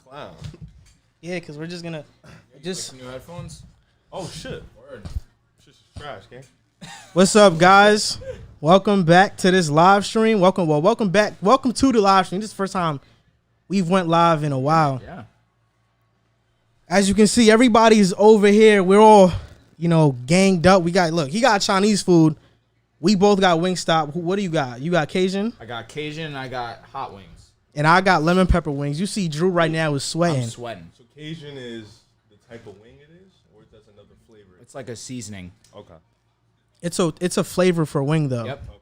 clown. Yeah, because we're just gonna just. New headphones. Oh shit! Word. Shit's trash, gang. What's up, guys? Welcome back to this live stream. Welcome back. Welcome to the live stream. This is the first time we've went live in a while. Yeah. As you can see, everybody's over here. We're all, ganged up. He got Chinese food. We both got Wingstop. What do you got? You got Cajun? I got Cajun and I got hot wings. And I got lemon pepper wings. You see Drew right now is sweating. I'm sweating. So Cajun is the type of wing it is, or that's another flavor? It's like a seasoning. Okay. It's a flavor for wing though. Yep. Okay.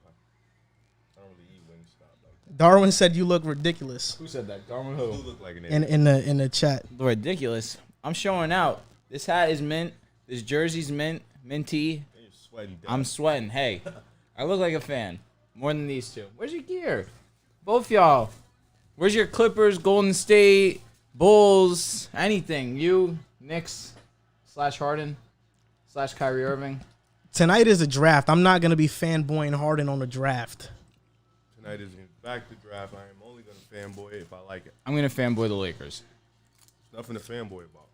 I don't really eat Wingstop like that. Darwin said you look ridiculous. Who said that? Darwin You who? do look like an idiot. In the chat. Ridiculous. I'm showing out. This hat is mint. This jersey's mint. Minty. And you're sweating. I'm sweating. Hey, I look like a fan. More than these two. Where's your gear? Both y'all. Where's your Clippers, Golden State, Bulls, anything? You, Knicks, /Harden, /Kyrie Irving. Tonight is a draft. I'm not going to be fanboying Harden on the draft. Tonight is in fact the draft. I am only going to fanboy it if I like it. I'm going to fanboy the Lakers. There's nothing to fanboy about.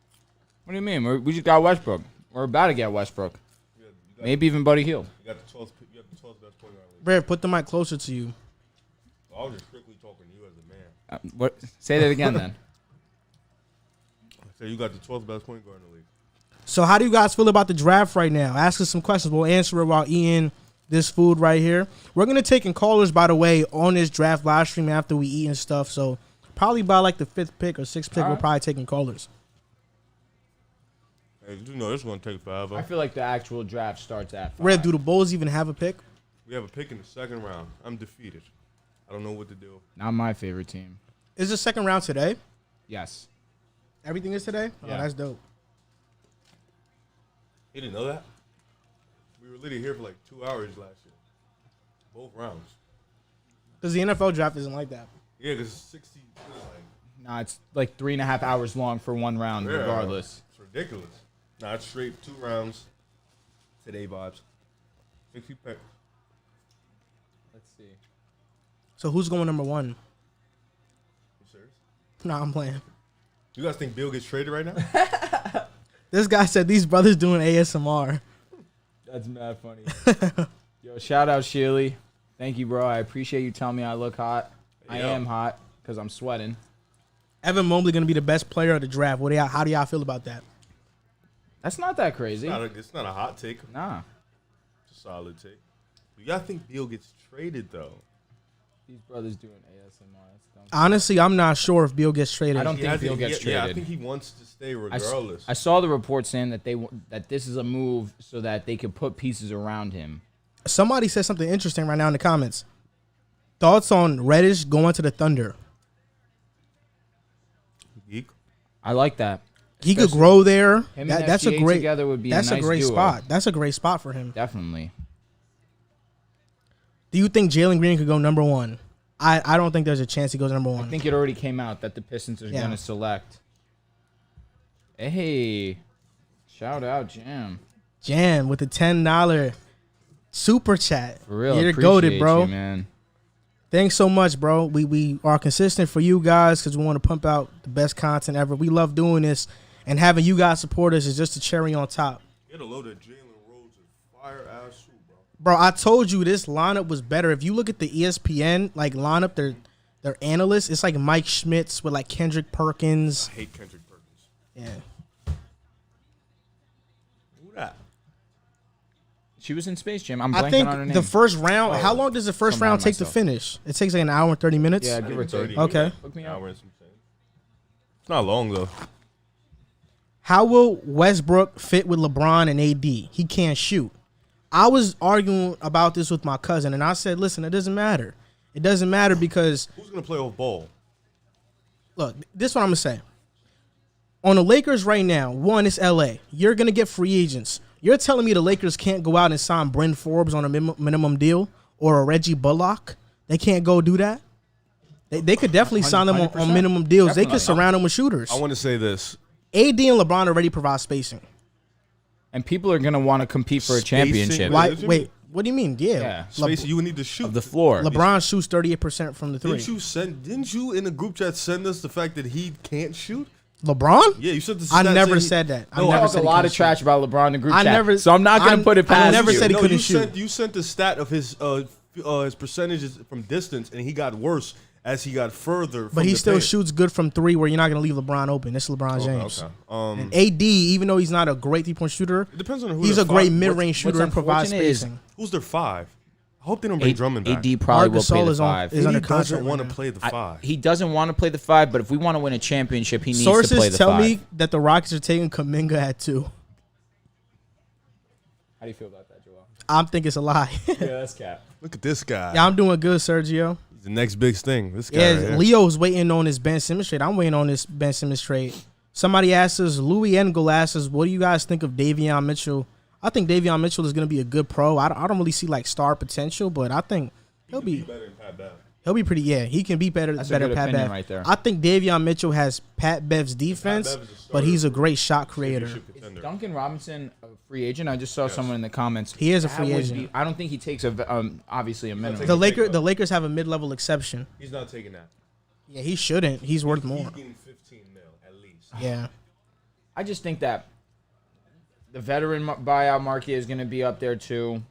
What do you mean? We just got Westbrook. We're about to get Westbrook. You got, Maybe even Buddy Hield. You got the 12th best point guard in the league. Brad, put the mic closer to you. I was just strictly talking to you as a man. What? Say that again then. I said you got the 12th best point guard in the league. So how do you guys feel about the draft right now? Ask us some questions. We'll answer it while eating this food right here. We're going to take in callers, by the way, on this draft live stream after we eat and stuff. So probably by like the 5th pick or 6th pick, we're probably taking callers. Hey, you know this is going to take forever. I feel like the actual draft starts at 5. Red, do the Bulls even have a pick? We have a pick in the second round. I'm defeated. I don't know what to do. Not my favorite team. Is the second round today? Yes. Everything is today? Yeah. Oh, that's dope. You didn't know that? We were literally here for like 2 hours last year. Both rounds. Because the NFL draft isn't like that. Yeah, because it's 60. Nah, it's like 3.5 hours long for one round, Yeah, regardless. It's ridiculous. Nah, it's straight 2 rounds. Today vibes. 60 pick. Let's see. So who's going number 1? You serious? Nah, I'm playing. You guys think Bill gets traded right now? This guy said these brothers doing ASMR. That's mad funny. Yo, shout out Shealy. Thank you, bro. I appreciate you telling me I look hot. I am hot because I'm sweating. Evan Mobley going to be the best player of the draft. How do y'all feel about that? That's not that crazy. It's not a hot take. Nah. It's a solid take. Do y'all think Bill gets traded, though? These brothers doing ASMR. That's dumb. Honestly, I'm not sure if Bill gets traded. I don't think Bill gets traded. Yeah, I think he wants to stay regardless. I saw the report saying that that this is a move so that they could put pieces around him. Somebody said something interesting right now in the comments. Thoughts on Reddish going to the Thunder? Geek. I like that. He could grow there. Him and That's a FGA great. together would be That's a nice great duo. spot. That's a great spot for him. Definitely. Do you think Jalen Green could go number 1? I don't think there's a chance he goes number 1. I think it already came out that the Pistons are going to select. Hey, shout out Jam. Jam with the $10 super chat. For real, You're appreciate goated, bro. you, man. Thanks so much, bro. We are consistent for you guys because we want to pump out the best content ever. We love doing this, and having you guys support us is just a cherry on top. Get a load of Jalen Rose and fire ass suit, bro. Bro, I told you this lineup was better. If you look at the ESPN lineup, their analysts, it's like Mike Schmitz with like Kendrick Perkins. I hate Kendrick Perkins. Yeah. Who that? She was in Space Jam. I'm I blanking think on her name. the first round. How long does the first Somehow round take to myself. finish? It takes like an hour and 30 minutes. Yeah, give or take. 30. Okay. Look me An up. hour and some change. It's not long though. How will Westbrook fit with LeBron and AD? He can't shoot. I was arguing about this with my cousin, and I said, listen, it doesn't matter. It doesn't matter because, Who's gonna play off ball? look, this is what I'm going to say. On the Lakers right now, one, it's L.A. You're going to get free agents. You're telling me the Lakers can't go out and sign Bryn Forbes on a minimum deal or a Reggie Bullock? They can't go do that? They could definitely sign them on 100%. minimum deals. They Definitely. could surround them with shooters. I want to say this. AD and LeBron already provide spacing. And people are going to want to compete for a Spacing, championship. Why- Wait, What do you mean? Yeah. Space you would need to shoot of the floor. LeBron shoots 38% from the three. Didn't you in the group chat send us the fact that he can't shoot? LeBron? Yeah, you said the I never said that. I never said a lot of trash about LeBron in the group chat. Never, so I'm not going to put it past I never you. said he couldn't shoot. You sent the stat of his percentages from distance, and he got worse as he got further. But he still shoots good from three, where you're not going to leave LeBron open. This is LeBron James. Okay. And AD, even though he's not a great 3-point shooter, it depends on who he's a great mid-range shooter and provides spacing. Who's their 5? I hope they don't bring Drummond back. AD probably will play the 5. He doesn't want to play the 5. He doesn't want to play the 5, but if we want to win a championship, he needs to play the 5. Sources tell me that the Rockets are taking Kuminga at 2. How do you feel about that, Joel? I'm thinking it's a lie. Yeah, that's cap. Look at this guy. Yeah, I'm doing good, Sergio. He's the next big thing. This guy. Yeah, right Leo's waiting on his Ben Simmons trade. I'm waiting on this Ben Simmons trade. Somebody asked us, Louis Engel asked us, what do you guys think of Davion Mitchell? I think Davion Mitchell is going to be a good pro. I don't really see like star potential, but I think he'll be better than Pat Bev. He'll be pretty. Yeah, he can be better. That's better a good Pat opinion Bev. right there. I think Davion Mitchell has Pat Bev's defense, but he's a great shot creator. Is Duncan Robinson a free agent? I just saw someone in the comments. He is a free agent. I don't think he takes obviously a minimum. The Lakers have a mid-level exception. He's not taking that. Yeah, he shouldn't. He's worth more. He's getting 15 mil at least. Yeah. I just think that the veteran buyout market is going to be up there too.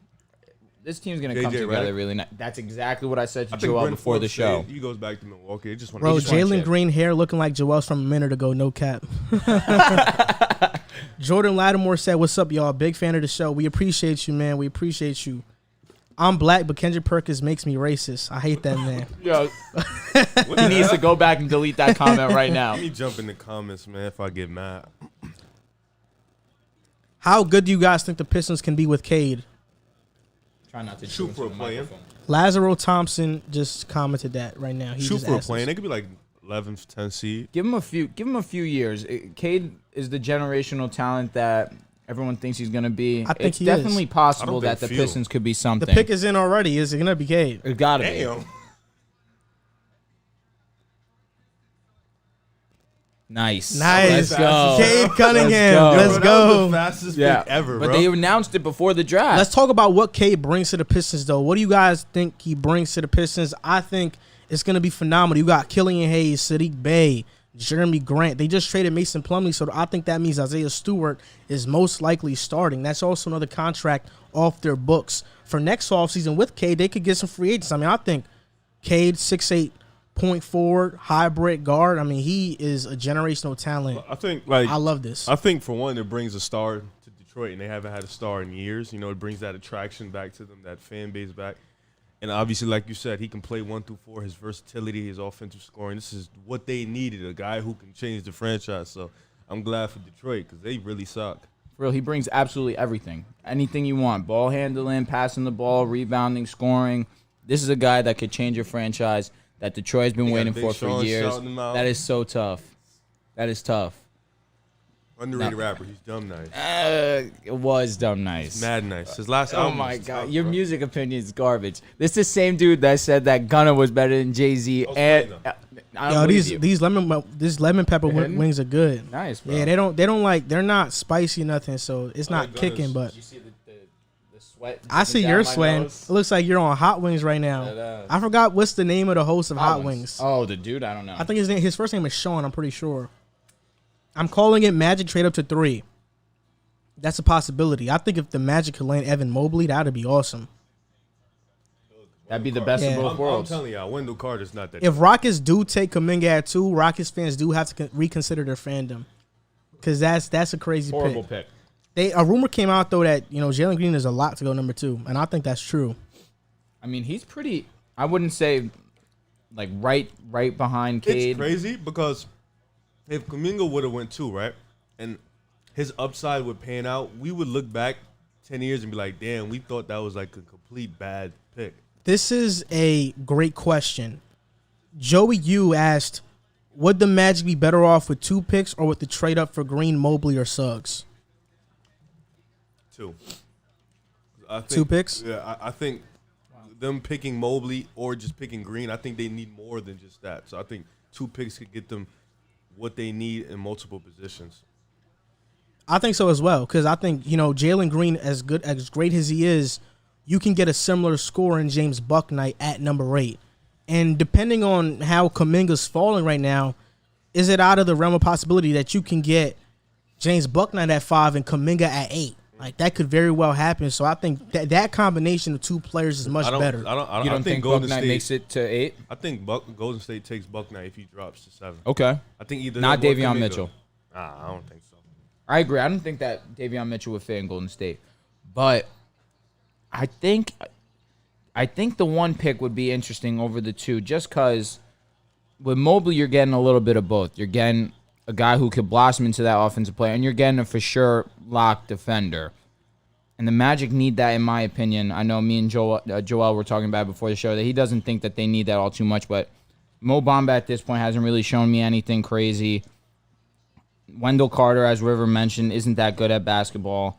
This team's going to come together really nice. That's exactly what I said to Joel before the show. He goes back to Milwaukee. I just want Bro, Jalen Green hair looking like Joel's from a minute ago. No cap. Jordan Lattimore said, "What's up, y'all? Big fan of the show. We appreciate you, man. We appreciate you. I'm black, but Kendrick Perkins makes me racist. I hate that man." Yo, he needs to go back and delete that comment right now. Let me jump in the comments, man, if I get mad. How good do you guys think the Pistons can be with Cade? Try not to shoot for a play-in. Lazaro Thompson just commented that right now. He shoot just for a asked play-in. us. They could be like 11th, 10th seed. Give him a few years. Cade is the generational talent that everyone thinks he's going to be. I think it's he definitely is. possible that the Pistons could be something. The pick is in already. Is it going to be Cade? It got to be. Damn. Nice. Let's go. Cade Cunningham. Let's That was go. the fastest Yeah, pick ever, but bro. they announced it before the draft. Let's talk about what Cade brings to the Pistons, though. What do you guys think he brings to the Pistons? I think it's going to be phenomenal. You got Killian Hayes, Sadiq Bey, Jeremy Grant. They just traded Mason Plumlee, so I think that means Isaiah Stewart is most likely starting. That's also another contract off their books. For next offseason with Cade, they could get some free agents. I mean, I think Cade, 6'8", point forward, hybrid guard. I mean, he is a generational talent. I think, I love this. I think, for one, it brings a star to Detroit, and they haven't had a star in years. You know, it brings that attraction back to them, that fan base back. And obviously, like you said, he can play 1 through 4. His versatility, his offensive scoring. This is what they needed, a guy who can change the franchise. So I'm glad for Detroit because they really suck. For real, he brings absolutely everything. Anything you want. Ball handling, passing the ball, rebounding, scoring. This is a guy that could change your franchise that Detroit's been waiting for years. That is so tough. That is tough. Underrated rapper. He's dumb nice. It was dumb nice. Mad nice. His last Oh album my was god, tough, your bro. music opinion is garbage. This is the same dude that said that Gunna was better than Jay-Z. And I don't Yo, believe you. these lemon pepper wings are good. Nice, bro. Yeah, they don't like, they're not spicy nothing, so it's not like kicking. Gunna's. But You see the sweat? I see dripping you're down my sweating. nose? It looks like you're on Hot Wings right now. It does. I forgot what's the name of the host of Hot Wings. Oh, the dude, I don't know. I think his first name is Sean. I'm pretty sure. I'm calling it Magic trade up to 3. That's a possibility. I think if the Magic could land Evan Mobley, that'd be awesome. That'd be the best of Yeah. both I'm worlds. telling y'all, Wendell Carter's not that. If Rockets do take Kuminga at 2, Rockets fans do have to reconsider their fandom, because that's a crazy Horrible pick. pick. A rumor came out though that Jalen Green is a lot to go number 2, and I think that's true. I mean, he's pretty. I wouldn't say like right behind Cade. It's crazy because if Kuminga would have went 2, right, and his upside would pan out, we would look back 10 years and be like, damn, we thought that was like a complete bad pick. This is a great question. Joey Yu asked, would the Magic be better off with 2 picks or with the trade up for Green, Mobley, or Suggs? 2. I think, 2 picks? Yeah, I think them picking Mobley or just picking Green, I think they need more than just that. So I think 2 picks could get them what they need in multiple positions. I think so as well, because I think Jalen Green, as great as he is, you can get a similar score in James Bouknight at number 8. And depending on how Kuminga's falling right now, is it out of the realm of possibility that you can get James Bouknight at 5 and Kuminga at 8? Like, that could very well happen. So I think that combination of two players is much better. You don't think Golden Bouknight State makes it to 8? I think Golden State takes Bouknight if he drops to 7. Okay. I think either Not him or Davion Kuminga. Mitchell. I don't think so. I agree. I don't think that Davion Mitchell would fit in Golden State. But I think the 1 pick would be interesting over the 2 just because with Mobley, you're getting a little bit of both. You're getting a guy who could blossom into that offensive player, and you're getting a for sure lock defender. And the Magic need that, in my opinion. I know me and Joel were talking about it before the show that he doesn't think that they need that all too much, but Mo Bamba at this point hasn't really shown me anything crazy. Wendell Carter, as River mentioned, isn't that good at basketball.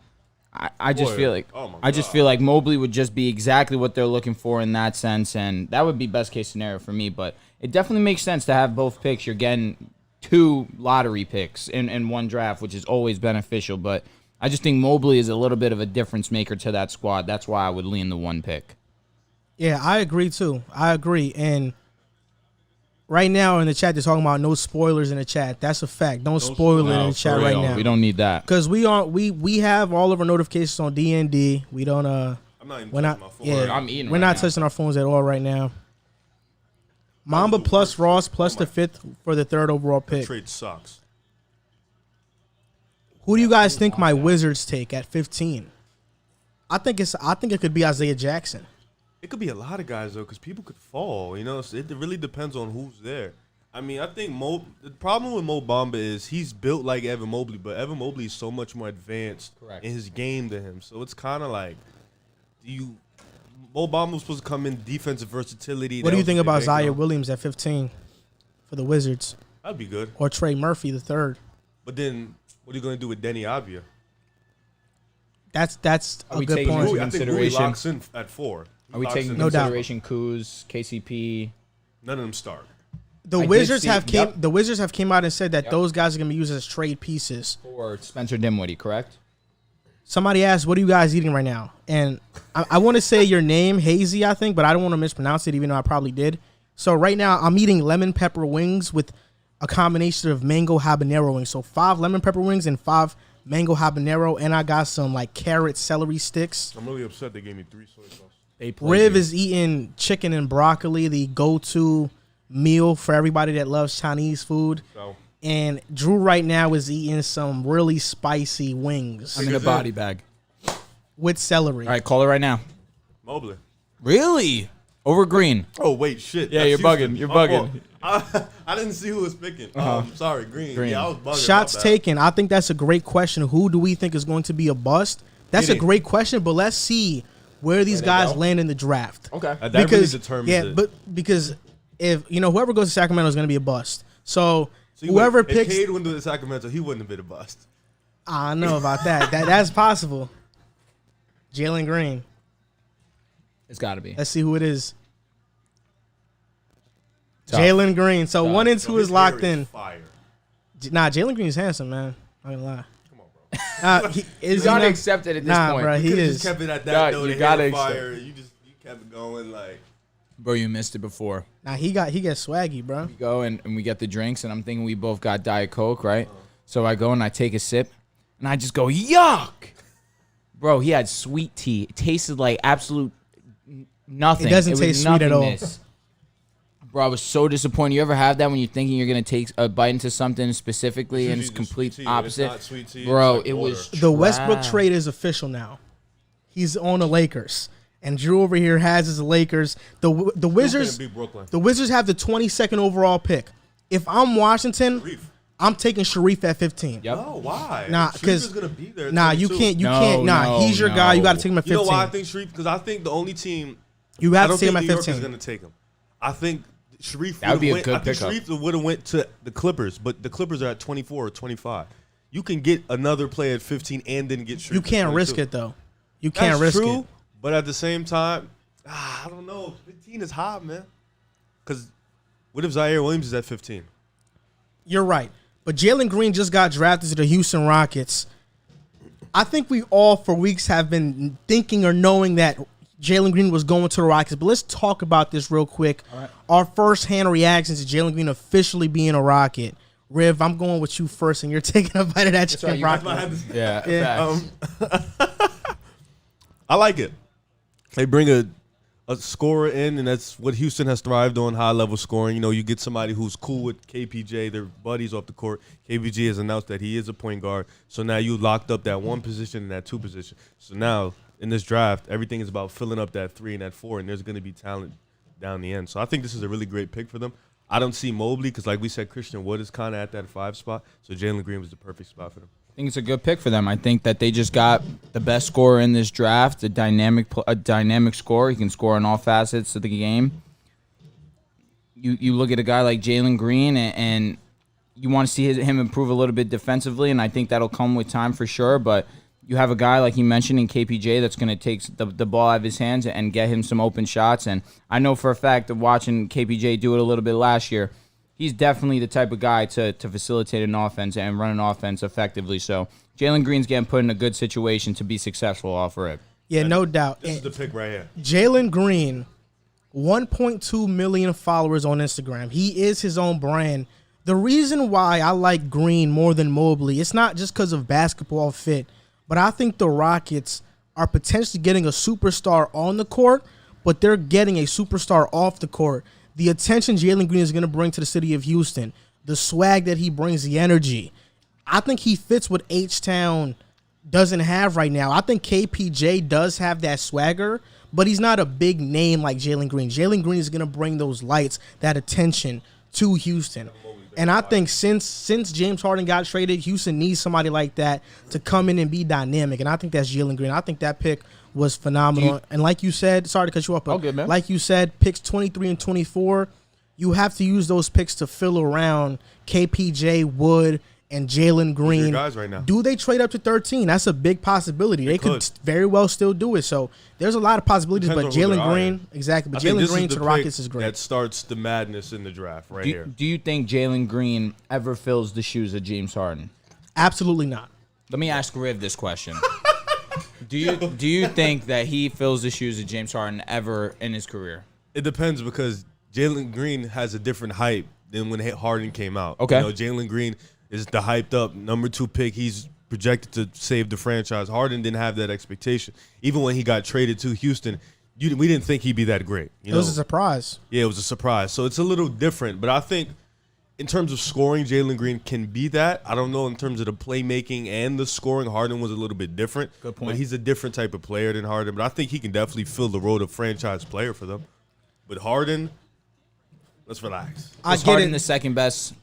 I just feel like Mobley would just be exactly what they're looking for in that sense, and that would be best case scenario for me. But it definitely makes sense to have both picks. You're getting 2 lottery picks in one draft, which is always beneficial. But I just think Mobley is a little bit of a difference maker to that squad. That's why I would lean the 1 pick. Yeah, I agree too. I agree. And right now in the chat, they're talking about no spoilers in the chat. That's a fact. Don't spoil it in the chat right now. We don't need that. Because we have all of our notifications on D&D. We don't I'm not even touching my phone. Yeah, I'm eating we're right not now. touching our phones at all right now. Mamba plus Ross plus the 5th for the 3rd overall pick. Trade sucks. Who do you guys think my Wizards take at 15? I think it could be Isaiah Jackson. It could be a lot of guys, though, because people could fall. You know, so it really depends on who's there. I mean, I think the problem with Mo Bamba is he's built like Evan Mobley, but Evan Mobley is so much more advanced in his game than him. So it's kind of like, Mo Bamba was supposed to come in defensive versatility. What do you think about Zaire Williams at 15 for the Wizards? That'd be good. Or Trey Murphy the 3rd? But then, what are you going to do with Denny Avdia? That's Are a we good taking point. into I think Rui consideration? locks in at 4. Are we taking into No doubt. consideration Kuz, KCP? None of them start. The I Wizards did see- the Wizards have came out and said that those guys are going to be used as trade pieces. Or Spencer Dinwiddie, correct? Somebody asked, "What are you guys eating right now?" And I want to say your name, Hazy, I think, but I don't want to mispronounce it, even though I probably did. So right now, I'm eating lemon pepper wings with a combination of mango habanero wings. So 5 lemon pepper wings and 5 mango habanero, and I got some like carrot celery sticks. I'm really upset they gave me 3 soy sauce. Riv is eating chicken and broccoli, the go-to meal for everybody that loves Chinese food. So, And Drew right now is eating some really spicy wings I'm in a body bag. with celery. All right, call it right now. Mobley. Really? Over Green. Oh, wait, shit. Yeah, That's you're Houston. bugging. You're My bugging. fault. I didn't see who was picking. Sorry, Green. Green. Yeah, I was bugging. Shots about that. taken. I think that's a great question. Who do we think is going to be a bust? That's a Giddey. great question, but let's see where these they guys go? land in the draft. Okay. That really determines it. Because if whoever goes to Sacramento is going to be a bust. So See, whoever if picks, Cade went to Sacramento, he wouldn't have been a bust. I don't know about that. That's possible. Jalen Green. It's got to be. Let's see who it is. Tough. Jalen Green. So 1 and 2 Yo, his is locked hair is in. Fire. Nah, Jalen Green's handsome, man. I'm not gonna lie. Come on, bro. Is You got to not- accept it at this Nah, point. bro, You he could've is. just kept it at that, Yeah, though. you The gotta hair accept fire. You kept it going like. Bro, you missed it before. Nah, he gets swaggy, bro. We go and we get the drinks, and I'm thinking we both got Diet Coke, right? So I go and I take a sip, and I just go, yuck! Bro, he had sweet tea. It tasted like absolute nothing. It doesn't was taste sweet at all. nothingness. Bro, I was so disappointed. You ever have that when you're thinking you're going to take a bite into something specifically and it's usually just complete sweet tea. When it's opposite? not sweet tea, Bro, it's like it water. was The Westbrook trash. trade is official now. He's on the Lakers, and Drew over here has his Lakers. The Wizards. Beat Brooklyn. The Wizards have the 22nd overall pick. If I'm Washington, Sharif. I'm taking Sharif at 15. Yep. No, why? Nah, Sharif 'cause- is gonna be there. at Nah, you 22. can't. You No, can't. Nah, no, he's your guy. You got to take him at You 15. know why I think Sharif? Because I think the only team You I have to don't take think him New at York is 15. gonna take him. I think Sharif That would be a went, good I think pickup. Sharif would have went to the Clippers, but the Clippers are at 24 or 25. You can get another player at 15 and then get Sharif. You at can't risk 22. it though. You can't That's risk true, it. but at the same time, I don't know. 15 is hot, man. Because what if Zaire Williams is at 15? You're right. But Jalen Green just got drafted to the Houston Rockets. I think we all for weeks have been thinking or knowing that Jalen Green was going to the Rockets. But let's talk about this real quick. All right. Our first-hand reactions to Jalen Green officially being a Rocket. Riv, I'm going with you first, and you're taking a bite of that chicken broccoli. Yeah. I like it. They bring a scorer in, and that's what Houston has thrived on, high-level scoring. You know, you get somebody who's cool with KPJ. They're buddies off the court. KPJ has announced that he is a point guard. So now you locked up that one position and that two position. So now in this draft, everything is about filling up that 3 and that 4, and there's going to be talent down the end. So I think this is a really great pick for them. I don't see Mobley because, like we said, Christian Wood is kind of at that 5 spot. So Jalen Green was the perfect spot for them. I think it's a good pick for them. I think that they just got the best scorer in this draft, a dynamic scorer. He can score on all facets of the game. You look at a guy like Jalen Green, and you want to see him improve a little bit defensively, and I think that'll come with time for sure. But you have a guy, like he mentioned, in KPJ that's going to take the ball out of his hands and get him some open shots. And I know for a fact of watching KPJ do it a little bit last year, he's definitely the type of guy to facilitate an offense and run an offense effectively. So Jalen Green's getting put in a good situation to be successful off rip. Yeah, no doubt. This is the pick right here. Jalen Green, 1.2 million followers on Instagram. He is his own brand. The reason why I like Green more than Mobley, it's not just because of basketball fit, but I think the Rockets are potentially getting a superstar on the court, but they're getting a superstar off the court. The attention Jalen Green is going to bring to the city of Houston, the swag that he brings, the energy. I think he fits what H-Town doesn't have right now. I think KPJ does have that swagger, but he's not a big name like Jalen Green. Jalen Green is going to bring those lights, that attention to Houston. And I think since James Harden got traded, Houston needs somebody like that to come in and be dynamic. And I think that's Jalen Green. I think that pick was phenomenal. And like you said, sorry to cut you off, but good, man. Like you said, picks 23 and 24, you have to use those picks to fill around KPJ, Wood, and Jalen Green. Guys right now. Do they trade up to 13? That's a big possibility. They could very well still do it. So there's a lot of possibilities, Depends but on who Jalen they're Green, eyeing. exactly. But I think Jalen this Green is to the pick Rockets is great. That starts the madness in the draft right here. Do you think Jalen Green ever fills the shoes of James Harden? Absolutely not. Let me ask Riv this question. Do you think that he fills the shoes of James Harden ever in his career? It depends because Jalen Green has a different hype than when Harden came out. Okay. You know, Jalen Green is the hyped up number 2 pick. He's projected to save the franchise. Harden didn't have that expectation. Even when he got traded to Houston, we didn't think he'd be that great. It was a surprise. Yeah, it was a surprise. So it's a little different. But I think in terms of scoring, Jalen Green can be that. I don't know in terms of the playmaking and the scoring. Harden was a little bit different. Good point. But he's a different type of player than Harden. But I think he can definitely fill the role of franchise player for them. But Harden, let's relax. Is Harden the second best?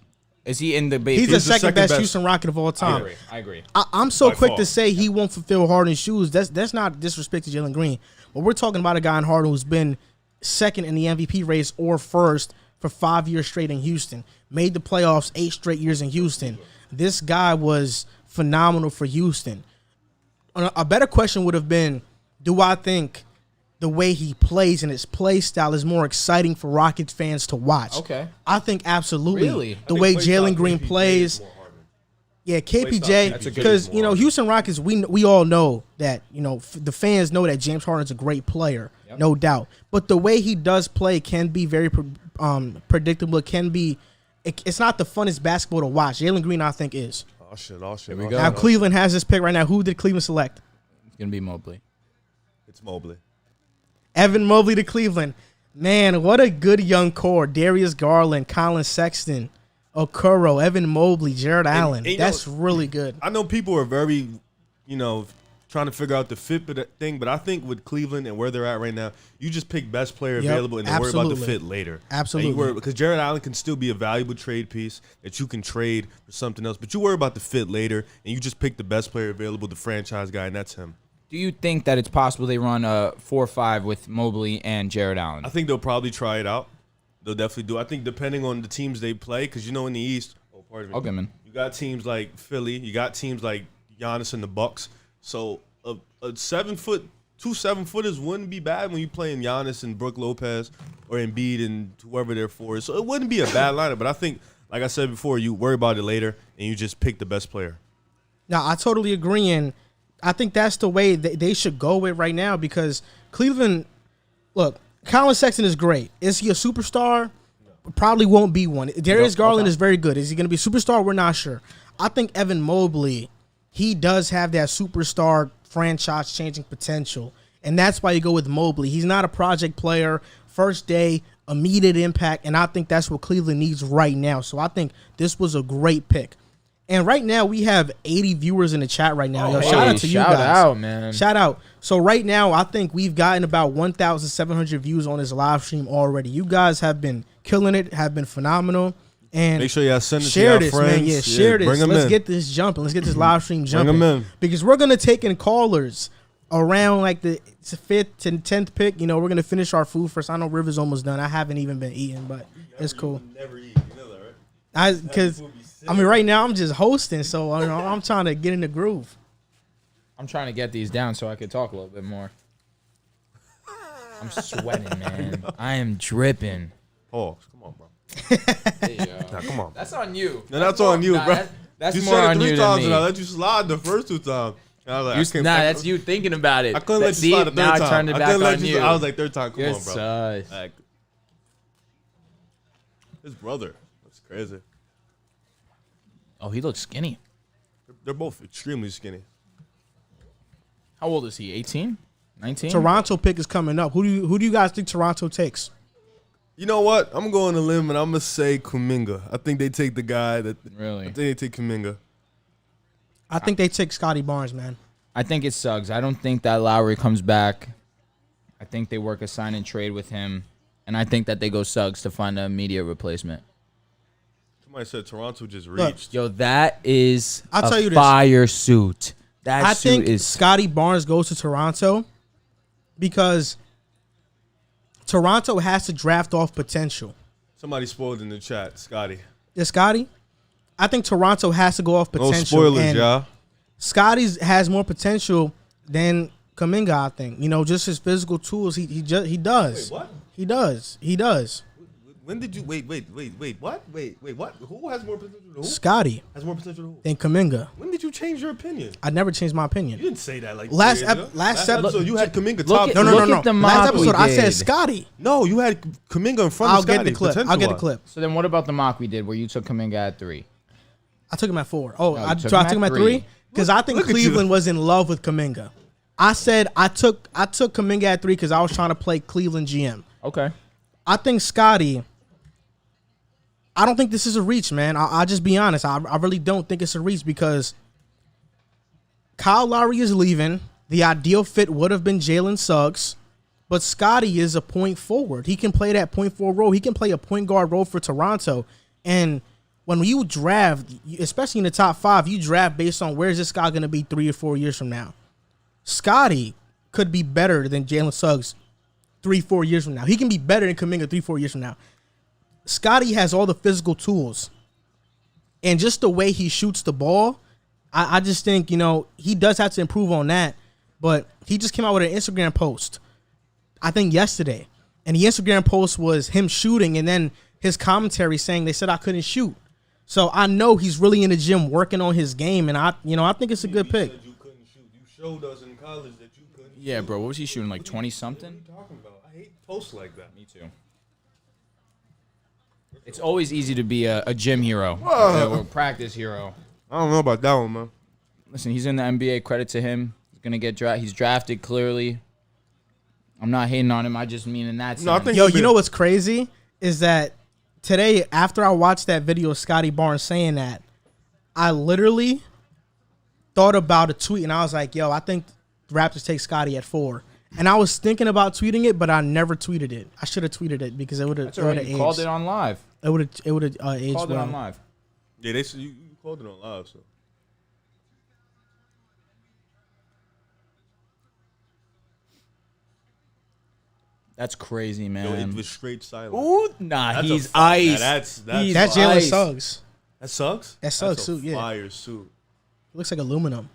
Is he in the base? He's the second best Houston Rocket of all time. I agree. I'm so By quick far. to say he won't fulfill Harden's shoes. That's not disrespect to Jalen Green. But we're talking about a guy in Harden who's been second in the MVP race or first for 5 years straight in Houston. Made the playoffs 8 straight years in Houston. This guy was phenomenal for Houston. A better question would have been, do I think the way he plays and his play style is more exciting for Rockets fans to watch? Okay. I think absolutely. Really? The way Jalen Green plays. Yeah, KPJ, That's a good because, one. Houston Rockets, we all know that, the fans know that James Harden's a great player, no doubt. But the way he does play can be very predictable. It can be, it's not the funnest basketball to watch. Jalen Green, I think, is. Oh, shit. There we go. Now, Cleveland has this pick right now. Who did Cleveland select? It's going to be Mobley. It's Mobley. Evan Mobley to Cleveland. Man, what a good young core. Darius Garland, Colin Sexton, Okoro, Evan Mobley, Jared Allen. That's really good. I know people are very, trying to figure out the fit thing, but I think with Cleveland and where they're at right now, you just pick best player available and then worry about the fit later. Absolutely. Because Jared Allen can still be a valuable trade piece that you can trade for something else, but you worry about the fit later, and you just pick the best player available, the franchise guy, and that's him. Do you think that it's possible they run a 4-5 with Mobley and Jared Allen? I think they'll probably try it out. They'll definitely do. I think depending on the teams they play, because in the East, Okay, man. you got teams like Philly, you got teams like Giannis and the Bucks. So a 7-foot, 2 7-footers wouldn't be bad when you playing Giannis and Brook Lopez or Embiid and whoever they're for. So it wouldn't be a bad lineup. But I think, like I said before, you worry about it later and you just pick the best player. Now, I totally agree, and I think that's the way they should go with right now because Cleveland, look, Colin Sexton is great. Is he a superstar? Probably won't be one. Darius Garland is very good. Is he going to be a superstar? We're not sure. I think Evan Mobley, he does have that superstar franchise-changing potential, and that's why you go with Mobley. He's not a project player, first day, immediate impact, and I think that's what Cleveland needs right now. So I think this was a great pick. And right now, we have 80 viewers in the chat right now. Yo, shout out to you guys. Shout out, man. Shout out. So right now, I think we've gotten about 1,700 views on this live stream already. You guys have been killing it, have been phenomenal. And make sure y'all send it share to your this, friends. man. Yeah, share this. Bring 'em Let's in. get this jumping. Let's get this live stream jumping. Bring 'em in. Because we're going to take in callers around like the 5th and 10th pick. You know, we're going to finish our food first. I know River's almost done. I haven't even been eating, but it's cool. Never eat. You know that, right? Because, I mean, right now I'm just hosting, so I'm trying to get in the groove. I'm trying to get these down so I could talk a little bit more. I'm sweating, man. I am dripping. Pause. Come on, bro. There you go. Nah, come on. That's on you. No, that's on you, bro. That's you more said it on 3 you times than and I me. let you slide the first 2 times. And I was like, I can't, That's you thinking about it. I couldn't let you slide the 3rd now time. I turned it I back couldn't let on you. you. I was like 3rd time. Come You're on, bro. sus. Like, his brother. That's crazy. Oh, he looks skinny. They're both extremely skinny. How old is he? 18? 19? Toronto pick is coming up. Who do you guys think Toronto takes? You know what? I'm going to limb and I'm gonna say Kuminga. I think they take the guy that. Really? I think they take Kuminga. I think they take Scottie Barnes, man. I think it's Suggs. I don't think that Lowry comes back. I think they work a sign and trade with him. And I think that they go Suggs to find an immediate replacement. Somebody said Toronto just Look, reached. Yo, that is I'll tell you this. fire suit. That I suit think is Scottie Barnes goes to Toronto because Toronto has to draft off potential. Somebody spoiled in the chat. Scottie. Yeah, Scottie? I think Toronto has to go off potential. No spoilers, and y'all. Scottie has more potential than Kuminga, I think. You know, just his physical tools, he does. Wait, what? He does. When did you wait? What? Wait, what? Who has more potential than who? Scottie Has more potential than who? than Kuminga. When did you change your opinion? I never changed my You opinion. didn't say that like Last 3 years ago. last episode, you had Kuminga look top. at- No. Look at the Last mock we episode, I said did. Scottie. No, you had Kuminga in front I'll of Scottie. get the clip. I'll get the clip. So then what about the mock we did where you took Kuminga at 3? I took him at 4. Oh, No, I you took took him him at at 3 because I think Look at you. Cleveland was in love with Kuminga. I said I took Kuminga at 3 because I was trying to play Cleveland GM. Okay. I think Scottie. I don't think this is a reach, man. I'll just be honest. I really don't think it's a reach because Kyle Lowry is leaving. The ideal fit would have been Jalen Suggs, but Scottie is a point forward. He can play that point forward role. He can play a point guard role for Toronto. And when you draft, especially in the top 5, you draft based on where is this guy going to be 3 or 4 years from now. Scottie could be better than Jalen Suggs 3-4 years from now. He can be better than Kuminga 3-4 years from now. Scottie has all the physical tools. And just the way he shoots the ball, I just think, you know, he does have to improve on that. But he just came out with an Instagram post, I think yesterday. And the Instagram post was him shooting and then his commentary saying they said I couldn't shoot. So I know he's really in the gym working on his game. And I think it's a good pick. You couldn't shoot. You showed us in college that you couldn't. Yeah, bro. What was he shooting? Like 20 something? What are you talking about? I hate posts like that. Me too. It's always easy to be a gym hero or a practice hero. I don't know about that one, man. Listen, he's in the NBA. Credit to him. He's gonna get drafted. He's drafted clearly. I'm not hating on him. I just mean in that sense. No, I think Yo, he's you been- know what's crazy is that today, after I watched that video of Scottie Barnes saying that, I literally thought about a tweet and I was like, yo, I think the Raptors take Scottie at 4. And I was thinking about tweeting it, but I never tweeted it. I should have tweeted it because it would have That's all right. You aged. called it on live. It would have aged Called it on well. live. Yeah, they you called it on live, so. That's crazy, Yo, man. it was straight silent. Ooh, nah, That's he's a fire- ice. That's He's That's fire. Jalen Ice. Suggs. that sucks. That Suggs That's suit, a yeah. fire suit. It looks like aluminum.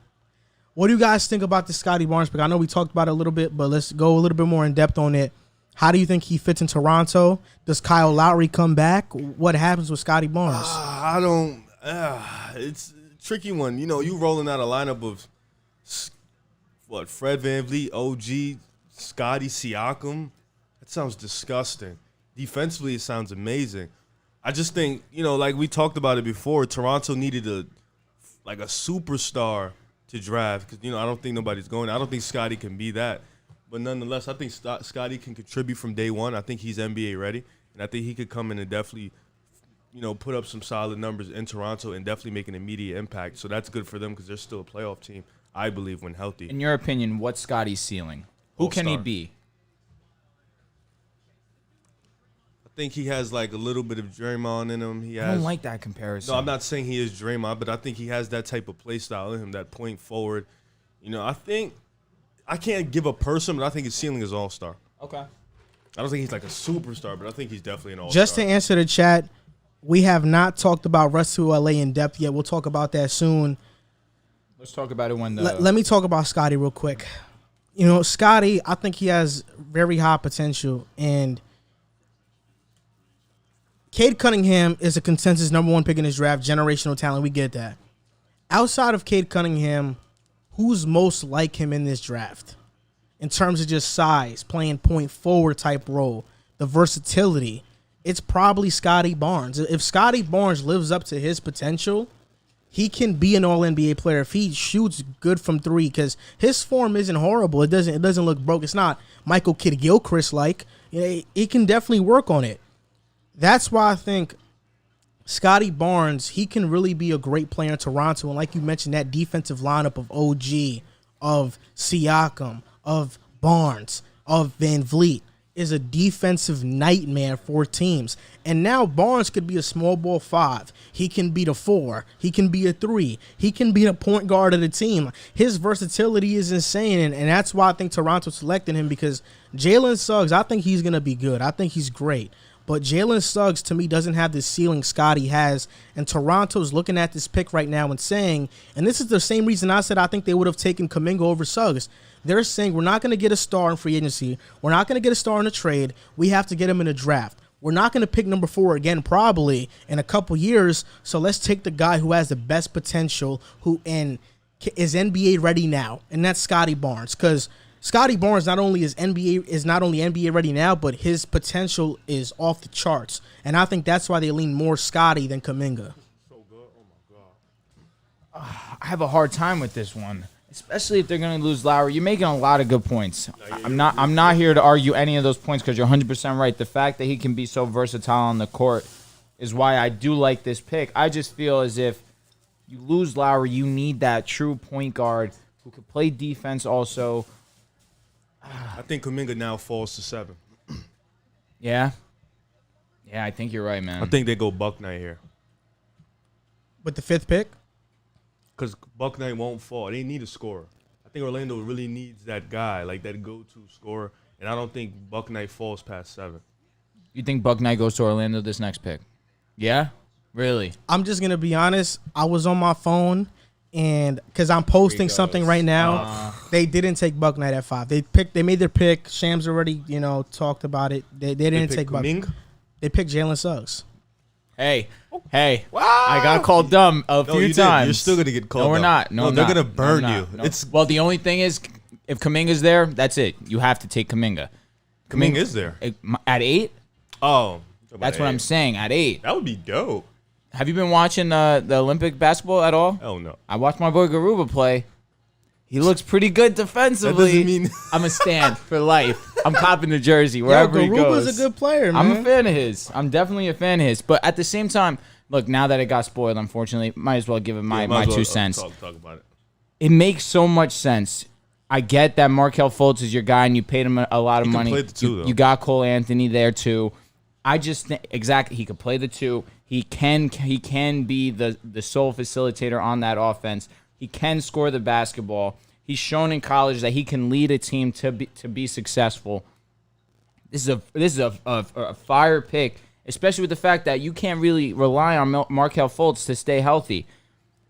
What do you guys think about the Scottie Barnes pick? I know we talked about it a little bit, but let's go a little bit more in depth on it. How do you think he fits in Toronto? Does Kyle Lowry come back? What happens with Scottie Barnes? I don't. It's a tricky one. You know, you rolling out a lineup of what? Fred VanVleet, OG, Scottie, Siakam, that sounds disgusting. Defensively, it sounds amazing. I just think, like we talked about it before, Toronto needed a superstar to draft because, I don't think nobody's going. I don't think Scottie can be that. But nonetheless, I think Scottie can contribute from day one. I think he's NBA ready, and I think he could come in and definitely, put up some solid numbers in Toronto and definitely make an immediate impact. So that's good for them because they're still a playoff team, I believe, when healthy. In your opinion, what's Scottie's ceiling? Who can he be? I think he has like a little bit of Draymond in him. I don't like that comparison. No, I'm not saying he is Draymond, but I think he has that type of play style in him, that point forward. I think I can't give a person, but I think his ceiling is all-star. Okay. I don't think he's like a superstar, but I think he's definitely an all-star. Just to answer the chat, we have not talked about Russ to LA in depth yet. We'll talk about that soon. Let's talk about it when the... Let me talk about Scottie real quick. Scottie, I think he has very high potential, and Cade Cunningham is a consensus number 1 pick in this draft, generational talent. We get that. Outside of Cade Cunningham, who's most like him in this draft in terms of just size, playing point forward type role, the versatility? It's probably Scottie Barnes. If Scottie Barnes lives up to his potential, he can be an all-NBA player if he shoots good from 3 because his form isn't horrible. It doesn't look broke. It's not Michael Kidd-Gilchrist like. He can definitely work on it. That's why I think Scottie Barnes, he can really be a great player in Toronto. And like you mentioned, that defensive lineup of OG, of Siakam, of Barnes, of Van Vliet is a defensive nightmare for teams. And now Barnes could be a small ball 5. He can be the 4. He can be a 3. He can be the point guard of the team. His versatility is insane, and that's why I think Toronto selected him, because Jalen Suggs, I think he's going to be good. I think he's great. But Jalen Suggs, to me, doesn't have the ceiling Scottie has. And Toronto's looking at this pick right now and saying, and this is the same reason I said I think they would have taken Kuminga over Suggs. They're saying we're not going to get a star in free agency. We're not going to get a star in a trade. We have to get him in a draft. We're not going to pick number 4 again probably in a couple years. So let's take the guy who has the best potential, who is NBA ready now, and that's Scottie Barnes. Because Scottie Barnes not only is NBA ready now, but his potential is off the charts. And I think that's why they lean more Scottie than Kuminga. So good. Oh my God. I have a hard time with this one, especially if they're going to lose Lowry. You're making a lot of good points. I'm not here to argue any of those points because you're 100% right. The fact that he can be so versatile on the court is why I do like this pick. I just feel as if you lose Lowry, you need that true point guard who could play defense also. I think Kuminga now falls to 7. Yeah? Yeah, I think you're right, man. I think they go Bouknight here. With the 5th pick? Because Bouknight won't fall. They need a scorer. I think Orlando really needs that guy, like that go-to scorer. And I don't think Bouknight falls past 7. You think Bouknight goes to Orlando this next pick? Yeah? Really? I'm just going to be honest. I was on my phone, and because I'm posting something right now, they didn't take Bouknight at 5. They made their pick. Shams already, talked about it. They didn't take Bouknight. They picked Jalen Suggs. Hey, wow. I got called dumb a few times. You're still gonna get called. No, we're not. No, they're gonna burn you. No. Well, the only thing is, if Kuminga's there, that's it. You have to take Kuminga. Kuminga is there at 8. Oh, that's what I'm saying. At 8, that would be dope. Have you been watching the Olympic basketball at all? Oh no. I watched my boy Garuba play. He looks pretty good defensively. That doesn't mean I'm a stand for life. I'm copping the jersey wherever he goes. Garuba's a good player, man. I'm a fan of his. I'm definitely a fan of his. But at the same time, look, now that it got spoiled, unfortunately, might as well give it my 2 cents. Talk about it. It makes so much sense. I get that Markelle Fultz is your guy and you paid him a lot of money. Play the 2, though. You got Cole Anthony there too. I just think exactly he could play the 2. He can be the sole facilitator on that offense. He can score the basketball. He's shown in college that he can lead a team to be successful. This is a fire pick, especially with the fact that you can't really rely on Markelle Fultz to stay healthy.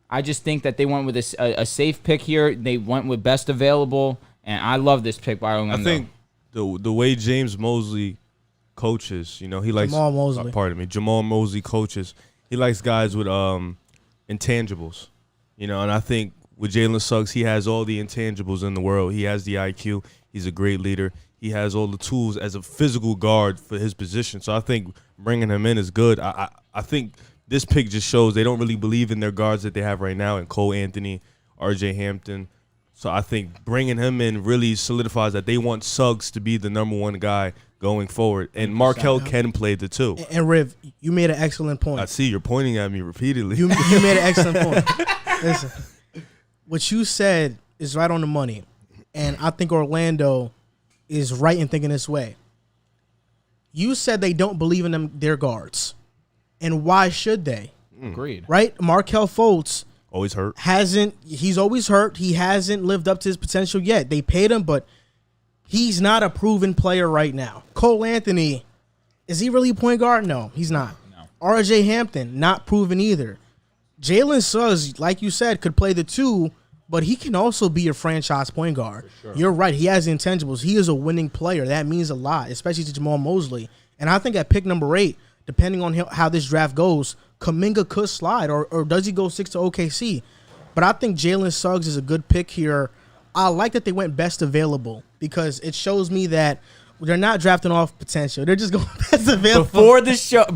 I just think that they went with a safe pick here. They went with best available, and I love this pick by Orlando. I think the way James Mosley coaches, he likes Jamal Mosley. Jamal Mosley coaches. He likes guys with intangibles, and I think with Jalen Suggs, he has all the intangibles in the world. He has the IQ. He's a great leader. He has all the tools as a physical guard for his position. So I think bringing him in is good. I think this pick just shows they don't really believe in their guards that they have right now in Cole Anthony, R.J. Hampton. So I think bringing him in really solidifies that they want Suggs to be the number one guy going forward. And Markelle can play the two. And Riv, you made an excellent point. I see you're pointing at me repeatedly. You made an excellent point. Listen, what you said is right on the money. And I think Orlando is right in thinking this way. You said they don't believe in their guards. And why should they? Agreed. Right? Markelle Fultz always hurt. He's always hurt. He hasn't lived up to his potential yet. They paid him, but he's not a proven player right now. Cole Anthony, is he really a point guard? No, he's not. No. R.J. Hampton, not proven either. Jalen Suggs, like you said, could play the two, but he can also be a franchise point guard. Sure. You're right. He has the intangibles. He is a winning player. That means a lot, especially to Jamal Mosley. And I think at pick number 8, depending on how this draft goes, Kuminga could slide, or does he go 6 to OKC? But I think Jalen Suggs is a good pick here. I like that they went best available because it shows me that they're not drafting off potential. They're just going best available.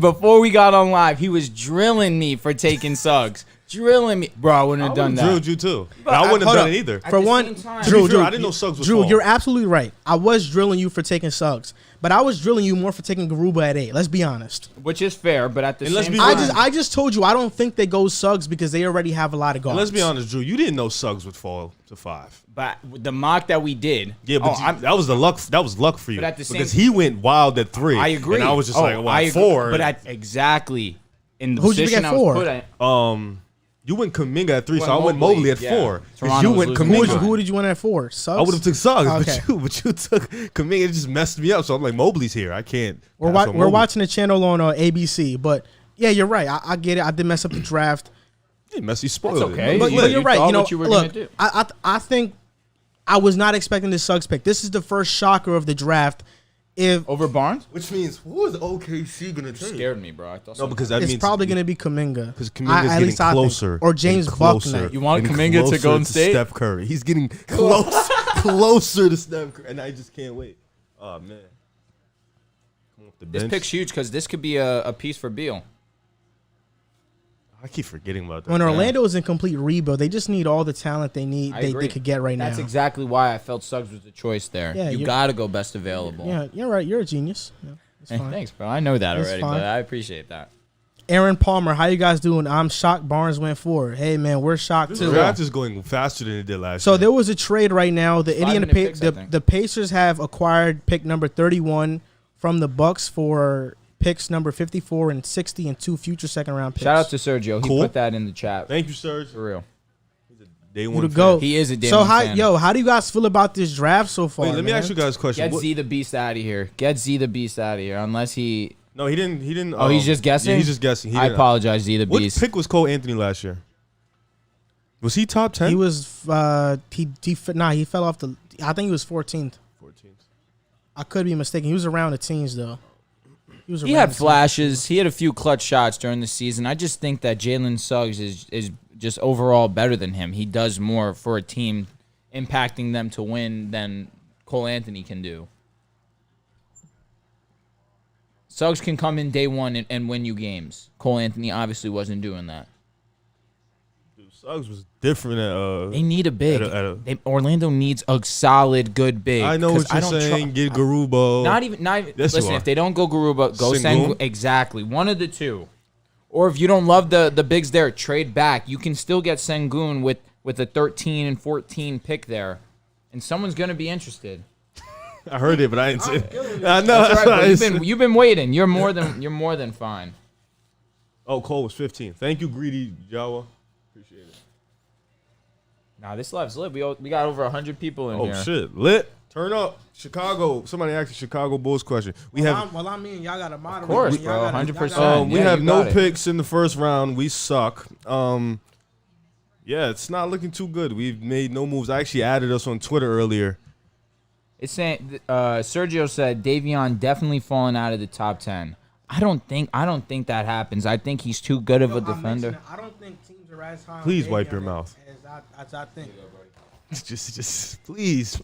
Before we got on live, he was drilling me for taking Suggs. Drilling me. Bro, I wouldn't have done that. Drilled you too. But I wouldn't have done it either. For one, Drew, I didn't know Suggs was Drew, fall. you're absolutely right. I was drilling you for taking Suggs. But I was drilling you more for taking Garuba at 8. Let's be honest. Which is fair, but at the same time. I just told you I don't think they go Suggs because they already have a lot of guards. And let's be honest, Drew. You didn't know Suggs would fall to 5. But the mock that we did. Yeah, but that was the luck. That was luck for you. But at the same because he went wild at 3. I agree. And I was just at 4. But exactly. In the Who'd you position pick at I was 4? put at. You went Kuminga at 3, so I Mobley, went Mobley at yeah. 4. Toronto You was went losing Kuminga. Who did you want at 4? Suggs? I would have took Suggs, Okay. but you took Kuminga. It just messed me up. So I'm like, Mobley's here. I can't. We're watching the channel on ABC, but yeah, you're right. I get it. I did mess up the draft. Yeah, messy spoiled. That's okay. But You you're right. thought You know, what you were look, gonna do. I think I was not expecting the Suggs pick. This is the first shocker of the draft. If Over Barnes? Which means who is OKC gonna take? Scared me, bro. I thought No, because that it's means probably going to be Kuminga. Because Kuminga's getting closer. Or James Bouknight. You want Kuminga to Golden State? Steph Curry. He's getting closer to Steph Curry, and I just can't wait. Oh man, come off the This bench. pick's huge because this could be a piece for Beal. I keep forgetting about that. When Orlando is in complete rebuild, they just need all the talent they need. I They agree. could get right That's now. exactly why I felt Suggs was the choice there. Yeah, you got to go best available. Yeah, you're right. You're a genius. Yeah, it's Hey, fine. thanks, bro. I know that It's already, fine. but I appreciate that. Aaron Palmer, how you guys doing? I'm shocked Barnes went 4. Hey, man, we're shocked This too. draft is going faster than it did last So year. there was a trade right now. The 5-minute picks, I think. the Pacers have acquired pick number 31 from the Bucks for picks number 54 and 60 and 2 future second-round picks. Shout out to Sergio. He Cool. put that in the chat. Thank you, Serge. For real. Day You one to fan. go. He is a day So one how fan. how do you guys feel about this draft so far? Wait, let me man? ask you guys a question. Get What- Z the Beast out of here. Get Z the Beast out of here. Unless he. No, he didn't. He didn't. Oh, he's just guessing? Yeah, he's just guessing. He I didn't- apologize, Z the What Beast. pick was Cole Anthony last year? Was he top 10? He was he fell off the. I think he was 14th. 14th. I could be mistaken. He was around the teens though. He had flashes. He had a few clutch shots during the season. I just think that Jalen Suggs is just overall better than him. He does more for a team, impacting them to win than Cole Anthony can do. Suggs can come in day one and win you games. Cole Anthony obviously wasn't doing that. Dude, Suggs was different at. They need a big. at a- Orlando needs a solid, good big. I know 'cause what you're saying. Get Garuba. Not even. Yes, you Listen, are. if they don't go Garuba, go Sengun? Sengun. Exactly, one of the two. Or if you don't love the bigs there, trade back. You can still get Sengun with a 13 and 14 pick there, and someone's gonna be interested. I heard it, but I didn't say it. I know. That's That's right, what I but said. you've been waiting. You're more than fine. Oh, Cole was 15. Thank you, Greedy Jawa. Appreciate it. Nah, this live's lit. We got over 100 people in Oh, here. shit. Lit. Turn up. Chicago. Somebody asked a Chicago Bulls question. We have I mean, y'all got to moderate. course, Y'all bro, gotta- 100%. we Yeah, have you no got it. picks in the first round. We suck. Yeah, it's not looking too good. We've made no moves. I actually added us on Twitter earlier. It's saying Sergio said Davion definitely falling out of the top 10. I don't think that happens. I think he's too good of a defender. I don't think teams are as high. Please wipe your mouth. As I think. Just please.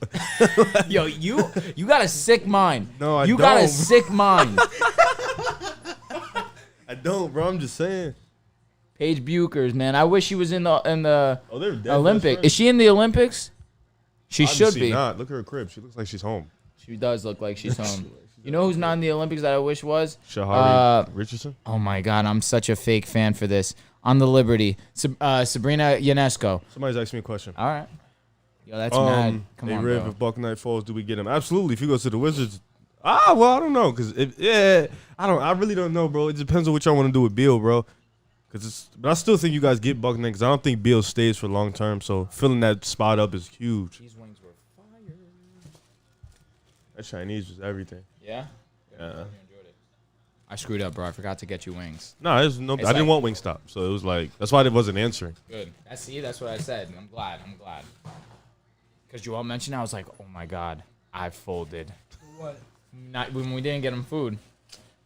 Yo, you got a sick mind. No, I You don't. got a sick mind. I don't, bro. I'm just saying. Paige Buchers, man. I wish she was in the Oh, they're dead Olympic. best Is she in the Olympics? She should Obviously be. not. Look at her crib. She looks like she's home. She does look like she's home. You know who's not in the Olympics that I wish was? Shahari Richardson. Oh my God, I'm such a fake fan for this. On the Liberty, Sabrina Ionesco. Somebody's asking me a question. All right. Yo, that's mad. Come on, Riv, bro. if Bouknight falls, do we get him? Absolutely. If he goes to the Wizards, well, I don't know, I really don't know, bro. It depends on what y'all want to do with Beal, bro. But I still think you guys get Bouknight because I don't think Beal stays for long term. So filling that spot up is huge. These wings were fire. That Chinese was everything. Yeah. Yeah. I screwed up, bro. I forgot to get you wings. No, there's no. I didn't want Wingstop, so it was like that's why it wasn't answering. Good. That's what I said. I'm glad. Because Joel mentioned it, I was like, oh my God, I folded. What? Not when we didn't get him food.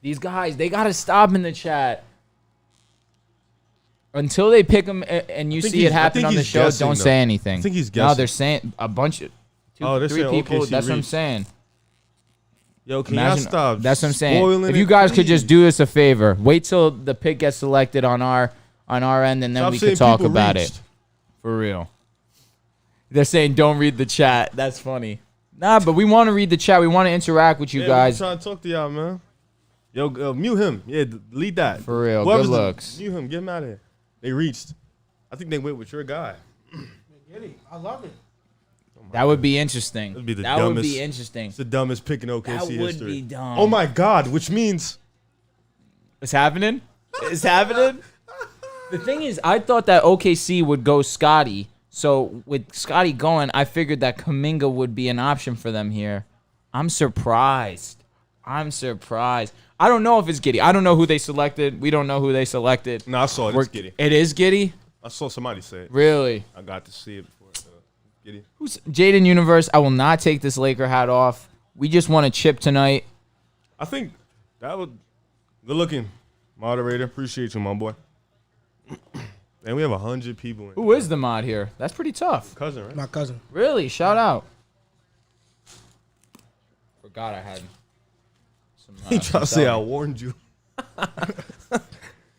These guys, they gotta stop in the chat. Until they pick him and you see it happen on the show, guessing, don't say anything. I think he's guessing. No, they're saying a bunch of they're three saying people. OKC That's what I'm reached. saying. Yo, can y'all stop? That's what I'm saying. spoiling If you it, guys could just please? do us a favor, wait till the pick gets selected on our end, and then Stop we saying can talk people about reached. it. For real. They're saying don't read the chat. That's funny. Nah, but we want to read the chat. We want to interact with you guys. I'm trying to talk to y'all, man. Yo, mute him. Yeah, delete that. For real. Whoever's Good looks. Mute him. Get him out of here. They reached. I think they went with your guy. Giddey, I love it. That would be interesting. That'd be the That would dumbest- be interesting. It's the dumbest pick in OKC That would history. be dumb. Oh my God, which means It's happening? It's happening? The thing is, I thought that OKC would go Scottie. So with Scottie going, I figured that Kuminga would be an option for them here. I'm surprised. I don't know if it's Giddey. I don't know who they selected. We don't know who they selected. no, I saw it. It's Giddey. It is Giddey? I saw somebody say it. Really? I got to see it before. Giddey. Who's Jaden Universe? I will not take this Laker hat off. We just want a chip tonight. I think that would. Good looking, moderator. Appreciate you, my boy. And we have 100 people in. Who is the mod here? That's pretty tough. Cousin, right? My cousin. Really? Shout out. Forgot I had some. He tried to say I warned you.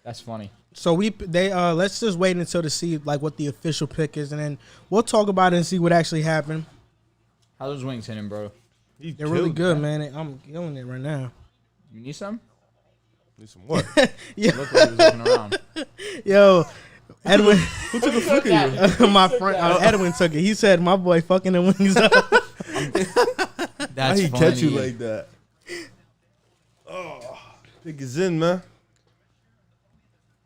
That's funny. So let's just wait until to see like what the official pick is, and then we'll talk about it and see what actually happened. How's those wings hitting, bro? They're really good, man. I'm killing it right now. You need some? Need some what? Yeah. Look like he was looking around. Yo, Edwin, Who took a flick of you? my friend Edwin took it. He said my boy fucking the wings up. Why That's he funny. catch you like that? Oh, pick is in, man.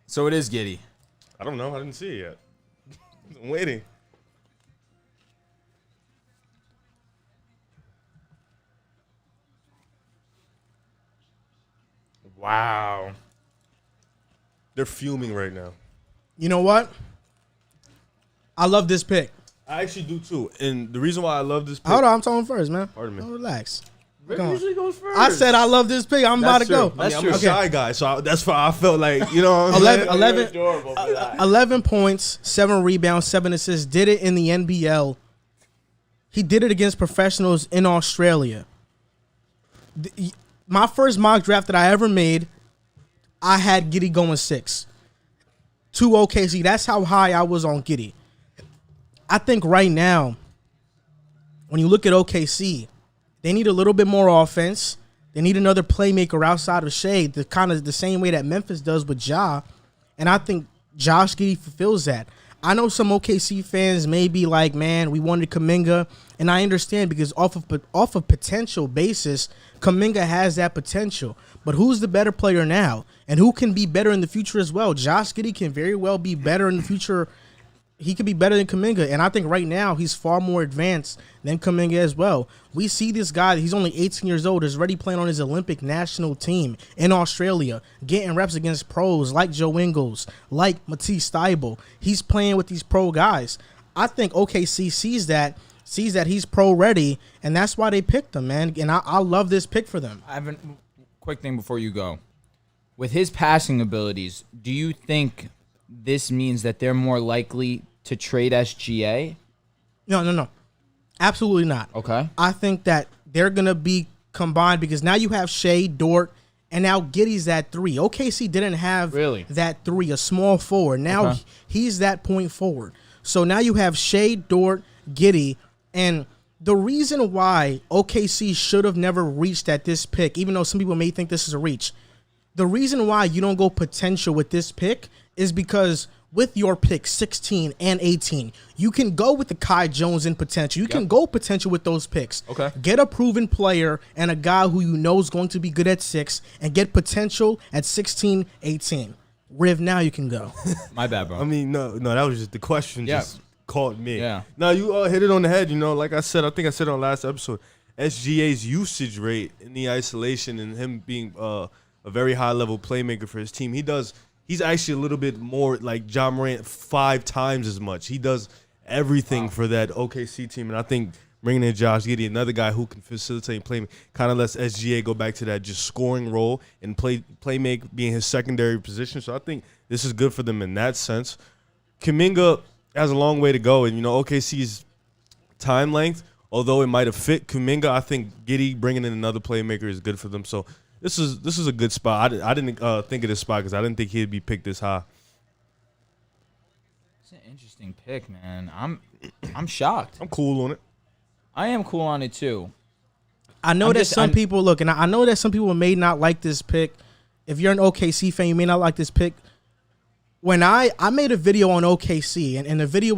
So it is Giddey. I don't know. I didn't see it yet. I'm waiting. Wow. They're fuming right now. You know what? I love this pick. I actually do too. And the reason why I love this pick. Hold on, I'm talking first, man. Pardon me. Oh, relax. Rick Come on. usually goes first. I said I love this pick. I'm about to go. That's I'm true. a shy guy, so that's why I felt like, you know what I'm 11, saying? 11, adorable for that. 11 points, 7 rebounds, 7 assists. Did it in the NBL. He did it against professionals in Australia. My first mock draft that I ever made, I had Giddey going 6 to OKC. That's how high I was on Giddey. I think right now, when you look at OKC, they need a little bit more offense. They need another playmaker outside of Shea, the same way that Memphis does with Ja. And I think Josh Giddey fulfills that. I know some OKC fans may be like, man, we wanted Kuminga. And I understand because off of potential basis, Kuminga has that potential. But who's the better player now? And who can be better in the future as well? Josh Giddey can very well be better in the future. He could be better than Kuminga. And I think right now he's far more advanced than Kuminga as well. We see this guy, he's only 18 years old, is already playing on his Olympic national team in Australia, getting reps against pros like Joe Ingles, like Matisse Thybulle. He's playing with these pro guys. I think OKC sees that he's pro ready, and that's why they picked him, man. And I love this pick for them. I have a quick thing before you go. with his passing abilities, do you think this means that they're more likely to trade SGA? No. Absolutely not. Okay. I think that they're going to be combined because now you have Shea, Dort, and now Giddey's that 3. OKC didn't have that 3, a small forward. Now he's that point forward. So now you have Shea, Dort, Giddey, and the reason why OKC should have never reached at this pick, even though some people may think this is a reach, the reason why you don't go potential with this pick is because with your pick 16 and 18, you can go with the Kai Jones in potential. You can go potential with those picks. Okay. Get a proven player and a guy who you know is going to be good at 6 and get potential at 16, 18. Riv, now you can go. My bad, bro. I mean, no, that was just the question. Yeah. Just caught me. Yeah. No, you hit it on the head. Like I said, I think I said on last episode, SGA's usage rate in the isolation and him being a very high level playmaker for his team, he's actually a little bit more like John Morant 5 times as much. He does everything for that OKC team, and I think bringing in Josh Giddey, another guy who can facilitate playing, kind of lets SGA go back to that just scoring role and playmake being his secondary position. So I think this is good for them in that sense. Kuminga has a long way to go, and OKC's time length, although it might have fit Kuminga, I think Giddey bringing in another playmaker is good for them. So this is a good spot. I didn't think of this spot because I didn't think he'd be picked this high. It's an interesting pick, man. I'm shocked. I'm cool on it. I am cool on it too. I know that some people look, and I know that some people may not like this pick. If you're an OKC fan, you may not like this pick. When I made a video on OKC, and the video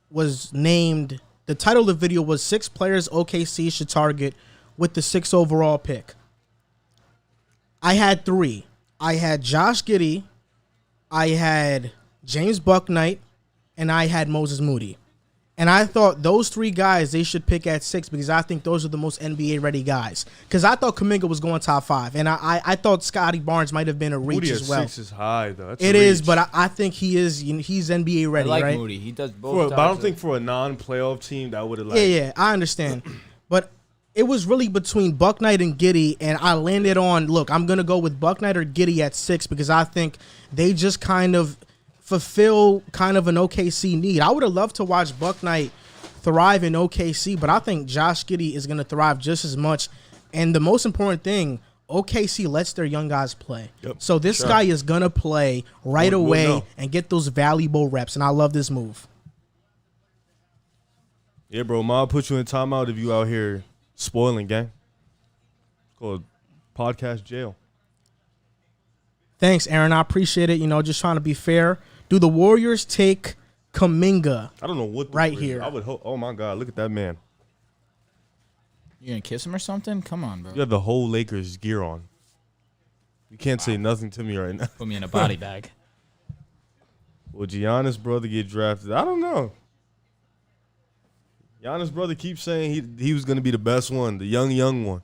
was named. The title of the video was 6 players OKC should target with the 6th overall pick. I had 3. I had Josh Giddey, I had James Bouknight, and I had Moses Moody. And I thought those 3 guys they should pick at 6 because I think those are the most NBA ready guys. Because I thought Kuminga was going top 5, and I thought Scottie Barnes might have been a reach Moody as well. Moody at 6 is high though. That's it a is, reach. but I think he's NBA ready. I like right? Moody. He does both. But I don't think for a non-playoff team that would have Yeah, I understand. But it was really between Bouknight and Giddey, and I landed on, look, I'm going to go with Bouknight or Giddey at 6 because I think they just kind of fulfill kind of an OKC need. I would have loved to watch Bouknight thrive in OKC, but I think Josh Giddey is going to thrive just as much. And the most important thing, OKC lets their young guys play. Yep, so this guy is going to play right away and get those valuable reps, and I love this move. Yeah, bro, Ma put you in timeout if you out here spoiling, gang. It's called podcast jail. Thanks, Aaron. I appreciate it. Just trying to be fair. Do the Warriors take Kuminga? I don't know what right here. I would hope. Oh my God, look at that man. You gonna kiss him or something? Come on, bro. You have the whole Lakers gear on. You can't say nothing to me right now. Put me in a body bag. Will Giannis' brother get drafted? I don't know. Giannis' brother keeps saying he was going to be the best one, the young one.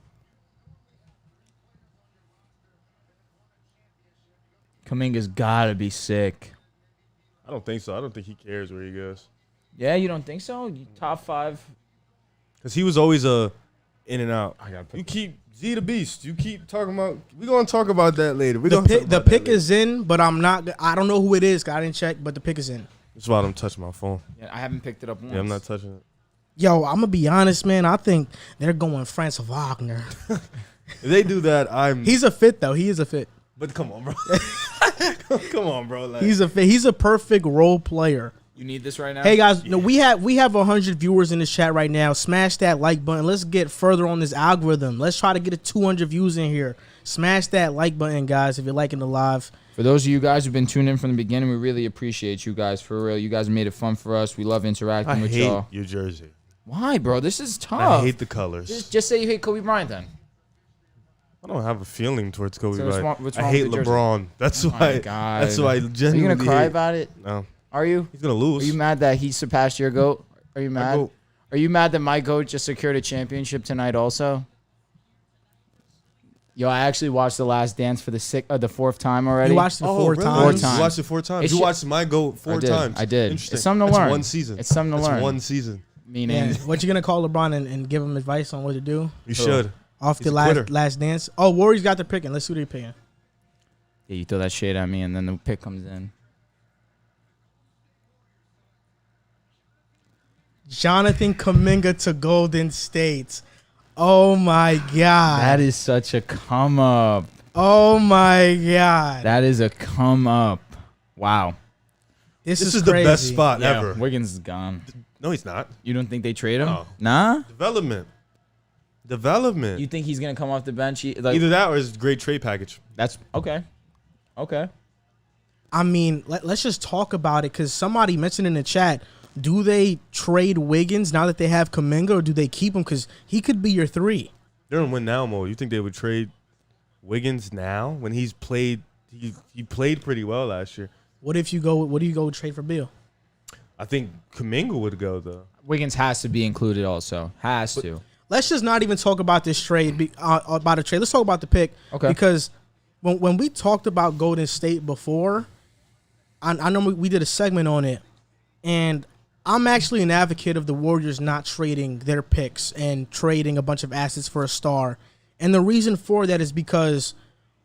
Kuminga's gotta be sick. I don't think so. I don't think he cares where he goes. Yeah, you don't think so? Top 5? Because he was always in and out. You keep Z the Beast. You keep talking about. We're going to talk about that later. The pick is in, but I don't know who it is. 'Cause I didn't check, but the pick is in. That's why I don't touch my phone. Yeah, I haven't picked it up once. Yeah, I'm not touching it. Yo, I'm going to be honest, man. I think they're going Franz Wagner. If they do that, He's a fit, though. He is a fit. But come on, bro. Come on, bro. Like, He's a fit. He's a perfect role player. You need this right now? Hey, guys, we have 100 viewers in this chat right now. Smash that like button. Let's get further on this algorithm. Let's try to get 200 views in here. Smash that like button, guys, if you're liking the live. For those of you guys who've been tuned in from the beginning, we really appreciate you guys. For real, you guys made it fun for us. We love interacting with y'all. I hate your jersey. Why, bro? This is tough. I hate the colors. Just say you hate Kobe Bryant then. I don't have a feeling towards Kobe So Bryant. what's I wrong hate with the jersey? LeBron. That's Oh why. my God. That's why I Are genuinely. you gonna cry hate. about it? No. Are you? He's gonna lose. Are you mad that he surpassed your GOAT? Are you mad? GOAT. Are you mad that my GOAT just secured a championship tonight also? Yo, I actually watched The Last Dance for the 4th time already. You watched it four really? times? 4 You times. watched it 4 times. It's You ju- watched my GOAT 4 times. I did. Interesting. It's something to That's learn. one season. It's something to That's learn. one season. Meaning, What you gonna call LeBron and give him advice on what to do You should. off He's the a quitter. last dance? Oh, Warriors got the picking. Let's see what they're picking. Yeah, you throw that shade at me, and then the pick comes in. Jonathan Kuminga to Golden State. Oh my God. That is such a come up. Oh my God. That is a come up. Wow. This is crazy. the best spot Yeah, ever. Wiggins is gone. No, he's not. You don't think they trade him? No. Nah? Development. You think he's going to come off the bench? Either that or it's a great trade package. That's okay. Okay. I mean, let's just talk about it because somebody mentioned in the chat, do they trade Wiggins now that they have Kuminga, or do they keep him because he could be your 3? They're in win now mode. You think they would trade Wiggins now when he's played? He played pretty well last year. What do you go trade for Beal? I think Kuminga would go though. Wiggins has to be included also. Has to. Let's just not even talk about this trade, about a trade. Let's talk about the pick. Okay. Because when we talked about Golden State before, I know we did a segment on it, and I'm actually an advocate of the Warriors not trading their picks and trading a bunch of assets for a star. And the reason for that is because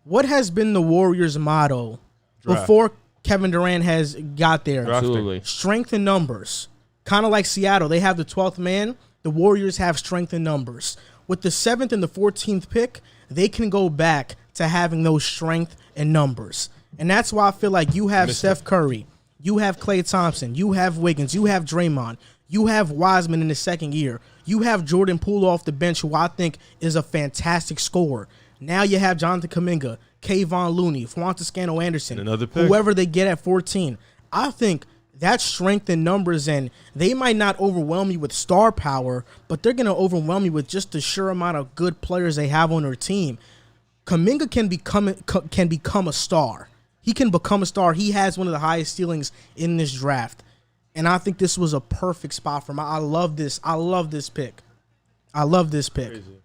what has been the Warriors' motto before Kevin Durant has got there? Absolutely. Strength in numbers. Kind of like Seattle. They have the 12th man. The Warriors have strength in numbers. With the 7th and the 14th pick, they can go back to having those strength and numbers. And that's why I feel like you have Steph Curry, you have Klay Thompson, you have Wiggins, you have Draymond, you have Wiseman in the second year, you have Jordan Poole off the bench, who I think is a fantastic scorer. Now you have Jonathan Kuminga, Kayvon Looney, Juan Toscano Anderson, another pick. Whoever they get at 14. I think that's strength in numbers, and they might not overwhelm you with star power, but they're going to overwhelm you with just the sheer amount of good players they have on their team. Kuminga can become a star. He can become a star. He has one of the highest ceilings in this draft. And I think this was a perfect spot for him. I love this. I love this pick. I love this pick. Crazy.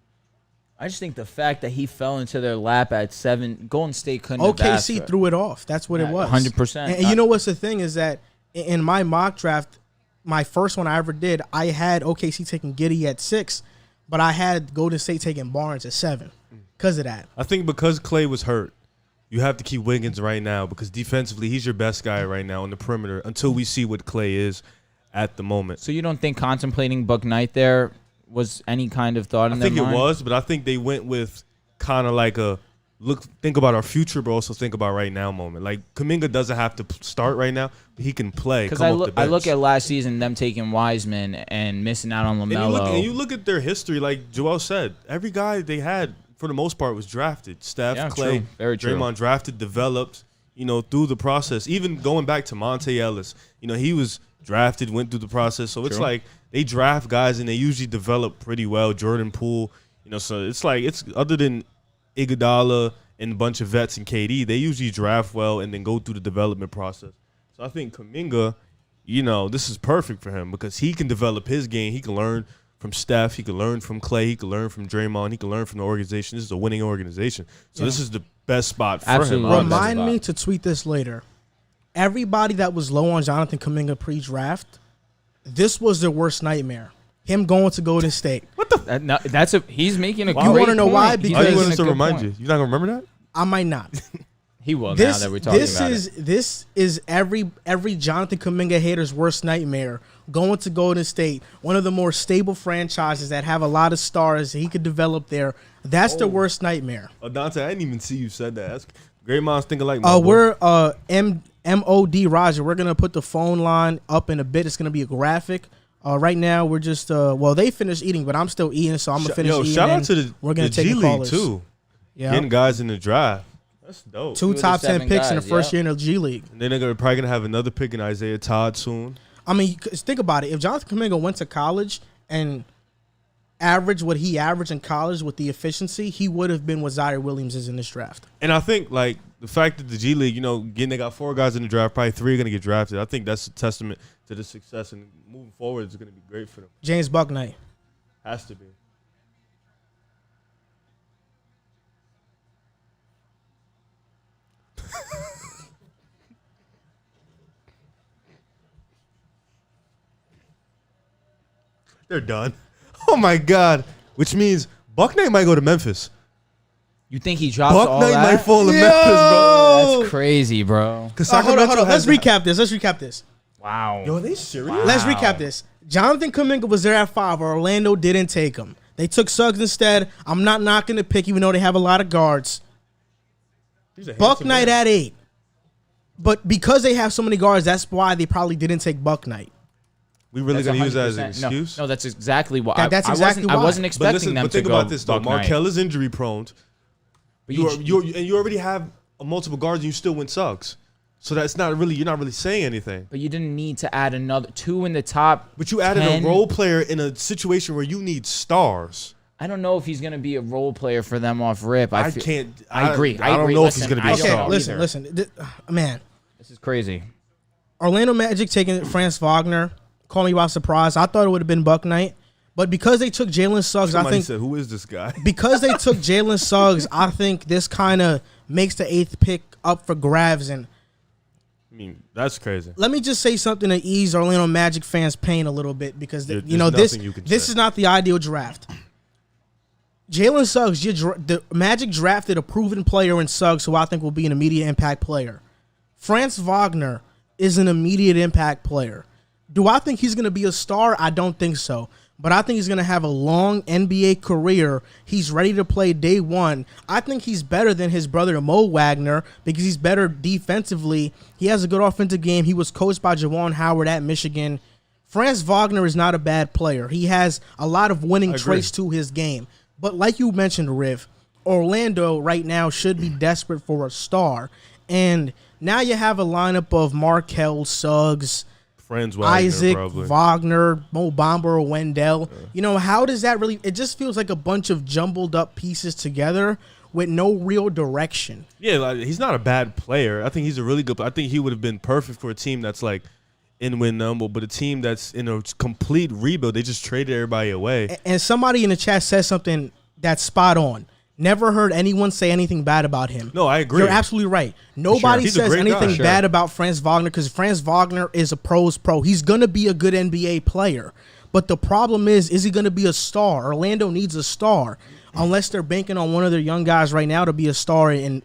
I just think the fact that he fell into their lap at 7, Golden State couldn't have asked OKC for. threw it off. That's what it was. 100%. And you know what's the thing is that in my mock draft, my first one I ever did, I had OKC taking Giddey at 6, but I had Golden State taking Barnes at 7 because of that. I think because Klay was hurt, you have to keep Wiggins right now because defensively he's your best guy right now on the perimeter until we see what Klay is at the moment. So you don't think contemplating Bouknight there was any kind of thought in their mind? I think it was, but I think they went with kind of like a think about our future, but also think about right now moment. Like Kuminga doesn't have to start right now, but he can play. Because I look at last season, them taking Wiseman and missing out on LaMelo. And you look at their history, like Joel said, every guy they had for the most part was drafted. Steph, Klay, Very true. Draymond drafted, developed, through the process. Even going back to Monte Ellis, he was drafted, went through the process. So it's like they draft guys and they usually develop pretty well. Jordan Poole, so it's like it's other than Iguodala and a bunch of vets and KD, they usually draft well and then go through the development process. So I think Kuminga, this is perfect for him because he can develop his game. He can learn from Steph. He can learn from Klay. He can learn from Draymond. He can learn from the organization. This is a winning organization. So this is the best spot for him. Remind me to tweet this later. Everybody that was low on Jonathan Kuminga pre-draft, this was their worst nightmare. Him going to Golden State. What the? He's making a great You want to know point. why? He's Because I making want a us to good remind point. you. You're not going to remember that? I might not. He will now that we're talking about it. This is every Jonathan Kuminga hater's worst nightmare. Going to Golden State, one of the more stable franchises that have a lot of stars that he could develop there. That's the worst nightmare. Dante, I didn't even see you said that. That's great minds thinking like we're MOD Roger. We're gonna put the phone line up in a bit. It's gonna be a graphic. Right now we're just they finished eating, but I'm still eating, so I'm gonna finish eating. Shout out to we're gonna the take G the League callers too. Yeah, Getting guys in the draft. That's dope. 2 of the top 10 7 picks in the guys, first yeah. year in the G League. And then they're probably gonna have another pick in Isaiah Todd soon. I mean, 'cause think about it. If Jonathan Kuminga went to college and averaged what he averaged in college with the efficiency, he would have been what Zaire Williams is in this draft. And I think like the fact that the G League, they got 4 guys in the draft, probably 3 are gonna get drafted. I think that's a testament to the success, and moving forward, it's gonna be great for them. James Bouknight. Has to be. They're done. Oh my God! Which means Bouknight might go to Memphis. You think he drops all Bouknight that? might fall to Memphis, bro. That's crazy, bro. Hold on. Let's recap this. Wow. Yo, are they serious? Let's recap this. Jonathan Kuminga was there at 5. Orlando didn't take him. They took Suggs instead. I'm not knocking the pick, even though they have a lot of guards. Bouknight at 8. But because they have so many guards, that's why they probably didn't take Bouknight. We really gonna use that as an excuse? No, that's exactly why. Why. I wasn't expecting them but to think go about this though. Bouknight. Markelle is injury prone. But You already have multiple guards, and you still win Suggs. So that's not really, you're not really saying anything. But you didn't need to add another 2 in the top. But you added 10. a role player in a situation where you need stars. I don't know if he's gonna be a role player for them off rip. I agree. I don't know if he's gonna be a star. Listen, man. This is crazy. Orlando Magic taking Franz Wagner. Call me by surprise. I thought it would have been Bouknight. But because they took Jalen Suggs, Somebody said, who is this guy? Because they took Jalen Suggs, I think this kind of makes the 8th pick up for grabs. And I mean, that's crazy. let me just say something to ease Orlando Magic fans' pain a little bit, because this is not the ideal draft. Jalen Suggs, the Magic drafted a proven player in Suggs, who I think will be an immediate impact player. Franz Wagner is an immediate impact player. Do I think he's going to be a star? I don't think so. But I think he's going to have a long NBA career. He's ready to play day one. I think he's better than his brother Mo Wagner because he's better defensively. He has a good offensive game. He was coached by Juwan Howard at Michigan. Franz Wagner is not a bad player. He has a lot of winning traits to his game. But like you mentioned, Riv, Orlando right now should be desperate for a star. And now you have a lineup of Markelle, Suggs, Wagner, Isaac, probably. Wagner, Mo Bamba, or Wendell. How does that really... It just feels like a bunch of jumbled up pieces together with no real direction. Yeah, he's not a bad player. I think he's a really good player. I think he would have been perfect for a team that's like in win number, but a team that's in a complete rebuild. They just traded everybody away. And somebody in the chat says something that's spot on. Never heard anyone say anything bad about him. No, I agree. You're absolutely right. Nobody says anything bad about Franz Wagner because Franz Wagner is a pro's pro. He's going to be a good NBA player. But the problem is he going to be a star? Orlando needs a star. Unless they're banking on one of their young guys right now to be a star in,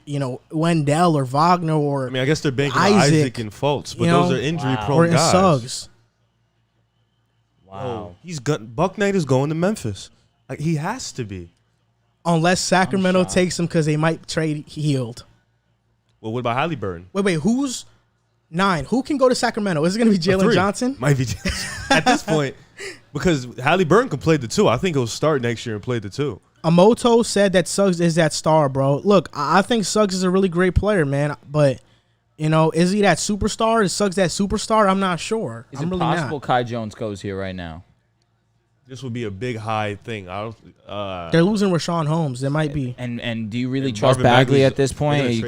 Wendell or Wagner or I guess they're banking on Isaac and Fultz, but those are injury-prone guys. Or in Suggs. Wow. Bouknight is going to Memphis. He has to be. Unless Sacramento takes him because they might trade Hield. Well, what about Halliburton? Wait, who's 9? Who can go to Sacramento? Is it going to be Jalen Johnson? Might be at this point, because Halliburton can play the 2. I think he'll start next year and play the 2. Amoto said that Suggs is that star, bro. Look, I think Suggs is a really great player, man. But, is he that superstar? Is Suggs that superstar? I'm not sure. Is it possible Kai Jones goes here right now? This would be a big high thing. They're losing Rashawn Holmes. There might be. And do you really trust Bagley at this point?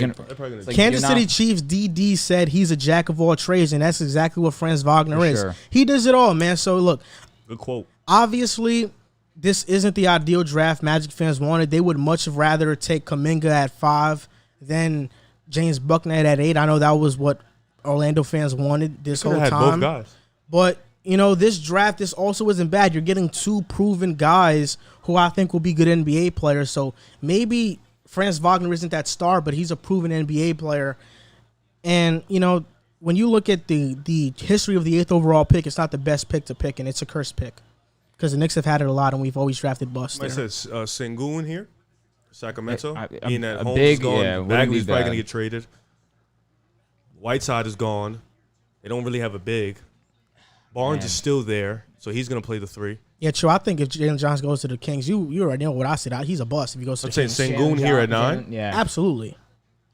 Kansas City Chiefs DD said he's a jack of all trades, and that's exactly what Franz Wagner is. Sure. He does it all, man. So look, good quote. Obviously, this isn't the ideal draft Magic fans wanted. They would much rather take Kuminga at 5 than James Bouknight at 8. I know that was what Orlando fans wanted this whole time. Both guys. But this draft, this also isn't bad. You're getting 2 proven guys who I think will be good NBA players. So maybe Franz Wagner isn't that star, but he's a proven NBA player. And, when you look at the history of the 8th overall pick, it's not the best pick to pick, and it's a cursed pick. Because the Knicks have had it a lot, and we've always drafted busts there. Somebody says Sengun here, Sacramento. Being that a Holmes big, is gone, Bagley's probably going to bad. get traded. Whiteside is gone. They don't really have a big. Barnes is still there, so he's going to play the 3. Yeah, true. I think if Jalen Johnson goes to the Kings, you already know what I said. He's a bust if he goes to the Kings. I'm saying Sengun here at 9. Yeah. Absolutely.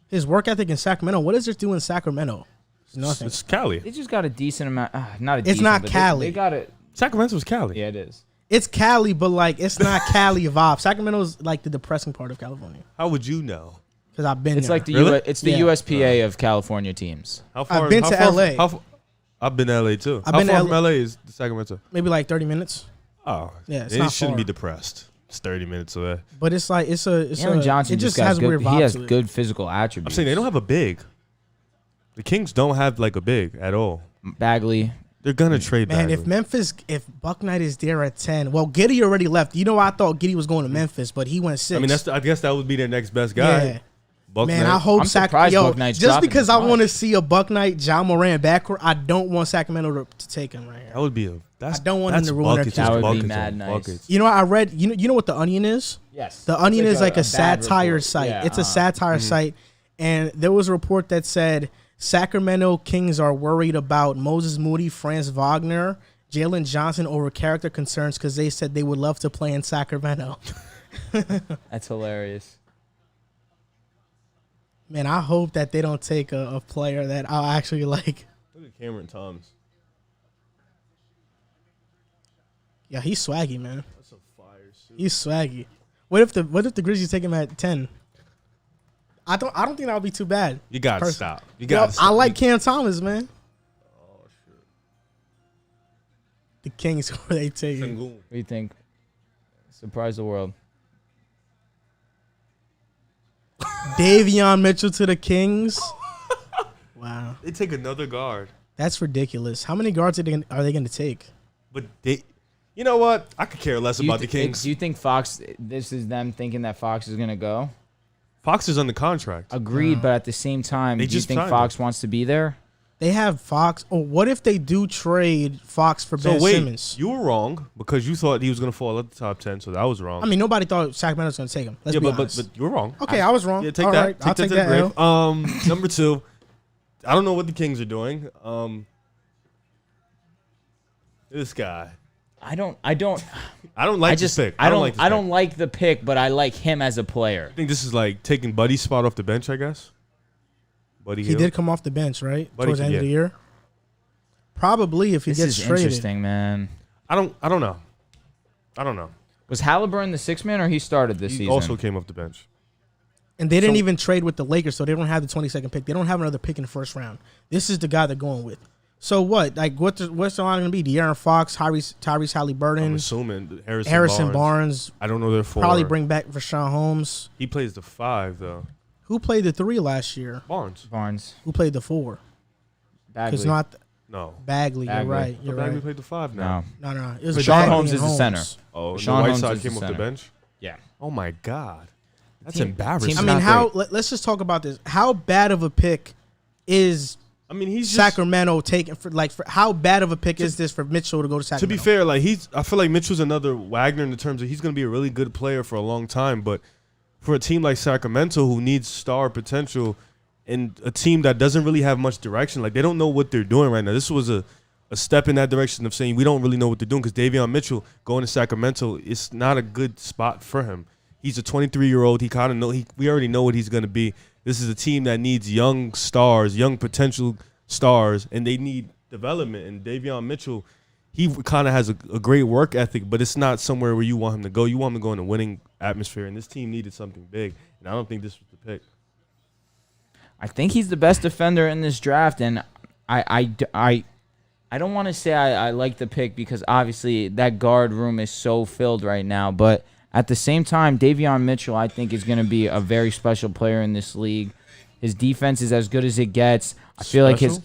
His work ethic in Sacramento. What does it do in Sacramento? It's nothing. It's Cali. They just got a decent amount. Not a It's decent, not but Cali. They got it. Sacramento's Cali. Yeah, it is. It's Cali, but it's not Cali vibe. Sacramento's like the depressing part of California. How would you know? Because I've been It's there. like the Really? it's the USPA of California teams. How far? I've been how to far, LA. I've been to LA too. I've How been to far from LA. LA is Sacramento? Maybe like 30 minutes. Oh, Yeah, it's then you not shouldn't far. be depressed. It's 30 minutes away. But it's like Jalen Johnson it just got has a good, weird vibe. he has to it. good physical attributes. I'm saying they don't have a big. The Kings don't have like a big at all. Bagley. They're gonna trade Man, Bagley. if Bouknight is there at 10, well, Giddey already left. I thought Giddey was going to Memphis, but he went 6. I mean, I guess that would be their next best guy. Yeah. Bucknight. Man, I hope I'm surprised Bouknight's just dropping because this I much. want to see a Bucknight, John Moran backcourt, I don't want Sacramento to take him right here. That would be a. That's, I don't want him that's to ruin their buckets, team. just That would be buckets mad on nice. buckets. You know, I read. You know what the Onion is? Yes. The Onion It's is like a bad satire report. site. Yeah, It's a satire site, and there was a report that said Sacramento Kings are worried about Moses Moody, Franz Wagner, Jalen Johnson over character concerns because they said they would love to play in Sacramento. That's hilarious. Man, I hope that they don't take a player that I'll actually like. Look at Cameron Thomas. Yeah, he's swaggy, man. That's a fire suit. He's swaggy. What if the Grizzlies take him at 10? I don't think that would be too bad. You gotta Person- stop. You Yo, gotta stop. I like Cam Thomas, man. Oh shit. The Kings, where they take him. Sengun. What do you think? Surprise the world. Davion Mitchell to the Kings. Wow, They take another guard, that's ridiculous. How many guards are they going to take? but they. You know what? I could care less about the Kings. Do you think Fox? This is them thinking that Fox is gonna go. Fox is under contract. Agreed, but at the same time, They do you just think signed Fox wants to be there? They have Fox. Oh, what if they do trade Fox for So Ben wait, Simmons? you were wrong because you thought he was gonna fall at the top 10. So that was wrong. I mean, nobody thought Sacramento was going to take him. Let's yeah, be but honest. you were wrong. Okay, I was wrong. Yeah, take All that. right, I'll Take take that to the that. L. grave. Number 2, I don't know what the Kings are doing. This guy. I don't I don't I like just this pick. I don't like this I don't pick. like the pick, but I like him as a player. I think this is like taking Buddy's spot off the bench. I guess. Buddy He Hield. did come off the bench, right? Buddy Towards the end of the year. Probably if he This gets is traded. interesting, man. I don't know. I don't know. Was Halliburton the sixth man or he started this He season? also came off the bench. And they didn't So- even trade with the Lakers, so they don't have the 22nd pick. They don't have another pick in the first round. This is the guy they're going with. So what? Like, what's the line going to be? De'Aaron Fox, Tyrese I'm Halliburton, assuming Harrison Barnes. I don't know their four. Probably bring back Rashawn Holmes. He plays the 5 though. Who played the 3 last year? Barnes. Who played the 4? Bagley. Because not No. Bagley. You're Bagley. right. You're Bagley right. played the 5 now. No. No. It was Rashawn Bagley Holmes and is the center. Oh, Rashawn the Holmes Whiteside is came the off the center. bench. Yeah. Oh my God, that's Team- embarrassing. I team's mean, not how? great. Let's just talk about this. How bad of a pick is I mean, he's just, Sacramento taking for how bad of a pick is this for Mitchell to go to to Sacramento? be fair, like I feel like Mitchell's another Wagner in the terms of he's going to be a really good player for a long time. But for a team like Sacramento who needs star potential and a team that doesn't really have much direction, like they don't know what they're doing right now. This was a step in that direction of saying we don't really know what they're doing because Davion Mitchell going to Sacramento, it's not a good spot for him. He's a 23-year-old. He kind of know we already know what he's going to be. This is a team that needs young stars, young potential stars, and they need development. And Davion Mitchell, he kind of has a great work ethic, but it's not somewhere where you want him to go. You want him to go in a winning atmosphere, and this team needed something big, and I don't think this was the pick. I think he's the best defender in this draft, and I don't want to say I like the pick because obviously that guard room is so filled right now, but at the same time, Davion Mitchell I think is going to be a very special player in this league. His defense is as good as it gets. I feel like his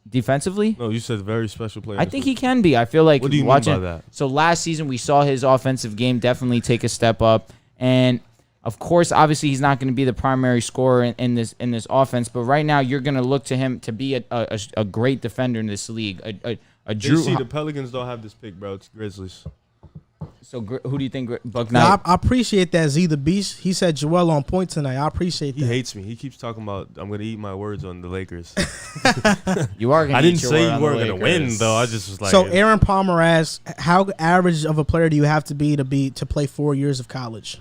defensively, No, you said very special player. I think he can be. I feel like What do you mean watching. by that? So last season we saw his offensive game definitely take a step up, and of course, obviously he's not going to be the primary scorer in this offense. But right now, you're going to look to him to be a great defender in this league. A Drew. JC, the Pelicans don't have this pick, bro. It's Grizzlies. So who do you think Bouknight? Now, I appreciate that Z the Beast. He said Joel on point tonight. I appreciate He that. hates me. He keeps talking about I'm going to eat my words on the Lakers. You are going to. I didn't say you weren't going to win, though. I just was like, So Aaron Palmer asks, how average of a player do you have to be to play 4 years of college?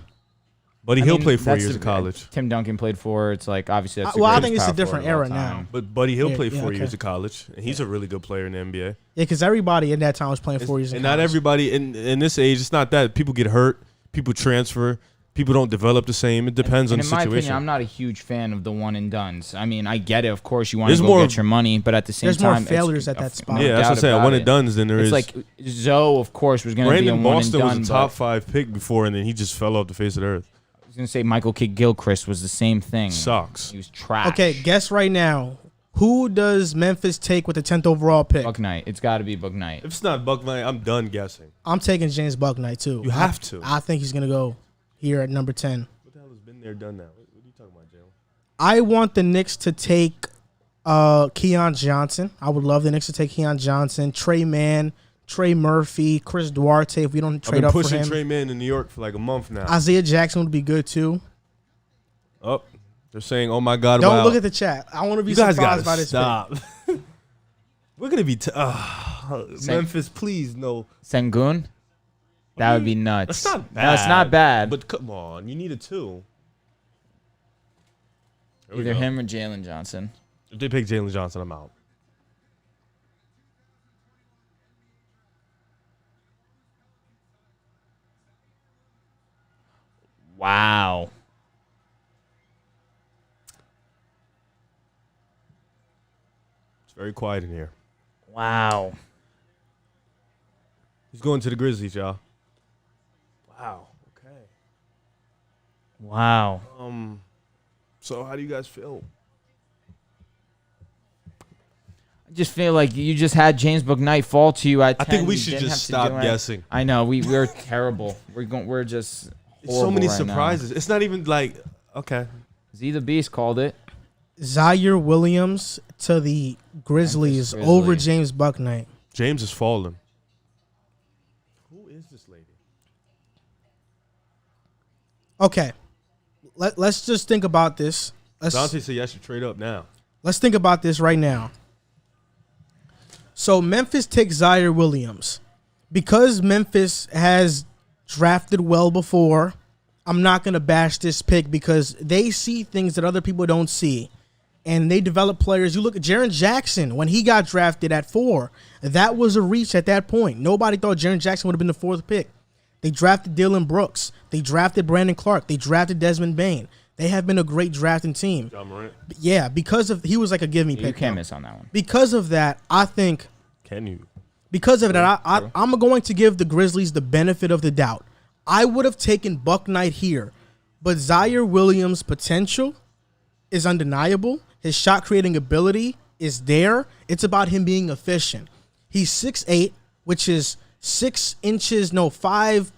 Buddy, he'll play 4 that's years of college. Tim Duncan played 4. It's like obviously that's the Well, I greatest think it's a power different forward of all era now. time. But Buddy, he'll play Yeah, 4 okay. years of college, and he's a really good player in the NBA. Yeah, because everybody in that time was playing 4 years. And not everybody in this age. It's not that people get hurt, people transfer, people don't develop the same. It depends And on in the my situation. opinion, I'm not a huge fan of the one and dones. I mean, I get it. Of course, you want There's to go more- get your money, but at the same There's more time, failures at that spot. no yeah, that's what I'm doubt saying. about When it. it done, then there It's is. like Zoe, of course, was going to be a Brandon one Boston and done. was a top 5 pick before, and then he just fell off the face of the earth. I was going to say Michael Kidd Gilchrist was the same thing. Sucks. He was trash. Okay, guess right now. Who does Memphis take with the 10th overall pick? Bouknight. It's got to be Bouknight. If it's not Bucknight, I'm done guessing. I'm taking James Bouknight too. You have to. I think he's gonna go here at number 10. What the hell has been there, done now? What are you talking about, Jalen? I want the Knicks to take Keon Johnson. I would love the Knicks to take Keon Johnson, Trey Mann, Trey Murphy, Chris Duarte. If we don't trade up for him, I've been pushing Trey Mann in New York for like a month now. Isaiah Jackson would be good too. Oh, they're saying, "Oh my God!" Don't look at the chat. I want to be surprised by this. Stop. We're gonna be Memphis. Please no. Sengun. That would be nuts. That's not bad. No, it's not bad. But come on, you need a 2. Either him or Jalen Johnson. If they pick Jalen Johnson, I'm out. Wow. It's very quiet in here. Wow. He's going to the Grizzlies, y'all. Wow. Okay. Wow. So how do you guys feel? I just feel like you just had James Bouknight fall to you at 10. I think we You should didn't just have to stop do it. guessing. I know we're terrible. We're just It's so many horrible right now. surprises. It's not even like okay. Z the Beast called it. Zaire Williams to the Grizzlies Memphis over Grizzlies. James Bouknight. James is falling. Who is this lady? Okay, let's just think about this. Dante said, "I should trade up now." Let's think about this right now. So Memphis takes Zaire Williams. Because Memphis has drafted well before, I'm not going to bash this pick because they see things that other people don't see. And they develop players. You look at Jaren Jackson when he got drafted at 4. That was a reach at that point. Nobody thought Jaren Jackson would have been the 4th pick. They drafted Dylan Brooks. They drafted Brandon Clark. They drafted Desmond Bane. They have been a great drafting team. Moran. Yeah, because of he was like a give me pick. You can't though. miss on that one. Because of that, I think Can you? because of that, I'm going to give the Grizzlies the benefit of the doubt. I would have taken Bouknight here, but Zaire Williams' potential is undeniable. His shot creating ability is there. It's about him being efficient. He's 6'8", which is 5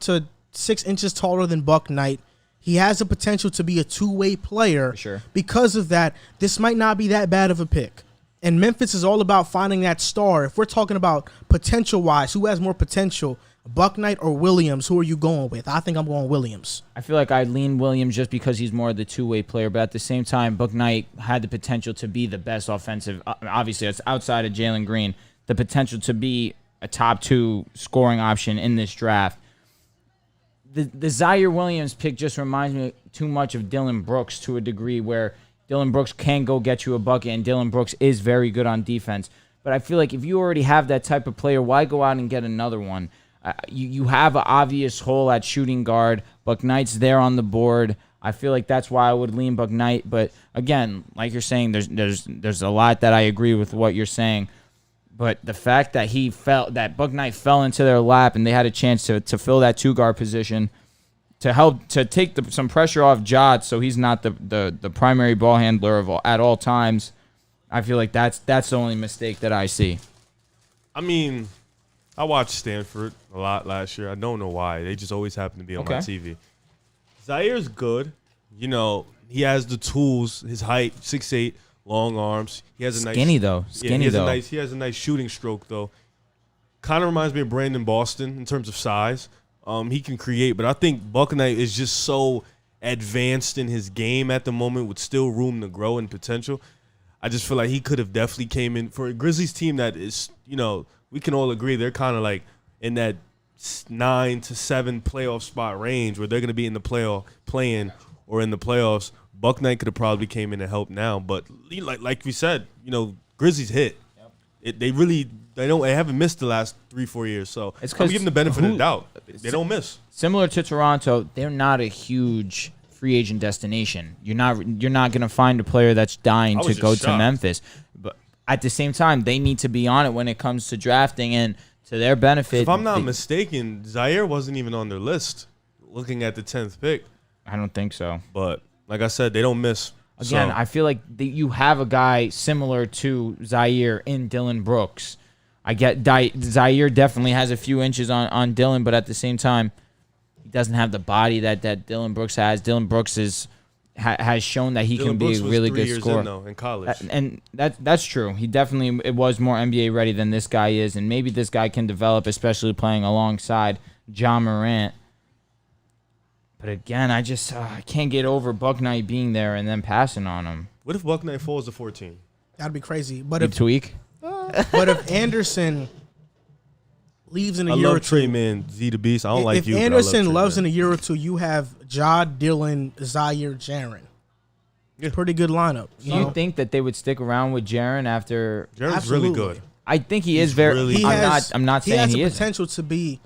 to 6 inches taller than Bouknight. He has the potential to be a two-way player. For sure. Because of that, this might not be that bad of a pick. And Memphis is all about finding that star. If we're talking about potential-wise, who has more potential, Bouknight or Williams, who are you going with? I think I'm going Williams. I feel like I'd lean Williams just because he's more of the two-way player, but at the same time, Bouknight had the potential to be the best offensive. Obviously, it's outside of Jalen Green, the potential to be a top 2 scoring option in this draft. The Zaire Williams pick just reminds me too much of Dylan Brooks to a degree where Dylan Brooks can go get you a bucket, and Dylan Brooks is very good on defense. But I feel like if you already have that type of player, why go out and get another one? You have an obvious hole at shooting guard. Bouknight's there on the board. I feel like that's why I would lean Bouknight. But again, like you're saying, there's a lot that I agree with what you're saying. But the fact that Bouknight fell into their lap and they had a chance to fill that 2-guard position to help to take some pressure off Jot, so he's not the primary ball handler at all times. I feel like that's the only mistake that I see. I mean, I watched Stanford a lot last year. I don't know why. They just always happen to be on my TV. Zaire's good. You know, he has the tools. His height, 6'8", long arms. He has a Skinny nice, though. He has a nice shooting stroke though. Kind of reminds me of Brandon Boston in terms of size. He can create, but I think Bouknight is just so advanced in his game at the moment with still room to grow and potential. I just feel like he could have definitely came in for a Grizzlies team that is, you know, we can all agree they're kind of like in that 9 to 7 playoff spot range where they're going to be in the play-in or in the playoffs. Bouknight could have probably came in and helped now, but like we said, you know, Grizzlies hit. Yep. They haven't missed the last 3-4 years, so I'm giving them the benefit of the doubt. They don't miss. Similar to Toronto, they're not a huge free agent destination. You're not going to find a player that's dying to go to Memphis. But at the same time, they need to be on it when it comes to drafting, and to their benefit. If I'm not mistaken, Zaire wasn't even on their list looking at the 10th pick. I don't think so. But like I said, they don't miss. Again, I feel like you have a guy similar to Zaire in Dylan Brooks. I get Zaire definitely has a few inches on Dylan, but at the same time, he doesn't have the body that Dylan Brooks has. Dylan Brooks is has shown that he Dylan can Brooks be a was really 3 good years scorer. in, though, in college. And that's true. He definitely it was more NBA ready than this guy is, and maybe this guy can develop, especially playing alongside John Morant. But again, I just I can't get over Bouknight being there and then passing on him. What if Bouknight falls to 14? That'd be crazy. But You if tweak? if Anderson leaves in a I year or love two, Trey Man, Z the Beast. I don't like if you. Anderson but I love loves Trey in a Man. year or two, you have Ja, Dillon, Zaire, Jaren. Yeah. Pretty good lineup. Do you think that they would stick around with Jaren after? Jaren's really Absolutely. good. I think he is He's very. really I'm not saying has he the is. potential to be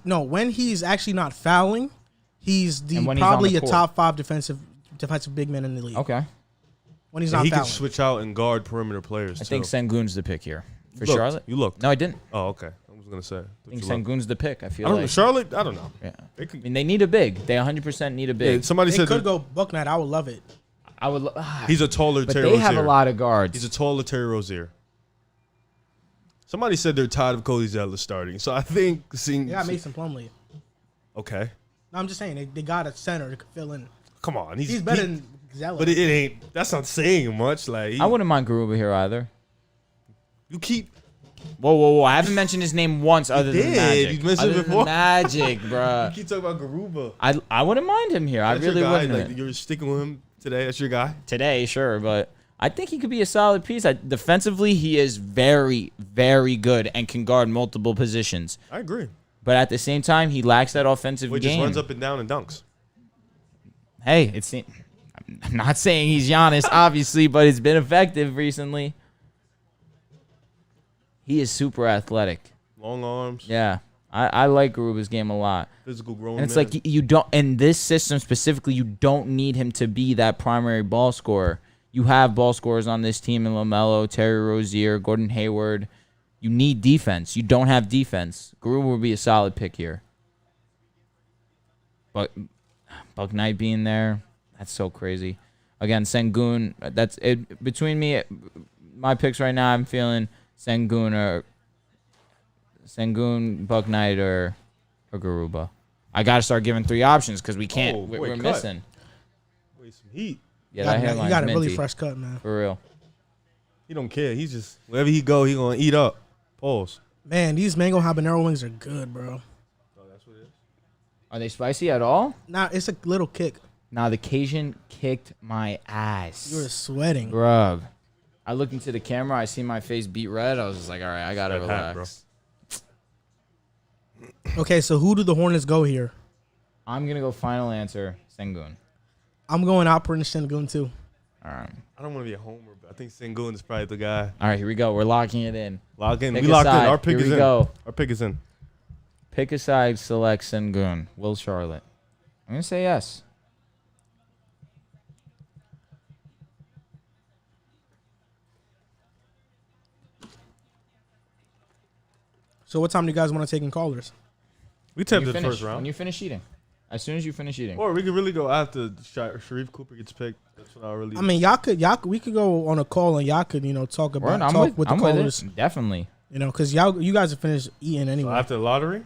when he's actually not fouling, he's And when he's on probably the a court. top 5 defensive big man in the league. Okay. When he's And not he can fouling. switch out and guard perimeter players. I think too. Sengun's the pick here for Looked. Charlotte. You looked. No, I didn't. Oh, okay. I was gonna say. I think Sengun's the pick. I feel I don't like know. Charlotte. I don't know. Yeah. They I could, mean, they need a big. They 100% need a yeah, big. somebody They said could that go Bouknight. I would love it. I would. he's a taller but Terry they have a Rozier. lot of guards. He's a taller Terry Rozier. Somebody said they're tired of Cody Zeller starting, so I think seeing. They got Mason Plumlee. Okay, No, I'm just saying they got a center that could fill in. come on, He's better than Zeller. But it ain't. That's not saying much. Like I wouldn't mind Garuba here either. you keep. Whoa! I haven't mentioned his name once other than did. Magic. You mentioned other it than before. Magic, You bruh. keep talking about Garuba. I wouldn't mind him here. I That's your really guy. wouldn't. Like you're sticking with him today. That's your guy. Today, sure, but I think he could be a solid piece. Defensively, he is very, very good and can guard multiple positions. I agree. But at the same time, he lacks that offensive He just game. runs up and down and dunks. Hey, I'm not saying he's Giannis, obviously, but it's been effective recently. He is super athletic. Long arms. Yeah, I like Garuba's game a lot. Physical grown And it's man. like you don't, in this system specifically, you don't need him to be that primary ball scorer. You have ball scorers on this team in LaMelo, Terry Rozier, Gordon Hayward. You need defense. You don't have defense. Garuba would be a solid pick here. But Bouknight being there, that's so crazy. Again, Sengun, that's it. Between me, my picks right now, I'm feeling Sengun, Bouknight, or Garuba. I got to start giving 3 options because we can't. Oh, we're wait, cut. missing. Wait, some heat. Yeah, that you headline's got a really minty, fresh cut, man. for real. He don't care. He's just wherever he go, he gonna eat up. Pause. Man, these mango habanero wings are good, bro. Oh, that's what it is. Are they spicy at all? Nah, it's a little kick. Nah, the Cajun kicked my ass. You were sweating. Bruh. I looked into the camera. I see my face beat red. I was just like, all right, I got to Red hat, relax. Okay, so who do the Hornets go here? I'm going to go final answer, Sengun. I'm going Alper and Sengun too. All right. I don't want to be a homer, but I think Sengun is probably the guy. All right, here we go. We're locking it in. Lock in. Pick We a locked in. side. Our pick Here is we in. go. Our pick is in. Pick a side, select Sengun. Will Charlotte. I'm going to say yes. So what time do you guys want to take in callers? We When tapped you the finish, first round. when you finish eating. As soon as you finish eating. Or we could really go after Sharif Cooper gets picked. That's what I really. I mean, we could go on a call and y'all could, talk about I'm talk with the I'm callers, it. Definitely. because you guys have finished eating so anyway. after the lottery.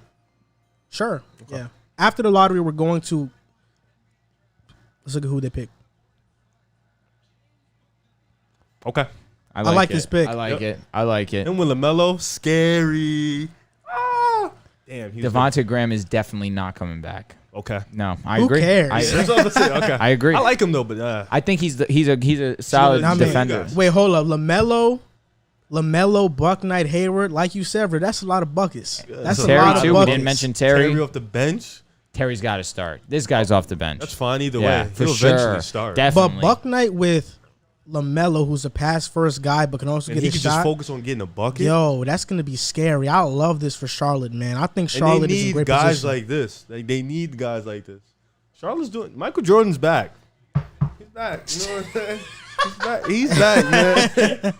Sure. Yeah. After the lottery, we're going to let's look at who they pick. Okay. I like it. this pick. I like Yep. it. I like it. And with LaMelo, scary. Ah. Damn. He's Devontae Graham is definitely not coming back. Okay. No, I Who agree. cares? I, That's what I'm saying. Okay. I agree. I like him though, but I think he's a solid I mean, defender. guys. Wait, hold up. LaMelo, Bouknight, Hayward, like you said, bro, that's a lot of buckets. That's a Terry lot of too. We buckets. didn't mention Terry Terry. off the bench. Terry's got to start. This guy's off the bench. That's fine either Yeah, way. for He'll sure. eventually start. But Definitely. Bouknight with LaMelo, who's a pass first guy, but can also and get he his can just shot. focus on getting a bucket. Yo, that's gonna be scary. I love this for Charlotte, man. I think and Charlotte they is in need great guys position. like this. Like they need guys like this. Charlotte's doing. Michael Jordan's back. He's back. You know what I'm saying? He's back. He's back, man.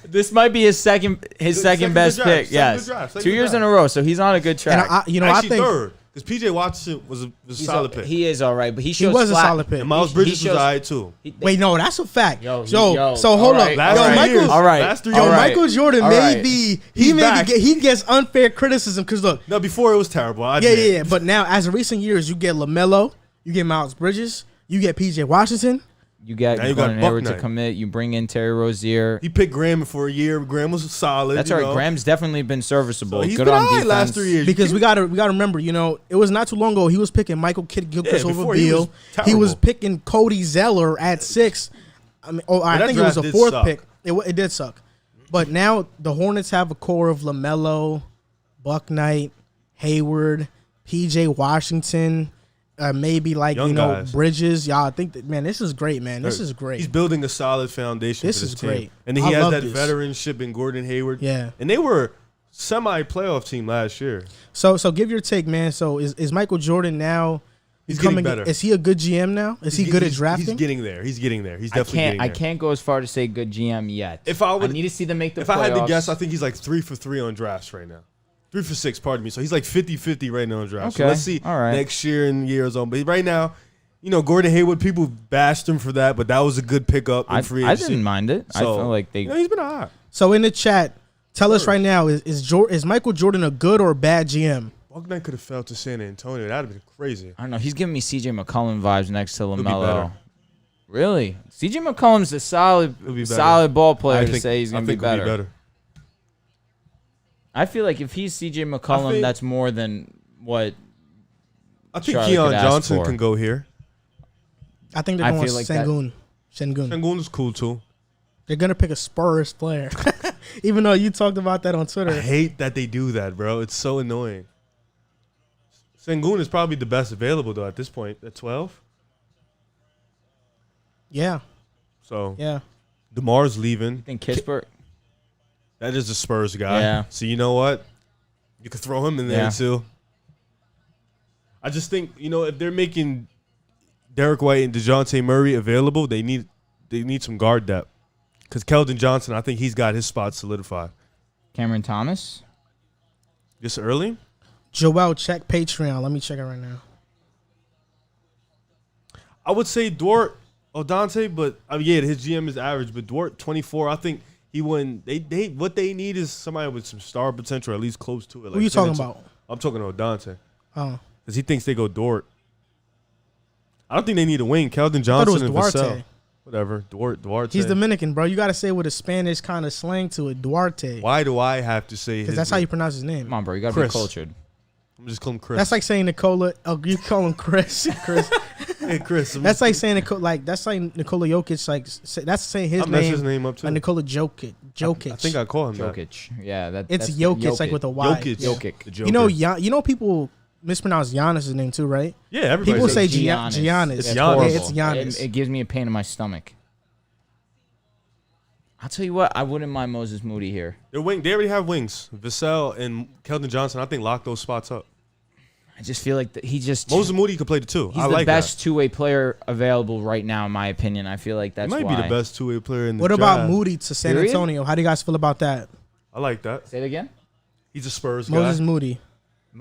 This might be his second second best good drive. pick. Second Yes, good drive. Second 2 good years in drive. a row, so he's on a good and track. I Actually, think third because PJ Watson was a He's solid pick. He is all right, but he he shows was a flat- solid pick. and Miles he Bridges was shows- alright too. Wait, no, that's a fact. Yo, so hold all up. right, Last Yo, three Michael, years. all right, Last 3 yo, years. all right. Michael Jordan All right. He's back. he gets unfair criticism because look, No, before it was terrible. I yeah, admit. yeah, yeah. But now, as of recent years, you get LaMelo, you get Miles Bridges, You get P.J. Washington. You get Now you got Gordon Hayward to Bouknight. commit. You bring in Terry Rozier. He picked Graham for a year. Graham was solid. That's you all right. know. Graham's definitely been serviceable. So he's Good been on all right defense. last 3 years. Because we gotta remember, it was not too long ago he was picking Michael Gilchrist over before he was Beal. He terrible. was picking Cody Zeller at 6. I mean, I that think it was a draft did 4th suck. pick. It did suck, but now the Hornets have a core of LaMelo, Bouknight, Hayward, P.J. Washington. Maybe like Young guys. Bridges. Y'all think that, man, this is great, man. This is great. He's building a solid foundation This for this is team. great. And then I he has love that this. veteranship in Gordon Hayward. Yeah. And they were semi-playoff team last year. So give your take, man. So is Michael Jordan now? He's becoming, getting better. Is he a good GM now? Is he good at drafting? He's getting there. He's definitely getting there. I can't go as far to say good GM yet. If I would- need to see them make the If playoffs. I had to guess, I think he's like 3 for 3 on drafts right now. 3 for 6, pardon me. So he's like 50-50 right now on drafts. So Okay. let's see All right. next year and years on. But right now, Gordon Hayward, people bashed him for that, but that was a good pickup in free I agency. didn't mind it. I So, feel like they. he's been all right. So in the chat, tell us right now: is Michael Jordan a good or bad GM? Wagner could have fell to San Antonio. That'd have been crazy. I don't know. He's giving me CJ McCollum vibes next to be better. LaMelo. Really? CJ McCollum's a He'll be better. solid ball player I to think, say he's going to be he'll better. I feel like if he's CJ McCollum, that's more than what. I think Charlotte Keon could ask Johnson for. can go here. I think they're I going feel like that- Sengun. Sengun is cool too. They're gonna pick a Spurs player, even though you talked about that on I Twitter. hate that they do that, bro. It's so annoying. Sengun is probably the best available though at this point at 12. Yeah, So yeah. DeMar's leaving. I think Kispert. That is a Spurs guy. Yeah. So you know what? You could throw him in there Yeah. too. I just think, if they're making Derek White and DeJounte Murray available, they need some guard depth. Because Keldon Johnson, I think he's got his spot solidified. Cameron Thomas. Just early? Joel, check Patreon. Let me check it right now. I would say Duarte or Dante, but his GM is average. But Duarte, 24, I think he wouldn't. They what they need is somebody with some star potential, or at least close to it. Who you talking about? I'm talking about Dante. Oh, Because he thinks they go Dort. I don't think they need a wing. Keldon I thought it Johnson was and Duarte. Vassell. Whatever. Duarte. He's Dominican, bro. You got to say it with a Spanish kind of slang to it. Duarte. Why do I have to say his Because that's how you pronounce his name. Come on, bro. You got to be Chris. cultured. I'm just calling him Chris. That's like saying Nikola. Oh, you call him Chris. Chris. hey, Chris. That's like saying that's like Nikola Jokic. That's saying his I mess name. his name up too. Nikola Jokic. I think I call him that. Jokic. Yeah, It's that's Jokic, like with a Y. Jokic. Yeah. Jokic. The Joker. You know people mispronounce Giannis' name too, right? Yeah, everybody People says say Giannis. Giannis. It's That's Giannis. horrible. Yeah, it's Giannis. It gives me a pain in my stomach. I'll tell you what, I wouldn't mind Moses Moody here. They already have wings. Vassell and Keldon Johnson, I think, lock those spots up. I just feel like Moses Moody could play the two. he's I the like best that. two-way player available right now, in my opinion. I feel like that's He might why. be the best two-way player in the What about draft. Moody to San Period? Antonio? How do you guys feel about that? I like that. Say it again? He's a Spurs guy. Moses Moody.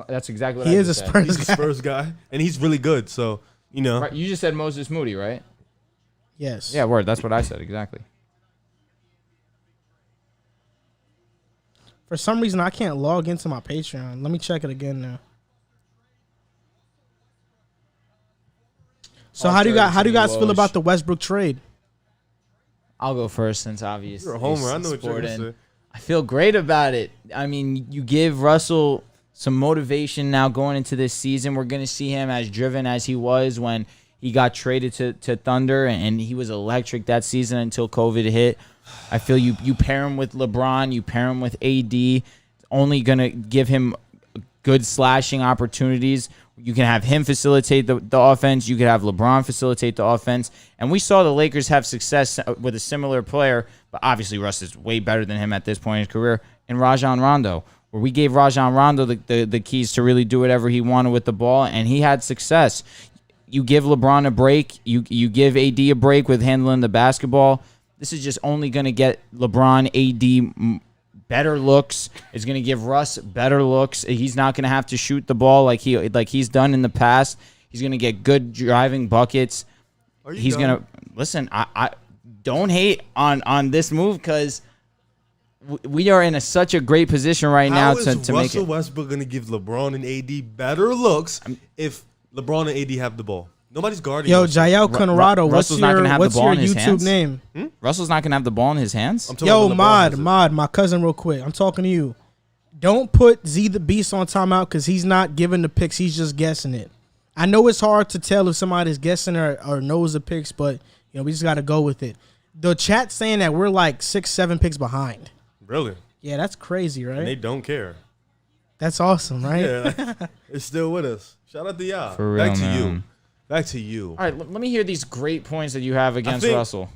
That's exactly what He I is a just said. Spurs He's a guy. Spurs guy, and he's really good. So, Right, you just said Moses Moody, right? Yes. Yeah, word. That's what I said, exactly. For some reason, I can't log into my Patreon. Let me check it again now. So how do you guys feel about the Westbrook trade? I'll go first since obviously You're a homer. I know what you're going Sporting. to say. I feel great about it. I mean, you give Russell some motivation now going into this season. We're going to see him as driven as he was when he got traded to Thunder, and he was electric that season until COVID hit. I feel you pair him with LeBron, you pair him with AD. It's only going to give him good slashing opportunities. You can have him facilitate the offense. You could have LeBron facilitate the offense. And we saw the Lakers have success with a similar player, but obviously Russ is way better than him at this point in his career, in Rajon Rondo, where we gave Rajon Rondo the keys to really do whatever he wanted with the ball, and he had success. You give LeBron a break. You give AD a break with handling the basketball. This is just only going to get LeBron, AD better looks. It's going to give Russ better looks. He's not going to have to shoot the ball like he's done in the past. He's going to get good driving buckets. He's going to listen. I don't hate on this move because we are in such a great position right now to make Russell it. Westbrook going to give LeBron and AD better looks if LeBron and AD have the ball? Nobody's guarding. Yo, Russell. Jael Conrado, what's Russell's not your gonna have the ball in his YouTube hands? name? Russell's not gonna have the ball in his hands. I'm talking Yo, about LeBron Mod, my cousin, real quick. I'm talking to you. Don't put Z the Beast on timeout because he's not giving the picks. He's just guessing it. I know it's hard to tell if somebody's guessing or knows the picks, but we just got to go with it. The chat's saying that we're like 6-7 picks behind. Really? Yeah, that's crazy, right? And they don't care. That's awesome, right? Yeah, they're still with us. Shout out to y'all. For real, Back to man. you. Back to you. All right, let me hear these great points that you have against think- Russell.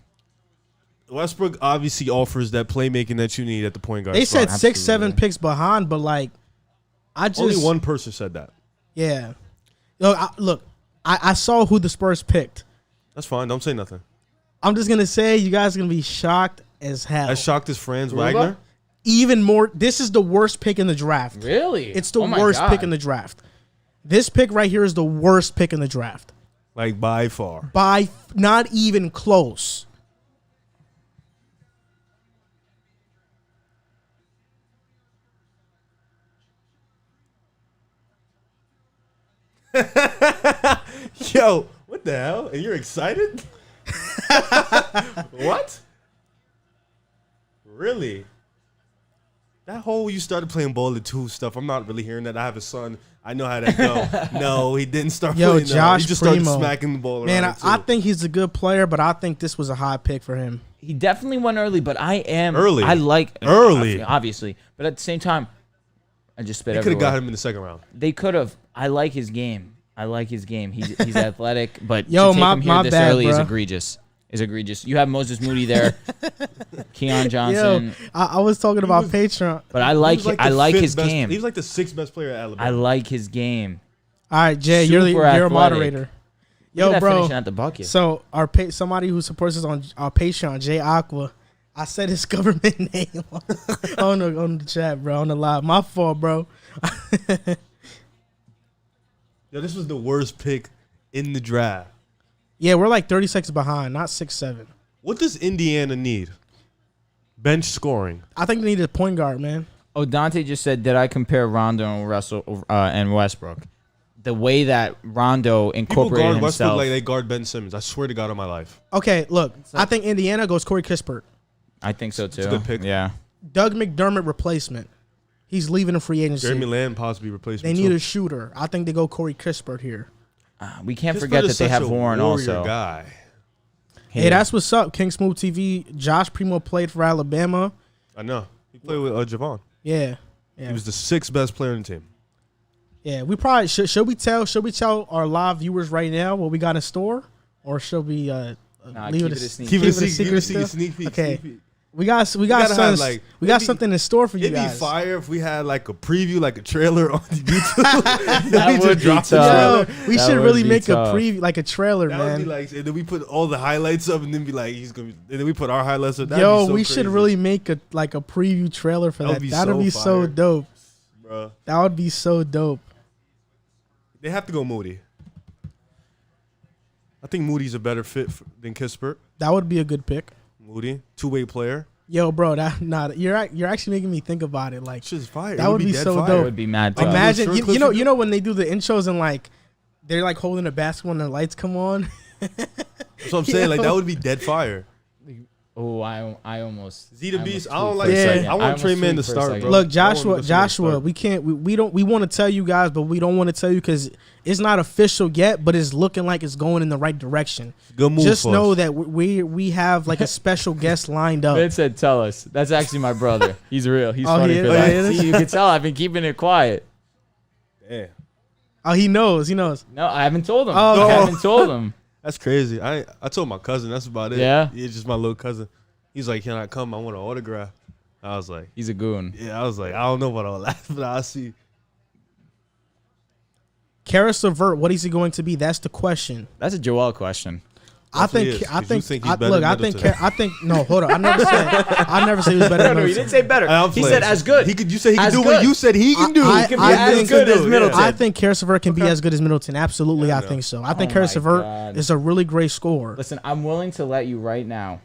Westbrook obviously offers that playmaking that you need at the point guard They said spot. 6-7 picks behind, but like, I just Only one person said that. Yeah. Look, I saw who the Spurs picked. That's fine. Don't say nothing. I'm just gonna say you guys are gonna be shocked as hell. As shocked as Franz Ruba? Wagner. Even more. This is the worst pick in the draft. Really? It's the Oh my worst God. pick in the draft. This pick right here is the worst pick in the draft. Like by far. By not even close. Yo, what the hell? And you're excited? What? Really? That whole you started playing ball at 2 stuff, I'm not really hearing that. I have a son. I know how that go. No, he didn't start Yo, playing. Josh He just started Primo. smacking the ball around. Man, at 2. I think he's a good player, but I think this was a high pick for him. He definitely went early, but I am Early. I like Early. obviously, but at the same time, I just spit They could have everywhere. got him in the second round. They could have. I like his game. He's athletic, but Yo, to take him here my this bad, early is bro. egregious. You have Moses Moody there, Keon Johnson, Yo, I was talking about Patreon. but I He like was the I like fifth his best- game. He was like the 6th best player at Alabama. I like his game. All right, Jay, you're Super a athletic. moderator. Look Yo, at that bro. finishing at the bucket. So somebody who supports us on our Patreon, Jay Aqua, I said his government name on the chat, bro, on the live. My fault, bro. Yo, this was the worst pick in the draft. Yeah, we're like 30 seconds behind, not 6-7. What does Indiana need? Bench scoring. I think they need a point guard, man. Oh, Dante just said, did I compare Rondo and Russell and Westbrook? The way that Rondo People incorporated guard Westbrook himself. like they guard Ben Simmons. I swear to God on my life. Okay, look, I think Indiana goes Corey Kispert. I think so too. a good pick. Yeah. Doug McDermott replacement. He's leaving in free agency. Jeremy Lamb possibly replacement. They need too. a shooter. I think they go Corey Kispert here. We can't Kispert forget is that they such have a Warren warrior also. guy. Hey, that's what's up. King Smooth TV. Josh Primo played for Alabama. I know. He played with Javon. Yeah. He was the 6th best player on the team. Yeah, we probably should we tell our live viewers right now what we got in store, or should we Nah, leave keep it it a a sneak Keep keep it a secret secret. still? Sneak peek. Okay. Sneak peek. We got gotta have, some, we got it'd be- something in store for you It'd be guys. fire if we had like a preview, like a trailer on YouTube. That We would just be drop the tough. trailer. We That should would really be make tough. a preview, like a trailer, That would man. be like, and then we put all the highlights up, and then be like, he's gonna. And then we put our highlights up. That'd Yo, be so we crazy, should really make a preview trailer for That would that. be That'd so be so fire. dope. bro. That would be so dope. They have to go Moody. I think Moody's a better fit than Kispert. That would be a good pick. Moody, 2-way player. Yo, bro, you're actually making me think about it. Like, Shit's fire. That It would be dead so fire. That dope. would be mad Like, tough. imagine short you clips know you you know when they do the intros and like they're like holding a basketball and the lights come on. That's what I'm saying. Like Yo. that would be dead fire. Oh, I almost. Z the I Beast. almost I don't tweaked like. for a Yeah. second. I want almost Trey Man to tweaked for a start, second. bro. Look, I want him to Joshua, start. we can't. We want to tell you guys, but we don't want to tell you because it's not official yet. But it's looking like it's going in the right direction. Good move. Just for know us. that we have like a special guest lined up. Ben said, "Tell us." That's actually my brother. He's real. He's Oh, funny he for is? that. Oh, he is? See, you can tell I've been keeping it quiet. Damn. Oh, he knows. He knows. No, I haven't told him. Oh, I okay. haven't told him. That's crazy. I told my cousin. That's about it. Yeah? It's just my little cousin. He's like, "Can I come? I want an autograph." I was like, He's a goon. "Yeah." I was like, "I don't know about all that, but I'll see." Karis LeVert, what is he going to be? That's the question. That's a Joel question. I Yes, he think. is, I 'cause you think. think he's I, better look. than I think. Middleton. I think. No, hold on. I never said. I never said he was better No, than no, he Middleton. didn't say better. I'm He playing. said as good. He could. You said he could As do good. what you said he can do. I- He can be I as think- good as Middleton. I think Karis LeVert can be Okay. as good as Middleton. Absolutely, Yeah, I no. think so. I think Oh Karis my LeVert God. is a really great scorer. Listen, I'm willing to let you right now,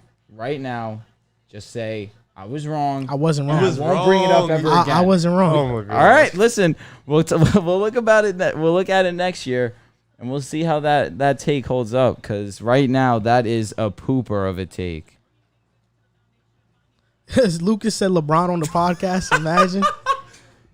just say I was wrong. I wasn't and wrong. I was won't bring it up wrong. ever again. I wasn't wrong. Oh my god. All right, listen, we'll look about it. We'll look at it next year, And we'll see how that take holds up, because right now that is a pooper of a take. As Lucas said, LeBron on the podcast. Imagine,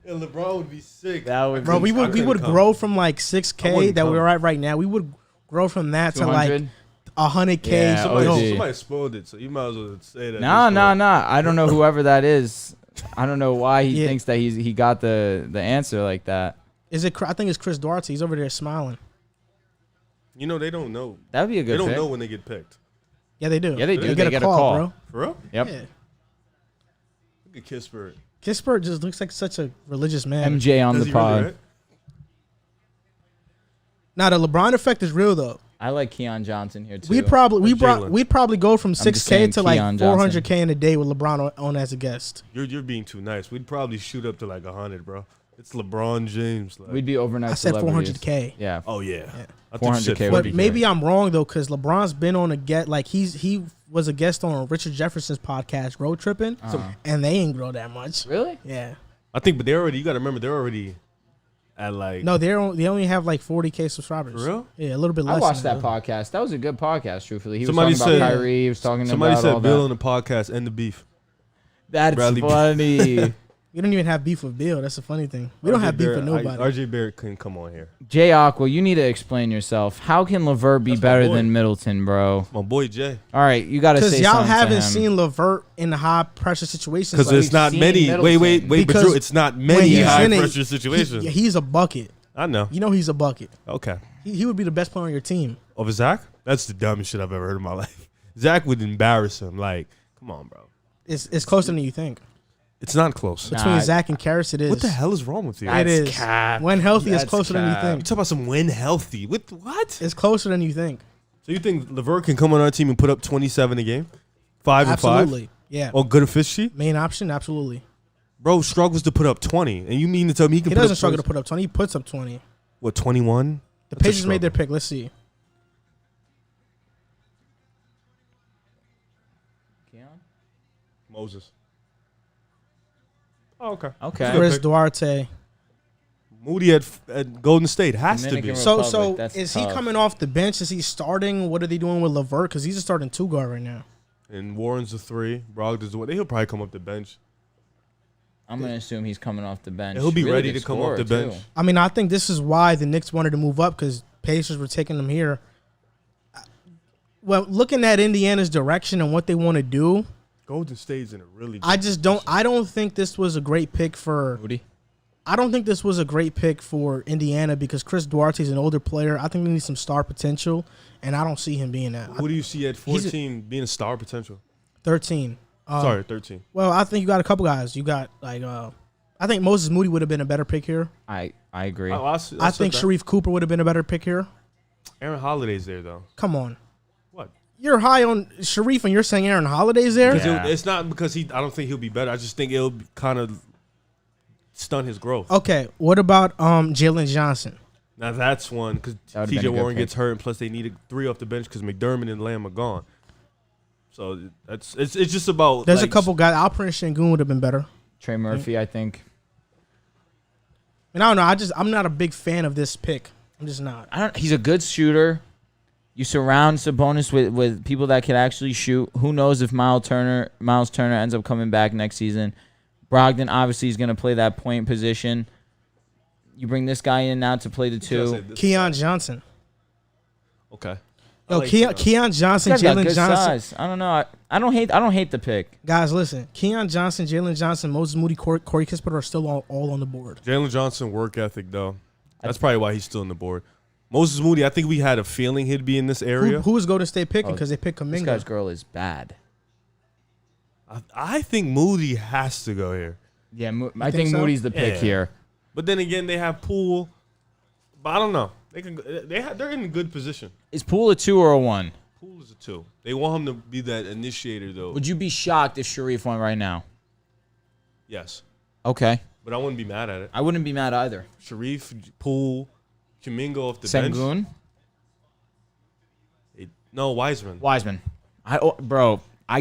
Yeah, LeBron would be sick. That would bro. We would grow from like I 6K wouldn't that come. we're at right now. We would grow from that to like 200? 100K. Yeah, So, OG. yo, Somebody spoiled it, so you might as well say that. Nah. I don't know whoever that is. I don't know why he Yeah. thinks that he got the answer like that. is it? I think it's Chris Duarte. He's over there smiling. You know, they don't know. That would be a good They don't pick. know when they get picked. Yeah, they do. Yeah, they do. You They get a call. bro. For real? Yep. Yeah. Look at Kispert. Kispert just looks like such a religious man. MJ on Does the he pod. really, right? Now the LeBron effect is real though. I like Keon Johnson here too. We'd probably Jalen. we'd probably go from just 6K saying to like Keon Johnson. 400K in a day with LeBron on as a guest. You're being too nice. We'd probably shoot up to like 100, bro. It's LeBron James. Like, We'd be overnight. I said celebrities. 400K. Yeah. oh yeah. Yeah. I think you said 400K would But be 40K. maybe I'm wrong though, because LeBron's been on a get like he was a guest on Richard Jefferson's podcast, Road Tripping, and they ain't grow that much. Really? Yeah. I think, but they're already. You got to remember, they're already at like. No, they only have like 40K subscribers. For real? Yeah, a little bit less. I watched than that podcast. That was a good podcast. Truthfully, he Somebody was talking about said- Kyrie. He was talking Somebody about all said Bill that. on the podcast and the beef. That's Bradley- funny. We don't even have beef with Bill. That's the funny thing. We don't have beef with nobody. RJ Barrett couldn't come on here. Jay Aqua, you need to explain yourself. How can Levert be That's my better boy. than Middleton, bro? My boy Jay. All right, you got to say Because y'all something to haven't him. seen Levert in the high pressure situations. Because like, it's not seen many. Middleton. Wait, but Because Drew, it's not when many he's high in it, pressure situations. he's a bucket. I know. You know he's a bucket. Okay. He would be the best player on your team. Over Zach? That's the dumbest shit I've ever heard in my life. Zach would embarrass him. Like, come on, bro. It's closer than you think. It's not close. Nah, Between Zach and Karras, it is. What the hell is wrong with you? It That's is. cap. When healthy, it's That's closer than you cap. You think. talk about some win healthy. What? It's closer than you think. So you think Levert can come on our team and put up 27 a game? 5 and 5? Absolutely. Yeah. On good efficiency? Main option, absolutely. Bro struggles to put up 20. And you mean to tell me he can He put doesn't up struggle to put up 20. He puts up 20. what, 21? The That's a Pacers made their struggle. pick. Let's see. Keon? Moses. Oh, okay. Okay. Good Chris pick. Duarte. Moody at Golden State has to be. Dominican So Republic, that's is he tough. coming off the bench? Is he starting? What are they doing with Levert? Because he's a starting 2 guard right now. And Warren's the 3. Brogdon's the 1. He'll probably come up the bench. I'm gonna assume he's coming off the bench. And he'll be Really ready good to come scorer, off the bench. too. I mean, I think this is why the Knicks wanted to move up because Pacers were taking them here. Well, looking at Indiana's direction and what they want to do, Golden State's in a really good I just don't. I don't think this was a great pick for. Moody. I don't think this was a great pick for Indiana because Chris Duarte is an older player. I think they need some star potential, and I don't see him being that. Who do you see at 14 being a star potential? 13. Sorry, 13. Well, I think you got a couple guys. You got like I think Moses Moody would have been a better pick here. I agree. I think Sharif Cooper would have been a better pick here. Aaron Holiday's there, though. Come on. What? You're high on Sharif and you're saying Aaron Holiday's there? Because Yeah. it's not because I don't think he'll be better. I just think it'll kind of stunt his growth. Okay, what about Jalen Johnson? Now that's one because That would've been a TJ good Warren pick. gets hurt, and plus they needed 3 off the bench because McDermott and Lamb are gone. So it's just about. There's like, a couple guys. Alperen Sengun would have been better. Trey Murphy, I think. And I don't know. I'm not a big fan of this pick. I'm just not. He's a good shooter. You surround Sabonis with people that can actually shoot. Who knows if Miles Turner ends up coming back next season? Brogdon obviously is going to play that point position. You bring this guy in now to play the 2. Keon Johnson. Okay. Yo, I like Keon Johnson, This guy's got Jalen good Johnson. size. I don't know. I don't hate the pick. Guys, listen. Keon Johnson, Jalen Johnson, Moses Moody, Corey Kispert are still all on the board. Jalen Johnson work ethic though. That's probably why he's still on the board. Moses Moody, I think we had a feeling he'd be in this area. Who was Golden State picking? Oh, Because they picked This guy's Kuminga. girl is bad. I think Moody has to go here. Yeah, I think think so? Moody's the pick Yeah. here. But then again, they have Poole. But I don't know. They're in a good position. Is Poole a 2 or a 1? Poole is a 2. They want him to be that initiator though. Would you be shocked if Sharif went right now? Yes. Okay. But I wouldn't be mad at it. I wouldn't be mad either. Sharif, Poole, Kuminga off the bench. Sengun? No, Wiseman. Wiseman. I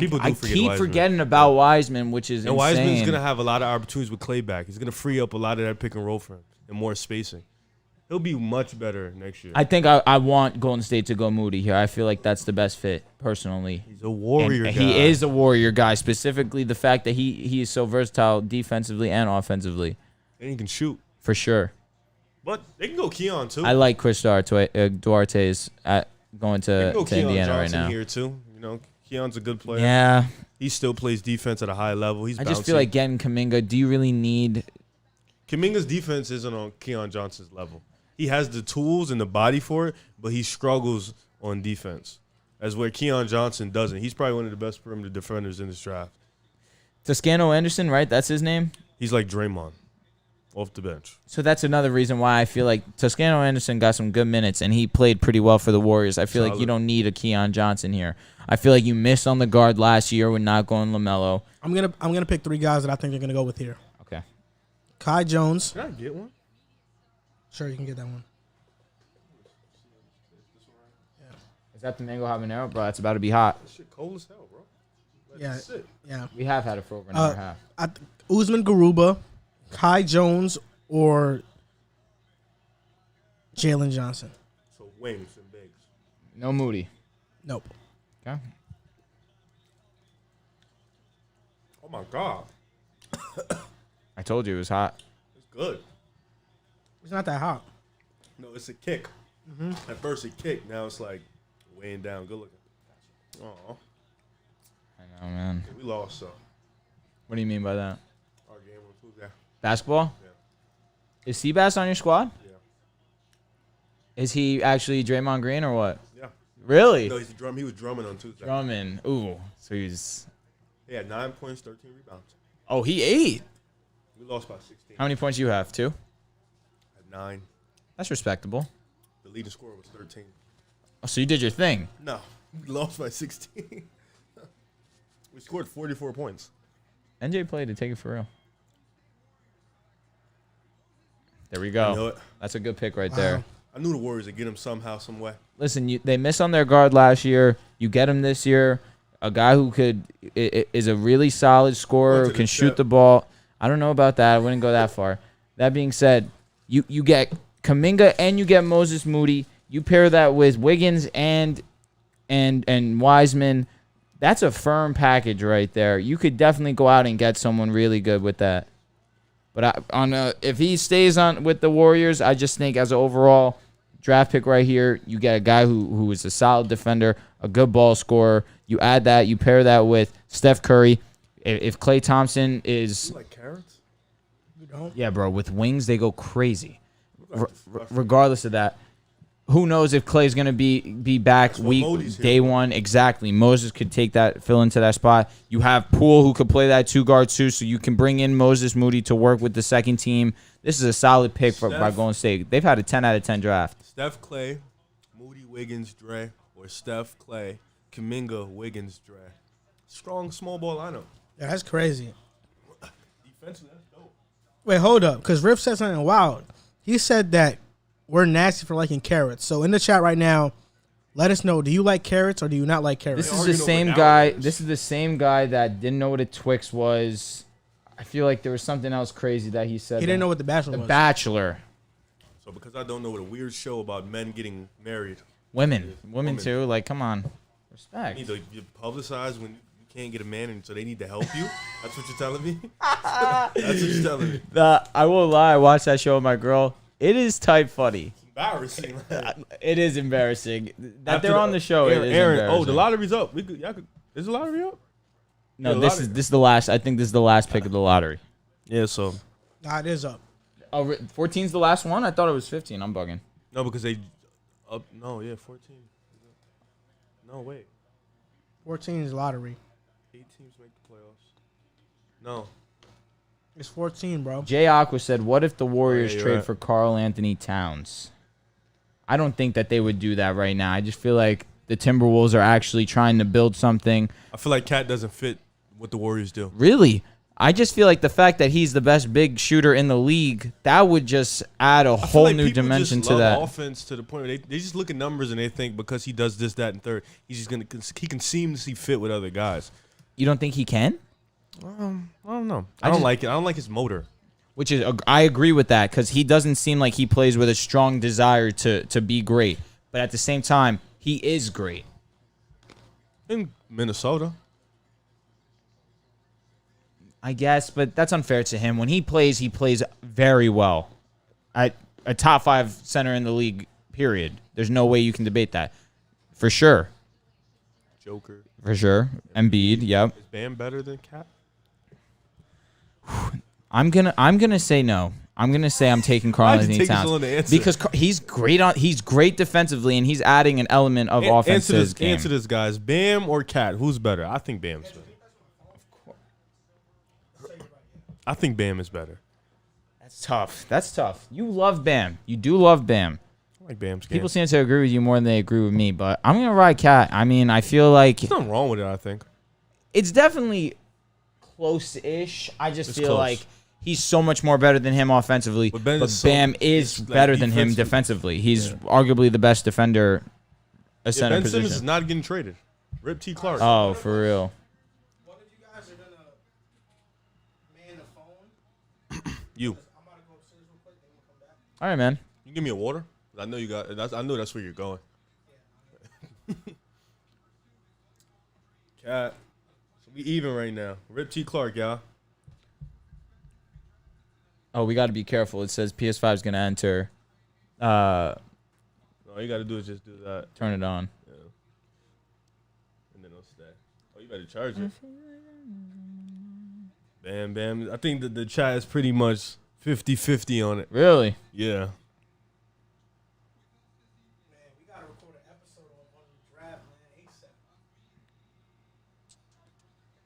People do forget keep Wiseman. forgetting about Wiseman, which is And insane. Wiseman's going to have a lot of opportunities with Clay back. He's going to free up a lot of that pick and roll for him and more spacing. He'll be much better next year. I think I want Golden State to go Moody here. I feel like that's the best fit, personally. He's a warrior guy. He is a warrior guy, specifically the fact that he is so versatile defensively and offensively. And he can shoot. For sure. But they can go Keon, too. I like Chris Duarte's going to Indiana right now. Here, too. You know, Keon's a good player. Yeah. He still plays defense at a high level. He's I bouncy. just feel like getting Kuminga, do you really need... Kuminga's defense isn't on Keon Johnson's level. He has the tools and the body for it, but he struggles on defense. As where Keon Johnson doesn't. He's probably one of the best perimeter defenders in this draft. Toscano Anderson, right? That's his name? He's like Draymond off the bench. So that's another reason why I feel like Toscano Anderson got some good minutes, and he played pretty well for the Warriors. I feel like you don't need a Keon Johnson here. I feel like you missed on the guard last year with not going LaMelo. I'm gonna pick 3 guys that I think they're gonna go with here. Okay. Kai Jones. Can I get one? Sure, you can get that one. Is that the mango habanero? Bro, that's about to be hot. That shit cold as hell, bro. Yeah. We have had it for over an hour and a half. Usman Garuba, Kai Jones, or Jalen Johnson. So wings and bigs. No Moody. Nope. Okay. Oh my God. I told you it was hot. It's good. It's not that hot. No, it's a kick. At first it kicked. Now it's like weighing down. Good looking. Oh, I know, man. we lost, so What do you mean by that? our game on Tuesday. Basketball? Yeah. Is Seabass on your squad? Yeah. Is he actually Draymond Green or what? Yeah. Really? No, he's the drum. He was drumming on Tuesday. Drummond. Ooh. So he's... He had 9 points, 13 rebounds. Oh, he ate. We lost by 16. How many points you have? 2? At 9. That's respectable. The leading scorer was 13. Oh, so you did your thing. No, we lost by 16. We scored 44 points. NJ played to take it for real. There we I go. know it. That's a good pick right there. I knew the Warriors would get him somehow, some way. Listen, they missed on their guard last year. You get him this year. A guy who is a really solid scorer, can shoot the ball. I don't know about that. I wouldn't go that far. That being said, you get Kuminga and you get Moses Moody. You pair that with Wiggins and Wiseman. That's a firm package right there. You could definitely go out and get someone really good with that. But if he stays on with the Warriors, I just think as an overall draft pick right here, you get a guy who is a solid defender, a good ball scorer. You add that, you pair that with Steph Curry. If Klay Thompson is... You like carrots? You don't? Yeah, bro. With wings, they go crazy. Regardless of that, who knows if Klay's going to be back day one. Exactly. Moses could fill into that spot. You have Poole who could play that 2-guard too, so you can bring in Moses Moody to work with the second team. This is a solid pick by Golden State. They've had a 10 out of 10 draft. Steph, Klay, Moody, Wiggins, Dre, or Steph, Klay, Kuminga, Wiggins, Dre. Strong small ball lineup. Yeah, that's crazy. Defensively, that's dope. Wait, hold up, because Riff said something wild. He said that we're nasty for liking carrots. So in the chat right now, let us know, do you like carrots or do you not like carrots? This is the same guy. This is the same guy that didn't know what a Twix was. I feel like there was something else crazy that he said. He didn't know what The Bachelor was. The Bachelor. So because I don't know what a weird show about men getting married. Women too. Like, come on, You respect. need to publicize when you can't get a man, and so they need to help you. That's what you're telling me. That's what you're telling me. I won't lie. I watched that show with my girl. It is type funny. It's embarrassing. It is embarrassing that After they're on the show. It is embarrassing. the lottery's up. Is the lottery up? No, Yeah, this is the last. I think this is the last pick of the lottery. Yeah. So Nah, it is up. Oh, 14's the last one. I thought it was 15. I'm bugging. no, because they up. No, yeah, 14. No, wait. 14 is lottery. 8 teams make the playoffs. No. It's 14, bro. Jay Aqua said, "What if the Warriors you're trade right. for Karl Anthony Towns?" I don't think that they would do that right now. I just feel like the Timberwolves are actually trying to build something. I feel like Cat doesn't fit what the Warriors do. Really, I just feel like the fact that he's the best big shooter in the league, that would just add a I feel whole like new people dimension just to love that. offense to the point where they just look at numbers and they think because he does this, that, and third, he can seamlessly fit with other guys. You don't think he can? I don't know. I don't like it. I don't like his motor. Which is, I agree with that because he doesn't seem like he plays with a strong desire to be great. But at the same time, he is great. In Minnesota. I guess, but that's unfair to him. When he plays very well. A top 5 center in the league, period. There's no way you can debate that. For sure. Joker. For sure. Embiid, yep. Is Bam better than Cat? I'm gonna say no. I'm gonna say I'm taking Karl-Anthony Towns because he's great defensively and he's adding an element of offense to his game. Answer this, guys. Bam or Cat? Who's better? I think Bam's better. I think Bam is better. That's tough. You love Bam. You do love Bam. I like Bam's game. People seem to agree with you more than they agree with me, but I'm gonna ride Cat. I mean, I feel like there's nothing wrong with it. I think it's definitely close-ish. I just feel close. like he's so much more better than him offensively, but Bam is better than him defensively. He's arguably the best defender a center Ben position. Simmons is not getting traded. Rip T. Clark. Oh, for real. One of you guys are gonna man the phone. You. I'm about to go upstairs real quick. Then we'll come back. All right, man. You give me a water? I know you got. I know that's where you're going. Cat. So we even right now. Rip T. Clark, y'all. Oh, we got to be careful. It says PS5 is gonna enter. All you got to do is just do that. Turn it on. Yeah. And then it'll stay. Oh, you better charge it. Bam, bam. I think that the chat is pretty much 50-50 on it. Really? Yeah. Man, we gotta record an episode on the draft, man. ASAP.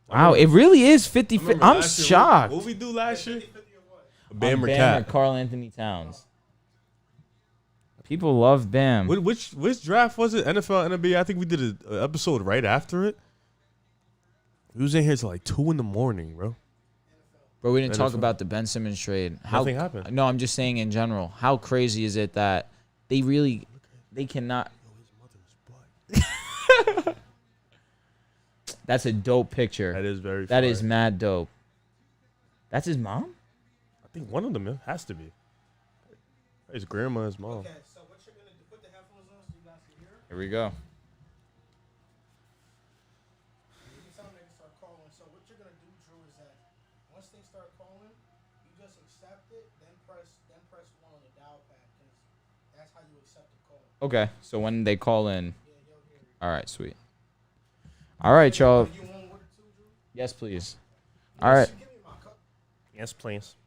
Wow, it really is 50-50. I'm last year, shocked. What we do last year? 50 or what? Bam or Bam Cat? or Karl-Anthony Towns. People love Bam. Which draft was it? NFL, NBA? I think we did an episode right after it. We was in here till like 2 in the morning, bro. But we didn't talk NFL. about the Ben Simmons trade. Nothing happened. No, I'm just saying in general. How crazy is it that they cannot. That's a dope picture. That is very That fire. is mad dope. That's his mom? I think one of them has to be. His grandma, his mom. Okay, so what you're gonna do? Put the headphones on so you guys can hear. Here we go. You can tell them they can start calling. So what you're gonna do, Drew, is that once they start calling, you just accept it, then press 1 on the dial pad, because that's how you accept the call. Okay, so when they call in. Yeah, you'll hear it. All right, sweet. All right, y'all. You want water too, Drew? Yes, please. All right. Give me my cup. Yes, please.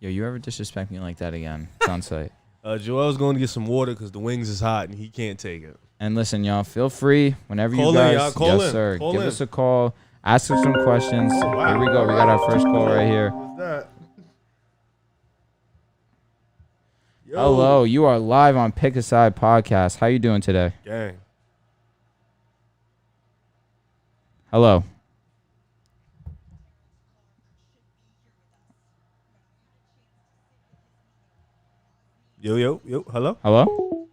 Yo, you ever disrespect me like that again? It's on site. Joel's going to get some water because the wings is hot and he can't take it. And listen, y'all, feel free whenever Call you in, guys. y'all. Call yes, in. sir. Call Give in. us a call. Ask us some questions. Wow. Here we go. We got our first call right here. What's that? Yo. Hello, you are live on Pick a Side Podcast. How you doing today? Gang. Hello. Yo. Hello? Hello?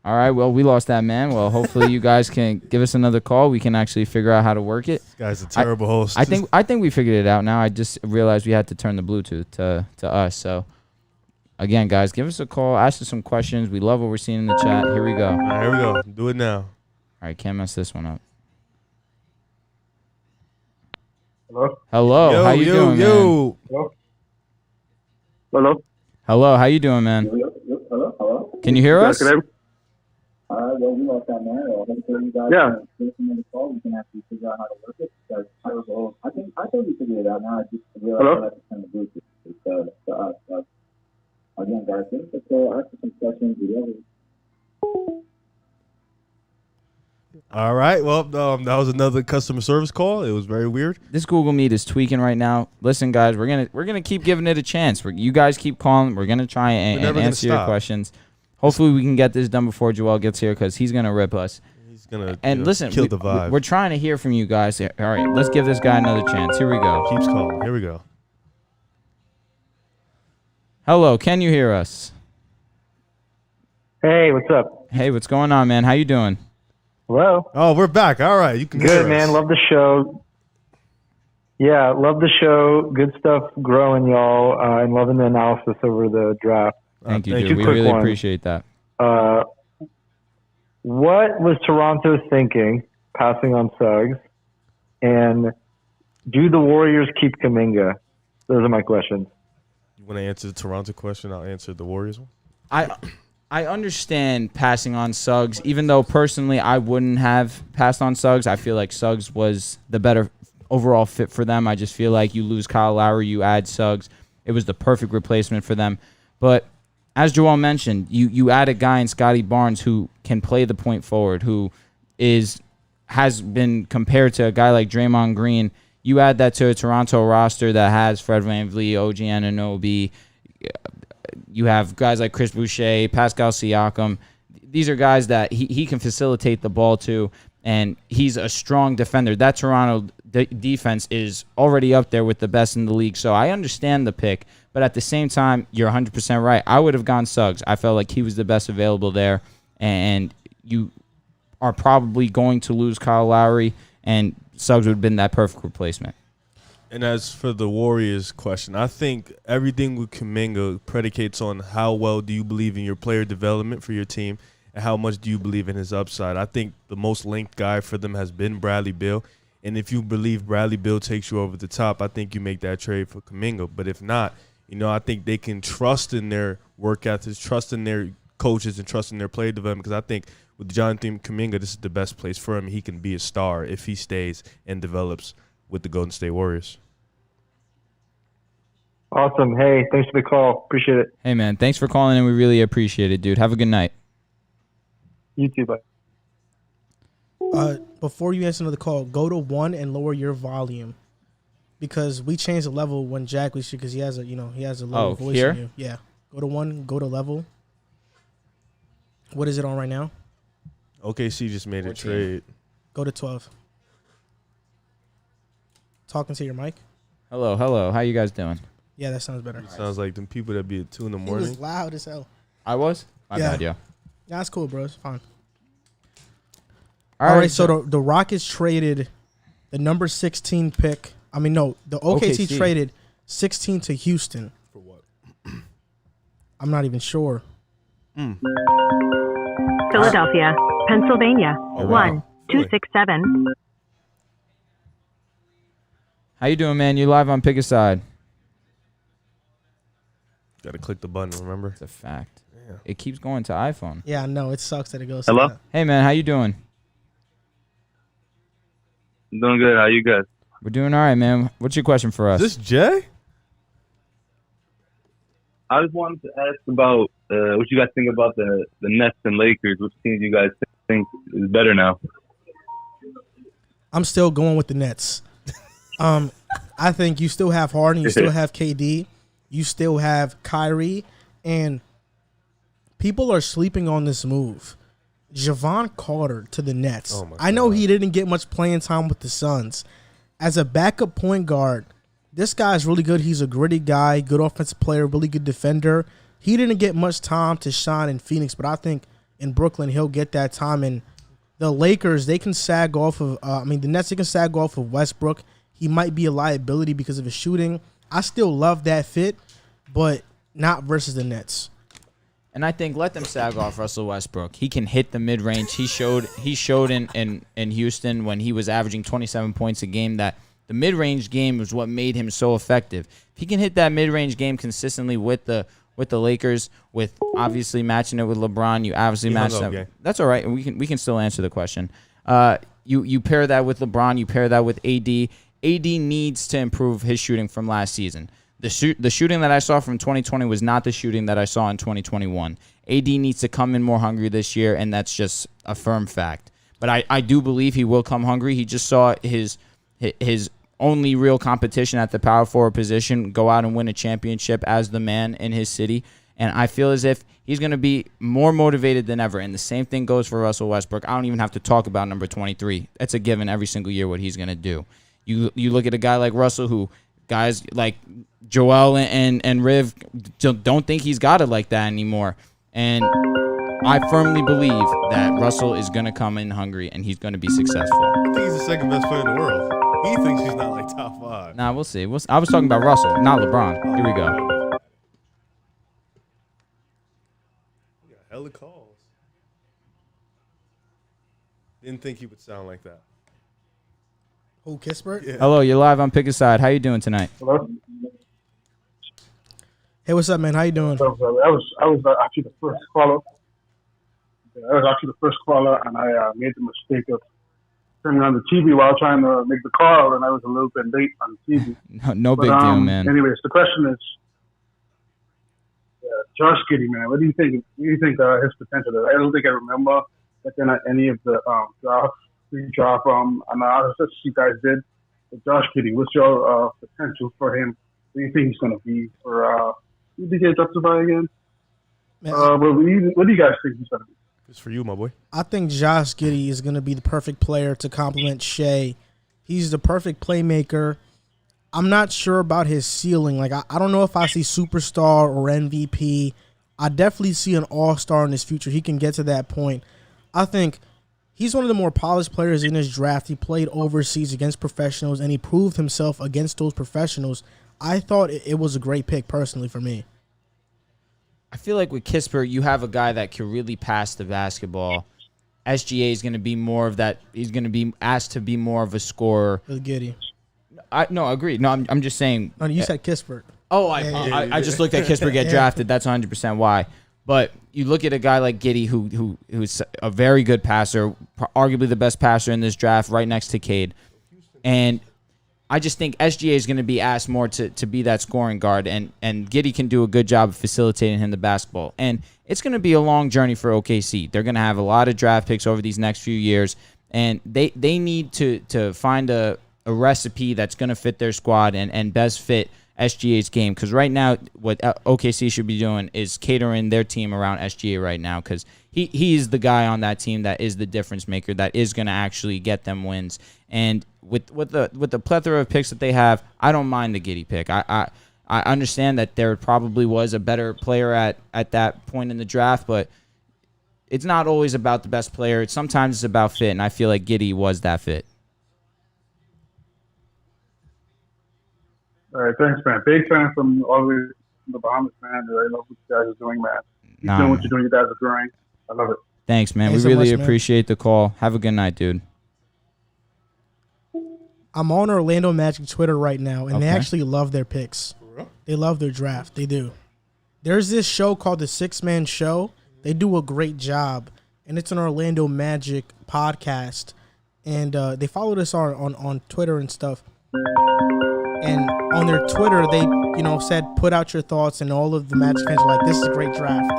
All right, well, we lost that man. Well, hopefully you guys can give us another call. We can actually figure out how to work it. This guy's a terrible host. I think we figured it out now. I just realized we had to turn the Bluetooth to us. So, again, guys, give us a call. Ask us some questions. We love what we're seeing in the chat. Here we go. All right, here we go. Do it now. All right, can't mess this one up. Hello? Hello, how you doing, man? Hello? Hello? Hello, how you doing, man? Hello? Can you hear us? Well, we lost that man. Hopefully you guys give us another call. We can actually figure out how to work it. Because I think we figured it out now. I just realized I have to send the Bluetooth to us. So, again, guys, give us a call. Ask us some questions. All right. Well, that was another customer service call. It was very weird. This Google Meet is tweaking right now. Listen, guys, we're gonna keep giving it a chance. You guys keep calling. We're gonna try and answer your questions. Hopefully, we can get this done before Joel gets here because he's gonna rip us. He's gonna listen, kill the vibe. We're trying to hear from you guys. All right, let's give this guy another chance. Here we go. Keeps calling. Here we go. Hello, can you hear us? hey, what's up? Hey, what's going on, man? How you doing? Hello? Oh, we're back. All right, you can hear Good, us. man. Love the show. Yeah, love the show. Good stuff growing, y'all, and loving the analysis over the draft. Thank you, thank dude. you. We really appreciate that. What was Toronto thinking passing on Suggs? And do the Warriors keep Kuminga? Those are my questions. You want to answer the Toronto question? I'll answer the Warriors one. I understand passing on Suggs, even though personally I wouldn't have passed on Suggs. I feel like Suggs was the better overall fit for them. I just feel like you lose Kyle Lowry, you add Suggs. It was the perfect replacement for them. But as Joel mentioned, you add a guy in Scottie Barnes who can play the point forward, who has been compared to a guy like Draymond Green. You add that to a Toronto roster that has Fred VanVleet, OG Anunoby. You have guys like Chris Boucher, Pascal Siakam. These are guys that he can facilitate the ball to, and he's a strong defender. That Toronto defense is already up there with the best in the league, so I understand the pick. But at the same time, you're 100% right. I would have gone Suggs. I felt like he was the best available there, and you are probably going to lose Kyle Lowry, and Suggs would have been that perfect replacement. And as for the Warriors question, I think everything with Kuminga predicates on how well do you believe in your player development for your team and how much do you believe in his upside. I think the most linked guy for them has been Bradley Beal. And if you believe Bradley Beal takes you over the top, I think you make that trade for Kuminga. But if not, I think they can trust in their work ethics, trust in their coaches, and trust in their player development, because I think with Jonathan Kuminga, this is the best place for him. He can be a star if he stays and develops with the Golden State Warriors. Awesome. Hey, thanks for the call. Appreciate it. Hey, man, thanks for calling in. We really appreciate it, dude. Have a good night. You too, bye. Before you answer another call, go to 1 and lower your volume, because we changed the level when Jack was here because he has a lower voice here? than you. Yeah, go to 1, go to level. What is it on right now? OKC just made 14. a trade. Go to 12. Talking to your mic. Hello. How you guys doing? Yeah, that sounds better. Sounds like them people that be at 2 in the It morning. was loud as hell. I was? My Yeah. bad, yeah. Yeah, that's cool, bro. It's fine. All All right, right, so the Rockets traded the number 16 pick. I mean, no, the OKC traded 16 to Houston. For what? I'm not even sure. Philadelphia, Pennsylvania, Oh, wow. 1267. How you doing, man? You live on Pick a Side. Got to click the button, remember? It's a fact. Yeah. It keeps going to iPhone. Yeah, I know. It sucks that it goes. Hello? To that. Hey, man, how you doing? I'm doing good. How you guys? We're doing all right, man. What's your question for us? Is this Jay? I just wanted to ask about what you guys think about the Nets and Lakers. Which teams you guys think is better now? I'm still going with the Nets. I think you still have Harden, you still have KD, you still have Kyrie, and people are sleeping on this move. Javon Carter to the Nets. Oh my I know God. he didn't get much playing time with the Suns. As a backup point guard, this guy's really good. He's a gritty guy, good offensive player, really good defender. He didn't get much time to shine in Phoenix, but I think in Brooklyn he'll get that time. And the Lakers, they can sag off of the Nets, they can sag off of Westbrook. He might be a liability because of his shooting. I still love that fit, but not versus the Nets. And I think let them sag off Russell Westbrook. He can hit the mid-range. He showed in Houston when he was averaging 27 points a game that the mid-range game was what made him so effective. If he can hit that mid-range game consistently with the Lakers, with obviously matching it with LeBron, you obviously match that. Okay. That's all right. And we can still answer the question. You pair that with LeBron, you pair that with AD. AD needs to improve his shooting from last season. The shooting that I saw from 2020 was not the shooting that I saw in 2021. AD needs to come in more hungry this year, and that's just a firm fact. But I do believe he will come hungry. He just saw his only real competition at the power forward position go out and win a championship as the man in his city. And I feel as if he's going to be more motivated than ever. And the same thing goes for Russell Westbrook. I don't even have to talk about number 23. That's a given every single year what he's going to do. You look at a guy like Russell who guys like Joel and Riv don't think he's got it like that anymore. And I firmly believe that Russell is going to come in hungry and he's going to be successful. I think he's the second best player in the world. He thinks he's not like top 5. God. Nah, we'll see. I was talking about Russell, not LeBron. Here we go. Yeah, hella calls. Didn't think he would sound like that. Who, Kispert? Yeah. Hello, you're live on Pick a Side. How you doing tonight? Hello? Hey, what's up, man? How you doing? I was actually the first caller. I was actually the first caller, and I made the mistake of turning on the TV while trying to make the call, and I was a little bit late on the TV. No big deal, man. Anyways, the question is, Josh Giddey, man, what do you think? What do you think his potential is? I don't think I remember looking at any of the pre-draft analysis you guys did. But Josh Giddey, what's your potential for him? What do you think he's going to be for? Who did he justify again? What do you guys think he's going to be? It's for you, my boy. I think Josh Giddey is going to be the perfect player to complement Shea. He's the perfect playmaker. I'm not sure about his ceiling. Like, I don't know if I see superstar or MVP. I definitely see an all-star in his future. He can get to that point. I think he's one of the more polished players in his draft. He played overseas against professionals, and he proved himself against those professionals. I thought it was a great pick, personally, for me. I feel like with Kispert, you have a guy that can really pass the basketball. SGA is going to be more of that. He's going to be asked to be more of a scorer. With Giddey. No, agreed. No, I'm just saying. No, you said Kispert. Oh, I just looked at Kispert get drafted. That's 100% why. But you look at a guy like Giddey, who's a very good passer, arguably the best passer in this draft, right next to Cade. And I just think SGA is going to be asked more to be that scoring guard, and Giddey can do a good job of facilitating him the basketball. And it's going to be a long journey for OKC. They're going to have a lot of draft picks over these next few years, and they need to find a recipe that's going to fit their squad and best fit SGA's game. Because right now, what OKC should be doing is catering their team around SGA right now, because he's the guy on that team that is the difference maker, that is going to actually get them wins. And with the plethora of picks that they have, I don't mind the Giddey pick. I understand that there probably was a better player at that point in the draft, but it's not always about the best player. Sometimes it's about fit, and I feel like Giddey was that fit. All right, thanks, man. Big fan from all the way from the Bahamas, man. I love what you guys are doing, man. Keep doing what you're doing. You guys are growing. I love it. Thanks, man. Thanks we so really much, man. appreciate the call. Have a good night, dude. I'm on Orlando Magic Twitter right now, and they Okay. actually love their picks. They love their draft. They do. There's this show called The Six Man Show. They do a great job, and it's an Orlando Magic podcast. And they followed us on Twitter and stuff. And on their Twitter, they said, put out your thoughts, and all of the Magic fans are like, this is a great draft.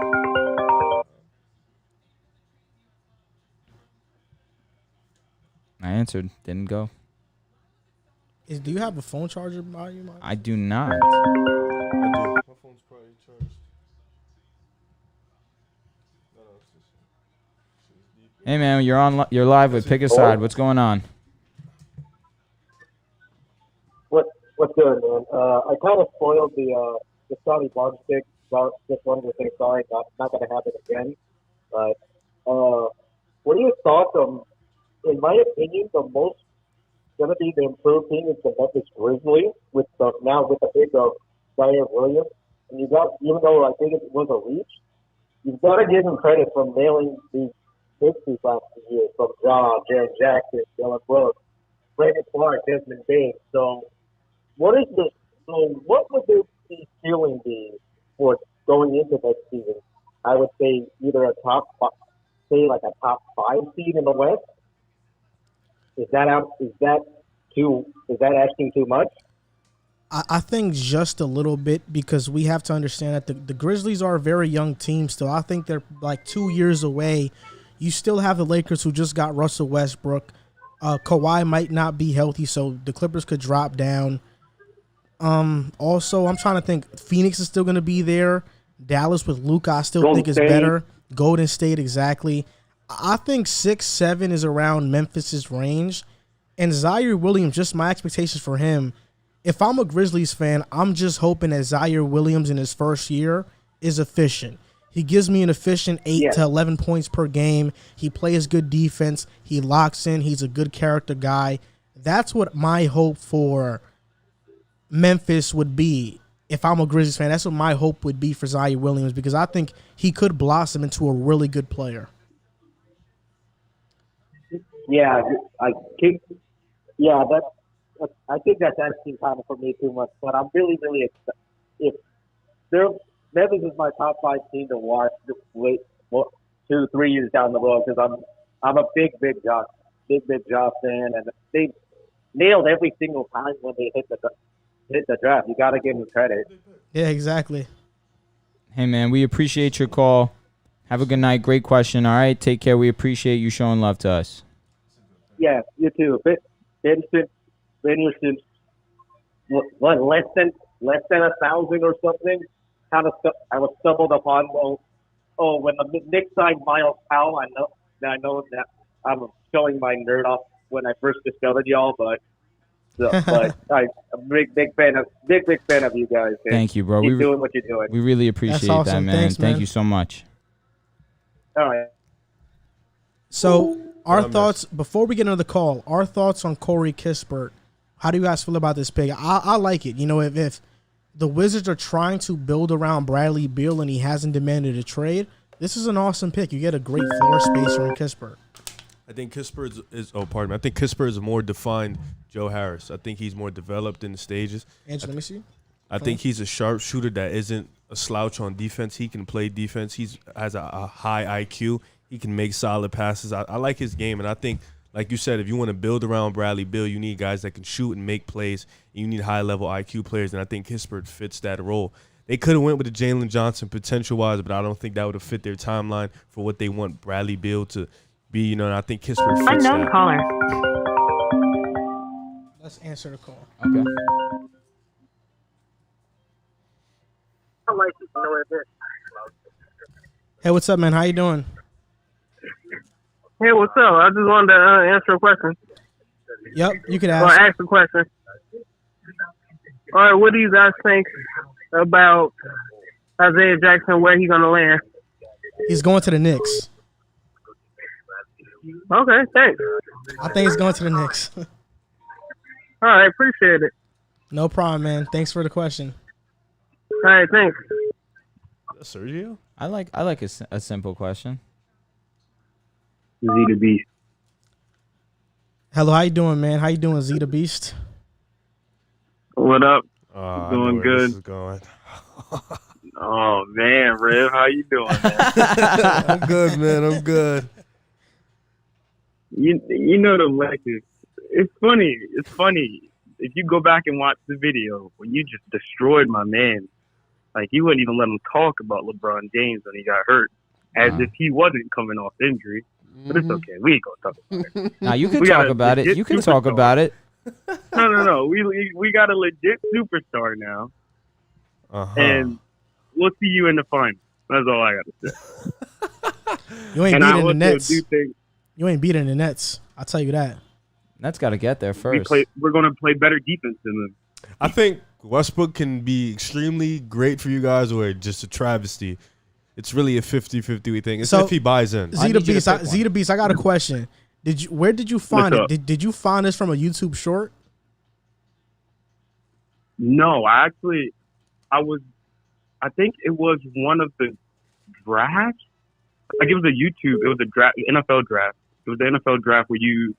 I answered. Didn't go. Do you have a phone charger by you, Mike? I do not. I do. My phone's probably charged. Hey, man, you're live with Pick a Side. What's going on? What's good, man? I kind of spoiled the Scottie Barnes pick. Just wanted to say sorry, not going to happen again. But what are your thoughts on? In my opinion, the most going to be the improved team is the Memphis Grizzlies with the pick of Zaire Williams. And even though I think it was a reach, you've got to give him credit for nailing these picks these last 2 years from John, Jaren Jackson, Dylan Brooks, Brandon Clark, Desmond Bain. So what would the ceiling be for going into next season? I would say either a top 5 seed in the West. Is that asking too much? I think just a little bit, because we have to understand that the Grizzlies are a very young team still. I think they're like 2 years away. You still have the Lakers, who just got Russell Westbrook. Kawhi might not be healthy, so the Clippers could drop down. Also, I'm trying to think. Phoenix is still going to be there. Dallas with Luka, I still think is better. Golden State, exactly. I think 6-7 is around Memphis's range. And Zaire Williams, just my expectations for him. If I'm a Grizzlies fan, I'm just hoping that Zaire Williams in his first year is efficient. He gives me an efficient 8 to 11 points per game. He plays good defense. He locks in. He's a good character guy. That's what my hope for Memphis would be if I'm a Grizzlies fan. That's what my hope would be for Zion Williams because I think he could blossom into a really good player. Yeah, I think. Yeah, I think that's asking kind of for me too much. But I'm really, really excited. If Memphis is my top 5 team to watch. Wait, 2-3 years down the road because I'm a big Josh fan, and they nailed every single time when they hit the draft. You got to give them credit. Yeah, exactly. Hey, man, we appreciate your call. Have a good night. Great question. All right, take care. We appreciate you showing love to us. Yeah, you too. Benderson, what less than 1,000 or something? I was stumbled upon. When the Knicks signed Miles Powell, I know that I'm showing my nerd off when I first discovered y'all, but I'm a big fan of you guys. Thank you, bro. Keep doing what you're doing. We really appreciate awesome. that, man. Thanks, man. Thank you so much. All right. So our thoughts before we get into the call. Our thoughts on Corey Kispert. How do you guys feel about this pick? I like it. You know, if the Wizards are trying to build around Bradley Beal and he hasn't demanded a trade, this is an awesome pick. You get a great floor spacer in Kispert. I think Kispert I think Kispert is a more defined Joe Harris. I think he's more developed in the stages. Angela, let me see. I think he's a sharpshooter that isn't a slouch on defense. He can play defense. He has a high IQ. He can make solid passes. I like his game, and I think, like you said, if you want to build around Bradley Beal, you need guys that can shoot and make plays. You need high-level IQ players, and I think Kispert fits that role. They could have went with the Jalen Johnson potential-wise, but I don't think that would have fit their timeline for what they want Bradley Beal to be. You know, and I think Kispert fits Unknown that. caller. Let's answer the call. Okay. Hey, what's up, man? How you doing? Hey, what's up? I just wanted to answer a question. Yep, you can Or ask. ask a question. All right, what do you guys think about Isaiah Jackson, where he's going to land? He's going to the Knicks. Okay, thanks. I think he's going to the Knicks. All right, appreciate it. No problem, man. Thanks for the question. All right, thanks. Sergio? I like a simple question. Z the Beast. Hello, how you doing, man? How you doing, Z the Beast? What up? I know Doing where good. This is going. Oh man, Rev, how you doing, man? I'm good, man. I'm good. You know the Lakers. It's funny. It's funny. If you go back and watch the video when you just destroyed my man, like you wouldn't even let him talk about LeBron James when he got hurt, as if he wasn't coming off injury. But it's okay. We ain't gonna talk about it. Now you can We talk got a about it. legit You can talk superstar. about it. No. We got a legit superstar now, and we'll see you in the final. That's all I gotta say. You ain't And I beating the also Nets. do think You ain't beating the Nets. I'll tell you that. That's got to get there first. we're going to play better defense than them. I think Westbrook can be extremely great for you guys or just a travesty. It's really a 50-50 thing. It's So, if he buys in. Z the Beast, I got a question. Where did you find What's it? Did you find this from a YouTube short? No, I think it was one of the drafts. Like it was it was a draft, NFL draft. It was the NFL draft where you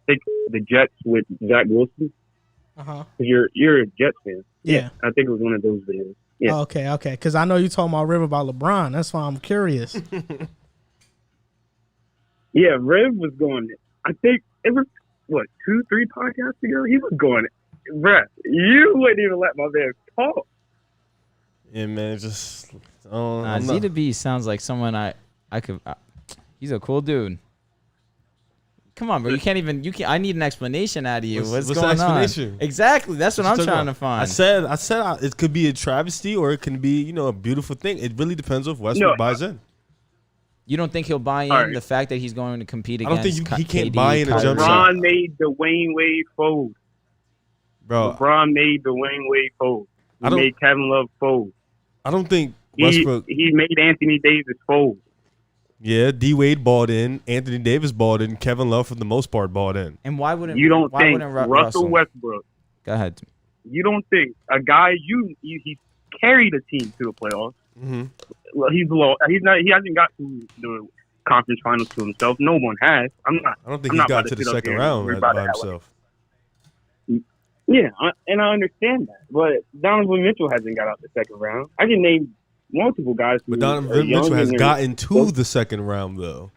take the Jets with Zach Wilson. Uh-huh. You're a Jets fan. Yeah. I think it was one of those videos. Yeah. Oh, okay. Because I know you talking about Riv about LeBron. That's why I'm curious. Yeah, Rev was going. I think it was 2-3 podcasts ago. He was going. Bruh, you wouldn't even let my man talk. Yeah, man, just Z the Beast sounds like someone I could. He's a cool dude. Come on, bro. You can't. I need an explanation out of you. What's the going on? explanation? Exactly. That's what I'm trying to find. I said it could be a travesty or it can be, a beautiful thing. It really depends if Westbrook buys in. You don't think he'll buy in the fact that he's going to compete I don't against think he can't KD, buy in a jump Kyrie? shot. LeBron made Dwayne Wade fold. Bro, LeBron made Dwayne Wade fold. He made Kevin Love fold. I don't think Westbrook. He made Anthony Davis fold. Yeah, D Wade balled in, Anthony Davis balled in, Kevin Love for the most part balled in. And why wouldn't you don't why think wouldn't Russell Westbrook? Go ahead. You don't think a guy he carried a team to the playoffs? Mm-hmm. Well, he's low. He's not. He hasn't got to the conference finals to himself. No one has. I don't think he got to the second round by himself. Yeah, and I understand that, but Donovan Mitchell hasn't got out the second round. I can name multiple guys. But Donovan Mitchell has gotten to the second round, though.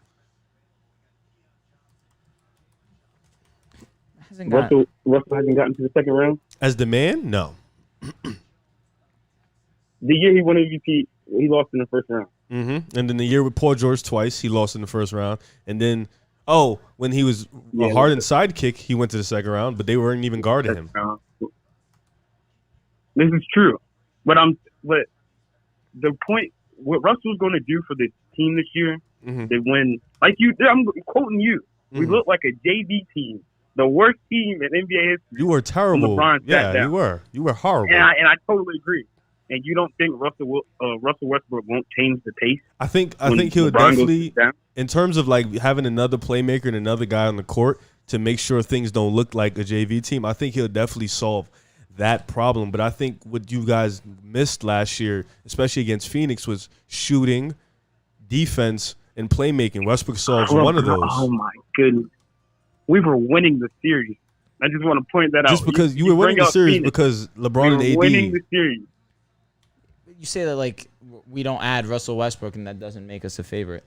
Russell hasn't gotten to the second round? As the man? No. The year he won MVP, he lost in the first round. Mm-hmm. And then the year with Paul George twice, he lost in the first round. And then, when he was a Harden sidekick, he went to the second round, but they weren't even guarding him. This is true. But the point, what Russell's going to do for the team this year, they win. I'm quoting you. We look like a JV team. The worst team in NBA history. You were terrible. Yeah, you were. You were horrible. And I totally agree. And you don't think Russell Westbrook won't change the pace? I think he'll definitely, in terms of like having another playmaker and another guy on the court to make sure things don't look like a JV team, I think he'll definitely solve that problem. But I think what you guys missed last year, especially against Phoenix, was shooting, defense, and playmaking. Westbrook solves one of those. Oh, my goodness. We were winning the series. I just want to point that out. Just because you were winning the series because LeBron and AD. Winning the series. You say that like we don't add Russell Westbrook and that doesn't make us a favorite.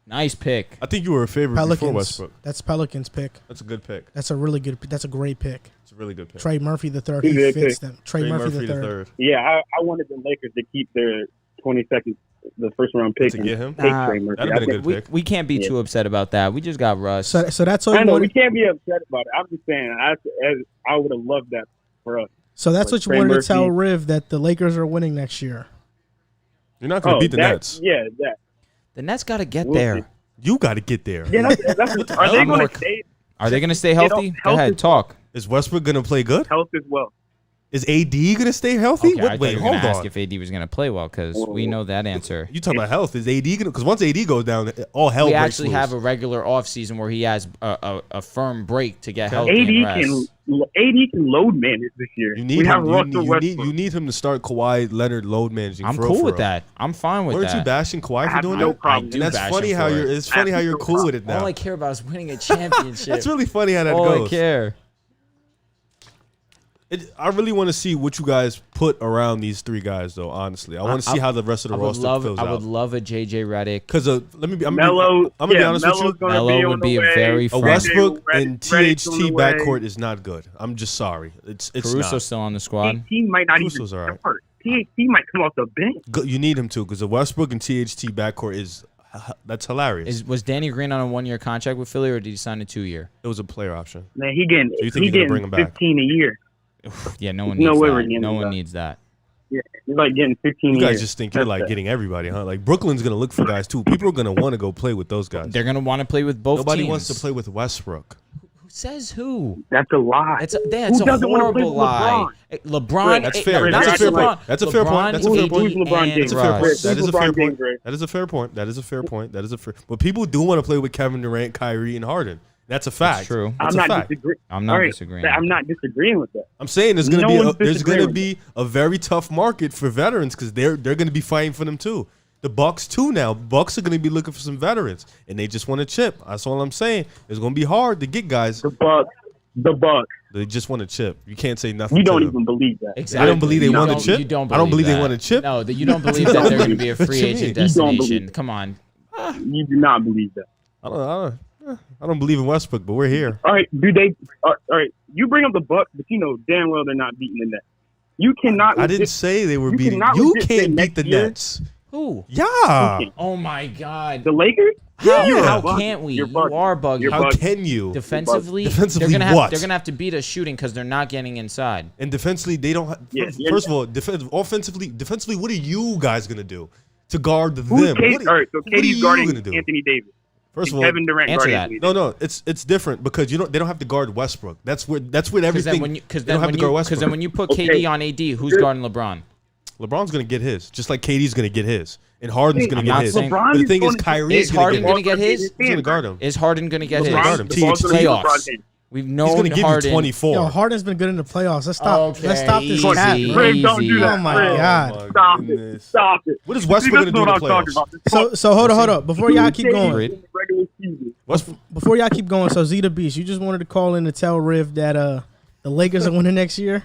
Nice pick. I think you were a favorite before Westbrook. That's Pelicans pick. That's a good pick. That's a really good. That's a great pick. It's a really good pick. Trey Murphy the third. He fits them. Trey Murphy the third. Yeah, I wanted the Lakers to keep their 22nd, the first round pick to get him. Trey Murphy. That'd have been a good pick. We can't be too upset about that. We just got Russ. So that's all. I know we can't be upset about it. I'm just saying I would have loved that for us. So that's what you wanted to tell Riv, that the Lakers are winning next year. You're not going to beat the Nets. Yeah, that. The Nets got to get there. You got to get there. Yeah, are they going to stay? Are they going to stay healthy? Go ahead, talk. Is Westbrook going to play good? Health as well. Is AD going to stay healthy? Okay, Wait, hold on. Ask if AD was going to play well because we know that answer. You talking about health? Is AD going to? Because once AD goes down, all hell breaks loose. We actually have a regular offseason where he has a firm break to get healthy and rest. AD can load manage this year. You need him to start Kawhi Leonard load managing. I'm cool with that. I'm fine with that. Weren't you bashing Kawhi for doing that? And that's funny how you're cool with it now. All I care about is winning a championship. That's really funny how that goes. All I care. I really want to see what you guys put around these three guys, though. Honestly, I want to see how the rest of the roster fills out. I would love a JJ Redick. Because I'm gonna be honest with you. Melo would be a very a Westbrook and THT backcourt is not good. I'm just sorry. It's Caruso's not. still on the squad. He might not Caruso's even start. THT might come off the bench. You need him to because the Westbrook and THT backcourt that's hilarious. Was Danny Green on a 1-year contract with Philly or did he sign a 2-year? It was a player option. Man, he getting 15 a year. Yeah, no one needs that. No one needs that. Yeah, he's like getting 15 You years. guys just think you're like getting everybody, huh? Like Brooklyn's gonna look for guys too. People are gonna want to go play with those guys. They're gonna want to play with both Nobody teams. wants to play with Westbrook. Who says who? That's a lie. That's a horrible lie. LeBron. That's fair. That's a fair point. That's a fair point. That's a fair point. That's a fair point. That is a fair point. That is a fair point. That is a fair point. That is a fair. But people do want to play with Kevin Durant, Kyrie, and Harden. That's a fact. That's true. I'm not disagreeing. I'm not disagreeing with that. I'm saying there's gonna be a very tough market for veterans because they're gonna be fighting for them too. The Bucks too now. Bucks are gonna be looking for some veterans, and they just want to chip. That's all I'm saying. It's gonna be hard to get guys. The Bucks. They just want to chip. You can't say nothing. You don't to even believe that. Exactly. I don't believe they want to chip. You don't I don't believe that. they want to chip. No, you don't believe that they're gonna be a free agent destination. Come on. You do not believe that. I don't believe in Westbrook, but we're here. All right, all right, you bring up the Bucks, but you know damn well they're not beating the Nets. You cannot. I didn't say they were beating. You can't beat the Nets. Who? Yeah. Oh my God. The Lakers. How can't we? You are bugging. How can you? Defensively, Defensively, they're what? gonna have to beat us shooting because they're not getting inside. And defensively, they don't. First of all, defensively, what are you guys gonna do to guard them? All right, so KD's guarding Anthony Davis. First of all, Kevin Durant guarding that. Anthony Davis. It's different because they don't have to guard Westbrook. That's where everything. Because then when you put KD on AD, who's guarding LeBron? LeBron's gonna get his, just like KD's gonna get his, and Harden's gonna get his. But the thing is, Kyrie is Harden gonna get his? Who's gonna guard him? Is Harden gonna get his? Guard him. Playoffs. We've He's known gonna give Harden. you 24. Yo, Harden's been good in the playoffs. Let's stop. Okay, Let's stop this easy, cat. Ray, don't do that. Oh my Ray. God. Stop goodness. it. Stop it. What is See, Westbrook this gonna is do what in the I'm talking playoffs? about. So hold up. Before y'all keep going, Regular season. before y'all keep going, so Zeta Beast, you just wanted to call in to tell Riv that the Lakers are winning next year.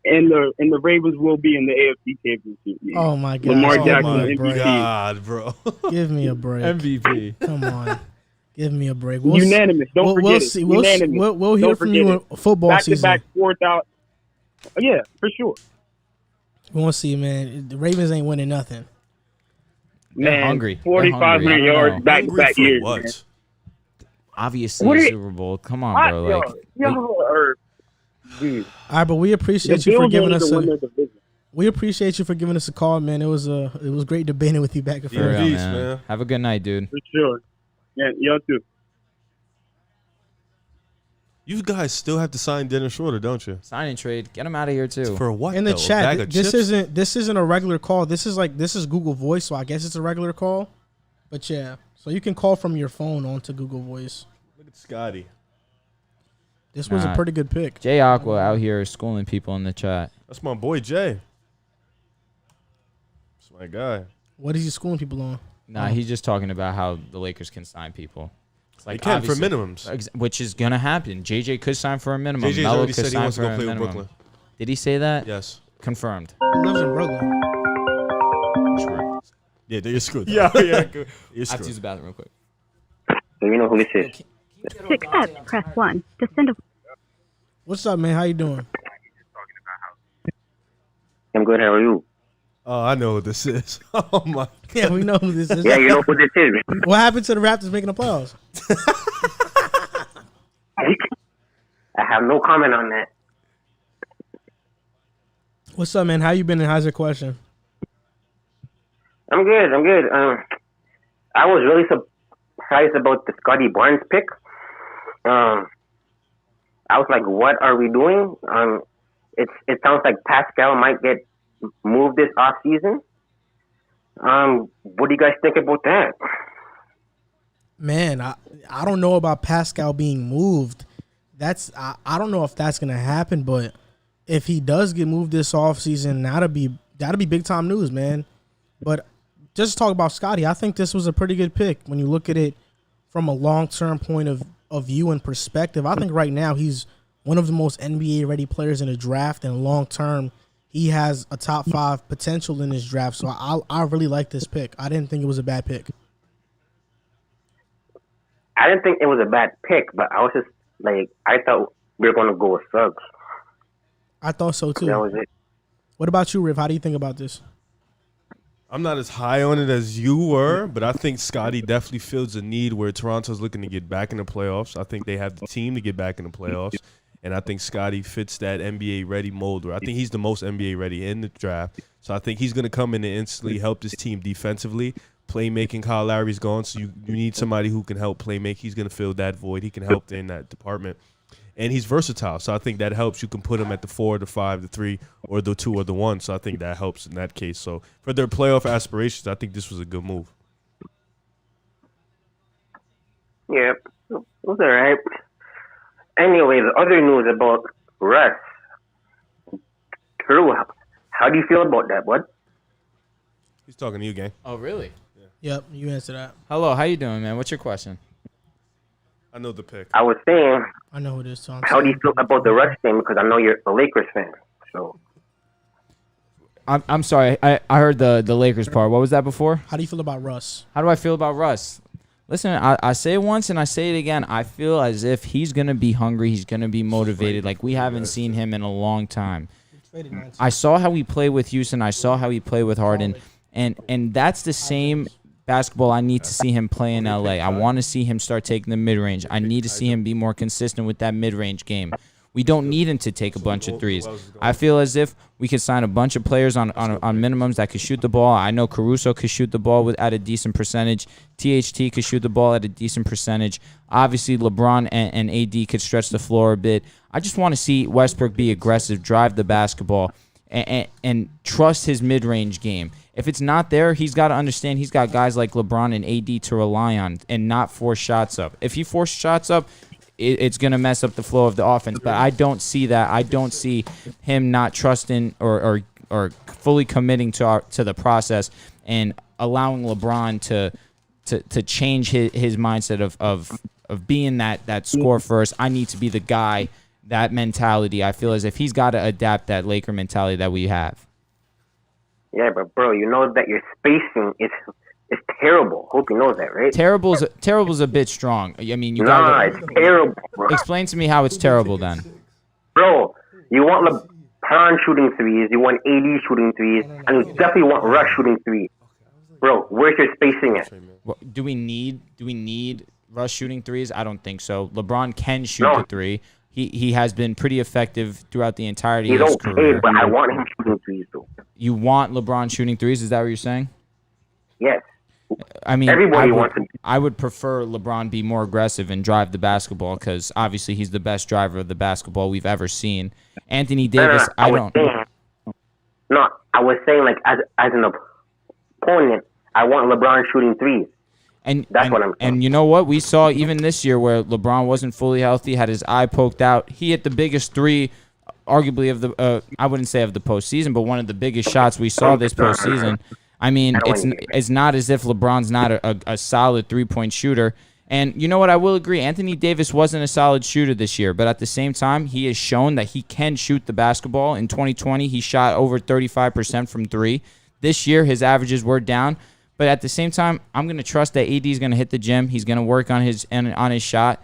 And the Ravens will be in the AFC Championship. Man. Oh my God. Lamar Oh Jackson, my MVP. God, bro. Give me a break. MVP. Come on. Give me a break. Unanimous. Don't forget we'll it. see. Unanimous. We'll hear Don't from forget you it. in football season. Back-to-back 4,000. Yeah, for sure. We want to see, man. The Ravens ain't winning nothing. They're Man, hungry. They're 4,500 hungry. I don't yards know. back-to-back Hungry for years. what? Man. Obviously, What a are you- Super Bowl. Come on, bro. Like, Dude, All right, but we the appreciate you for Bills giving wanted us to win a. their division. We appreciate you for giving us a call, man. It was great debating with you back and for forth. real, Peace, man. man. Have a good night, dude. For sure. Yeah, y'all too. You guys still have to sign Dennis Schroeder, don't you? Sign and trade. Get him out of here too. For what? In the though? A chat, bag of chips? this isn't a regular call. This is Google Voice, so I guess it's a regular call. But yeah, so you can call from your phone onto Google Voice. Look at Scottie. This was a Nah. pretty good pick. Jay Aqua out here schooling people in the chat. That's my boy Jay. That's my guy. What is he schooling people on? Nah, he's just talking about how the Lakers can sign people. It's They can for obviously- minimums. which is gonna happen. JJ could sign for a minimum. JJ's Melo already could said he sign wants to for go a play with minimum. Brooklyn. Did he say that? Yes. Confirmed. He lives in Brooklyn. Yeah, you're screwed. Yeah. You're I have to use screwed. the bathroom real quick. So you know who this is. To accept, press 1. To send a What's up, man? How you doing? I'm good. How are you? Oh, I know who this is. Oh my. Yeah, we know who this is. Yeah, you know who this is. What happened to the Raptors making the playoffs? I have no comment on that. What's up, man? How you been? And how's your question? I'm good. I was really surprised about the Scottie Barnes pick. I was like, what are we doing? It sounds like Pascal might get moved this off season. What do you guys think about that? Man, I don't know about Pascal being moved. I don't know if that's gonna happen, but if he does get moved this offseason, that'll be big time news, man. But just to talk about Scottie, I think this was a pretty good pick when you look at it from a long term point of view and perspective. I think right now he's one of the most NBA ready players in the draft, and long term he has a top 5 potential in this draft. So I really like this pick. I didn't think it was a bad pick. I didn't think it was a bad pick, but I was just like, I thought we were going to go with Suggs. I thought so too. That was it. What about you, Riv? How do you think about this? I'm not as high on it as you were, but I think Scottie definitely fills a need where Toronto's looking to get back in the playoffs. I think they have the team to get back in the playoffs, and I think Scottie fits that NBA ready mold. Where I think he's the most NBA ready in the draft, so I think he's going to come in and instantly help this team defensively. Playmaking, Kyle Lowry's gone, so you need somebody who can help playmake. He's going to fill that void. He can help in that department. And he's versatile, so I think that helps. You can put him at the 4, the 5, the 3, or the 2, or the 1. So I think that helps in that case. So for their playoff aspirations, I think this was a good move. Yeah, it was all right. Anyway, the other news about Russ. Drew, how do you feel about that, bud? He's talking to you, gang. Oh, really? Yep, you answer that. Hello, how you doing, man? What's your question? I know the pick. I was saying, I know who it is, Tom. how do you feel about the Russ thing? Because I know you're a Lakers fan. So I'm sorry. I heard the Lakers part. What was that before? How do you feel about Russ? How do I feel about Russ? Listen, I say it once and I say it again. I feel as if he's going to be hungry. He's going to be motivated like we haven't seen him in a long time. I saw how he played with Houston. I saw how he played with Harden. And that's the same basketball I need to see him play in LA. I want to see him start taking the mid-range. I need to see him be more consistent with that mid-range game. We don't need him to take a bunch of threes. I feel as if we could sign a bunch of players on minimums that could shoot the ball. I know Caruso could shoot the ball at a decent percentage. THT could shoot the ball at a decent percentage. Obviously, LeBron and AD could stretch the floor a bit. I just want to see Westbrook be aggressive, drive the basketball, and trust his mid-range game. If it's not there, he's got to understand he's got guys like LeBron and AD to rely on and not force shots up. If he forces shots up, it's going to mess up the flow of the offense. But I don't see that. I don't see him not trusting or fully committing to the process and allowing LeBron to change his mindset of being that score first. I need to be the guy. That mentality, I feel as if he's got to adapt that Laker mentality that we have. Yeah, but bro, you know that your spacing is terrible. Hope you know that, right? Terrible's a bit strong. I mean, it's terrible, bro. Explain to me how it's terrible then. Bro, you want LeBron shooting threes, you want AD shooting threes, and you definitely want Russ shooting threes. Bro, where's your spacing at? Do we need Russ shooting threes? I don't think so. LeBron can shoot the three. He has been pretty effective throughout the entirety of his career. But I want him shooting threes, though. You want LeBron shooting threes? Is that what you're saying? Yes. I mean, everybody wants him. I would prefer LeBron be more aggressive and drive the basketball because obviously he's the best driver of the basketball we've ever seen. Anthony Davis, I was saying like as an opponent, I want LeBron shooting threes. And that's what I'm saying. And you know what? We saw even this year where LeBron wasn't fully healthy, had his eye poked out. He hit the biggest three, arguably, of the I wouldn't say of the postseason, but one of the biggest shots we saw this postseason. I mean, it's not as if LeBron's not a solid three-point shooter. And you know what? I will agree. Anthony Davis wasn't a solid shooter this year, but at the same time, he has shown that he can shoot the basketball. In 2020, he shot over 35% from three. This year, his averages were down. But at the same time, I'm going to trust that AD is going to hit the gym. He's going to work on his shot.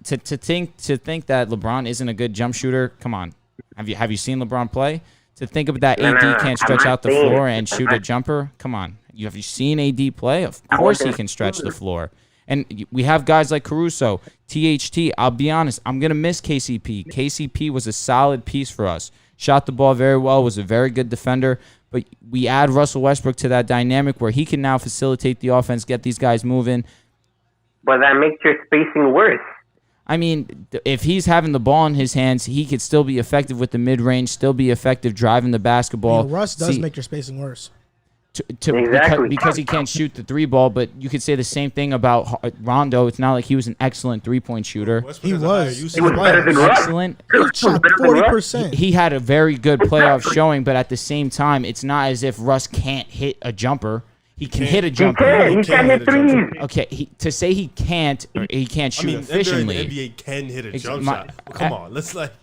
To think that LeBron isn't a good jump shooter, come on. Have you seen LeBron play? To think of that AD can't stretch out the floor and shoot a jumper, come on. Have you seen AD play? Of course he can stretch the floor. And we have guys like Caruso, THT. I'll be honest, I'm going to miss KCP. KCP was a solid piece for us. Shot the ball very well, was a very good defender. But we add Russell Westbrook to that dynamic where he can now facilitate the offense, get these guys moving. But that makes your spacing worse. I mean, if he's having the ball in his hands, he could still be effective with the mid-range, still be effective driving the basketball. Russ does make your spacing worse. Exactly. Because he can't shoot the three ball, but you could say the same thing about Rondo. It's not like he was an excellent three-point shooter. He was. He was better than Russ. Excellent. He shot 40%. He had a very good playoff showing, but at the same time, it's not as if Russ can't hit a jumper. He can hit a jumper. He can hit threes. Okay, to say he can't, or he can't shoot efficiently. The NBA can hit a jump shot. Come on, let's like.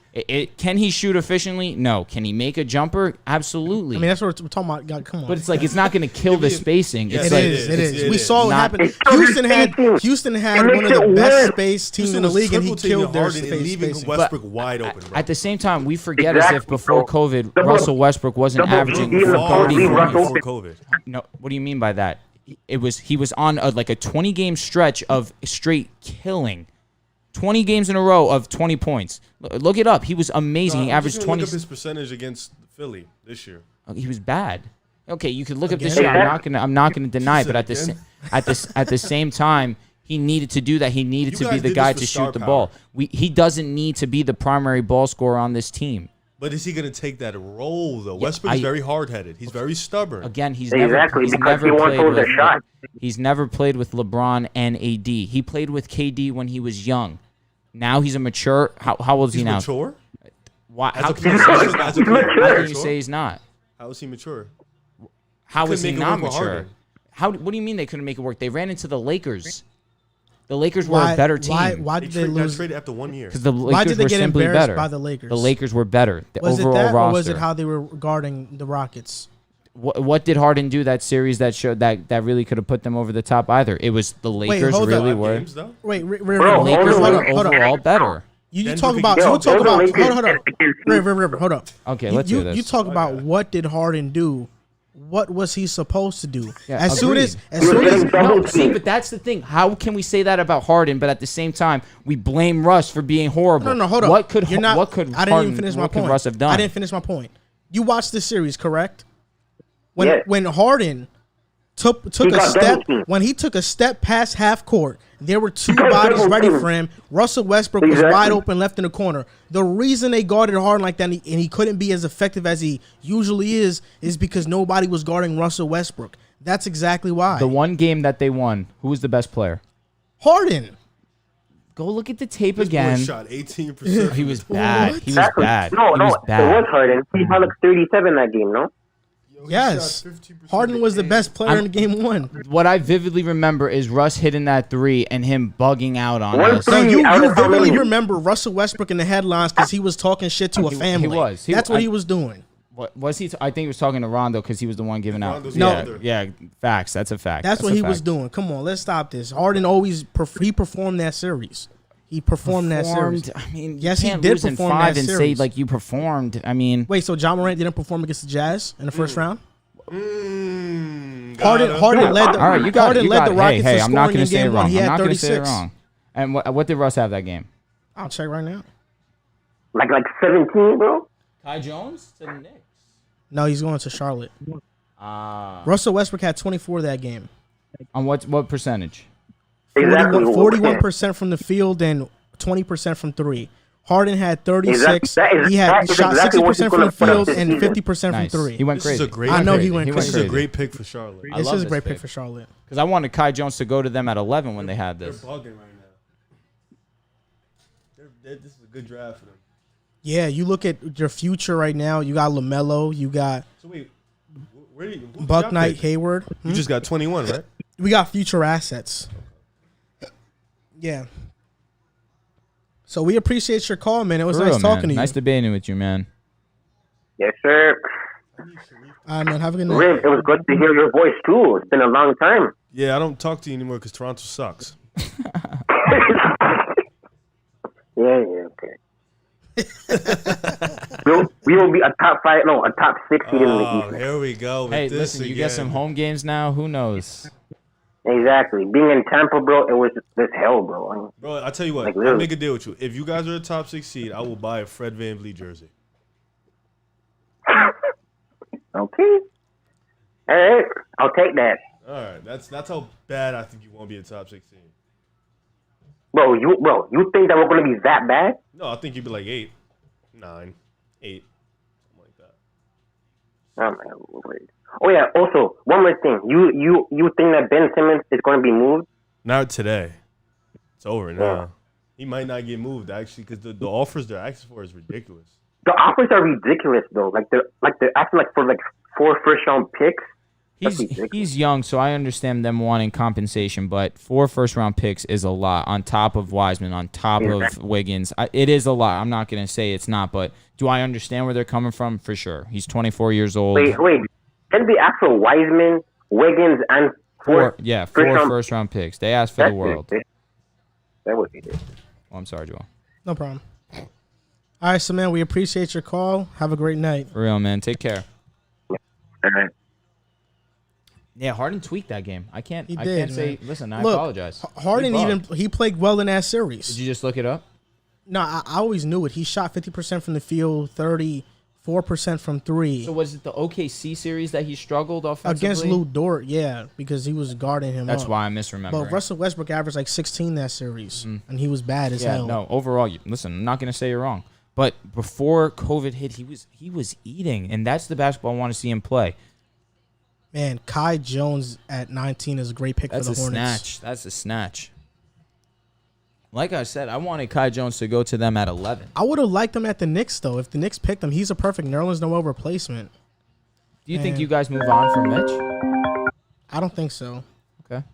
Can he shoot efficiently? No. Can he make a jumper? Absolutely. I mean, that's what we're talking about. God, come on. But it's like it's not going to kill the spacing. It is. We saw what happened. Houston had one of the best space teams in the league, and he killed their space. Leaving Westbrook wide open. Bro. At the same time, we forget as if before COVID, Russell Westbrook wasn't averaging 40 before COVID. No, what do you mean by that? He was on a 20-game stretch of straight killing. 20 games in a row of 20 points. Look it up. He was amazing. He averaged 20. Look up his percentage against Philly this year. He was bad. Okay, you could look up this year. I'm not gonna deny it, but at the same time, he needed to do that. He needed to be the guy to shoot the ball. He doesn't need to be the primary ball scorer on this team. But is he going to take that role, though? Yeah, Westbrook is very hard-headed. He's very stubborn. Again, he's never played with LeBron and AD. He played with KD when he was young. Now he's a mature. How old is he now? Mature? How can you say he's not? How is he mature? How is he not mature? What do you mean they couldn't make it work? They ran into the Lakers. The Lakers were a better team. Why did they lose? Traded after 1 year. Because the Lakers were simply better. By the Lakers? The Lakers were better. Was overall it that, roster. or was it how they were guarding the Rockets? What did Harden do that series that showed that really could have put them over the top either? It was the Lakers really were. Games, the Lakers were overall better. You talk about. Hold up. Okay, let's hear this. You talk about what did Harden do. What was he supposed to do? Yeah, as soon as but that's the thing. How can we say that about Harden, but at the same time we blame Russ for being horrible? No, hold up. What could Russ have done? I didn't finish my point. You watched this series, correct? When Harden took a step past half court, there were two bodies ready for him. Russell Westbrook was wide open left in the corner. The reason they guarded Harden like that and he couldn't be as effective as he usually is because nobody was guarding Russell Westbrook. That's exactly why. The one game that they won, who was the best player? Harden. Go look at the tape This boy again. shot 18%. He was bad. He was Exactly. bad. No, He no, was it bad. was Harden. He had like 37 that game, no? Yo, he Yes. shot 50% Harden was the game. best player in game one. What I vividly remember is Russ hitting that 3 and him bugging out on One us. three. So you out of how vividly many? remember Russell Westbrook in the headlines because he was talking shit to a family. was. That's what he was doing. What was he? I think he was talking to Rondo because he was the one giving out. Rondo's No. older. Yeah, facts. That's a fact. That's what a he was fact. doing. Come on, let's stop this. Harden always he performed that series. He performed that series. I mean, Yes, he you can't did lose in perform 5 that and say series. like you performed. I mean, Wait, so John Morant didn't perform against the Jazz in the first round? Harden Harden led the all right, you got Harden it. You led got the it. Rockets Hey, in I'm not scoring going in to say it game one. wrong. He I'm had not going to say it 36. wrong. And what did Russ have that game? I'll check right now. Like 17, bro? Kai Jones to the Knicks. No, he's going to Charlotte. Ah. Russell Westbrook had 24 that game. On what percentage? Exactly. 41% from the field and 20% from three. Harden had 36. He had that is shot exactly what 60% he's from gonna the put up field this and season. 50% Nice. from three. He went This is crazy. a great I know pick. he went This is crazy. a great pick for Charlotte. I This love is a this great pick. pick for Charlotte. Because I wanted Kai Jones to go to them at 11 when they had They're this. bugging right now. This is a good draft for them. Yeah, you look at your future right now. You got LaMelo. You got So wait, where do you? Bouknight, Hayward. You just got 21, right? We got future assets. Yeah. So we appreciate your call, man. It was For nice real, talking man. to you. Nice debating with you, man. Yes, sir. All right, man. Have a good night. Riv, it was good to hear your voice, too. It's been a long time. Yeah, I don't talk to you anymore because Toronto sucks. Yeah, okay. we will be a top 5, no, a top 6 seed in the Oh, East. here we go. With Hey, this listen, you again. get some home games now. Who knows? Exactly. Being in Tampa, bro, it was just hell, bro. Bro, I tell you what, Like, I'll really. make a deal with you. If you guys are a top 6 seed, I will buy a Fred VanVleet jersey. Okay. All right. I'll take that. All right, that's how bad I think you won't be a top 6 seed. Bro, you think that we're going to be that bad? No, I think you'd be like 8, 9, 8, something like that. Oh, man. Wait. Oh, yeah. Also, one more thing. You think that Ben Simmons is going to be moved? Not today. It's over now. Yeah. He might not get moved actually because the offers they're asking for is ridiculous. The offers are ridiculous, though. They're asking for 4 first-round picks. That's ridiculous. He's young, so I understand them wanting compensation, but 4 first-round picks is a lot on top of Wiseman, on top of Wiggins. It is a lot. I'm not going to say it's not, but do I understand where they're coming from? For sure. He's 24 years old. Wait. Didn't they ask for Wiseman, Wiggins, and 4 4 first-round first-round picks. They asked for the world. That would be it. Oh, I'm sorry, Joel. No problem. All right, so, man, we appreciate your call. Have a great night. For real, man. Take care. All right. Yeah, Harden tweaked that game. I can't He I did, can't say, man. listen, I Look, apologize. Harden He bugged. he played well in that series. Did you just look it up? No, I always knew it. He shot 50% from the field, 34% from three. So was it the OKC series that he struggled offensively? Against Lou Dort, yeah, because he was guarding him That's up. why I'm misremembering. But Russell Westbrook averaged like 16 that series, and he was bad as yeah, hell. no, overall, listen, I'm not going to say you're wrong. But before COVID hit, he was eating, and that's the basketball I want to see him play. Man, Kai Jones at 19 is a great pick That's for the a Hornets. snatch. That's a snatch. Like I said, I wanted Kai Jones to go to them at 11. I would have liked him at the Knicks, though. If the Knicks picked him, he's a perfect Nerlens Noel replacement. Do you think Man. you guys move on from Mitch? I don't think so. Okay.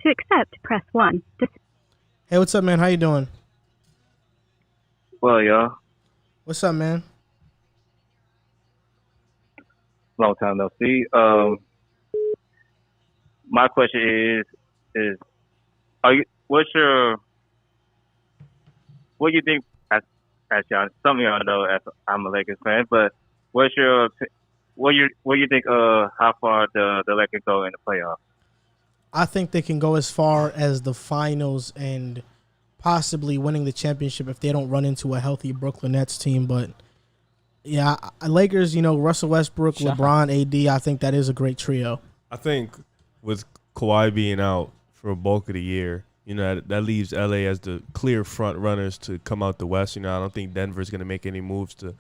To accept, press 1. Hey, what's up, man? How you doing? Well, y'all, What's up, man? long time no see. My question is, what do you think? As y'all, some of y'all know, as I'm a Lakers fan, but what you think? How far the Lakers go in the playoffs? I think they can go as far as the finals and possibly winning the championship if they don't run into a healthy Brooklyn Nets team. But yeah, Lakers, Russell Westbrook, Shut LeBron, AD, I think that is a great trio. I think with Kawhi being out for a bulk of the year, that leaves LA as the clear front runners to come out the West. I don't think Denver's going to make any moves to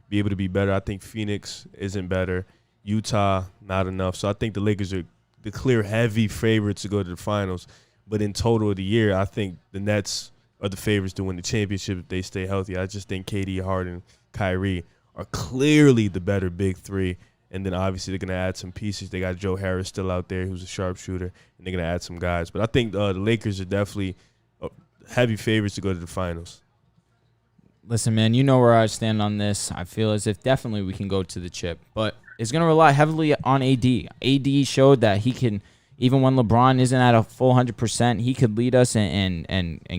be able to be better. I think Phoenix isn't better. Utah, not enough. So I think the Lakers are the clear heavy favorites to go to the finals. But in total of the year, I think the Nets are the favorites to win the championship if they stay healthy. I just think KD, Harden, Kyrie are clearly the better big three. And then obviously they're going to add some pieces. They got Joe Harris still out there who's a sharpshooter, and they're going to add some guys. But I think the Lakers are definitely heavy favorites to go to the finals. Listen, man, you know where I stand on this. I feel as if definitely we can go to the chip. But it's going to rely heavily on AD. AD showed that he can, even when LeBron isn't at a full 100%, he could lead us and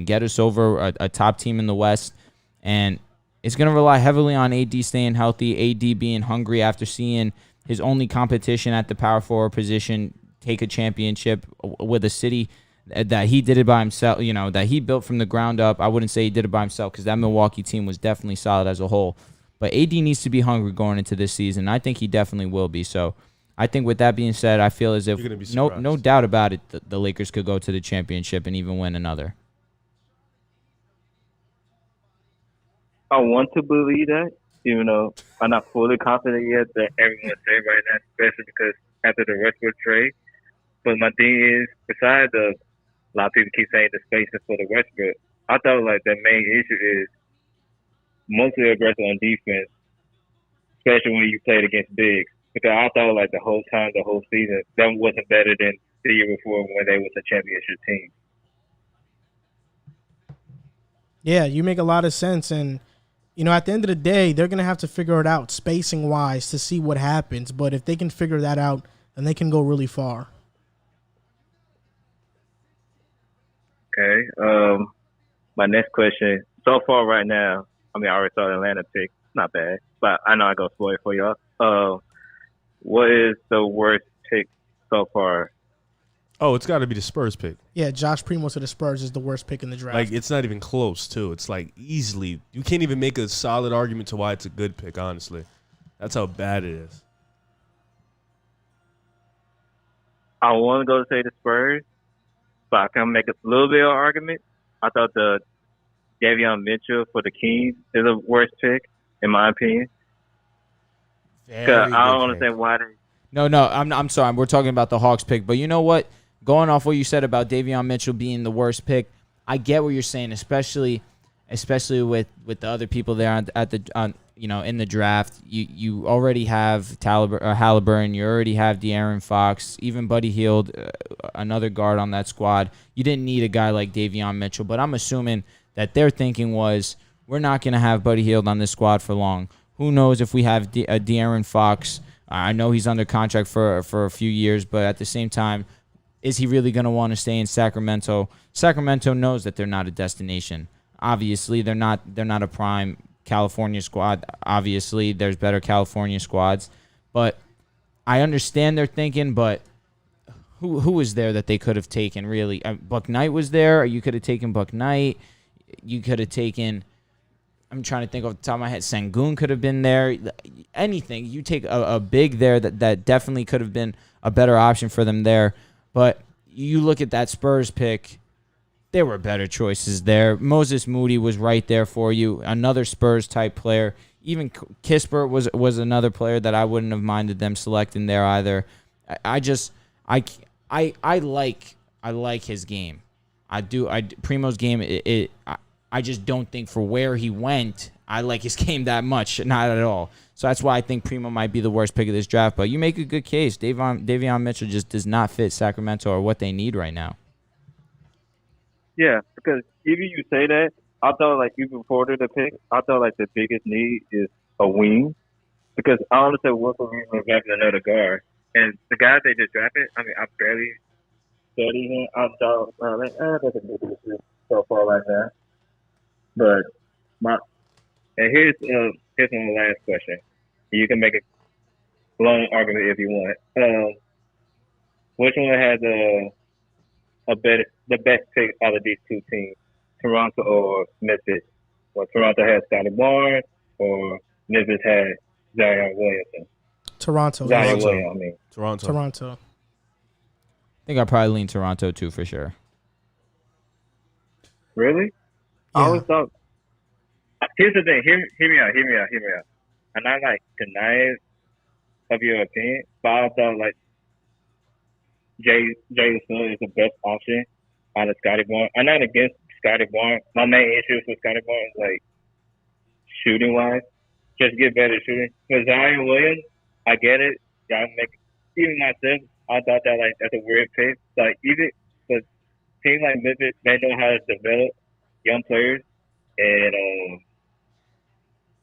get us over a top team in the West. And it's going to rely heavily on AD staying healthy, AD being hungry after seeing his only competition at the power forward position take a championship with a city that he did it by himself, that he built from the ground up. I wouldn't say he did it by himself because that Milwaukee team was definitely solid as a whole. But AD needs to be hungry going into this season. I think he definitely will be. So I think with that being said, I feel as if no doubt about it, the Lakers could go to the championship and even win another. I want to believe that, even though I'm not fully confident yet that everyone's saying right now, especially because after the Westbrook trade. But my thing is, besides a lot of people keep saying the spacing for the Westbrook, I thought like the main issue is mostly aggressive on defense, especially when you played against bigs. Because I thought like the whole time, the whole season, that wasn't better than the year before when they was a championship team. Yeah, you make a lot of sense. And, at the end of the day, they're going to have to figure it out spacing-wise to see what happens. But if they can figure that out, then they can go really far. Okay. My next question. So far right now, I already saw the Atlanta pick. Not bad. But I know I go spoil it for y'all. What is the worst pick so far? Oh, it's got to be the Spurs pick. Yeah, Josh Primo to the Spurs is the worst pick in the draft. Like, it's not even close, too. It's like easily. You can't even make a solid argument to why it's a good pick, honestly. That's how bad it is. I want to go say the Spurs, but I can make a little bit of an argument. I thought the Davion Mitchell for the Kings is the worst pick, in my opinion. Because I don't understand why they. No, I'm sorry. We're talking about the Hawks pick, but you know what? Going off what you said about Davion Mitchell being the worst pick, I get what you're saying, especially with the other people there in the draft. You already have Halliburton, you already have De'Aaron Fox, even Buddy Hield, another guard on that squad. You didn't need a guy like Davion Mitchell, but I'm assuming that their thinking was we're not going to have Buddy Hield on this squad for long. Who knows if we have De'Aaron Fox? I know he's under contract for a few years, but at the same time, is he really going to want to stay in Sacramento? Sacramento knows that they're not a destination. Obviously, they're not a prime California squad. Obviously, there's better California squads, but I understand their thinking. But who was there that they could have taken? Really, Bouknight was there. You could have taken Bouknight. You could have taken. I'm trying to think off the top of my head. Sengun could have been there. Anything. You take a big there that definitely could have been a better option for them there. But you look at that Spurs pick, there were better choices there. Moses Moody was right there for you. Another Spurs-type player. Even Kispert was another player that I wouldn't have minded them selecting there either. I like his game. I do. Primo's game, I just don't think for where he went, I like his game that much. Not at all. So that's why I think Primo might be the worst pick of this draft. But you make a good case. Davion Mitchell just does not fit Sacramento or what they need right now. Yeah, because even you say that, I thought like even before the pick, I thought like the biggest need is a wing. Because I don't understand what's the reason of having another guard. And the guy they just drafted, I barely studied him. I thought, that's a big issue so far right now. But here's my last question. You can make a long argument if you want. Which one has the best pick out of these two teams, Toronto or Memphis? Well, Toronto has Scottie Barnes, or Memphis has Zion Williamson. Toronto. I think I'd probably lean Toronto too for sure. Really? Yeah. I always thought. Here's the thing. Hear me out. I'm not like denying of your opinion, but I thought like Jalen is the best option out of Scottie Barnes. I'm not against Scottie Barnes. My main issue with Scottie Barnes is like shooting wise, just get better shooting. For Zion Williams, I get it. Y'all make even myself. I thought that like that's a weird pick. Like even for teams like Memphis, they know how to develop young players, and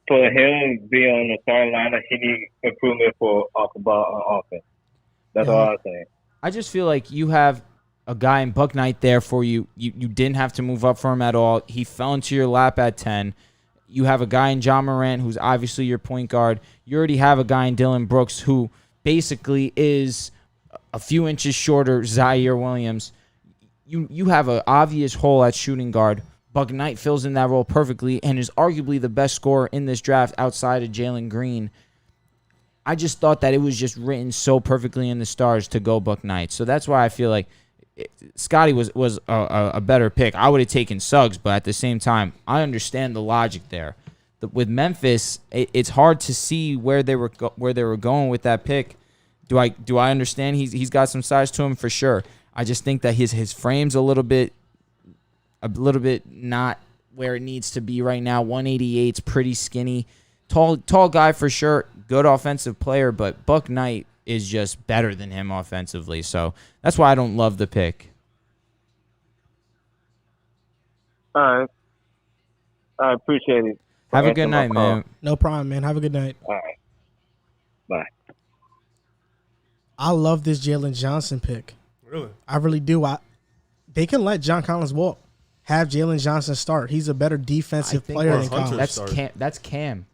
for him being on the starting lineup, he needs improvement for off the ball on offense. That's all I'm saying. I just feel like you have a guy in Bouknight there for you. You didn't have to move up for him at all. He fell into your lap at 10. You have a guy in John Moran who's obviously your point guard. You already have a guy in Dylan Brooks who basically is a few inches shorter Zaire Williams. You have an obvious hole at shooting guard. Bouknight fills in that role perfectly and is arguably the best scorer in this draft outside of Jalen Green. I just thought that it was just written so perfectly in the stars to go Bouknight. So that's why I feel like Scottie was a better pick. I would have taken Suggs, but at the same time, I understand the logic there. With Memphis, it's hard to see where they were going with that pick. Do I understand he's got some size to him for sure. I just think that his frame's a little bit not where it needs to be right now. 188's pretty skinny. Tall guy for sure. Good offensive player, but Bouknight is just better than him offensively. So that's why I don't love the pick. All right. I appreciate it. Have a good night, man. No problem, man. Have a good night. All right. Bye. I love this Jalen Johnson pick. Really? I really do. They can let John Collins walk. Have Jalen Johnson start. He's a better defensive player than Collins. That's Cam.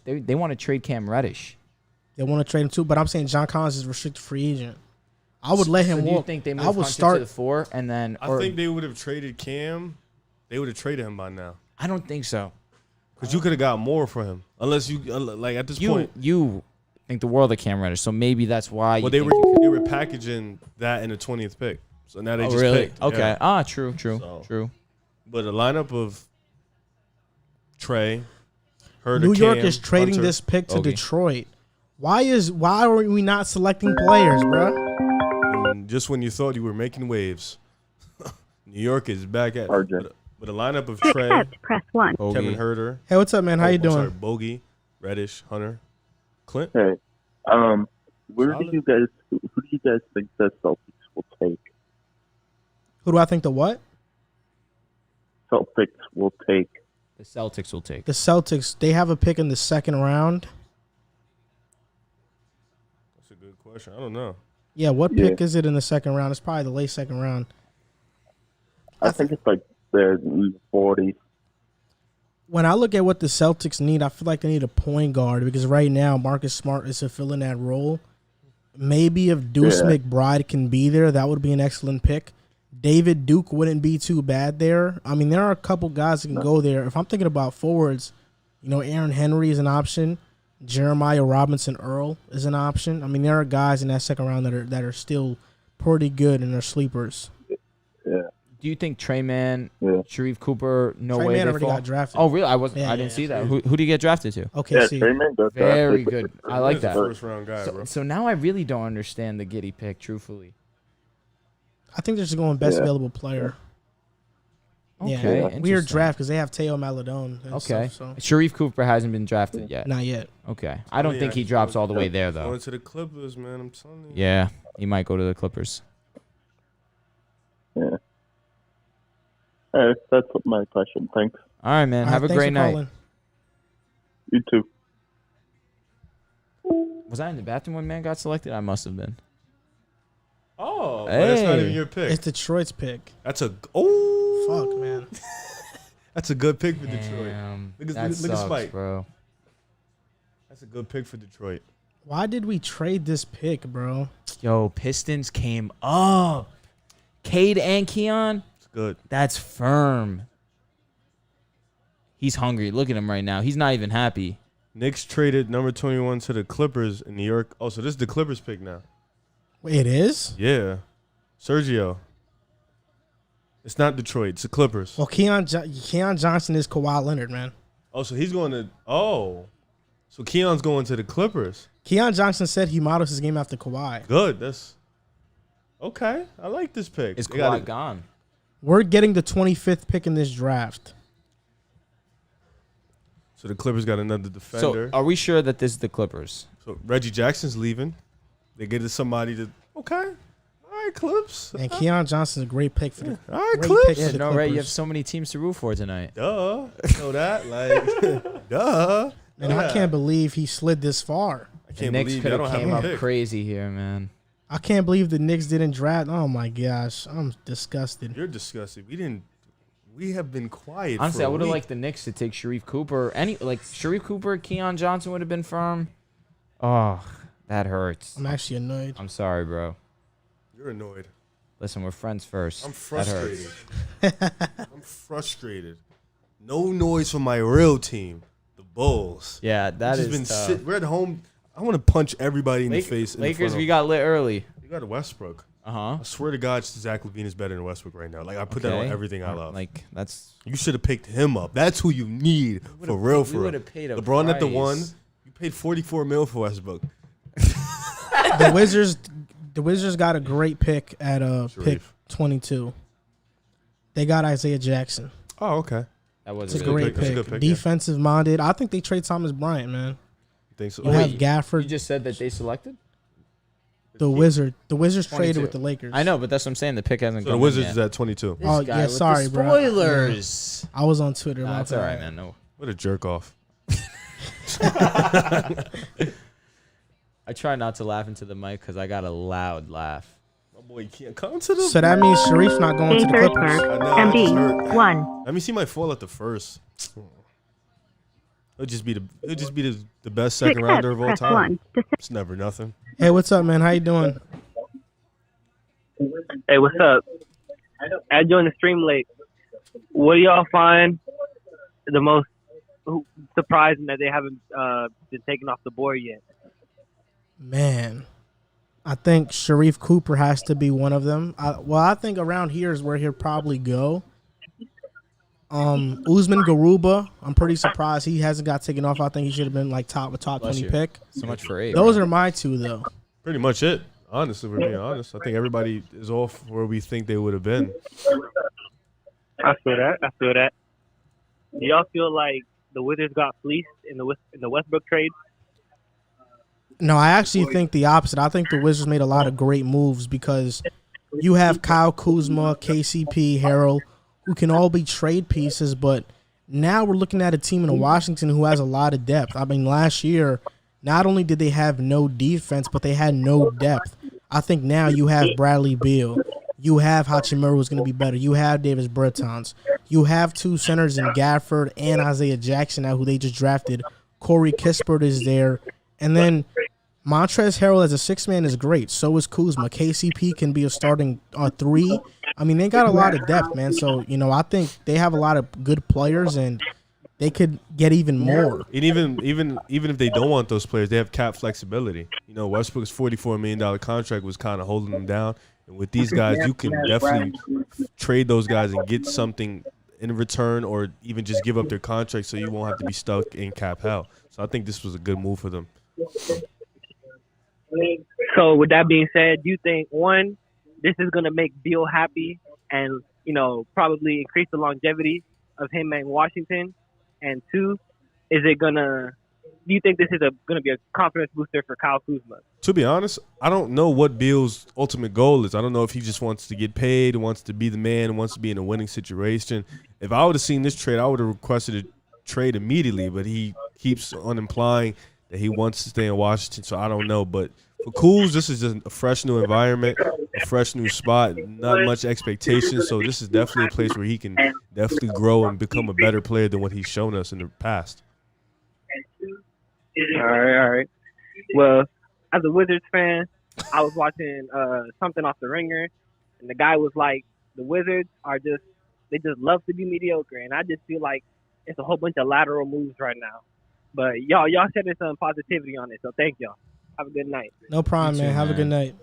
They want to trade Cam Reddish. They want to trade him too, but I'm saying John Collins is restricted free agent. I would let him walk. Do you think they move Hunter to the 4 and then? I think they would have traded Cam. They would have traded him by now. I don't think so. Because you could have got more for him, unless you like at this point. You think the world of Cam Reddish, so maybe that's why. Well, they were packaging that in the 20th pick, so now they just picked. Okay. Yeah. True. But a lineup of Trey, Herder, New York Cam, is trading Hunter, this pick to Detroit. Why are we not selecting players, bro? And just when you thought you were making waves, New York is back at with a lineup of Trey, press 1. Kevin Herder. Hey, what's up, man? How you doing? Sorry, Bogey, Reddish, Hunter, Clint. Hey, who do you guys think the Celtics will take? Who do I think the what? Celtics will take. The Celtics will take. The Celtics, they have a pick in the second round. That's a good question. I don't know. Yeah, what pick is it in the second round? It's probably the late second round. I think it's like the 40s. When I look at what the Celtics need, I feel like they need a point guard because right now Marcus Smart is fulfilling that role. Maybe if Deuce McBride can be there, that would be an excellent pick. David Duke wouldn't be too bad there. I mean, there are a couple guys that can go there. If I'm thinking about forwards, Aaron Henry is an option. Jeremiah Robinson Earl is an option. I mean, there are guys in that second round that are still pretty good and they're sleepers. Yeah. Do you think Trey Mann, Sharif Cooper, Trey way Mann they already fall? got drafted. Oh, really? I didn't see that. Who did he get drafted to? Okay, Trey Mann got very drafted. good. I like that. First round guy, bro. So now I really don't understand the Giddey pick, truthfully. I think they're just going best available player. Okay, yeah, weird draft because they have Teo Maladon. And okay, stuff, so. Sharif Cooper hasn't been drafted yet. Not yet. Okay, I don't think he drops all the way there though. Going to the Clippers, man. I'm telling you. Yeah, he might go to the Clippers. Yeah. That's my question. Thanks. All right, man. Have a great night. Calling. You too. Was I in the bathroom when man got selected? I must have been. Oh, that's not even your pick. It's Detroit's pick. That's a fuck, man. That's a good pick for Detroit. Look at Spike, bro. That's a good pick for Detroit. Why did we trade this pick, bro? Yo, Pistons came up. Cade and Keon. It's good. That's firm. He's hungry. Look at him right now. He's not even happy. Knicks traded number 21 to the Clippers in New York. Oh, so this is the Clippers pick now. Wait, it is? Yeah. Sergio. It's not Detroit. It's the Clippers. Well, Keon Johnson is Kawhi Leonard, man. Oh, so he's going to... Oh. So Keon's going to the Clippers. Keon Johnson said he models his game after Kawhi. Good. That's... Okay. I like this pick. Is Kawhi gone? We're getting the 25th pick in this draft. So the Clippers got another defender. So are we sure that this is the Clippers? So Reggie Jackson's leaving. They get to somebody to okay. All right, Clips. And Keon Johnson's a great pick for the All right, great Clips. pick for Yeah, the no, right. You have Clippers. so many teams to root for tonight. Duh. You know that? Like, duh. And I can't believe he slid this far. I The can't Knicks believe could I don't have have came a up pick. crazy here, man. I can't believe the Knicks didn't draft. Oh my gosh, I'm disgusted. You're disgusted. We have been quiet. Honestly, for I a would have week. liked the Knicks to take Sharif Cooper. Sharif Cooper, Keon Johnson would have been firm. Oh, that hurts. I'm actually annoyed. I'm sorry, bro. You're annoyed. Listen, we're friends first. I'm That hurts. frustrated. I'm frustrated. No noise from my real team, the Bulls. Yeah, that Just is been tough. we're at home. I want to punch everybody in the face. in Lakers, front of- we got lit early. You got a Westbrook. Uh-huh. I swear to God, Zach LaVine is better than Westbrook right now. Like I put that on everything I love. Like that's You should have picked him up. That's who you need for real. For we real. would've paid a LeBron at the price. one. You paid $44 million for Westbrook. The Wizards got a great pick at pick Sharif. 22. They got Isaiah Jackson. Oh, okay. that was It's a really great That's a pick. good pick, yeah. Defensive minded. I think they trade Thomas Bryant, man. You think so? You have Gafford. You just said that they selected? The Wizards 22. traded with the Lakers. I know, but that's what I'm saying. The pick hasn't So come the Wizards in is yet. at 22. Oh, This guy yeah, with sorry, the bro. spoilers. I was on Twitter. Nah, my that's all right, bad. man. No. What a jerk off. I try not to laugh into the mic because I got a loud laugh. My boy can't come to the. So that means Sharif's not going to the Lakers Clippers. first. I know, I just MD heard. 1. Let me see my fall at the first. It'll just be the best second To rounder accept, of all press time. 1. To It's never nothing. Hey, what's up, man? How you doing? Hey, what's up? I joined the stream late. What do y'all find the most surprising that they haven't been taken off the board yet? Man, I think Sharif Cooper has to be one of them. I think around here is where he'll probably go. Usman Garuba, I'm pretty surprised he hasn't got taken off. I think he should have been like top Bless 20 you. pick. So much for 8. Those are my two though. Pretty much it. Honestly, we're being honest. I think everybody is off where we think they would have been. I feel that. Do y'all feel like the Wizards got fleeced in the Westbrook trade? No, I actually think the opposite. I think the Wizards made a lot of great moves because you have Kyle Kuzma, KCP, Harrell, who can all be trade pieces, but now we're looking at a team in Washington who has a lot of depth. I mean, last year, not only did they have no defense, but they had no depth. I think now you have Bradley Beal. You have Hachimura, who's going to be better. You have Davis Bertans. You have two centers in Gafford and Isaiah Jackson now, who they just drafted. Corey Kispert is there. And then Montrezl Harrell as a six-man is great. So is Kuzma. KCP can be a starting 3. I mean, they got a lot of depth, man. So, I think they have a lot of good players, and they could get even more. And even if they don't want those players, they have cap flexibility. Westbrook's $44 million contract was kind of holding them down. And with these guys, you can definitely trade those guys and get something in return, or even just give up their contract so you won't have to be stuck in cap hell. So I think this was a good move for them. So with that being said, do you think, one, this is going to make Beal happy and, probably increase the longevity of him in Washington? And two, do you think this is going to be a confidence booster for Kyle Kuzma? To be honest, I don't know what Beal's ultimate goal is. I don't know if he just wants to get paid, wants to be the man, wants to be in a winning situation. If I would have seen this trade, I would have requested a trade immediately, but he keeps on implying that he wants to stay in Washington, so I don't know. But for Kuz, this is just a fresh new environment, a fresh new spot, not much expectation, so this is definitely a place where he can definitely grow and become a better player than what he's shown us in the past. All right. Well, as a Wizards fan, I was watching something off the Ringer, and the guy was like, the Wizards they just love to be mediocre, and I just feel like it's a whole bunch of lateral moves right now. But y'all shedding some positivity on it, so thank y'all. Have a good night. No problem, You too, man. Have a good man. night.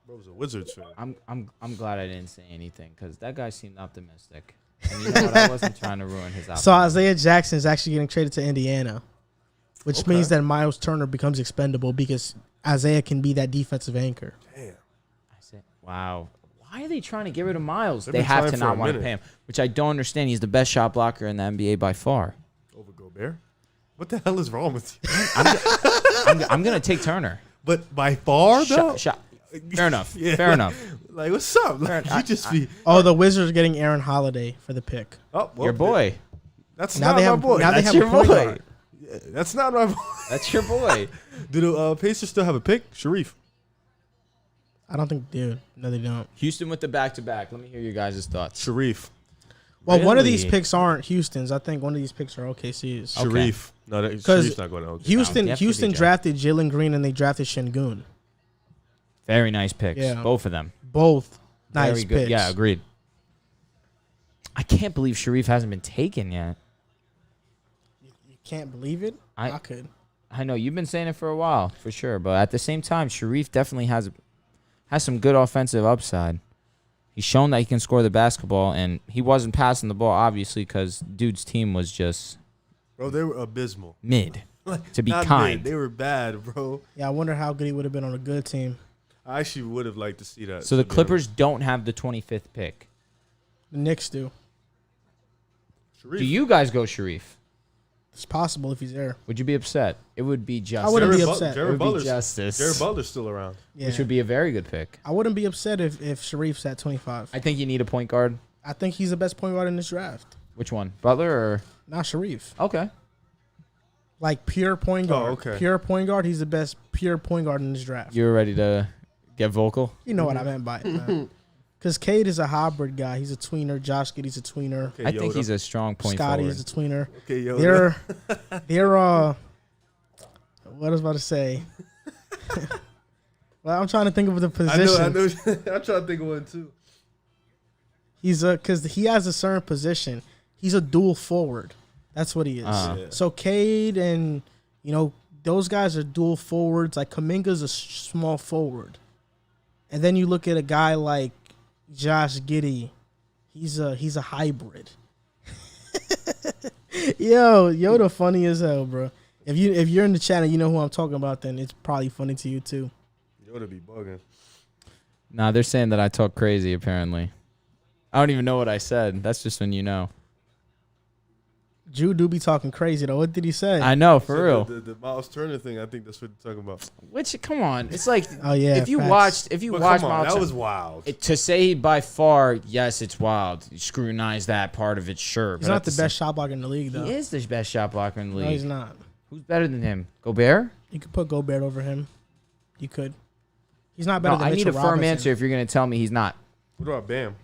Bro was a Wizards fan. I'm glad I didn't say anything because that guy seemed optimistic. And you know what? I wasn't trying to ruin his optimism. So Isaiah Jackson is actually getting traded to Indiana, which means that Miles Turner becomes expendable because Isaiah can be that defensive anchor. Damn. I said, wow. Why Why are they trying to get rid of Miles? They've They been have trying to for not a want to minute. pay him, which I don't understand. He's the best shot blocker in the NBA by far. Over Gobert? What the hell is wrong with you? I'm going to take Turner. But by far, though? Fair enough. Yeah, Fair enough. Like, what's up? Like, you just be... Oh, the Wizards are getting Aaron Holiday for the pick. Oh, well, Your boy. That's Now not they my have boy. now they That's have your a point boy. guard. Yeah, that's not my boy. That's your boy. Do the Pacers still have a pick? Sharif. I don't think, dude. No, they don't. Houston with the back-to-back. Let me hear your guys' thoughts. Sharif. Well, one of these Really? picks aren't Houston's. I think one of these picks are OKC's. Okay. Sharif. No, Because Sharif's not going to OKC. Houston, They have to Houston be drafted Jalen Green and they drafted Sengun. Very nice picks. Yeah. Both of them. Both nice Very good. picks. Yeah, agreed. I can't believe Sharif hasn't been taken yet. You can't believe it? I could. I know you've been saying it for a while, for sure. But at the same time, Sharif definitely has some good offensive upside. He's shown that he can score the basketball, and he wasn't passing the ball, obviously, because dude's team was just Bro, they were abysmal. mid, to be Not kind. mid. They were bad, bro. Yeah, I wonder how good he would have been on a good team. I actually would have liked to see that. So the to be Clippers don't have the 25th pick. The Knicks do. honest. Sharif. Do you guys go Sharif? It's possible if he's there. Would you be upset? It would be justice. I wouldn't be Jared upset. It Jared would be Butler's, justice. Jared Butler's still around. Yeah. Which would be a very good pick. I wouldn't be upset if Sharif's at 25. I think you need a point guard. I think he's the best point guard in this draft. Which one? Butler or? Not Sharif. Okay. Like pure point guard. Oh, okay. Pure point guard. He's the best pure point guard in this draft. You were ready to get vocal? You know what I meant by it, man. Because Cade is a hybrid guy. He's a tweener. Josh Giddey's a tweener. Okay, I think Yoda. he's a strong point Scottie forward. is a tweener. Okay, Yoda. They're what I was about to say. Well, I'm trying to think of the position. I know. I'm trying to think of one too. He's because he has a certain position. He's a dual forward. That's what he is. Yeah. So Cade and those guys are dual forwards. Like Kuminga's a small forward, and then you look at a guy like Josh Giddey. He's a hybrid. Yo, the funny as hell, bro. If you're in the chat and you know who I'm talking about, then it's probably funny to you too. Yoda be bugging. Nah, they're saying that I talk crazy, apparently. I don't even know what I said. That's just when you know. Drew do be talking crazy though. What did he say? I know, for real. The Miles Turner thing, I think that's what you're talking about. Which, come on. It's like, Oh yeah. if you facts. But watch come on, Miles that Turner- was wild. to say by far, yes, it's wild. You scrutinize that part of it, sure. He's but not at the best shot blocker in the league though. He is the best shot blocker in the No, he's league. not. Who's better than him? Gobert? You could put Gobert over him. You could. He's not better No, than I need Mitchell a firm Robinson. answer if you're going to tell me he's not. What about Bam?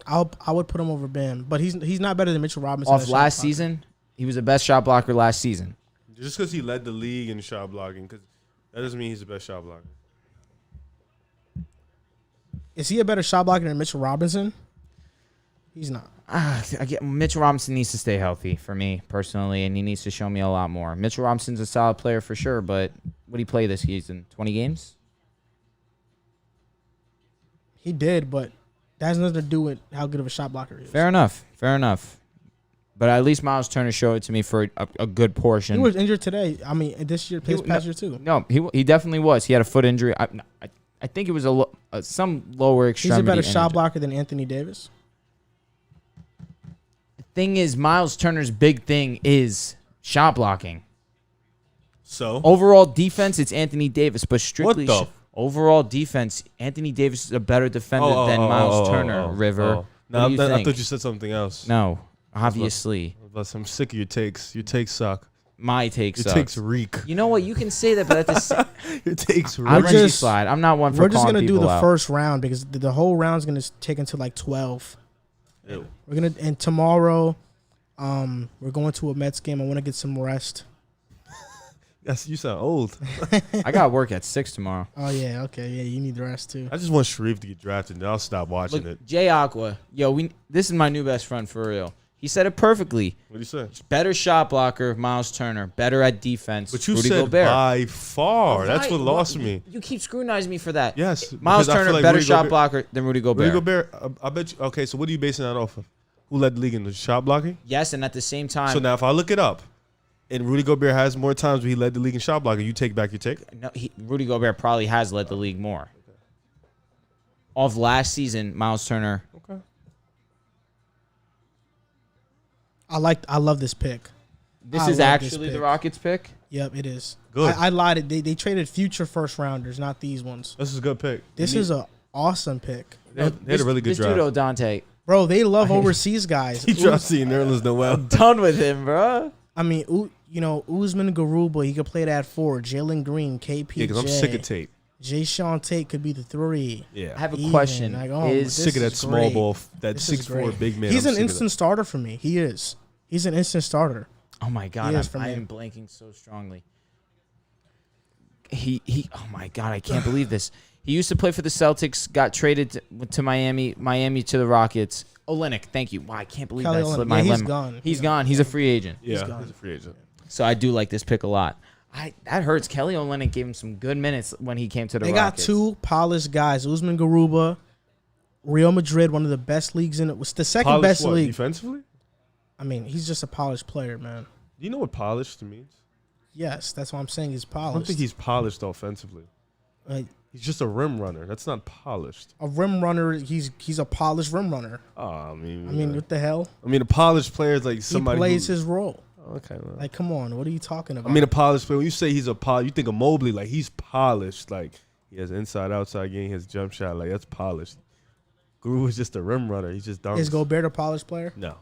I would put him over Bam, but he's not better than Mitchell Robinson. Off as a last shot blocker. season, he was the best shot blocker last season. Just because he led the league in shot blocking, because that doesn't mean he's the best shot blocker. Is he a better shot blocker than Mitchell Robinson? He's not. Mitchell Robinson needs to stay healthy for me personally, and he needs to show me a lot more. Mitchell Robinson's a solid player for sure, but what did he play this season? 20 games? He did, but that has nothing to do with how good of a shot blocker he is. Fair enough. But at least Miles Turner showed it to me for a good portion. He was injured today. I mean, this year, past year too. No, he definitely was. He had a foot injury. I think it was some lower He's extremity. a better shot injury. blocker than Anthony Davis. Thing is, Miles Turner's big thing is shot blocking. So Overall defense, it's Anthony Davis, but strictly What the- overall defense, Anthony Davis is a better defender than Miles Turner. River. No, What do you I think? thought you said something else. No, obviously. I'm sick of your takes. Your takes suck. My take Your sucks. takes reek. You know what? You can say that, but at the same Your takes reek. I'll We're let you just- slide. I'm not one for We're just calling gonna do people the out. first round because the whole round's gonna take until like 12. Ew. And tomorrow, we're going to a Mets game. I want to get some rest. Yes, you sound old. I got work at 6 tomorrow. Oh yeah, okay, yeah, you need the rest too. I just want Sharif to get drafted, and then I'll stop watching Look, it. Jay Aqua, this is my new best friend for real. He said it perfectly. What do you say? Better shot blocker, Miles Turner. Better at defense, But you Rudy said Gobert. by far. That's Why- what lost me. You keep scrutinizing me for that. Yes, Miles because I feel Turner, like better Rudy shot Gobert- blocker than Rudy Gobert. Rudy Gobert, I bet you. Okay, so what are you basing that off of? Who led the league in the shot blocking? Yes, and at the same time, So now if I look it up, and Rudy Gobert has more times where he led the league in shot blocking, you take back your take? Rudy Gobert probably has led the league more. off last season, Miles Turner. Okay. I love this pick. This is actually the Rockets pick? Yep, it is. Good. I lied. They traded future first rounders, not these ones. This is a good pick. This is an awesome pick. They had a really good this draft. dude Duarte. Bro, they love overseas guys. He dropped in Nerlens Noel. I'm done with him, bro. I mean, Usman Garuba, he could play that 4. Jalen Green, KPJ. Yeah, because I'm sick of Tate. Jay Sean Tate could be the 3. Yeah. I have a question. Sick of that small ball, that 6'4" big man. He's an instant starter for me. He is. He's an instant starter. Oh my god, I am blanking so strongly. He oh my god, I can't believe this. He used to play for the Celtics, got traded to Miami to the Rockets. Olynyk, thank you. Wow, I can't believe that slipped my he's limb. gone. He's gone. He's a free agent. Yeah, he's a free agent. So I do like this pick a lot. That hurts. Kelly Olynyk gave him some good minutes when he came to the Rockets. They got 2 polished guys. Usman Garuba, Real Madrid, one of the best leagues in it. Was the second Polished best what, league. defensively? I mean, he's just a polished player, man. Do you know what polished means? Yes, that's what I'm saying. He's I polished. don't think he's polished offensively. He's just a rim runner. That's not polished. A rim runner. He's a polished rim runner. Oh, I mean, what the hell? I mean, a polished player is like somebody he plays his role. Okay, well. Like, come on, what are you talking about? I mean, a polished player. When you say he's a you think of Mobley, like he's polished. Like he has inside outside game, his jump shot, like that's polished. Guru is just a rim runner. He's just dunks. Is Gobert a polished player? No.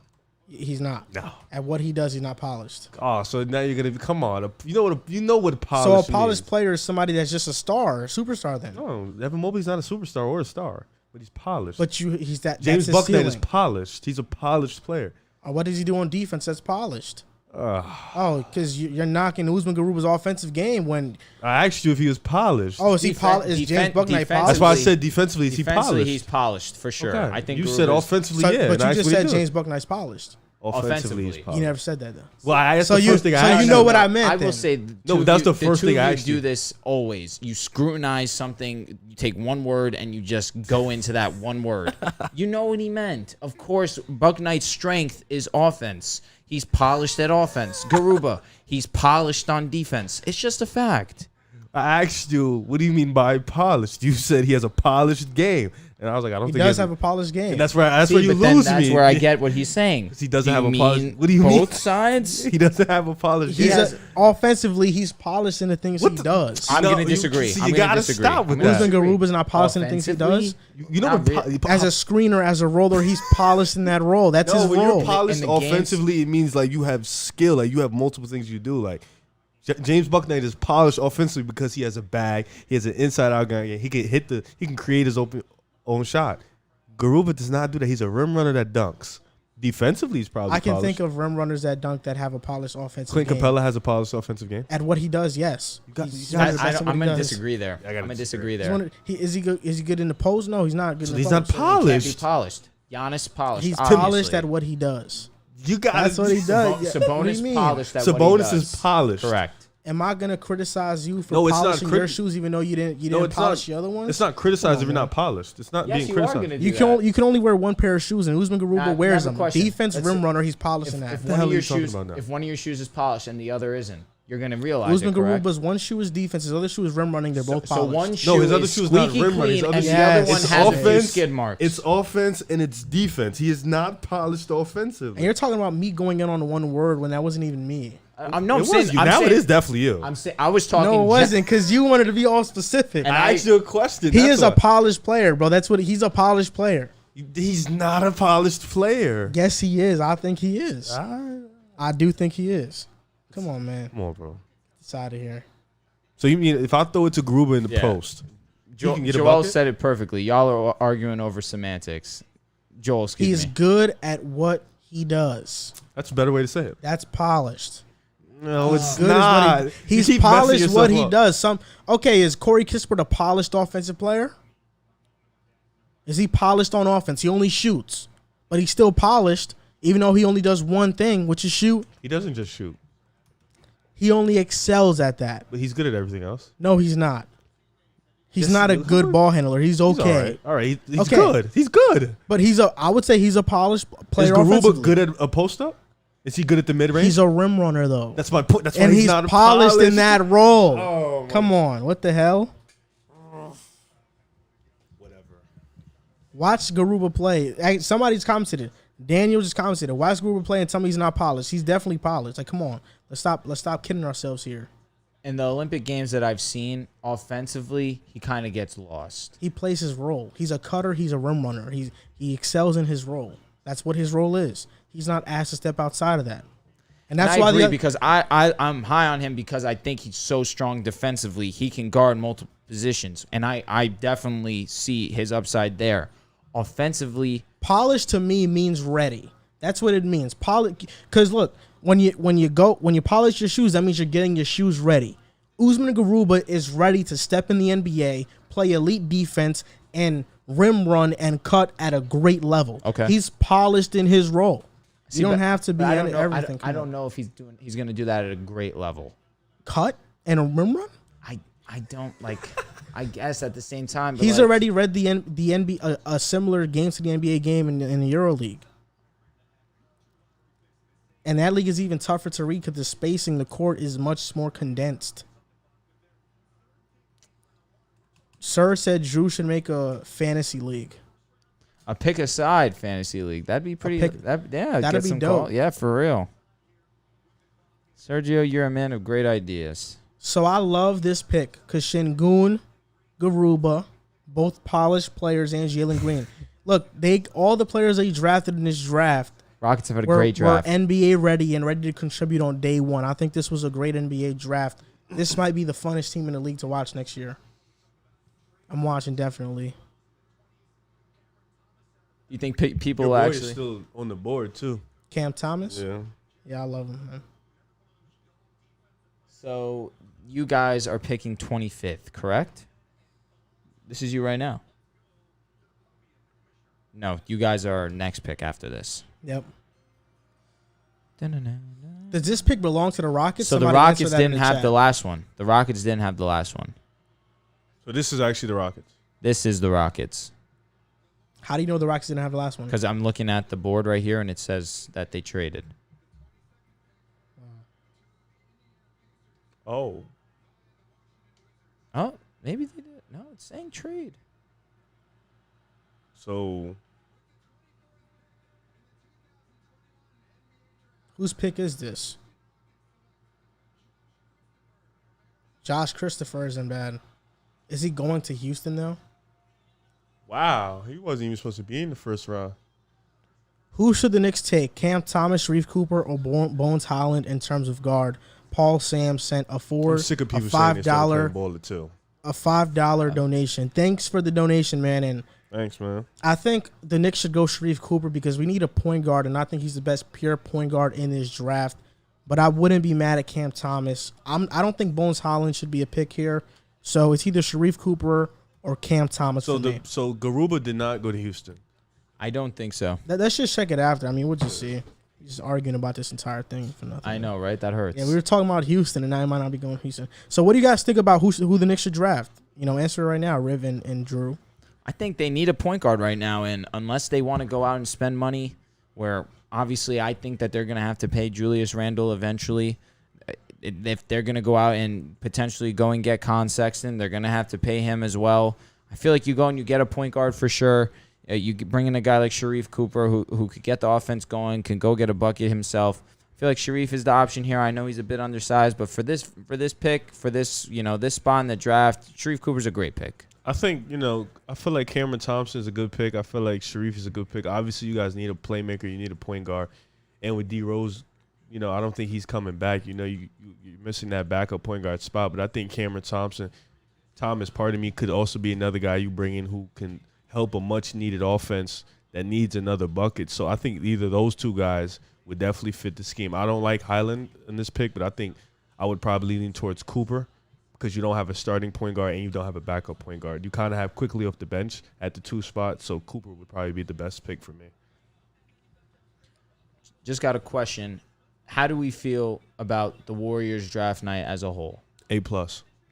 He's not. No. At what he does, he's not polished. Oh, so now you're gonna come on. You know what polished. So a polished means. player is somebody that's just a star, a superstar. Then no, Evan Mobley's not a superstar or a star, but he's polished. But he's that. James that's his Bouknight is ceiling. polished. He's a polished player. What does he do on defense that's polished? Because you're knocking Usman Garuba's offensive game when I asked you if he was polished. Oh, is he polished? Is James Bouknight polished? That's why I said defensively. Is he polished? He's polished for sure. Okay. I think you said offensively, yeah. But you just said James Bouknight's polished. Offensively, he's polished. You never said that though. Well, that's the first thing I asked. So you know what I meant. I will then. say that's the first thing I asked you. You Do this always. You scrutinize something. You take one word and you just go into that one word. You know what he meant. Of course, Bouknight's strength is offense. He's polished at offense. Garuba, he's polished on defense. It's just a fact. I asked you, what do you mean by polished? You said he has a polished game, and I was like, I don't think he does have a polished game. And that's where you but lose then me. That's where I get what he's saying. He doesn't Do have you a polished. mean What do you mean? Both sides. He doesn't have a polished game. Offensively, he's polished in the things he does. I'm going to disagree. You got to stop with that. Usman Garuba's not polished in the things he does. You know what? As a screener, as a roller, he's polished in that role. That's his when role. you're polished offensively, it means like you have skill. Like you have multiple things you do. Like James Bouknight is polished offensively because he has a bag. He has an inside-out game. He can He can create his own shot. Garuba does not do that. He's a rim runner that dunks. Defensively, he's probably. I can polished. think of rim runners that dunk that have a polished offensive Clint game. Capella has a polished offensive game. At what he does, yes. I'm going to disagree there. I'm going to disagree there. Is he good in the post? No, he's not good. So in the he's post. not polished. He can't be polished. Giannis polished. He's obviously. polished at what he does. You got That's what he does. Sabonis polished at what he Sabonis does. is polished. Correct. Am I gonna criticize you for No, it's not polishing your shoes, even though you didn't polish the other ones? It's not criticized if you're not polished. It's not being criticized. You can only wear one pair of shoes, and Usman Garuba wears them. Question. Defense rim runner, he's polishing that. If one of your shoes is polished and the other isn't, you're gonna realize Usman it, correct? Garuba's one shoe is defense, his other shoe is rim running. They're both polished. So one shoe his other is shoe is not squeaky rim running. clean, His other and the other one it's has a few offense. skid marks. It's offense and it's defense. He is not polished offensively. And you're talking about me going in on one word when that wasn't even me. It is definitely you. I'm saying I was talking. No, it wasn't, because you wanted to be all specific. And I asked you a question. He is a polished player, bro. That's what he's a polished player. He's not a polished player. Yes, he is. I think he is. I do think he is. Come on, man. Come on, bro. It's out of here. So you mean if I throw it to Gruber in the post, you can get a Joel bucket? said it perfectly. Y'all are arguing over semantics. Joel, He's good at what he does. That's a better way to say it. That's polished. No, it's good not. As what he's polished what he does. Is Corey Kispert a polished offensive player? Is he polished on offense? He only shoots, but he's still polished, even though he only does one thing, which is shoot. He doesn't just shoot. He only excels at that. But he's good at everything else. No, he's not. He's not a good ball handler. He's okay. All right. He's good. He's good. But I would say he's a polished player. Is Garuba offensively. good at a post up? Is he good at the mid range? He's a rim runner, though. That's my point. That's why and he's he's not polished in that role. Oh, come on, what the hell? Whatever. Watch Garuba play. Somebody's commented. Daniel just commented. Watch Garuba play and tell me he's not polished. He's definitely polished. Like, come on. Let's stop kidding ourselves here. In the Olympic Games that I've seen, offensively, he kind of gets lost. He plays his role. He's a cutter. He's a rim runner. He excels in his role. That's what his role is. He's not asked to step outside of that. And that's why I agree because I'm high on him because I think he's so strong defensively. He can guard multiple positions, and I definitely see his upside there. Offensively, polish to me means ready. That's what it means. Polish, because look, when you polish your shoes, that means you're getting your shoes ready. Usman Garuba is ready to step in the NBA, play elite defense, and rim run and cut at a great level. Okay, he's polished in his role. You don't have to be at everything. I don't know if he's going to do that at a great level. Cut and a rim run? I don't like. I guess at the same time, he's already read the NBA a similar game to the NBA game in the EuroLeague, and that league is even tougher to read because the spacing, the court is much more condensed. Sir said Drew should make a fantasy league. A pick-a-side fantasy league. That'd be pretty. That'd be dope. Yeah, for real. Sergio, you're a man of great ideas. So I love this pick because Sengun, Garuba, both polished players, and Jalen Green. Look, all the players they drafted in this draft. Rockets have had a great draft. Were NBA ready and ready to contribute on day one. I think this was a great NBA draft. This might be the funnest team in the league to watch next year. I'm watching definitely. You think people Your boy actually is still on the board too? Cam Thomas? Yeah, I love him, man. So you guys are picking 25th, correct? This is you right now. No, you guys are next pick after this. Yep. Does this pick belong to the Rockets? So the Rockets didn't have the last one. The Rockets didn't have the last one. So this is actually the Rockets. This is the Rockets. How do you know the Rockets didn't have the last one? Because I'm looking at the board right here, and it says that they traded. Oh, maybe they did. No, it's saying trade. So whose pick is this? Josh Christopher isn't bad. Is he going to Houston, though? wow, he wasn't even supposed to be in the first round. Who should the Knicks take? Cam Thomas, Sharif Cooper, or Bones Holland in terms of guard? Paul Sam sent I'm sick of people saying they started playing baller too. A $5 donation. Thanks for the donation, man. And thanks, man. I think the Knicks should go Sharif Cooper because we need a point guard, and I think he's the best pure point guard in this draft. But I wouldn't be mad at Cam Thomas. I don't think Bones Holland should be a pick here. So it's either Sharif Cooper or Cam Thomas. So Garuba did not go to Houston. I don't think so. Let's just check it after. I mean, we'll just see. We're just arguing about this entire thing for nothing. I know, right? That hurts. Yeah, we were talking about Houston, and now I might not be going to Houston. So what do you guys think about who the Knicks should draft? Answer right now, Riv and Drew. I think they need a point guard right now, and unless they want to go out and spend money, where obviously I think that they're going to have to pay Julius Randle eventually. If they're going to go out and potentially go and get Con Sexton, they're going to have to pay him as well. I feel like you go and you get a point guard for sure. You bring in a guy like Sharif Cooper who could get the offense going, can go get a bucket himself. I feel like Sharif is the option here. I know he's a bit undersized, but for this pick, for this this spot in the draft, Sharif Cooper's a great pick. I think, I feel like Cameron Thompson is a good pick. I feel like Sharif is a good pick. Obviously, you guys need a playmaker. You need a point guard. And with D Rose, I don't think he's coming back. You're missing that backup point guard spot. But I think Cameron Thomas, pardon me, could also be another guy you bring in who can help a much-needed offense that needs another bucket. So I think either those two guys would definitely fit the scheme. I don't like Highland in this pick, but I think I would probably lean towards Cooper because you don't have a starting point guard and you don't have a backup point guard. You kind of have quickly off the bench at the 2 spot, so Cooper would probably be the best pick for me. Just got a question. How do we feel about the Warriors draft night as a whole? A+.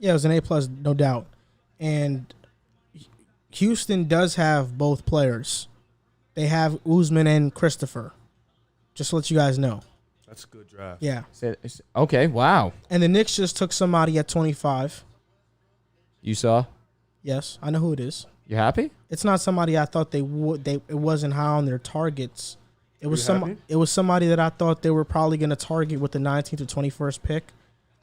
Yeah, it was an A+, no doubt. And Houston does have both players. They have Usman and Christopher. Just to let you guys know. That's a good draft. Yeah. Okay, wow. And the Knicks just took somebody at 25. You saw? Yes, I know who it is. You happy? It's not somebody I thought they would. It wasn't high on their targets. It was happy? It was somebody that I thought they were probably going to target with the 19th to 21st pick.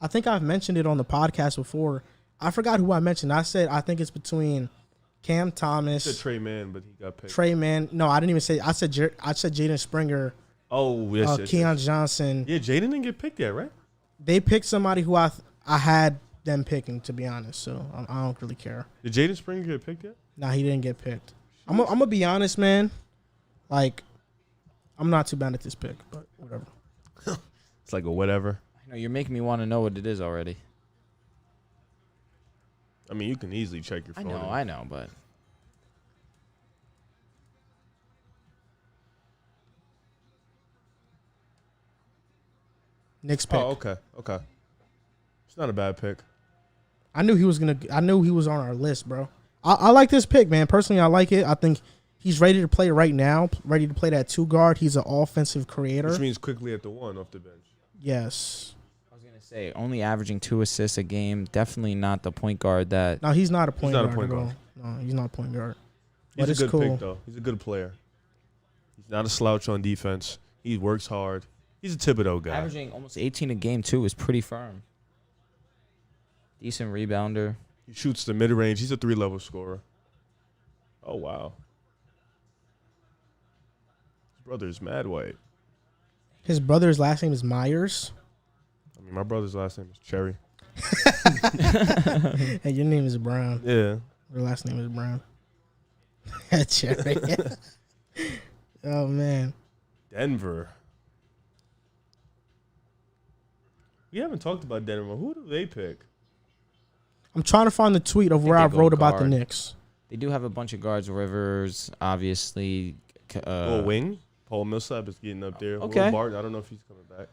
I think I've mentioned it on the podcast before. I forgot who I mentioned. I said I think it's between Cam Thomas. You said Trey Mann, but he got picked. Trey Mann. No, I didn't even say. I said Jaden Springer. Oh, yes, Keon Johnson. Yeah, Jaden didn't get picked yet, right? They picked somebody who I had them picking, to be honest. So I don't really care. Did Jaden Springer get picked yet? Nah, he didn't get picked. I'm gonna be honest, man. Like, I'm not too bad at this pick, but whatever. It's like a whatever. I know you're making me want to know what it is already. I mean, you can easily check your phone. I know, but Knicks pick. Oh, okay. It's not a bad pick. I knew he was on our list, bro. I like this pick, man. Personally, I like it. I think he's ready to play right now. Ready to play that 2 guard. He's an offensive creator. Which means quickly at the 1 off the bench. Yes. I was gonna say only averaging 2 assists a game. Definitely not the point guard that. No, he's not a point guard. guard. No, he's not a point guard. He's but a good cool. pick, though. He's a good player. He's not a slouch on defense. He works hard. He's a Thibodeau guy. Averaging almost 18 a game too is pretty firm. Decent rebounder. He shoots the mid range. He's a 3-level scorer. Oh wow. His brother is mad white. His brother's last name is Myers. I mean, my brother's last name is Cherry. Hey, your name is Brown. Yeah. Your last name is Brown. Cherry. Oh man. Denver. We haven't talked about Denver. Who do they pick? I'm trying to find the tweet of where I wrote about the Knicks. They do have a bunch of guards. Rivers, obviously. Wing. Paul Millsap is getting up there. Okay. Will Barton, I don't know if he's coming back.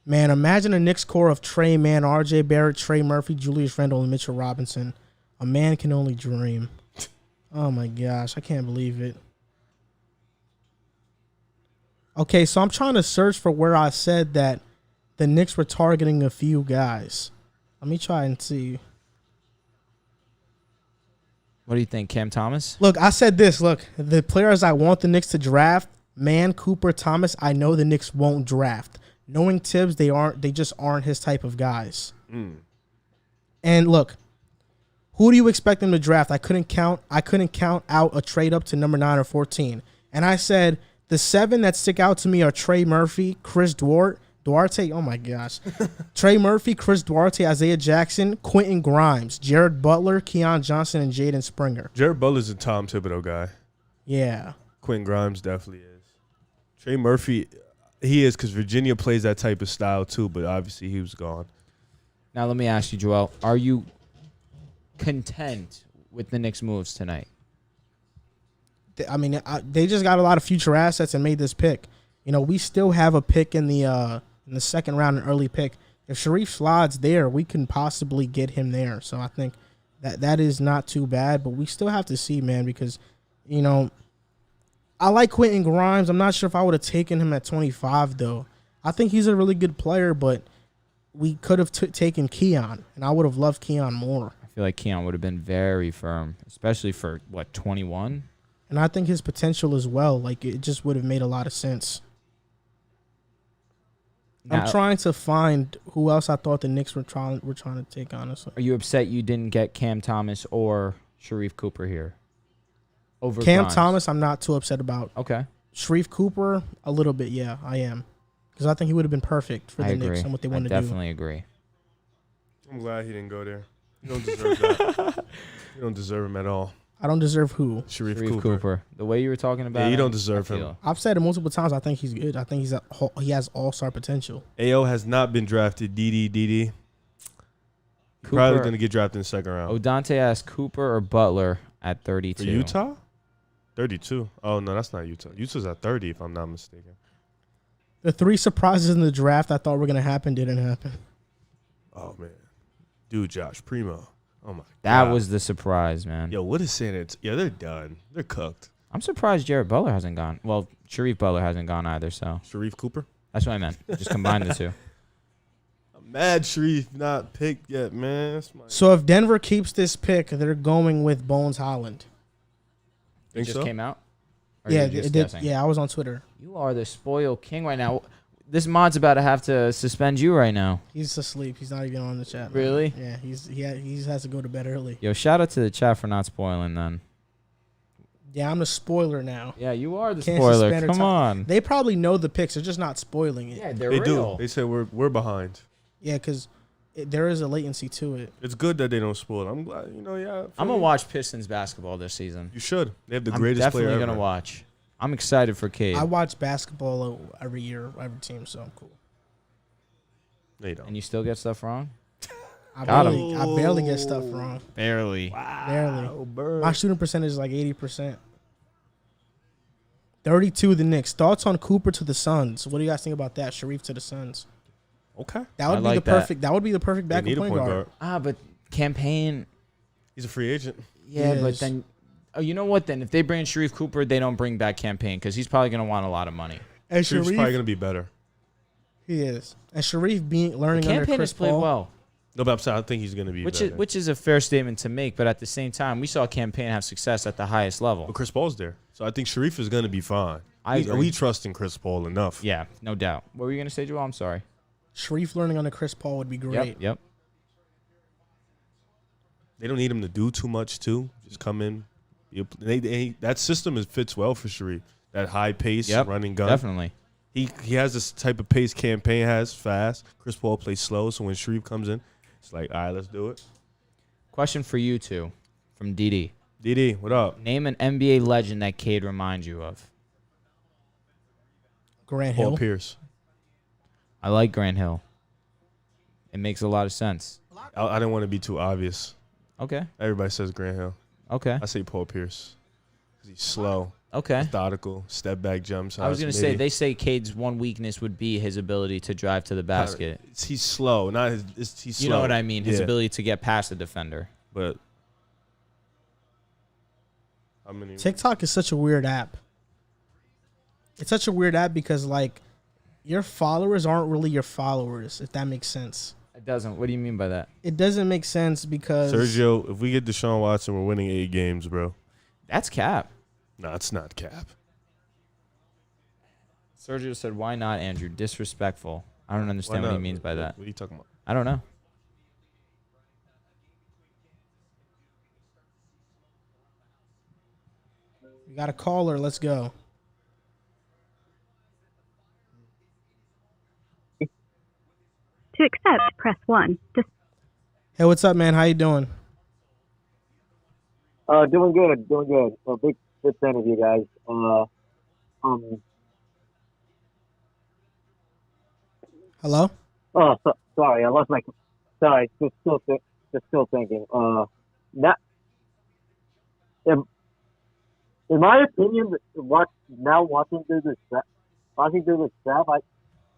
Man, imagine a Knicks core of Trey Mann, R.J. Barrett, Trey Murphy, Julius Randle, and Mitchell Robinson. A man can only dream. Oh, my gosh. I can't believe it. Okay, so I'm trying to search for where I said that the Knicks were targeting a few guys. Let me try and see. What do you think, Cam Thomas? Look, I said this. Look, the players I want the Knicks to draft, Mann, Cooper, Thomas, I know the Knicks won't draft. Knowing Tibbs, they just aren't his type of guys. And look, who do you expect them to draft? I couldn't count out a trade up to number 9 or 14. And I said the 7 that stick out to me are Trey Murphy, Chris Duarte, oh my gosh. Trey Murphy, Chris Duarte, Isaiah Jackson, Quentin Grimes, Jared Butler, Keon Johnson, and Jaden Springer. Jared Butler's a Tom Thibodeau guy. Yeah. Quentin Grimes definitely is. Trey Murphy, he is because Virginia plays that type of style too, but obviously he was gone. Now let me ask you, Joel, are you content with the Knicks' moves tonight? I mean, they just got a lot of future assets and made this pick. You know, we still have a pick in the second round, an early pick. If Sharif slides there, we can possibly get him there. So I think that is not too bad, but we still have to see, man, because, you know, I like Quentin Grimes. I'm not sure if I would have taken him at 25, though. I think he's a really good player, but we could have taken Keon, and I would have loved Keon more. I feel like Keon would have been very firm, especially for, 21? And I think his potential as well. Like, it just would have made a lot of sense. Now, I'm trying to find who else I thought the Knicks were trying to take, honestly. Are you upset you didn't get Cam Thomas or Sharif Cooper here? Over Cam Grimes? Thomas, I'm not too upset about. Okay. Sharif Cooper, a little bit, yeah, I am. Because I think he would have been perfect for the Knicks and what they want to do. I definitely agree. I'm glad he didn't go there. You don't deserve that. You don't deserve him at all. I don't deserve who? Sharif Cooper. The way you were talking about you him, don't deserve him. I've said it multiple times. I think he's good. I think he has all-star potential. AO has not been drafted. DD. Probably going to get drafted in the second round. Dante asked Cooper or Butler at 32. For Utah? 32. Oh, no, that's not Utah. Utah's at 30, if I'm not mistaken. The 3 surprises in the draft I thought were going to happen didn't happen. Oh, man. Dude, Josh Primo. Oh, my God. That was the surprise, man. Yo, what is saying it? Yeah, they're done. They're cooked. I'm surprised Jared Butler hasn't gone. Well, Sharif Butler hasn't gone either, so. Sharif Cooper? That's what I meant. Just combine the two. Mad Sharif not picked yet, man. So if Denver keeps this pick, they're going with Bones Holland. Think just so? came out? Or Yeah, you're just it did. guessing? Yeah, I was on Twitter. You are the spoiled king right now. This mod's about to have to suspend you right now. He's asleep. He's not even on the chat. Man. Really? Yeah, he has to go to bed early. Yo, shout out to the chat for not spoiling then. Yeah, I'm the spoiler now. Yeah, you are the Can't spoiler. suspend or Come tie. on. They probably know the picks. They're just not spoiling it. Yeah, they're They real. do. They said we're behind. Yeah, because there is a latency to it. It's good that they don't spoil. I'm glad, yeah. I'm gonna watch Pistons basketball this season. You should. They have the I'm greatest player definitely ever. gonna watch. I'm excited for Cade. I watch basketball every year, every team, so I'm cool. No, you don't. And you still get stuff wrong? I Got barely get stuff wrong. Barely. Barely. My shooting percentage is like 80%. 32 the Knicks. Thoughts on Cooper to the Suns? What do you guys think about that? Sharif to the Suns. Okay. That would I be like the that. perfect. That would be the perfect They backup need a point guard. But campaign. He's a free agent. Yeah, He but is. then. Oh, you know what? Then if they bring in Sharif Cooper, they don't bring back campaign because he's probably gonna want a lot of money. And Sharif's Sharif, probably gonna be better. he is. And Sharif being learning under Campaign Chris has played Paul. well, No, but I'm saying I think he's gonna be better. which is a fair statement to make. But at the same time, we saw campaign have success at the highest level. But Chris Paul's there, so I think Sharif is gonna be fine. I agree. We trust in Chris Paul enough. Yeah, no doubt. What were you gonna say, Joel? I'm sorry. Sharif learning under Chris Paul would be great. Yep. They don't need him to do too much too. Just come in. That system fits well for Sharif. That high pace running gun. Definitely. He has this type of pace campaign has fast. Chris Paul plays slow, so when Sharif comes in, it's like, all right, let's do it. Question for you two, from DD. DD, what up? Name an NBA legend that Cade reminds you of. Grant Paul Hill. Pierce. I like Grant Hill. It makes a lot of sense. I didn't want to be too obvious. Okay. Everybody says Grant Hill. Okay. I say Paul Pierce. 'Cause he's slow, Okay. methodical, step back jumps. I was going to say, they say Cade's one weakness would be his ability to drive to the basket. He's slow, not he's slow. You know what I mean? His Yeah. ability to get past the defender. But how many? TikTok is such a weird app. It's such a weird app because like your followers aren't really your followers, if that makes sense. It doesn't. What do you mean by that? It doesn't make sense because Sergio, if we get Deshaun Watson, we're winning 8 games, bro. That's cap. No, it's not cap. Sergio said, why not, Andrew? Disrespectful. I don't understand what he means by that. What are you talking about? I don't know. we got a caller. Let's go. To accept, press 1. Hey, what's up, man? How you doing? Doing good. A big fan of you guys. Hello? Oh, sorry, I lost my. Sorry, just still thinking. That. In my opinion, watching through this draft,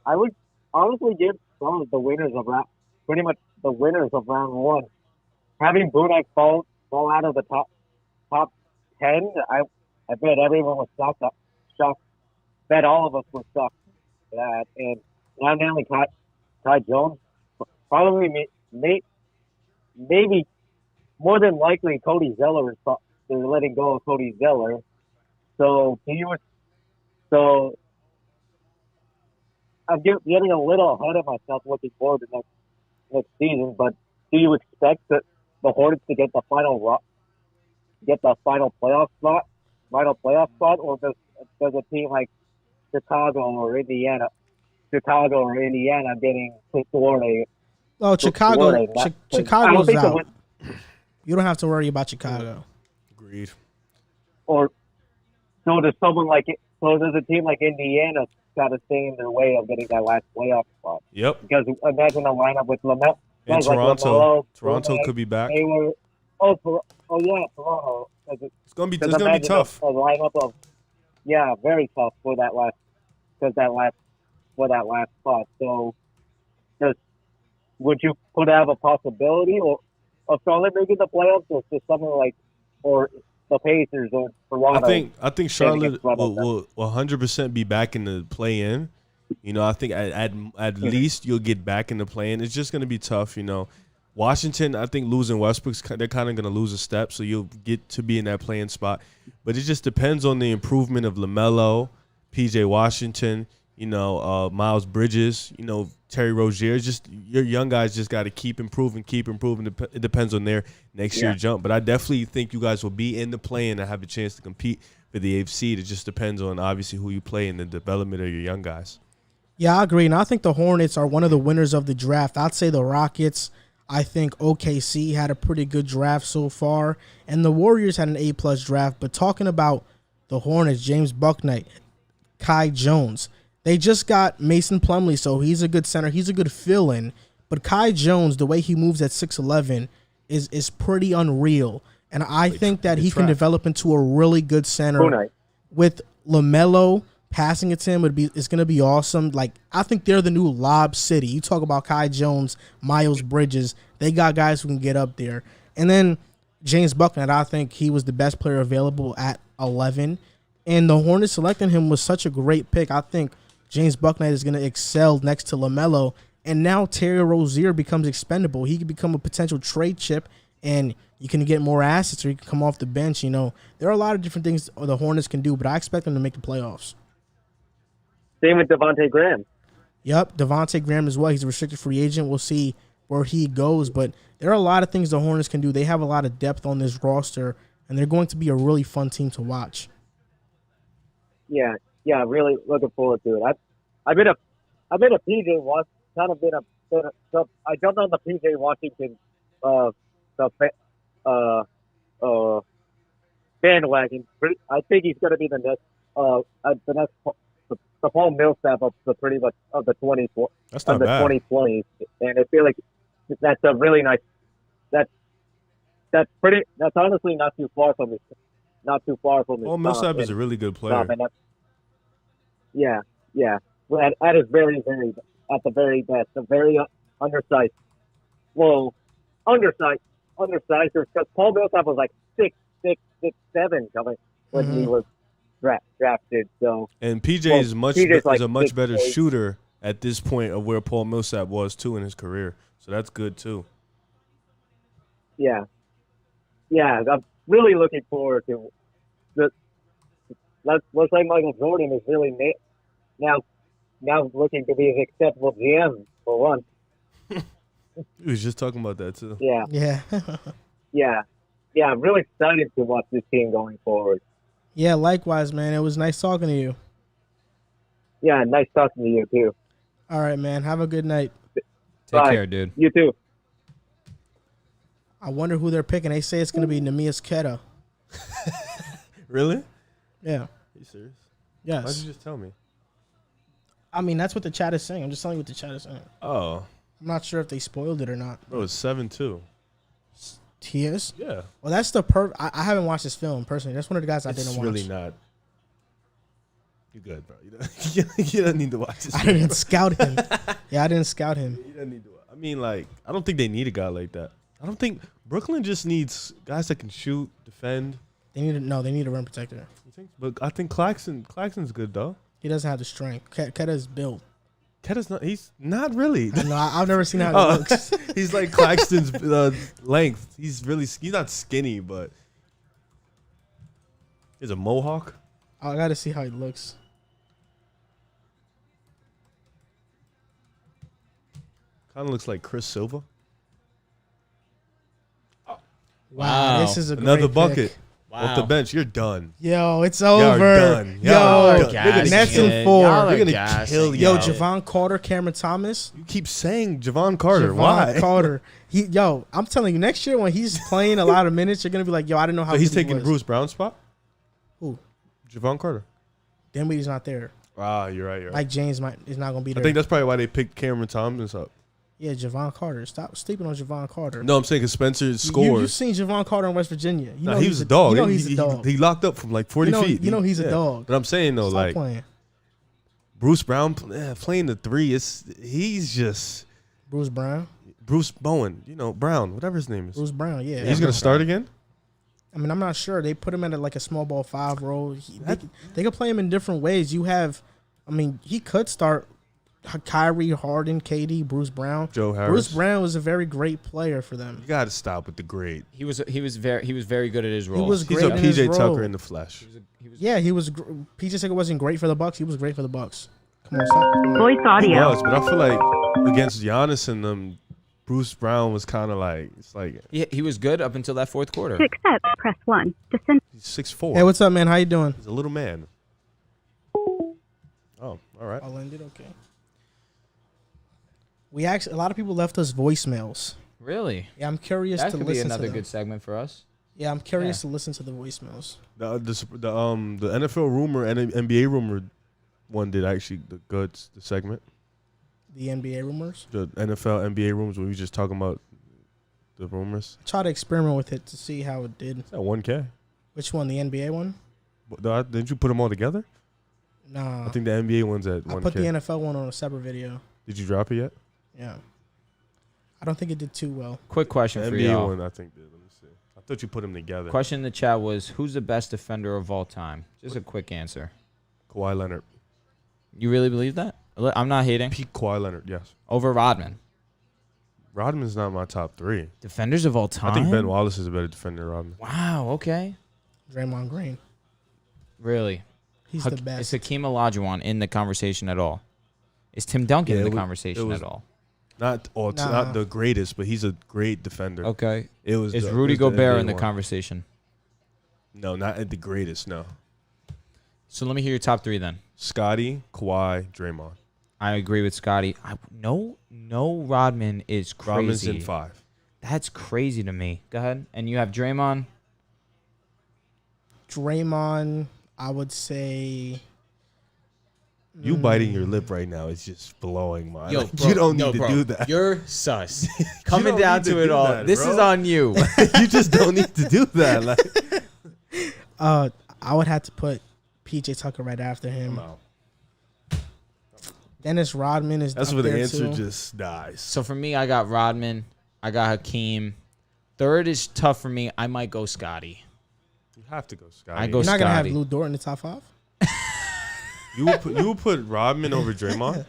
I would honestly give some of the winners of pretty much the winners of round one. Having Bouknight fall out of the top 10, I bet everyone was shocked. Bet all of us were shocked for that. And not only Ty Jones, probably maybe more than likely Cody Zeller is they're letting go of Cody Zeller. So I'm getting a little ahead of myself looking forward to next season. But do you expect the Hornets to get the final playoff spot, or does a team like Chicago or Indiana getting to Duarte? Oh, Chicago. Chicago's out. So You don't have to worry about Chicago. Agreed. Or so does a team like Indiana got to stay in their way of getting that last playoff spot? Yep. Because imagine a lineup with Lamelo. And Toronto could be back. Toronto. It's gonna be tough. A lineup of very tough for that last spot. So, would you could have a possibility of Charlotte making the playoffs, or just something like, or the Pacers or Toronto? I think Charlotte will 100% be back in the play-in. You know, I think at least you'll get back into playing. It's just going to be tough, you know. Washington, I think losing Westbrook's, they're kind of going to lose a step, so you'll get to be in that playing spot. But it just depends on the improvement of LaMelo, P.J. Washington, you know, Miles Bridges, you know, Terry Rozier. Just your young guys just got to keep improving. It depends on their next year jump. But I definitely think you guys will be in the play-in and have a chance to compete for the AFC. It just depends on, obviously, who you play and the development of your young guys. Yeah, I agree. And I think the Hornets are one of the winners of the draft. I'd say the Rockets. I think OKC had a pretty good draft so far. And the Warriors had an A-plus draft. But talking about the Hornets, James Bouknight, Kai Jones, they just got Mason Plumlee, so he's a good center. He's a good fill-in. But Kai Jones, the way he moves at 6'11", is pretty unreal. And I think that he can develop into a really good center. With LaMelo passing it to him, it's going to be awesome. Like, I think they're the new Lob City. You talk about Kai Jones, Miles Bridges. They got guys who can get up there. And then James Bouknight, I think he was the best player available at 11. And the Hornets selecting him was such a great pick. I think James Bouknight is going to excel next to LaMelo. And now Terry Rozier becomes expendable. He could become a potential trade chip, and you can get more assets, or you can come off the bench. You know, there are a lot of different things the Hornets can do, but I expect them to make the playoffs. Same with Devontae Graham. Yep, Devontae Graham as well. He's a restricted free agent. We'll see where he goes, but there are a lot of things the Hornets can do. They have a lot of depth on this roster, and they're going to be a really fun team to watch. Yeah, really looking forward to it. I've been a PJ Washington, kind of been a so I jumped on the PJ Washington bandwagon. I think he's going to be the next the Paul Millsap of the pretty much of the 2020s, and I feel like that's a really nice. That's honestly not too far from me. Paul Millsap is a really good player. Yeah. Well, at his very at the very best, a very undersized. Well, undersized because Paul Millsap was like 6'7" coming when he was drafted. So and PJ is a much better shooter at this point of where Paul Millsap was too in his career. So that's good too. Yeah. I'm really looking forward to the. Looks like Michael Jordan is really now looking to be an acceptable GM for once. He was just talking about that too. Yeah. Yeah. I'm really excited to watch this team going forward. Yeah, likewise, man. It was nice talking to you. Yeah, nice talking to you too. All right, man. Have a good night. Take care, dude. You too. I wonder who they're picking. They say it's going to be Neemias Queta. Really? Yeah. Are you serious? Yes. Why'd you just tell me? I mean, that's what the chat is saying. I'm just telling you what the chat is saying. Oh. I'm not sure if they spoiled it or not. Bro, it's 7-2. He is? Yeah. Well, that's the I haven't watched this film personally. That's one of the guys I didn't watch. It's really not. You're good, bro. You don't need to watch this. I didn't scout him. Yeah, I didn't scout him. You don't need to. I mean, like, I don't think they need a guy like that. I don't think Brooklyn just needs guys that can shoot, defend. They need a rim protector. You think? But I think Claxton's good though. He doesn't have the strength. Queta's built. Queta's not. He's not really. No, I've never seen how he looks. He's like Claxton's length. He's not skinny, but he's a mohawk. I got to see how he looks. Kind of looks like Chris Silva. Wow, this is another great bucket. Pick. Wow. Off the bench. You're done. Yo, it's over. You're done. Yo, done. Nets in 4. You're gonna kill you. Yo, Javon Carter, Cameron Thomas. You keep saying Javon Carter. Why? Carter. I'm telling you, next year when he's playing a lot of minutes, you're gonna be like, yo, I didn't know how. So he's taking Bruce Brown's spot. Who? Javon Carter. Dinwiddie's not there. Ah, you're right. Mike James is not gonna be there. I think that's probably why they picked Cameron Thomas up. Yeah, Javon Carter. Stop sleeping on Javon Carter. No, I'm saying because Spencer scores. You've seen Javon Carter in West Virginia. He was a dog. You know he's a dog. He locked up from like 40 feet. You know he's a dog. But I'm saying though, Stop playing. Bruce Brown playing the 3. He's just Bruce Brown. Bruce Bowen. Brown, whatever his name is. Bruce Brown. Yeah. He's gonna start again. I mean, I'm not sure. They put him at like a small ball 5 role. They could play him in different ways. He could start Kyrie, Harden, KD, Bruce Brown. Joe Harris. Bruce Brown was a very great player for them. You got to stop with the great. He was very good at his role. He was He's great a in his PJ role. Tucker in the flesh. He was. PJ Tucker wasn't great for the Bucks. He was great for the Bucks. Come on, stop. Voice He audio. was, but I feel like against Giannis and them, Bruce Brown was kind of like, it's like He was good up until that fourth quarter. To accept, press 1. To send. he's 6'4". Hey, what's up, man? How you doing? He's a little man. Oh, all right. I'll end it. Okay. We actually, a lot of people left us voicemails. Really? Yeah, I'm curious That to could be listen to another them. good segment for us. Yeah, I'm curious to listen to the voicemails. The NFL rumor and NBA rumor one did actually the segment. The NBA rumors. The NFL NBA rumors when we just talking about the rumors. Try to experiment with it to see how it did. It's at 1K. Which one? The NBA one? Didn't you put them all together? Nah. I think the NBA one's at 1K. I put the NFL one on a separate video. Did you drop it yet? Yeah. I don't think it did too well. Quick question The for NBA y'all. one, I think did. Let me see. I thought you put them together. Question in the chat was, who's the best defender of all time? Just a quick answer. Kawhi Leonard. You really believe that? I'm not hating. Peak Kawhi Leonard, yes. Over Rodman. Rodman's not my top 3. Defenders of all time? I think Ben Wallace is a better defender than Rodman. Wow, okay. Draymond Green. Really? He's the best. Is Hakeem Olajuwon in the conversation at all? Is Tim Duncan Yeah, in it the was- conversation it was- at all? Not the greatest, but he's a great defender. Okay. It was. Is the- Rudy it was Gobert NBA in the one. conversation? No, not at the greatest. No. So let me hear your top 3 then. Scottie, Kawhi, Draymond. I agree with Scottie. No, Rodman is crazy. Rodman's in 5. That's crazy to me. Go ahead. And you have Draymond. Draymond, I would say. You biting your lip right now is just blowing my. Yo, Like, bro, you don't no, need to bro, do that. You're sus. You Coming don't down need to it do all. that, This bro. is on you. You just don't need to do that. Like, I would have to put PJ Tucker right after him. Dennis Rodman is. that's up where the there answer too. just dies. So for me, I got Rodman. I got Hakeem. Third is tough for me. I might go Scottie. You have to go Scottie. I go You're not gonna have Scottie. Lou Dort in the top 5. You would put Rodman over Draymond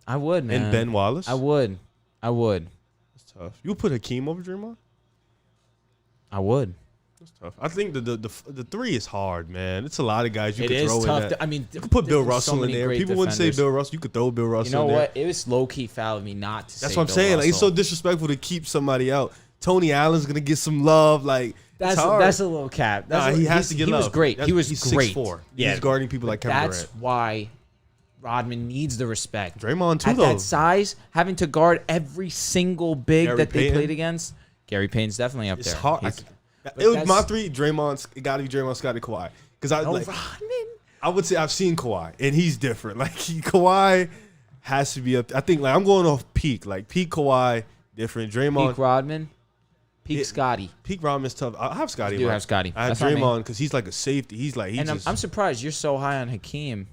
I would, man. and Ben Wallace. I would. That's tough. You would put Hakeem over Draymond. I would. That's tough. I think the 3 is hard, man. It's a lot of guys you It could is throw tough. in that. I mean, You could put Bill there's so Russell in many there. great People wouldn't say defenders. Bill Russell. You could throw Bill Russell You know in there. what? It was low key foul of me not to say. That's what I'm Bill saying. Like, it's so Russell. disrespectful to keep somebody out. Tony Allen's gonna get some love. Like That's it's hard. that's a little cap. That's He has to get He love. was great. That's- He was he's great. 6'4". Yeah, He's guarding people like Kevin That's Durant. why Rodman needs the respect. Draymond too, At though. that size, having to guard every single big Gary that they Payton. played against. Gary Payne's definitely up It's there. hard. He's- It was that's- my 3. Draymond. It got to be Draymond, Scottie, Kawhi. Because Rodman. I would say I've seen Kawhi, and he's different. Like Kawhi has to be up. I think like I'm going off peak. Like peak Kawhi, different. Draymond. Peak Rodman. Peak Scottie. Peak Rodman's tough. I have Scottie. You do in my- have Scottie. I have That's what I mean. Draymond because he's like a safety. He's like And I'm surprised you're so high on Hakeem.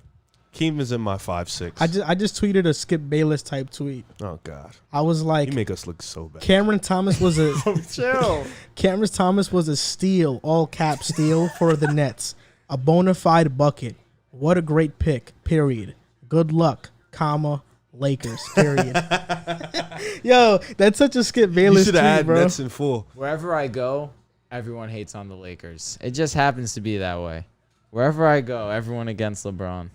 Hakeem is in my 5-6. I just tweeted a Skip Bayless type tweet. Oh God. I was like, You make us look so bad. Cameron Thomas was a Chill. Cameron Thomas was a steal, all cap steal for the Nets. A bona fide bucket. What a great pick. Period. Good luck, comma, Lakers. Period. Yo, that's such a Skip You Bayless should tweet, have had bro. Nets in full. Wherever I go, everyone hates on the Lakers. It just happens to be that way. Wherever I go, everyone against LeBron.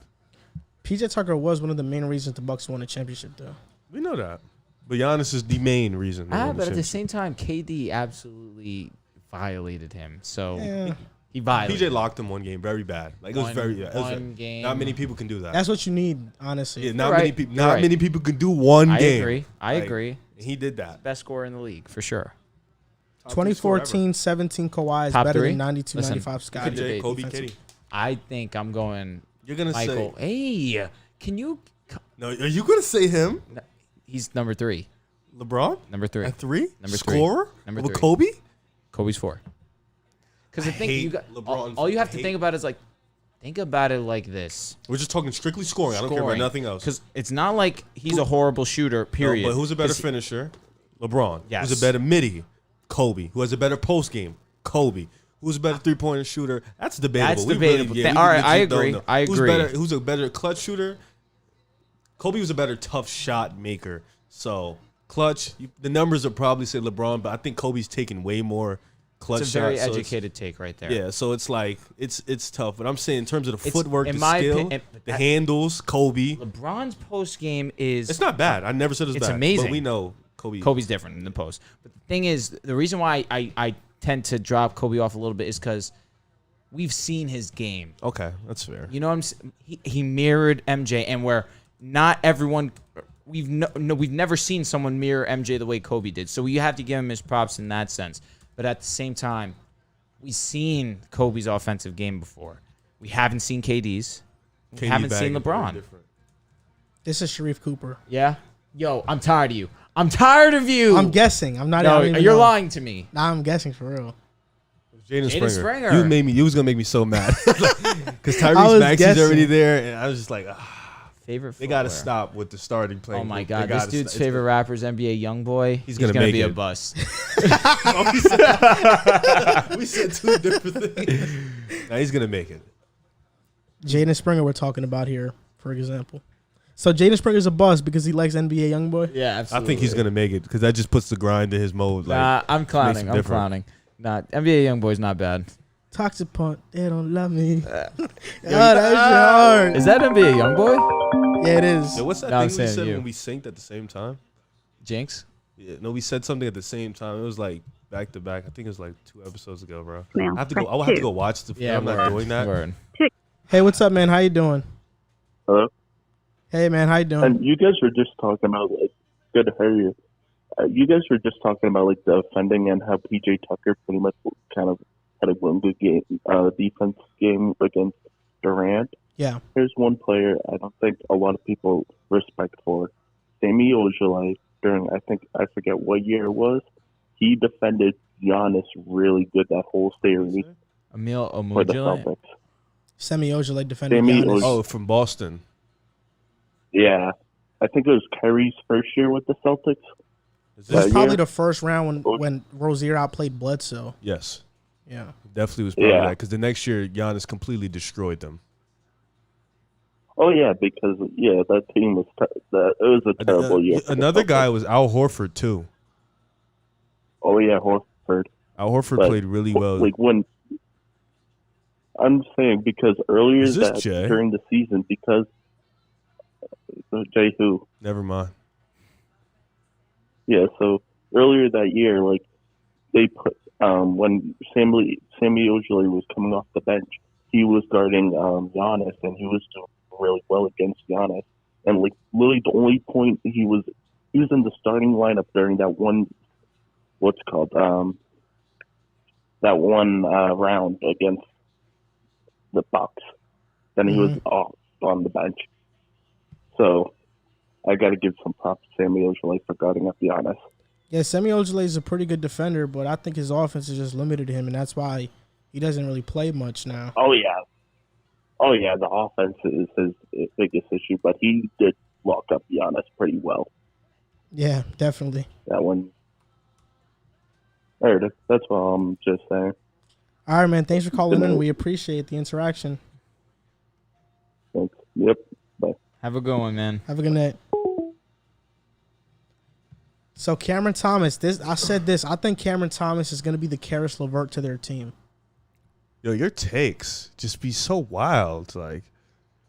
PJ Tucker was one of the main reasons the Bucks won a championship, though. We know that. But Giannis is the main reason. they won the But at the championship. same time, KD absolutely violated him. So Yeah. he violated. PJ locked him one game very bad. Like it was One- very. Yeah, it was one very- game. Not many people can do that. That's what you need, honestly. Yeah, not You're many right. people. You're Not right. many people can do one I game. agree. I Like, agree. He did that. Best scorer in the league for sure. 2014-17 Kawhi is Top better 3? than 92-95 Listen, Scottie. debate. Kobe, Defensive. Giddey. I think I'm going. You're gonna Michael. Hey, can you? No, are you gonna say him? He's number 3. LeBron Number 3. at 3. Number 3. Scorer. Number Over 3. Kobe. Kobe's 4. Because the thing hate you got, LeBron. all you have to I think hate- about is like, think about it like this. We're just talking strictly scoring. I don't care about nothing else. Because it's not like he's a horrible shooter. Period. No, but who's a better 'Cause finisher? LeBron. Yes. Who's a better midi? Kobe. Who has a better post game? Kobe. Who's a better 3-pointer shooter? That's debatable. That's We debatable. Really, All right, I legit don't agree. know. I agree. Who's a better clutch shooter? Kobe was a better tough shot maker. So clutch, the numbers will probably say LeBron, but I think Kobe's taking way more clutch shots. It's a very so educated take right there. Yeah, so it's like it's tough. But I'm saying in terms of the It's- footwork, in the my skill, opi- the handles, Kobe. LeBron's post game is It's not bad. I never said it's bad. amazing. But we know Kobe's different in the post. But the thing is, the reason why I tend to drop Kobe off a little bit is because we've seen his game. Okay, that's fair. You know what I'm saying? He mirrored MJ, and where not everyone we've never seen someone mirror MJ the way Kobe did. So you have to give him his props in that sense. But at the same time, we've seen Kobe's offensive game before. We haven't seen KD's. We haven't seen LeBron. This is Sharif Cooper. Yeah? Yo, I'm tired of you. I'm tired of you. I'm guessing. I'm not. No, I don't even you're know. lying to me. Nah, I'm guessing for real. Jaden Springer. You was gonna make me so mad because I Tyrese was Maxey's guessing. already there, and I was just like, Favorite. they got to footwear. stop with the starting playing. Oh my group. God, They this gotta dude's stop. favorite rapper is NBA YoungBoy. He's gonna be make a it. bust. We said two different things. Nah, he's gonna make it. Jaden Springer, we're talking about here, for example. So Jaden Springer's a bust because he likes NBA YoungBoy. Yeah, I absolutely. think he's gonna make it because that just puts the grind in his mode. Like, Nah, I'm makes clowning. him I'm different. clowning. Nah, NBA YoungBoy's not bad. Toxic punt, they don't love me. Oh, that shit hard. Is that NBA YoungBoy? Yeah, it is. Yo, what's that No, I'm thing we saying said you. when we synced at the same time? Jinx? Yeah, no, we said something at the same time. It was like back to back. I think it was like 2 episodes ago, bro. Now, I have to go. press I will have to two. go watch the. Yeah, I'm not doing that. Word. Hey, what's up, man? How you doing? Hello? Hey, man, how you doing? And you guys were just talking about, like, good to hear you. You guys were just talking about, like, the defending and how PJ Tucker pretty much kind of had a one good game, defense game against Durant. Yeah. Here's one player I don't think a lot of people respect for. Semi Ojeleye, during, I forget what year it was, he defended Giannis really good that whole series Emil for the Omujile? Celtics. Semi Ojeleye defended Semi Giannis. Oh, from Boston. Yeah. I think it was Kyrie's first year with the Celtics. Is It was this- probably the first round when Rozier outplayed Bledsoe. Yes, Yeah. definitely was part of Yeah. that because the next year Giannis completely destroyed them. Oh yeah, because that team was it was a terrible year. for the Another Celtics. guy was Al Horford too. Oh yeah, Horford. Al Horford But, played really well. Like when I'm saying because earlier Is this that Jay? during the season because Jay who Never mind. yeah so earlier that year like they put when Sammy Ojeleye was coming off the bench he was guarding Giannis and he was doing really well against Giannis and like literally the only point he was in the starting lineup during that one what's called that one round against the Bucks. Then he was off on the bench. So I got to give some props to Sammy Ojeleye for guarding up Giannis. Yeah, Semi Ojeleye is a pretty good defender, but I think his offense is just limited to him, and that's why he doesn't really play much now. Oh yeah, the offense is his biggest issue, but he did lock up Giannis pretty well. Yeah, definitely. That one. There, that's what I'm just saying. All right, man. Thanks for calling in. We appreciate the interaction. Thanks. Yep. Bye. Have a good one, man. Have a good night. So Cameron Thomas, I said this. I think Cameron Thomas is going to be the Karis LeVert to their team. Yo, your takes just be so wild. Like,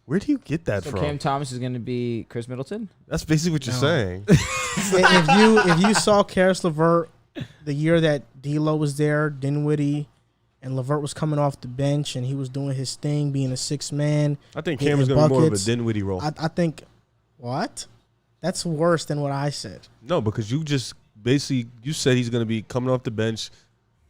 where do you get that So from? Cam Thomas is going to be Chris Middleton? That's basically what you're No. saying. if you saw Karis LeVert the year that D'Lo was there, Dinwiddie, and LeVert was coming off the bench and he was doing his thing, being a sixth man. I think getting Cameron's gonna be more of a buckets. Dinwiddie role. I think what? That's worse than what I said. No, because you just basically you said he's gonna be coming off the bench,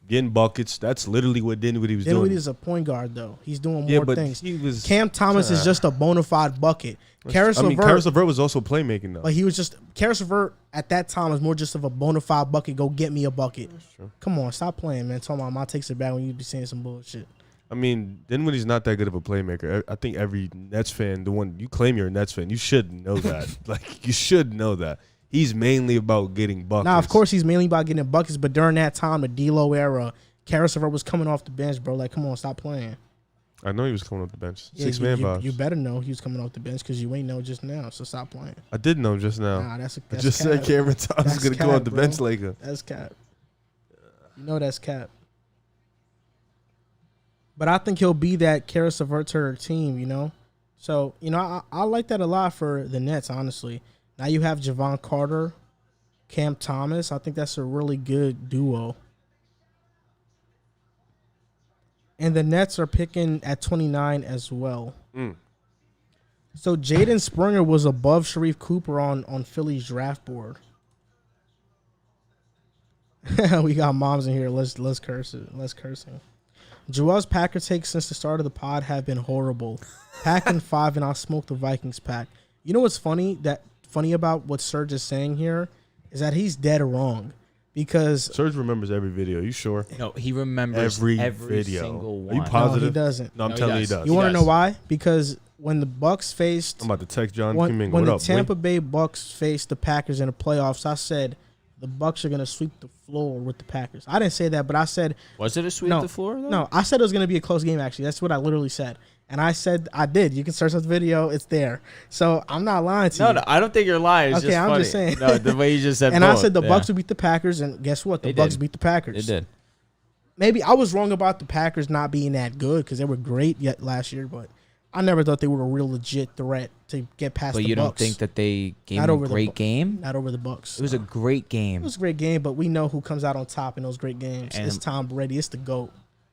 getting buckets. That's literally what Dinwiddie was Dinwiddie doing. is a point guard though. He's doing Yeah, more but things. he was- Cam Thomas is just a bona fide bucket. Karis LeVert, Karis LeVert was also playmaking though. but he was just Karis LeVert at that time was more just of a bona fide bucket. Go get me a bucket. true. Come on, stop playing, man. Talking about my takes are bad when you be saying some bullshit. I mean, Dinwiddie's not that good of a playmaker. I think every Nets fan, the one you claim you're a Nets fan, you should know that. Like, you should know that. He's mainly about getting buckets. Now, of course, he's mainly about getting buckets, but during that time, the D'Lo era, Karis LeVert was coming off the bench, bro. Like, come on, stop playing. I know he was coming off the bench. Yeah, Six-man vibes. You better know he was coming off the bench because you ain't know just now. So stop playing. I did know just now. Nah, that's I just cap. said Cameron Thomas is going to go off the bench later. That's cap. You know that's cap. But I think he'll be that Karis LeVert team, you know? So, you know, I like that a lot for the Nets, honestly. Now you have Javon Carter, Cam Thomas. I think that's a really good duo. And the Nets are picking at 29 as well. So Jaden Springer was above Sharif Cooper on Philly's draft board. We got moms in here. Let's curse it. Let's cursing. Joel's Packer takes since the start of the pod have been horrible. Pack in 5 and I'll smoke the Vikings pack. You know what's funny about what Serge is saying here is that he's dead wrong. Because Serge remembers every video. You sure? No, he remembers every video. Single one. Are you positive? No, he doesn't. No, I'm telling you he does. You want to know why? Because when the Bucks faced... I'm about to text John Kuminga. When What the up, Tampa Bay Bucks faced the Packers in the playoffs, I said the Bucks are going to sweep the floor with the Packers. I didn't say that, but I said... Was it a sweep the floor, though? No, I said it was going to be a close game, actually. That's what I literally said. And I said I did. You can search up the video. It's there. So I'm not lying to you. No, I don't think you're lying. It's just I'm funny. just saying. No, the way you just said And both. I said the Bucks would beat the Packers, and guess what? The Bucks beat the Packers. They did. Maybe I was wrong about the Packers not being that good because they were great yet last year, but I never thought they were a real legit threat to get past the Bucks. But you don't think that they gave a great game? Not over the Bucks. It was a great game. It was a great game, but we know who comes out on top in those great games. And it's Tom Brady. It's the GOAT.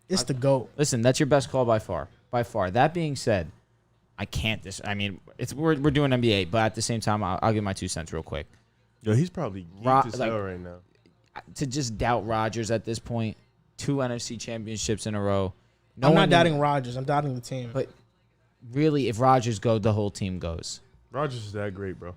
It's the GOAT. Listen, that's your best call by far. By far. That being said, we're doing NBA, but at the same time, I'll give my 2 cents real quick. Yo, he's probably geeked as hell right now. To just doubt Rodgers at this point, 2 NFC championships in a row. I'm not doubting Rodgers. I'm doubting the team. But really, if Rodgers goes, the whole team goes. Rodgers is that great, bro.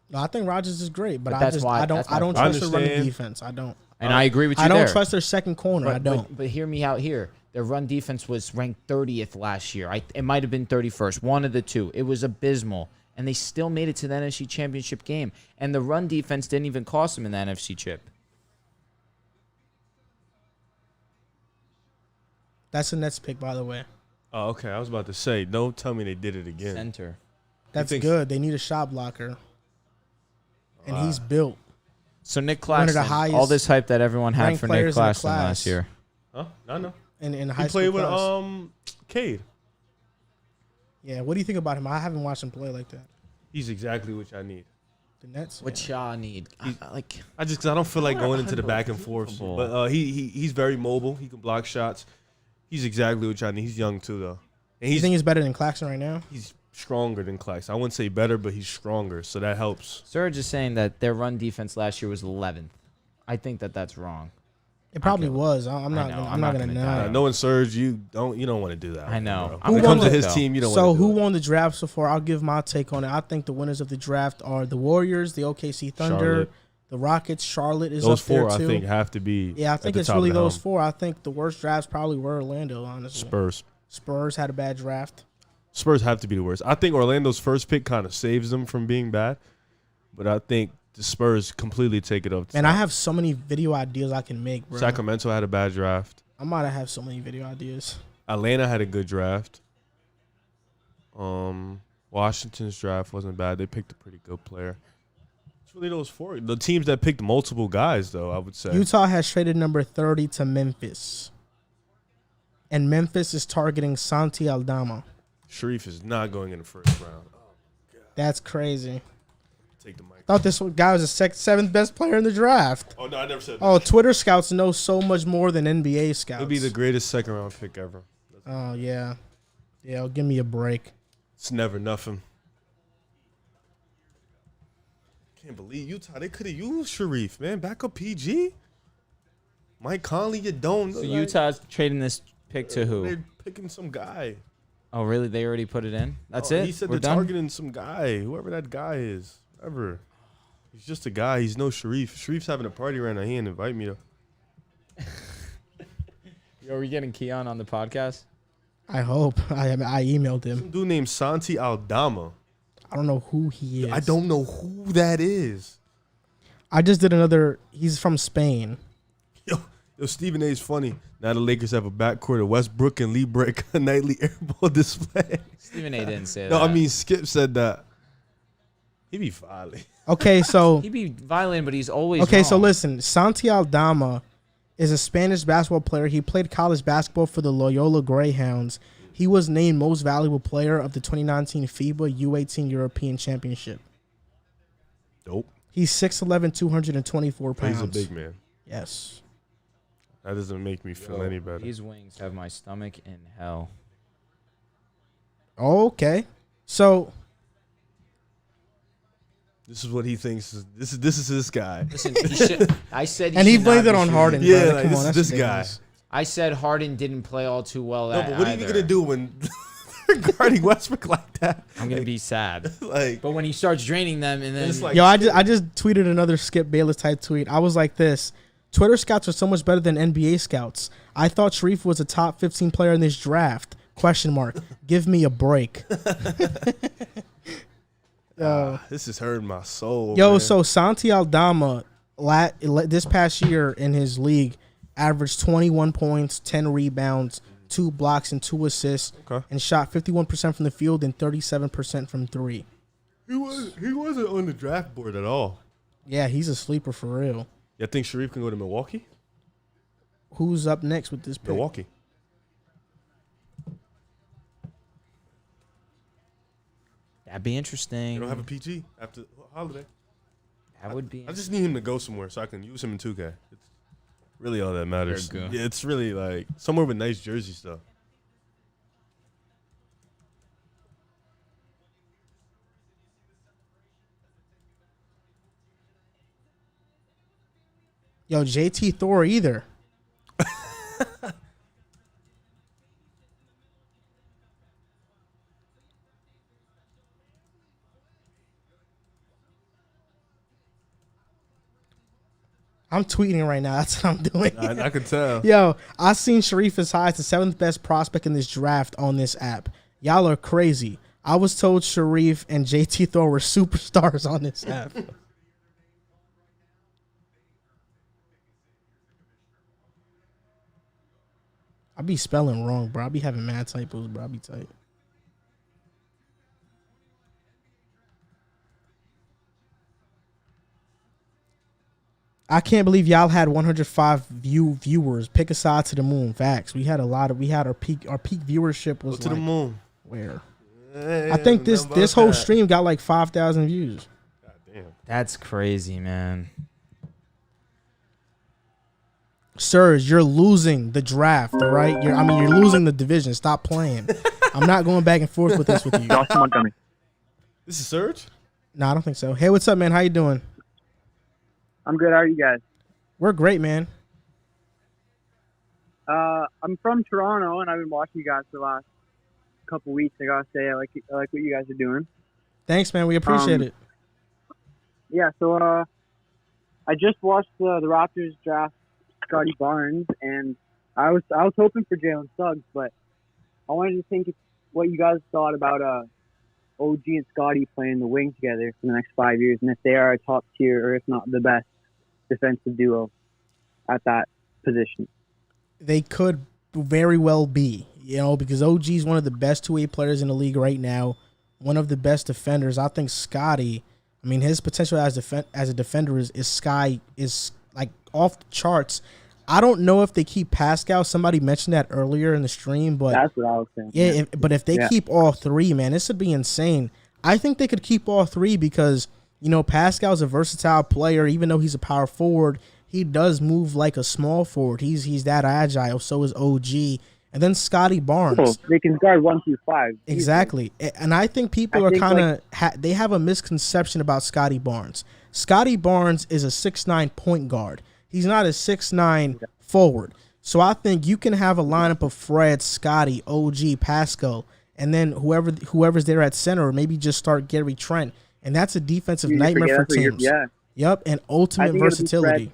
No, I think Rodgers is great, but that's I don't trust their running defense. I don't. And I agree with you. I don't trust their second corner. I don't. But hear me out here. Their run defense was ranked 30th last year. It might have been 31st. One of the two. It was abysmal. And they still made it to the NFC Championship game. And the run defense didn't even cost them in the NFC Chip. That's a Nets pick, by the way. Oh, okay. I was about to say, don't tell me they did it again. Center. That's good. They need a shot blocker. And he's built. So Nick Claxton, all this hype that everyone had for Nick Claxton last year. Huh? No. In high school he played with Cade. Yeah, what do you think about him? I haven't watched him play like that. He's exactly what I need. The Nets? What y'all need? I don't feel like going into the back and forth. But he's very mobile. He can block shots. He's exactly what y'all need. He's young too, though. And you think he's better than Claxton right now? He's stronger than Claxton. I wouldn't say better, but he's stronger, so that helps. Serge is saying that their run defense last year was 11th. I think that's wrong. It probably was. I'm not gonna know. Knowing Serge, you don't want to do that. I know. When it comes to his team, you don't. So who won the draft so far? I'll give my take on it. I think the winners of the draft are the Warriors, the OKC Thunder, Charlotte. The Rockets. Charlotte is those up there four. too. I think have to be. Yeah, I think it's really those four. I think the worst drafts probably were Orlando. Honestly, Spurs had a bad draft. Spurs have to be the worst. I think Orlando's first pick kind of saves them from being bad, but I think the Spurs completely take it up. Man, I have so many video ideas I can make, bro. Sacramento had a bad draft. I might have so many video ideas. Atlanta had a good draft. Washington's draft wasn't bad. They picked a pretty good player. It's really those four. The teams that picked multiple guys, though, I would say. Utah has traded number 30 to Memphis. And Memphis is targeting Santi Aldama. Sharif is not going in the first round. Oh, God. That's crazy. Take the mic. I thought this guy was the seventh best player in the draft. Oh, no, I never said that. Oh, Twitter scouts know so much more than NBA scouts. He'll be the greatest second-round pick ever. Oh, yeah. Yeah, give me a break. It's never nothing. Can't believe Utah. They could have used Sharif, man. Back up PG. Mike Conley, you don't. So Utah's trading this pick to who? They're picking some guy. Oh, really? They already put it in? That's it? He said We're they're done? targeting some guy, whoever that guy is. Whatever. He's just a guy. He's no Sharif. Sharif's having a party right now. He didn't invite me, though. Yo, are we getting Keon on the podcast? I hope. I emailed him. Some dude named Santi Aldama. I don't know who he is. I don't know who that is. I just did another. He's from Spain. Yo, Yo, Stephen A. is funny. Now the Lakers have a backcourt of Westbrook and Lee break a nightly airball display. Stephen A. didn't say that. No, I mean Skip said that. He be violent. Okay, so He be violent, but he's always okay, so wrong. listen, Santi Aldama is a Spanish basketball player. He played college basketball for the Loyola Greyhounds. He was named most valuable player of the 2019 FIBA U18 European Championship. Dope. He's 6'11", 224 pounds. He's a big man. Yes. That doesn't make me feel any better. These wings have my stomach in hell. Okay. So This is what he thinks. This is this guy. Listen, I said, and he should blamed not it be on shooting. Harden. Yeah, bro. like, Come this on, is that's this guy. ridiculous. I said Harden didn't play all too well. No, but what are you either. gonna do when they're guarding Westbrook like that? I'm gonna be sad. Like, But when he starts draining them, and then it's like, Yo, I just tweeted another Skip Bayless type tweet. I was like this. Twitter scouts are so much better than NBA scouts. I thought Sharif was a top 15 player in this draft. ? Give me a break. this is hurting my soul. Yo, man. so Santi Aldama this past year in his league averaged 21 points, 10 rebounds, 2 blocks, and 2 assists, and shot 51% from the field and 37% from three. He wasn't on the draft board at all. Yeah, he's a sleeper for real. You think Sharif can go to Milwaukee? Who's up next with this pick? Milwaukee. that'd be interesting. You don't have a PG after holiday. That would be. I just need him to go somewhere so I can use him in 2K. It's really all that matters. Very good. Yeah, it's really like somewhere with nice jersey stuff. Yo, JT Thor either. I'm tweeting right now. That's what I'm doing. I can tell. Yo, I seen Sharif as high as the 7th best prospect in this draft on this app. Y'all are crazy. I was told Sharif and JT Thor were superstars on this app. I be spelling wrong, bro. I be having mad typos, bro. I be tight. I can't believe y'all had 105 viewers. Pick a side to the moon. Facts. We had our peak viewership was Go to the moon. Where? Hey, I think this whole that. stream got like 5,000 views. God damn. That's crazy, man. Sirs, you're losing the draft, all right? You're losing the division. Stop playing. I'm not going back and forth with this with you. Josh Montgomery. This is Serge? No, I don't think so. Hey, what's up, man? How you doing? I'm good. How are you guys? We're great, man. I'm from Toronto, and I've been watching you guys for the last couple weeks. I gotta say, I like what you guys are doing. Thanks, man. We appreciate it. Yeah. So I just watched the Raptors draft Scottie Barnes, and I was hoping for Jalen Suggs, but I wanted to think what you guys thought about OG and Scottie playing the wing together for the next 5 years, and if they are a top tier or if not the best defensive duo at that position. They could very well be, because OG is one of the best two-way players in the league right now, one of the best defenders. I think Scottie, his potential as a defender is like off the charts. I don't know if they keep Pascal. Somebody mentioned that earlier in the stream, but that's what I was saying. Yeah, but if they keep all three, man, this would be insane. I think they could keep all three because Pascal's a versatile player. Even though he's a power forward, he does move like a small forward. He's that agile. So is OG, and then Scottie Barnes. Cool. They can guard 1 through 5. Exactly, and I think people are kind of they have a misconception about Scottie Barnes. Scottie Barnes is a 6'9" point guard. He's not a 6'9" forward. So I think you can have a lineup of Fred, Scottie, OG, Pascal, and then whoever's there at center, maybe just start Gary Trent. And that's a defensive nightmare for teams. Yep, and ultimate versatility.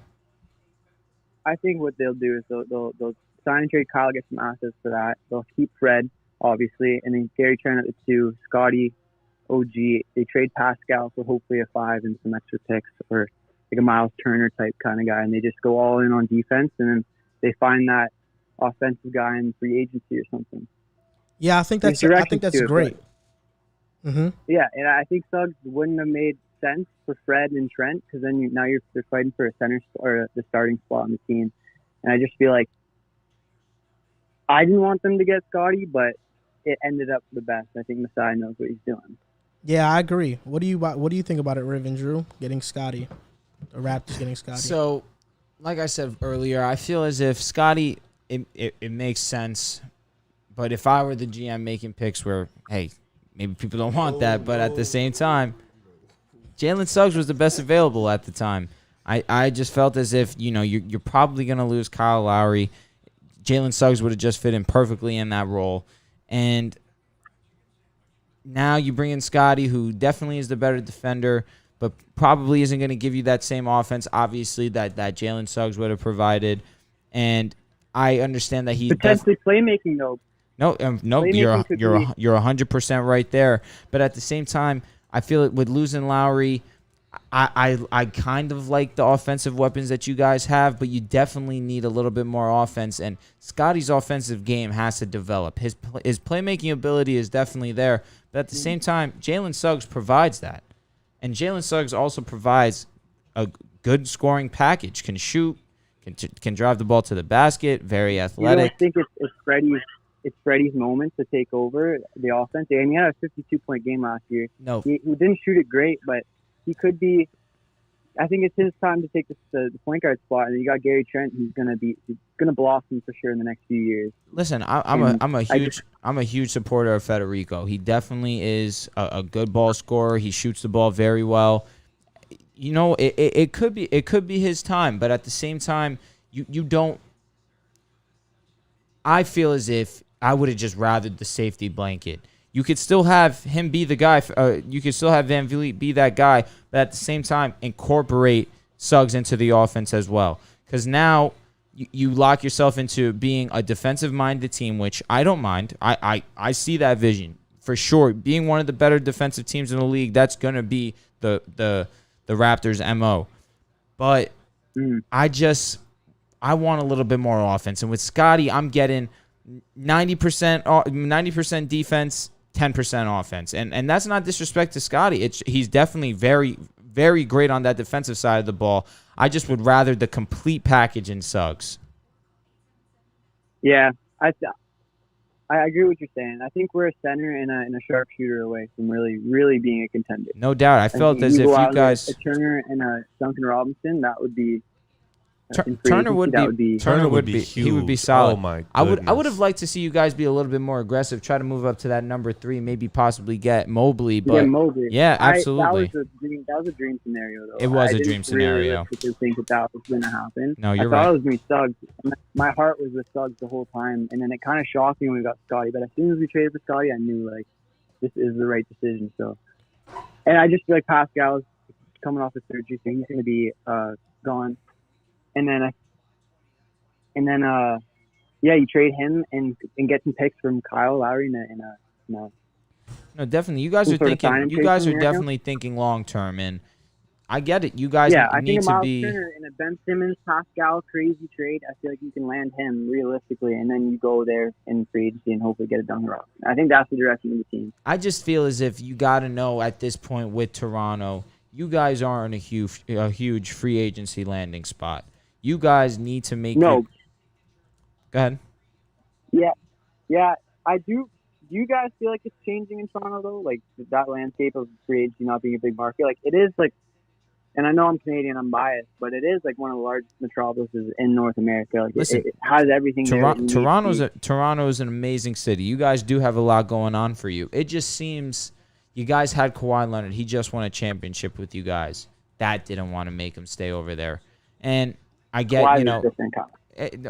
I think what they'll do is they'll sign and trade Kyle, get some assets for that. They'll keep Fred, obviously, and then Gary Trent at the 2, Scottie, OG. They trade Pascal for hopefully a 5 and some extra picks or like a Miles Turner type kind of guy, and they just go all in on defense, and then they find that offensive guy in free agency or something. Yeah, I think that's great. Mm-hmm. Yeah, and I think Suggs wouldn't have made sense for Fred and Trent because then now you're fighting for a center or the starting spot on the team. And I just feel like I didn't want them to get Scottie, but it ended up for the best. I think Masai knows what he's doing. Yeah, I agree. What do you think about it, Riv and Drew, getting Scottie? The Raptors getting Scottie. So, like I said earlier, I feel as if Scottie, it makes sense. But if I were the GM making picks where, hey, maybe people don't want that, but at the same time, Jalen Suggs was the best available at the time. I just felt as if, you're probably going to lose Kyle Lowry. Jalen Suggs would have just fit in perfectly in that role. And now you bring in Scottie, who definitely is the better defender, but probably isn't going to give you that same offense, obviously, that Jalen Suggs would have provided. And I understand that he potentially playmaking, though. No, you're 100% right there. But at the same time, I feel it with losing Lowry, I kind of like the offensive weapons that you guys have, but you definitely need a little bit more offense. And Scottie's offensive game has to develop. His playmaking ability is definitely there, but at the same time, Jalen Suggs provides that. And Jalen Suggs also provides a good scoring package. Can shoot, can drive the ball to the basket, very athletic. I think it's Freddie's moment to take over the offense. And he had a 52-point game last year. No. He didn't shoot it great, but he could be. I think it's his time to take the point guard spot. And you got Gary Trent, who's gonna blossom for sure in the next few years. Listen, I'm a huge supporter of Federico. He definitely is a good ball scorer. He shoots the ball very well. It could be his time, but at the same time, you don't. I feel as if I would have just rathered the safety blanket. You could still have him be the guy. You could still have Van Vliet be that guy, but at the same time, incorporate Suggs into the offense as well. Because now you lock yourself into being a defensive-minded team, which I don't mind. I see that vision for sure. Being one of the better defensive teams in the league, that's gonna be the Raptors' MO. But I want a little bit more offense, and with Scottie, I'm getting 90% defense, 10% offense, and that's not disrespect to Scottie. He's definitely very, very great on that defensive side of the ball. I just would rather the complete package in Suggs. Yeah, I agree with what you're saying. I think we're a center and a sharpshooter away from really, really being a contender. No doubt. I felt as if you guys a Turner and a Duncan Robinson, that would be. Turner would be huge. He would be solid. Oh my I would have liked to see you guys be a little bit more aggressive, try to move up to that number 3, maybe possibly get Mobley. But yeah, absolutely. That was a dream scenario, though. It was a dream scenario. I didn't think that was going to happen. No, you're I thought right. it was going to be Suggs. My heart was with Suggs the whole time, and then it kind of shocked me when we got Scottie. But as soon as we traded for Scottie, I knew this is the right decision. So, and I just feel like Pascal's coming off of surgery, so he's going to be gone. And then you trade him and get some picks from Kyle Lowry No, definitely. You guys are thinking. You guys are definitely thinking long term, and I get it. You guys need to be. Turner in a Ben Simmons, Pascal crazy trade. I feel like you can land him realistically, and then you go there in free agency and hopefully get it done wrong. I think that's the direction of the team. I just feel as if you got to know at this point with Toronto, you guys aren't a huge free agency landing spot. You guys need to make. No. Go ahead. Yeah, I do. Do you guys feel like it's changing in Toronto though? Like that landscape of free agency not being a big market, like it is like. And I know I'm Canadian, I'm biased, but it is like one of the largest metropolises in North America. Like listen, it has everything. Toronto's an amazing city. You guys do have a lot going on for you. It just seems you guys had Kawhi Leonard. He just won a championship with you guys. That didn't want to make him stay over there. And I get, Kawhi you know,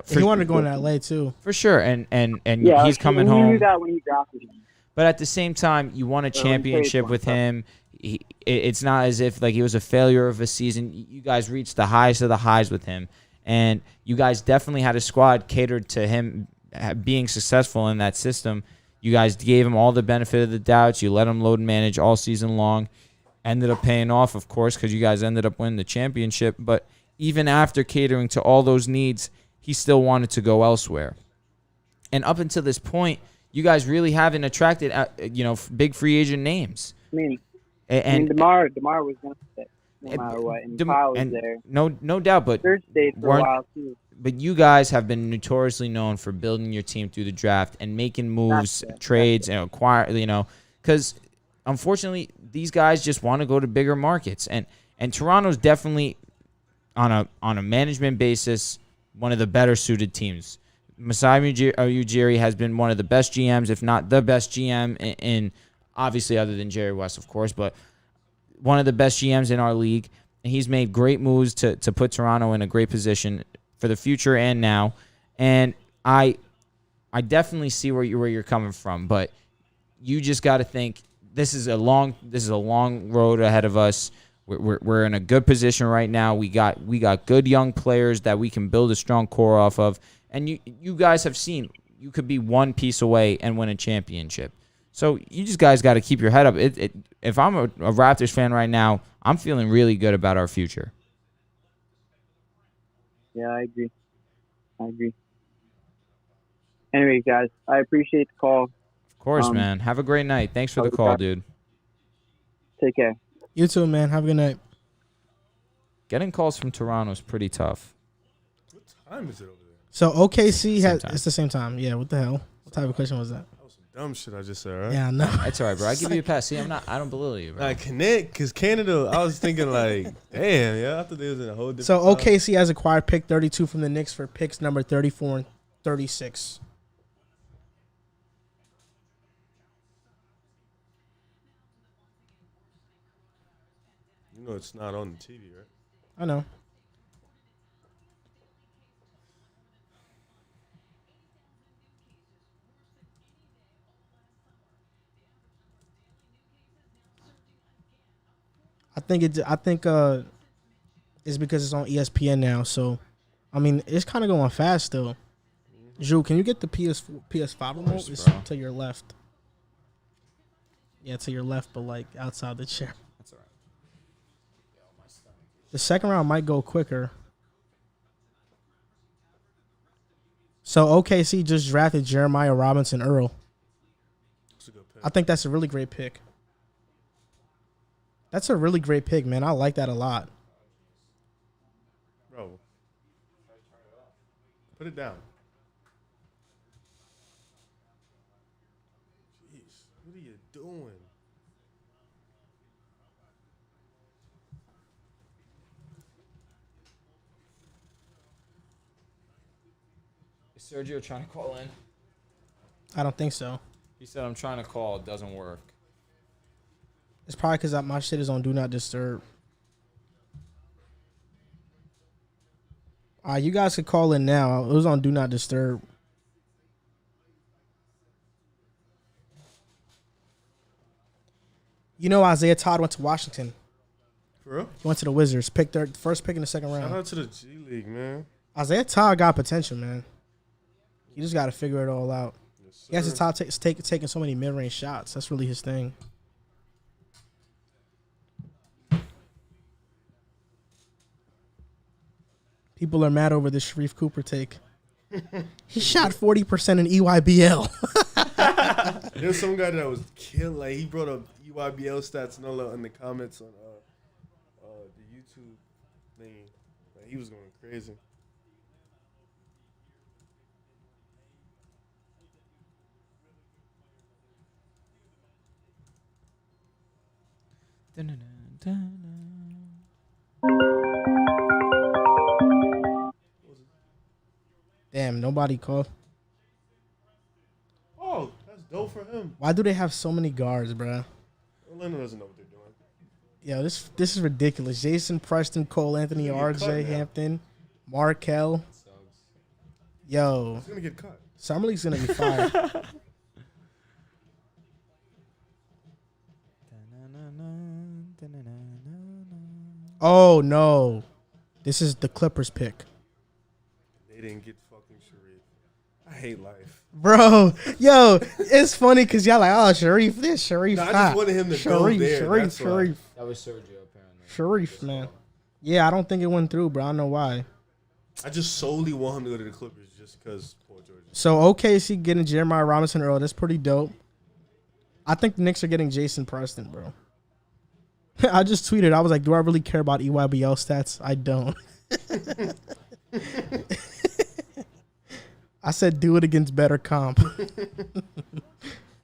he wanted to go in LA too. For sure. And yeah, he's coming you home. knew that when you drafted him. But at the same time, you won a championship with him. It's not as if like he was a failure of a season. You guys reached the highest of the highs with him, and you guys definitely had a squad catered to him being successful in that system. You guys gave him all the benefit of the doubts. You let him load and manage all season long. Ended up paying off, of course, because you guys ended up winning the championship. But even after catering to all those needs, he still wanted to go elsewhere. And up until this point, you guys really haven't attracted, big free agent names. I mean, And DeMar was going to stay no matter what, and Kyle was there. No doubt, but Serge stayed for a while too. But you guys have been notoriously known for building your team through the draft and making moves, trades, and acquire. Because unfortunately, these guys just want to go to bigger markets, and Toronto's definitely on a management basis one of the better suited teams. Masai Ujiri has been one of the best GMs, if not the best GM in obviously other than Jerry West, of course, but one of the best GMs in our league. And he's made great moves to put Toronto in a great position for the future and now. And I definitely see where you're coming from, but you just got to think this is a long road ahead of us. We're in a good position right now. We got good young players that we can build a strong core off of. And you guys have seen you could be one piece away and win a championship. So you just guys got to keep your head up. If I'm a Raptors fan right now, I'm feeling really good about our future. Yeah, I agree. Anyway, guys, I appreciate the call. Of course, man. Have a great night. Thanks for the call, dude. Take care. You too, man. Have a good night. Getting calls from Toronto is pretty tough. What time is it over there? So OKC it's the same time. Yeah, what the hell? What type of question was that? That was some dumb shit I just said, right? Yeah, I know. That's all right, bro. I give you a pass. See, I don't belittle you, bro. Like because Canada, I was thinking like, damn, yeah, I thought they was in a whole different. So time. OKC has acquired pick 32 from the Knicks for picks number 34 and 36. You know it's not on the TV, right? I know. I think it's because it's on ESPN now. So, I mean, it's kind of going fast still. Drew, can you get the PS5 remote? It's to your left. Yeah, to your left, but like outside the chair. That's all right. The second round might go quicker. So OKC just drafted Jeremiah Robinson Earl. That's a good pick. I think that's a really great pick. That's a really great pick, man. I like that a lot. Bro, put it down. Jeez, what are you doing? Is Sergio trying to call in? I don't think so. He said, I'm trying to call. It doesn't work. It's probably because my shit is on Do Not Disturb. You guys could call in now. It was on Do Not Disturb. You know Isaiah Todd went to Washington. For real? He went to the Wizards. First pick in the second round. Shout out to the G League, man. Isaiah Todd got potential, man. You just got to figure it all out. Yes, He has to top taking so many mid-range shots. That's really his thing. People are mad over the Sharif Cooper take. He shot 40% in EYBL. There's some guy that was killed. Like he brought up EYBL stats and all that in the comments on the YouTube thing. Like, he was going crazy. Damn, nobody called. Oh, that's dope for him. Why do they have so many guards, bruh? Orlando doesn't know what they're doing. Yo, this is ridiculous. Jason, Preston, Cole, Anthony, He's gonna get cut RJ, now. Hampton, Markel. Yo, He's gonna get cut. Summer League's gonna be fired. Oh no, this is the Clippers pick, They didn't get fucking Sharif. I hate life. bro. Yo, it's funny because y'all like, oh Sharif this, Sharif No, I that. just wanted him to go there. That's why. Sharif. That was Sergio, apparently. Sharif, man. Yeah, I don't think it went through, bro. I don't know why. I just solely want him to go to the Clippers just because Paul George. So OKC getting Jeremiah Robinson Earl. That's pretty dope. I think the Knicks are getting Jason Preston, bro. I just tweeted. I was like, do I really care about EYBL stats? I don't. I said do it against better comp.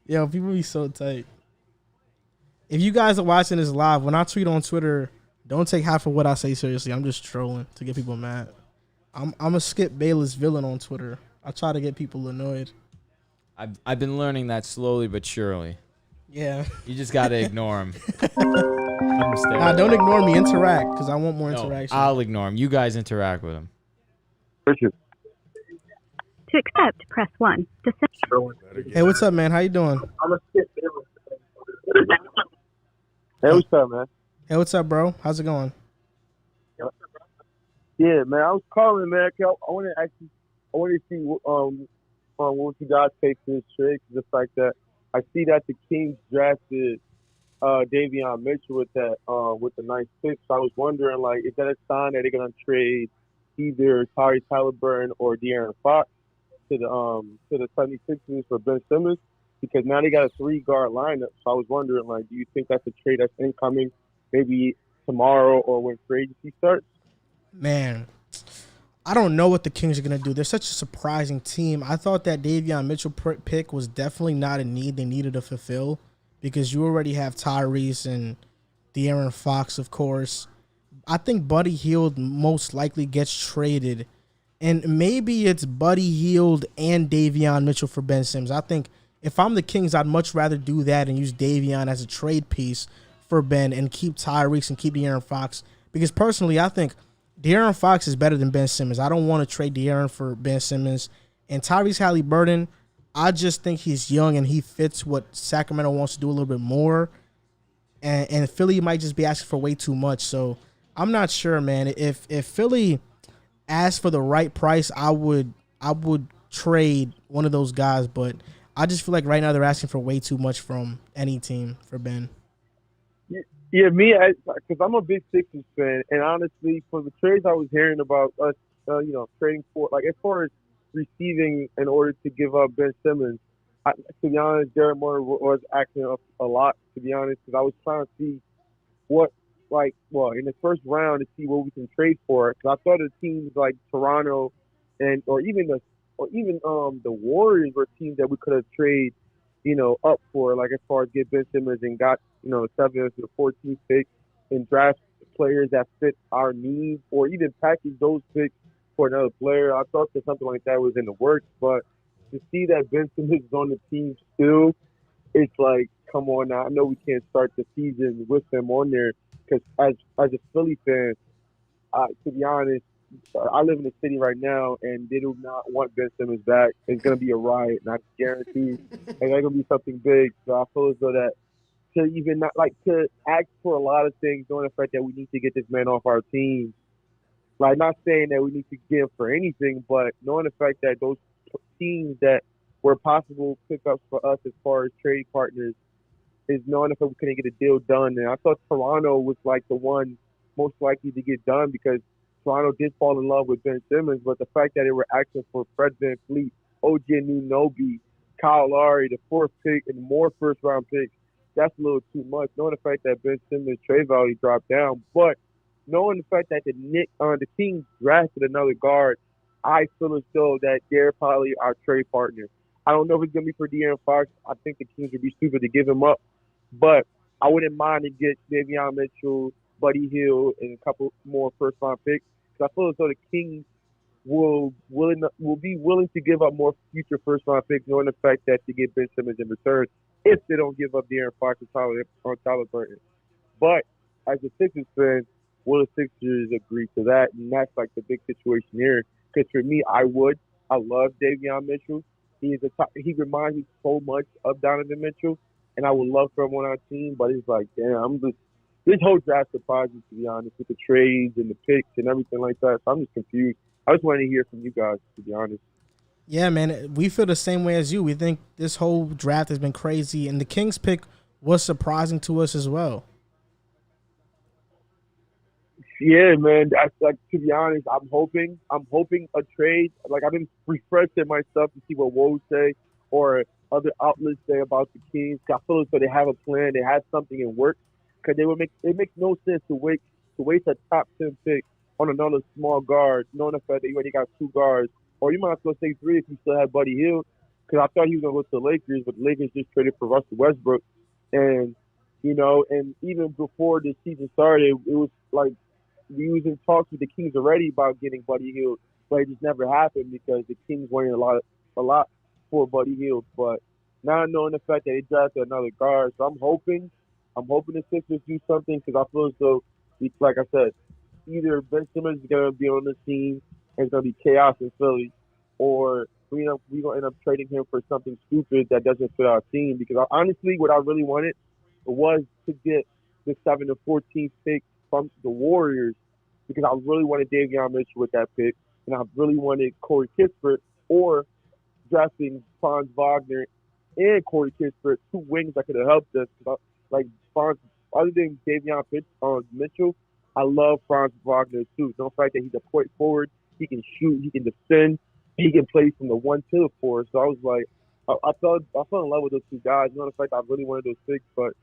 Yo, people be so tight. If you guys are watching this live, when I tweet on Twitter, don't take half of what I say seriously. I'm just trolling to get people mad. I'm a Skip Bayless villain on Twitter. I try to get people annoyed. I've been learning that slowly but surely. Yeah. You just got to ignore him. Nah, don't ignore me. Interact, because I want more interaction. I'll ignore him. You guys interact with him. To accept, press 1. To send. Hey, what's up, man? How you doing? I'm a Skip Bayless. Hey, what's up, man? Hey, what's up, bro? How's it going? Yeah, man, I was calling, man. I want to see what you guys take for this trade. The fact that I see that the Kings drafted Davion Mitchell with the ninth pick. So I was wondering, like, is that a sign that they're gonna trade either Tyrese Halliburton or De'Aaron Fox to the 76ers for Ben Simmons? Because now they got a 3-guard lineup. So I was wondering, like, do you think that's a trade that's incoming maybe tomorrow or when free agency starts? Man, I don't know what the Kings are going to do. They're such a surprising team. I thought that Davion Mitchell pick was definitely not a need they needed to fulfill because you already have Tyrese and De'Aaron Fox, of course. I think Buddy Hield most likely gets traded, and maybe it's Buddy Hield and Davion Mitchell for Ben Simmons. I think if I'm the Kings, I'd much rather do that and use Davion as a trade piece for Ben and keep Tyrese and keep De'Aaron Fox because personally I think De'Aaron Fox is better than Ben Simmons. I don't want to trade De'Aaron for Ben Simmons. And Tyrese Halliburton, I just think he's young and he fits what Sacramento wants to do a little bit more. And Philly might just be asking for way too much. So I'm not sure, man. If Philly asked for the right price, I would trade one of those guys. But I just feel like right now they're asking for way too much from any team for Ben. Yeah, because I'm a big Sixers fan, and honestly, for the trades I was hearing about us, trading for, like as far as receiving in order to give up Ben Simmons, to be honest, Jared Moore was acting up a lot. To be honest, because I was trying to see in the first round to see what we can trade for. Because I thought of teams like Toronto, or even the Warriors were teams that we could have traded, up for, like as far as get Ben Simmons and got, the 7th to the 14th pick and draft players that fit our needs, or even package those picks for another player. I thought that something like that was in the works, but to see that Ben Simmons is on the team still, it's like, come on now. I know we can't start the season with him on there because as a Philly fan, to be honest, I live in the city right now, and they do not want Ben Simmons back. It's going to be a riot, and I guarantee it's going to be something big. So I feel as though that to ask for a lot of things, knowing the fact that we need to get this man off our team. Like, not saying that we need to get him for anything, but knowing the fact that those teams that were possible pickups for us as far as trade partners is knowing if we couldn't get a deal done. And I thought Toronto was like the one most likely to get done because Toronto did fall in love with Ben Simmons, but the fact that they were asking for Fred VanVleet, OG Anunoby, Kyle Lowry, the 4th pick, and more first-round picks, that's a little too much. Knowing the fact that Ben Simmons' trade value dropped down, but knowing the fact that the Kings drafted another guard, I feel as though that they're probably our trade partner. I don't know if it's going to be for De'Aaron Fox. I think the Kings would be stupid to give him up, but I wouldn't mind to get Davion Mitchell, Buddy Hield, and a couple more first-round picks. I feel as though the Kings will be willing to give up more future first-round picks, knowing the fact that to get Ben Simmons in return if they don't give up De'Aaron Fox or Tyler Burton. But as a Sixers fan, will the Sixers agree to that? And that's like the big situation here. Because for me, I love Davion Mitchell. He reminds me so much of Donovan Mitchell, and I would love for him on our team. But it's like, damn, this whole draft surprised me, to be honest, with the trades and the picks and everything like that. So I'm just confused. I just wanted to hear from you guys, to be honest. Yeah, man, we feel the same way as you. We think this whole draft has been crazy, and the Kings pick was surprising to us as well. Yeah, man. That's like, to be honest, I'm hoping a trade. Like, I've been refreshing my stuff to see what Woj say or other outlets say about the Kings. I feel as though they have a plan. They have something in work. Because it makes no sense to waste a top 10 pick on another small guard, knowing the fact that you already got 2 guards, or you might as well say 3 if you still have Buddy Hield. Because I thought he was gonna go to the Lakers, but the Lakers just traded for Russell Westbrook, and and even before the season started, it was like we was in talks with the Kings already about getting Buddy Hield, but it just never happened because the Kings wanted a lot for Buddy Hield. But now knowing the fact that they drafted another guard, so I'm hoping the Sixers do something because I feel as though, like I said, either Ben Simmons is gonna be on the team and it's gonna be chaos in Philly, or we're gonna end up trading him for something stupid that doesn't fit our team. Because honestly, what I really wanted was to get the 7 to 14 pick from the Warriors, because I really wanted Davion Mitchell with that pick, and I really wanted Corey Kispert, or drafting Franz Wagner and Corey Kispert, 2 wings that could have helped us. Like Franz, other than Davion Mitchell, I love Franz Wagner too. The fact that he's a point forward, he can shoot, he can defend, he can play from the 1 to the 4. So I was like, I fell in love with those 2 guys. You know, the fact that I really wanted those picks, but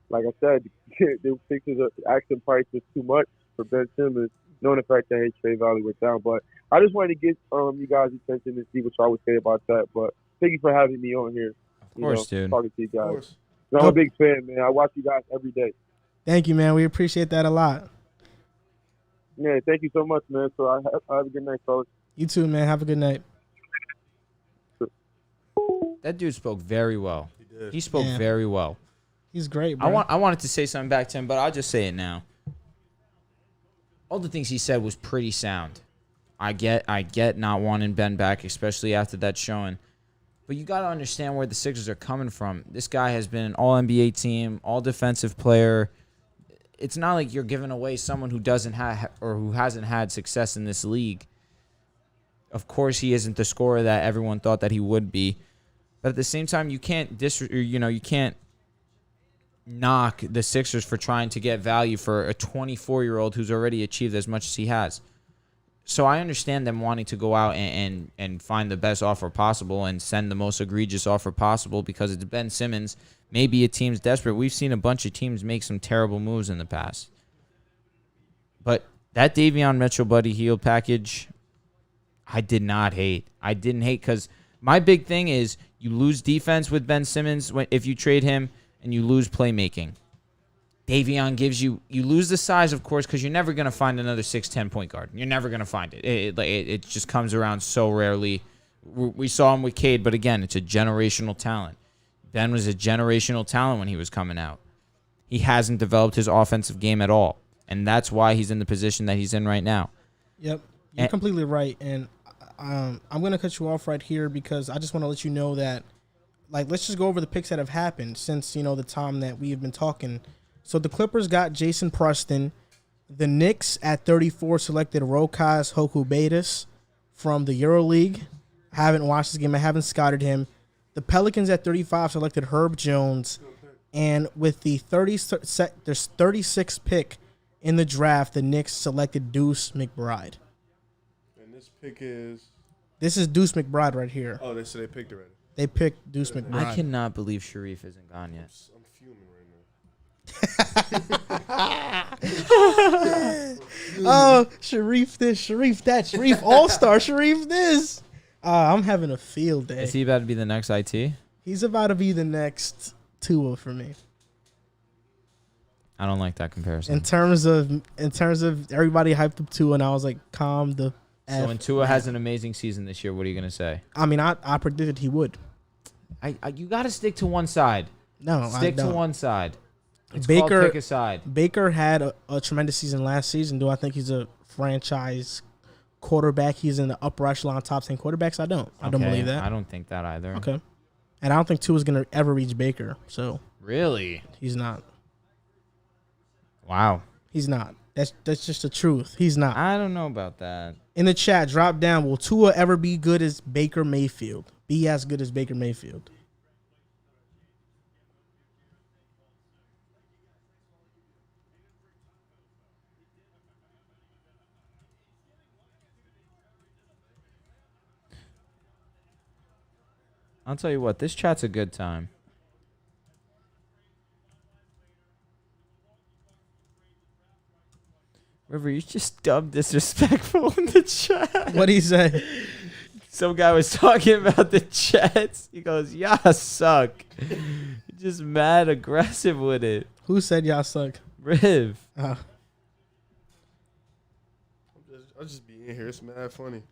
like I said, the Sixers' action price was too much for Ben Simmons, knowing the fact that his trade value went down. But I just wanted to get you guys' attention to see what y'all would say about that. But thank you for having me on here. Of course, dude. Talking to you guys. I'm a big fan, man. I watch you guys every day. Thank you, man. We appreciate that a lot. Yeah, thank you so much, man. So I have a good night, fellas. You too, man. Have a good night. That dude spoke very well. He spoke very well. He's great, bro. I wanted to say something back to him, but I'll just say it now. All the things he said was pretty sound. I get not wanting Ben back, especially after that showing. But you got to understand where the Sixers are coming from. This guy has been an all-NBA team, all-defensive player. It's not like you're giving away someone who doesn't have or who hasn't had success in this league. Of course, he isn't the scorer that everyone thought that he would be. But at the same time, you can't you can't knock the Sixers for trying to get value for a 24-year-old who's already achieved as much as he has. So I understand them wanting to go out and find the best offer possible and send the most egregious offer possible because it's Ben Simmons. Maybe a team's desperate. We've seen a bunch of teams make some terrible moves in the past. But that Davion Mitchell Buddy Hield package, I did not hate. I didn't hate because my big thing is you lose defense with Ben Simmons if you trade him, and you lose playmaking. Davion gives you lose the size, of course, because you're never going to find another 6'10" point guard. You're never going to find it. It just comes around so rarely. We saw him with Cade, but again, it's a generational talent. Ben was a generational talent when he was coming out. He hasn't developed his offensive game at all, and that's why he's in the position that he's in right now. Yep, you're completely right, and I'm going to cut you off right here because I just want to let you know that, let's just go over the picks that have happened since, the time that we've been talking. So the Clippers got Jason Preston. The Knicks at 34 selected Rokas Hokubatis from the EuroLeague. I haven't watched this game. I haven't scouted him. The Pelicans at 35 selected Herb Jones. And with the 36th pick in the draft, the Knicks selected Deuce McBride. And this pick is? This is Deuce McBride right here. Oh, so they picked already. They picked Deuce McBride. I cannot believe Sharif isn't gone yet. I'm fuming right now. Oh, Sharif this, Sharif that, Sharif All-Star, Sharif this. I'm having a field day. Is he about to be the next IT? He's about to be the next Tua for me. I don't like that comparison. In terms of everybody hyped up Tua, and I was like, calm the F. So when Tua has an amazing season this year, what are you gonna say? I mean, I predicted he would. You got to stick to one side. No, stick to one side. It's Baker, called pick a side. Baker had a tremendous season last season. Do I think he's a franchise quarterback? He's in the upper echelon top 10 quarterbacks? I don't believe that. I don't think that either. Okay. And I don't think Tua's going to ever reach Baker. So really? He's not. Wow. He's not. That's just the truth. He's not. I don't know about that. In the chat, drop down. Will Tua ever be good as Baker Mayfield? Be as good as Baker Mayfield? I'll tell you what, this chat's a good time. River, you just dumb disrespectful in the chat. What'd he say? Some guy was talking about the Jets. He goes, y'all suck. Just mad aggressive with it. Who said y'all suck? Riv. Oh. I'll just be in here. It's mad funny.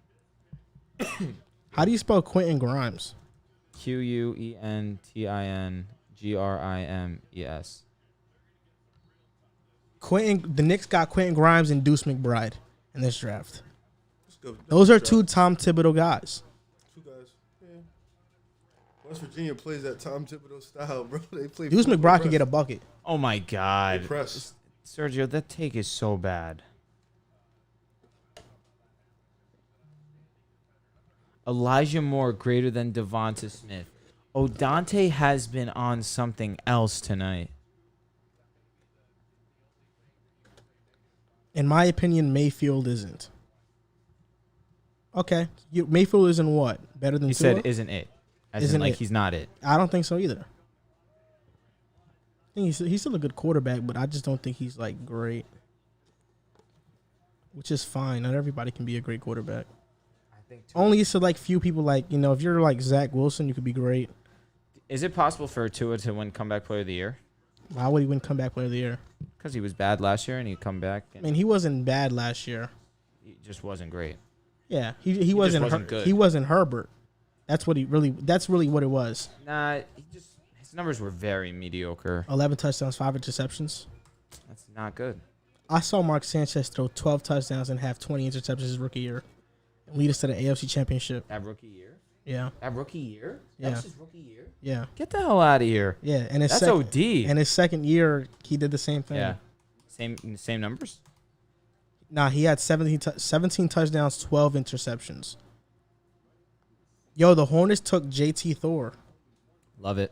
How do you spell Quentin Grimes? QUENTINGRIMES. The Knicks got Quentin Grimes and Deuce McBride in this draft. Those are two Tom Thibodeau guys. Two guys. Yeah. West Virginia plays that Tom Thibodeau style, bro. They play. Deuce McBride can get a bucket. Oh my God, press. Sergio, that take is so bad. Elijah Moore greater than Devonta Smith. Oh, Dante has been on something else tonight. In my opinion, Mayfield isn't. Okay. Mayfield isn't what? Better than He Tua? said, isn't it? As Isn't in, like, it? he's not it. I don't think so either. I think he's still a good quarterback, but I just don't think he's, like, great. Which is fine. Not everybody can be a great quarterback. Only so, like, few people, like, you know, if you're, like, Zach Wilson, you could be great. Is it possible for Tua to win Comeback Player of the Year? Why would he win Comeback Player of the Year? Because he was bad last year and he'd come back. I mean, he wasn't bad last year. He just wasn't great. Yeah, he wasn't good. He wasn't Herbert. That's really what it was. Nah, his numbers were very mediocre. 11 touchdowns, 5 interceptions. That's not good. I saw Mark Sanchez throw 12 touchdowns and have 20 interceptions his rookie year and lead us to the AFC Championship. That rookie year? Yeah. That rookie year? Yeah. That was his rookie year? Yeah. Get the hell out of here. Yeah, and that's OD. And his second year, he did the same thing. Yeah. Same numbers? Nah, he had 17 touchdowns, 12 interceptions. Yo, the Hornets took JT Thor. Love it.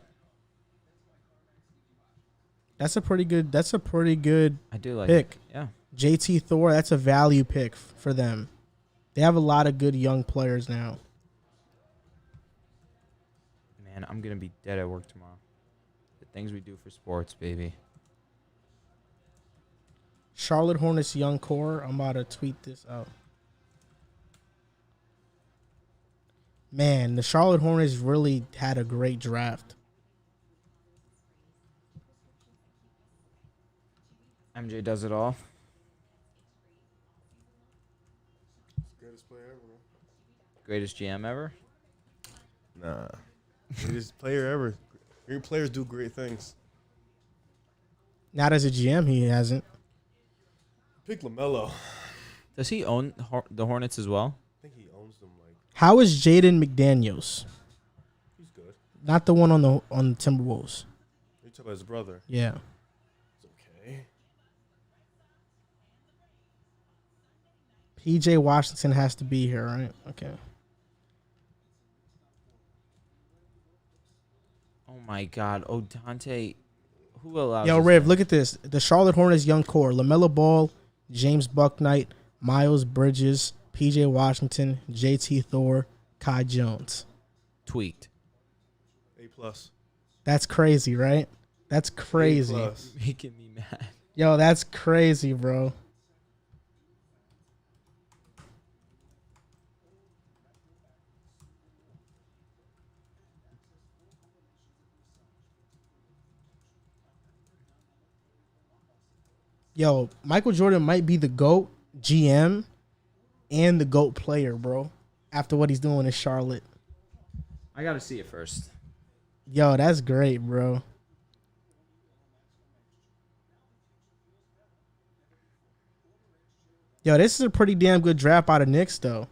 That's a pretty good I do like pick. it. Yeah. JT Thor, that's a value pick for them. They have a lot of good young players now. Man, I'm going to be dead at work tomorrow. The things we do for sports, baby. Charlotte Hornets young core. I'm about to tweet this out. Man, the Charlotte Hornets really had a great draft. MJ does it all. Greatest player ever, man. Greatest GM ever? Nah. Greatest player ever. Great players do great things. Not as a GM, he hasn't. Pick LaMelo. Does he own the Hornets as well? I think he owns them. Like, How is Jaden McDaniels? he's good. Not the one on the Timberwolves. You talk about his brother. Yeah. It's okay. PJ Washington has to be here, right? Okay. Oh my God. Oh, Dante. Who allows Yo, this Riv, guy? look at this. The Charlotte Hornets young core. LaMelo Ball, James Bouknight, Miles Bridges, PJ Washington, JT Thor, Kai Jones. Tweaked. A+. That's crazy, right? That's crazy. A+. Making me mad. Yo, that's crazy, bro. Yo, Michael Jordan might be the GOAT GM and the GOAT player, bro, after what he's doing in Charlotte. I got to see it first. Yo, that's great, bro. Yo, this is a pretty damn good draft out of Knicks, though.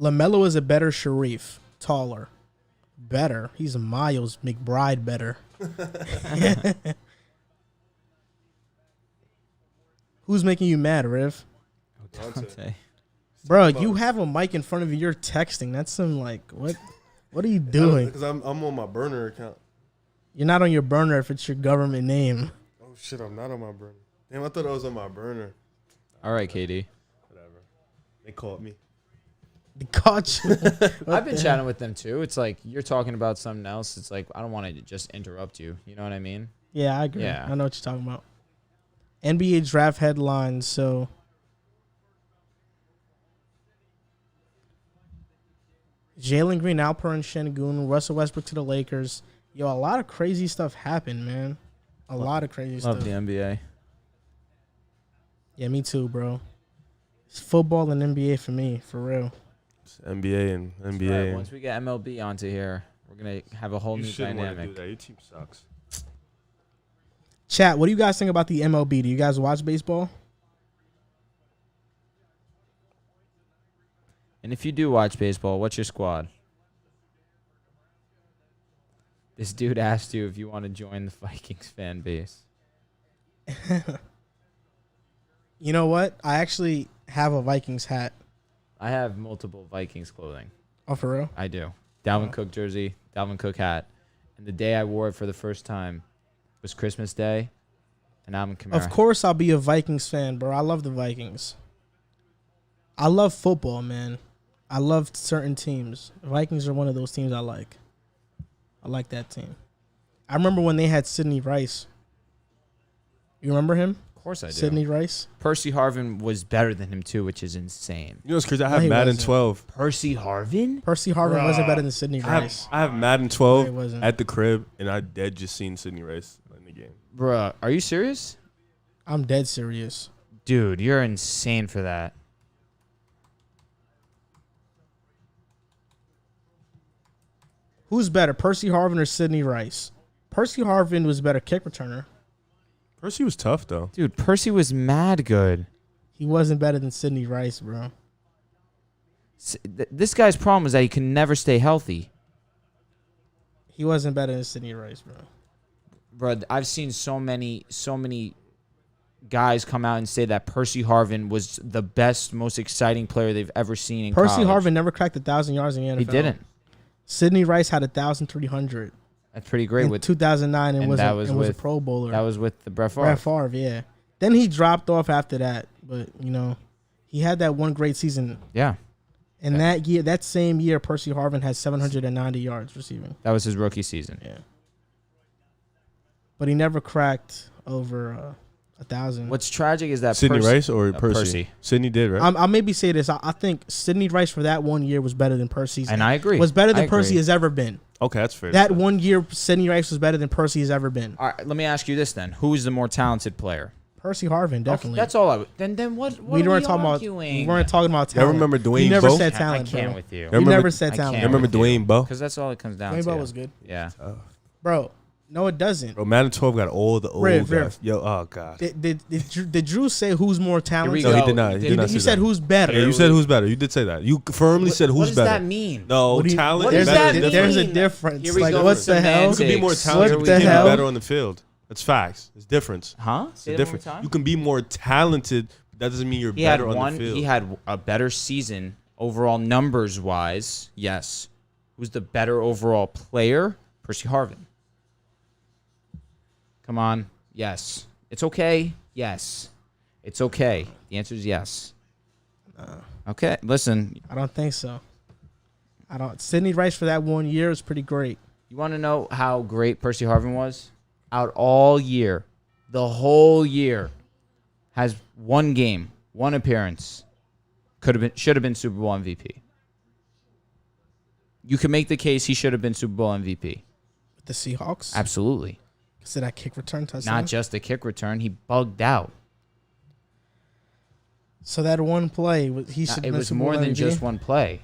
LaMelo is a better Sharif. Taller. Better. He's a Miles McBride better. Who's making you mad, Riv? Dante. Bro, you have a mic in front of you. You're texting. That's some, like, what? What are you doing? Because I'm on my burner account. You're not on your burner if it's your government name. Oh, shit, I'm not on my burner. Damn, I thought I was on my burner. All right, KD. Whatever. They called me. Caught you. I've been chatting with them too. It's like you're talking about something else. It's like I don't want to just interrupt you. You know what I mean? Yeah, I agree. Yeah. I know what you're talking about. NBA draft headlines. So, Jalen Green, Alperen Sengun, Russell Westbrook to the Lakers. Yo, a lot of crazy stuff happened, man. A lot of crazy Love stuff. the NBA. Yeah, me too, bro. It's football and NBA for me, for real. It's NBA and NBA. Right, and once we get MLB onto here, we're gonna have a whole you new shouldn't want to dynamic. do that. Your team sucks. Chat, what do you guys think about the MLB? Do you guys watch baseball? And if you do watch baseball, what's your squad? This dude asked you if you want to join the Vikings fan base. You know what? I actually have a Vikings hat. I have multiple Vikings clothing. Oh, for real? I do. Dalvin Cook jersey, Dalvin Cook hat. And the day I wore it for the first time was Christmas Day. And I'm Kamara. Of course I'll be a Vikings fan, bro. I love the Vikings. I love football, man. I love certain teams. Vikings are one of those teams I like. I like that team. I remember when they had Sidney Rice. You remember him? Of course I do. Sidney Rice. Percy Harvin was better than him too, which is insane. You know, it's crazy. I have Madden 12. Percy Harvin? Percy Harvin wasn't better than Sidney Rice. I have Madden No, he 12 wasn't. at the crib, and I dead just seen Sidney Rice in the game. Bruh, are you serious? I'm dead serious. Dude, you're insane for that. Who's better, Percy Harvin or Sidney Rice? Percy Harvin was a better kick returner. Percy was tough, though. Dude, Percy was mad good. He wasn't better than Sidney Rice, bro. This guy's problem is that he can never stay healthy. He wasn't better than Sidney Rice, bro. Bro, I've seen so many guys come out and say that Percy Harvin was the best, most exciting player they've ever seen in Percy college. Harvin never cracked 1,000 yards in the NFL. He didn't. Sidney Rice had 1,300. That's pretty great. In With 2009 and was a Pro Bowler. That was with the Brett Favre. Brett Favre, yeah. Then he dropped off after that, but you know, he had that one great season. Yeah. And that same year, Percy Harvin had 790 yards receiving. That was his rookie season. Yeah. But he never cracked over 1,000. What's tragic is that Sidney Rice or Percy? Sidney did, right? I'll maybe say this. I think Sidney Rice for that 1 year was better than Percy's. And I agree. Was better than I agree. Percy has ever been. Okay, that's fair. That 1 year, Sidney Rice was better than Percy has ever been. All right, let me ask you this then: who's the more talented player? Percy Harvin, definitely. Okay, that's all I. Then what? We weren't talking arguing? about. We weren't talking about talent. Y'all remember Dwayne He never Bowe? said talent. I can't bro. with you. He never said talent. You remember Dwayne Bowe? Because that's all it comes down Dwayne to. Bowe was good. Yeah. Bro, no, it doesn't. Bro, Madden 12 got all the old guys. Yo, oh god. Did Drew say who's more talented? No, he did not. He did not You say said that. who's better. Yeah, you said who's better. You did say that. You firmly said who's better. What does that mean? No, talent. What does better that than mean? There's a difference. Here we Like, go what with the hell? You can be more semantics. talented, What but the you can hell? be better on the field. That's facts. It's difference. Huh? It's Say that one more difference. time? You can be more talented, but that doesn't mean you're He had better on the field. He had a better season overall numbers wise. Yes. Who's the better overall player? Percy Harvin. Come on. Yes. It's okay. Yes. It's okay. The answer is yes. Okay. Listen. I don't think so. I don't. Sidney Rice for that 1 year was pretty great. You want to know how great Percy Harvin was? Out all year, the whole year, has one game, one appearance, should have been Super Bowl MVP. You can make the case he should have been Super Bowl MVP. With the Seahawks? Absolutely. So that kick return touchdown? Not just the kick return, he bugged out. So that one play, he should. It was more than just one play.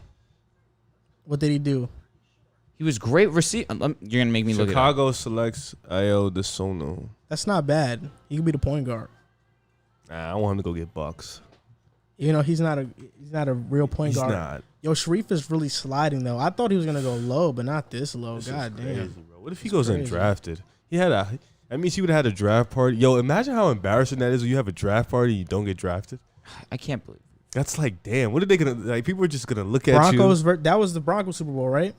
What did he do? He was great receiver. You're gonna make me look it up. Chicago selects Ayo DeSono. That's not bad. He could be the point guard. Nah, I want him to go get bucks. You know, he's not a real point guard. He's not. Yo, Sharif is really sliding though. I thought he was gonna go low, but not this low. This God is damn. crazy, bro. What if he goes undrafted? That means he would have had a draft party. Yo, imagine how embarrassing that is when you have a draft party and you don't get drafted. I can't believe it. That's like, damn. What are they gonna like? People are just gonna look at Broncos. you. That was the Broncos Super Bowl, right?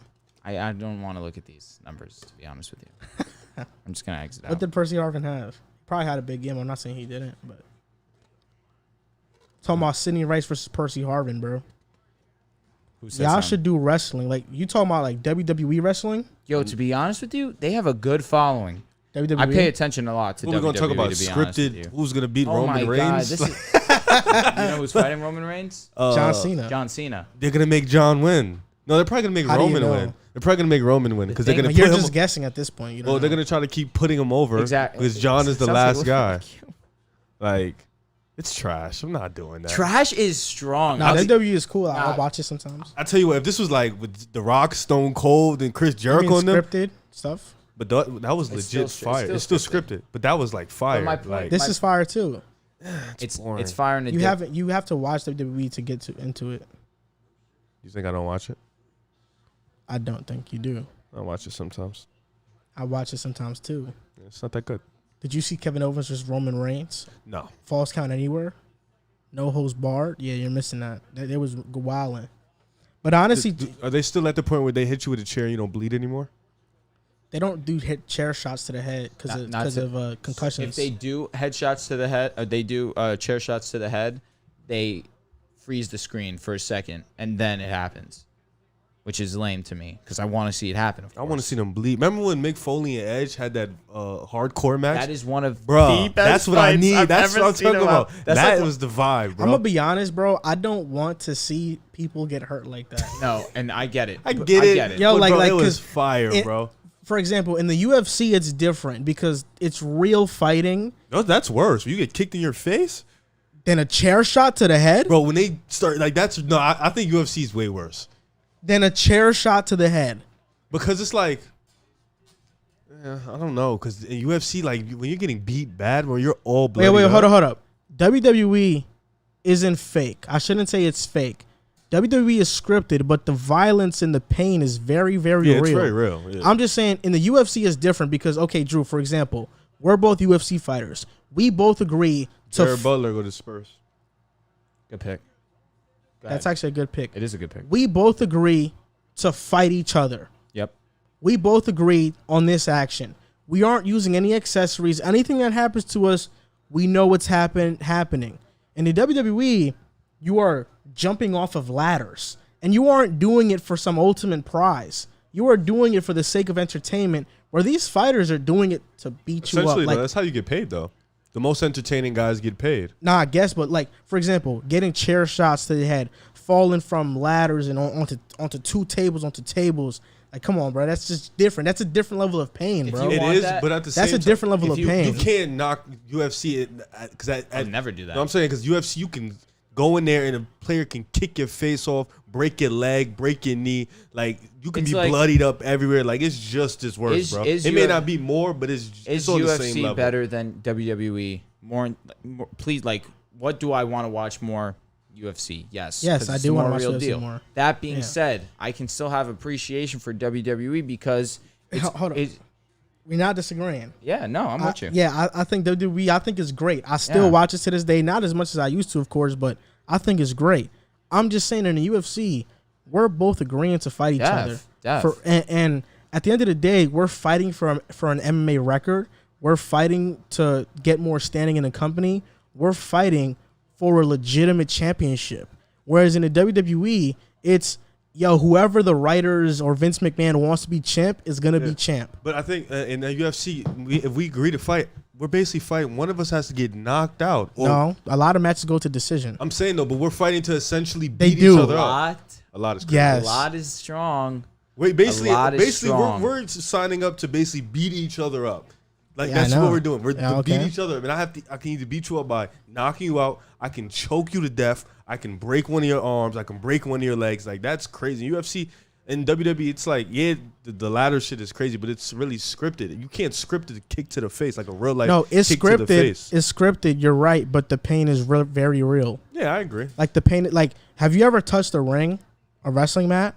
I don't want to look at these numbers, to be honest with you. I'm just gonna exit out. What did Percy Harvin have? Probably had a big game. I'm not saying he didn't, but talking about Sidney Rice versus Percy Harvin, bro. Who said Y'all something? should do wrestling. Like you talking about like WWE wrestling? Yo, to be honest with you, they have a good following. WWE. I pay attention a lot to We're WWE. going to talk about to be honest with you. scripted. Who's going to beat Oh my Roman God, Reigns? this is, you know who's fighting Roman Reigns? John Cena. John Cena. They're going to make John win. No, they're probably going to make How do you Roman know? win. They're probably going to make Roman win because they're thing- going to You're put him. just guessing at this point. You don't Well, they're know. going to try to keep putting him over Exactly. because John is the Sounds last like- guy. Like, it's trash. I'm not doing that. Trash is strong. Nah, I'll- WWE is cool. I'll Nah. watch it sometimes. I tell you what, if this was like with The Rock, Stone Cold, and Chris You mean Jericho and them, scripted stuff. but that was It's legit still- fire. it's still It's still scripted, but that was like fire. my point- like, This is fire too. it's boring. fire in a You dip. haven't. You have to watch WWE to get into it. you think I don't watch it? I don't think you do. I watch it sometimes. I watch it sometimes too. It's not that good. Did you see Kevin Owens versus Roman Reigns? No. Falls count anywhere? No holds barred? Yeah, you're missing that. They was wilding. But honestly, Are they still at the point where they hit you with a chair and you don't bleed anymore? they don't do hit chair shots to the head because of concussions. If they do headshots to the head, or they do chair shots to the head, they freeze the screen for a second, and then it happens, which is lame to me because I want to see it happen. I want to see them bleed. Remember when Mick Foley and Edge had that hardcore match? That is one of bro. the best That's what I fights need. I've That's ever what I'm seen talking in my- about. That's That like- was the vibe, bro. I'm gonna be honest, bro. I don't want to see people get hurt like that. No, and I get it. I get it. Yo, But, like, bro, like, it was 'cause fire, it- bro. For example, in the UFC, it's different because it's real fighting. No, that's worse. When you get kicked in your face, Then a chair shot to the head. bro. When they start like that's no. I think UFC is way worse Then a chair shot to the head. because it's like. I don't know, because in UFC, like when you're getting beat bad, when you're all bloody. Wait, hold up. WWE isn't fake. I shouldn't say it's fake. WWE is scripted, but the violence and the pain is very, very Yeah, real. it's very real. Yeah. I'm just saying, in the UFC is different because, okay, Drew, for example, we're both UFC fighters. We both agree to. Jared Butler go to Spurs. Good pick. Go That's ahead. actually a good pick. It is a good pick. We both agree to fight each other. Yep. We both agree on this action. We aren't using any accessories. Anything that happens to us, we know what's happening. In the WWE, you are jumping off of ladders, and you aren't doing it for some ultimate prize. You are doing it for the sake of entertainment, where these fighters are doing it to beat you up. Essentially, Like, though, that's how you get paid, though. The most entertaining guys get paid. nah, I guess, but like, for example, getting chair shots to the head, falling from ladders and onto tables. Like, come on, bro. That's just different. That's a different level of pain, bro. It is, but at the same That's a time, different level if of pain. You can't knock UFC because I'd never do that. No, I'm saying because UFC, you can go in there and a player can kick your face off, break your leg, break your knee. Like you can It's be like- bloodied up everywhere. Like it's just as worse, Is- bro. is It may your- not be more, but it's Is on the UFC same level. better than WWE? More, please, like, what do I want to watch more? UFC, yes. Yes, 'cause I it's do a wanna more watch real UFC deal. more. That being Yeah. said, I can still have appreciation for WWE because it's, Hold on. We're not disagreeing. yeah, no, I'm with you. Yeah, I think WWE, I think it's great. I still Yeah. watch it to this day, not as much as I used to, of course, but I think it's great. I'm just saying in the UFC, we're both agreeing to fight each other. And at the end of the day, we're fighting for an MMA record. We're fighting to get more standing in the company. We're fighting for a legitimate championship. Whereas in the WWE, it's whoever the writers or Vince McMahon wants to be champ is gonna be champ. But I think in the UFC, if we agree to fight, we're basically fighting. One of us has to get knocked out. Or, No, a lot of matches go to decision. I'm saying though, but we're fighting to essentially They beat do. each other A up. lot. A lot is crazy. Yes. A lot is strong. Wait, basically, A lot is strong. we're signing up to basically beat each other up. Like Yeah, I that's know. what we're doing. We're Yeah, to okay. beat each other. And I can either beat you up by knocking you out. I can choke you to death. I can break one of your arms. I can break one of your legs. Like that's crazy. UFC and WWE, it's like the ladder shit is crazy, but it's really scripted. You can't script a kick to the face like a real life. No, it's kick to the scripted. face. It's scripted. You're right, but the pain is very real. Yeah, I agree. Like the pain. Like, have you ever touched a ring, a wrestling mat?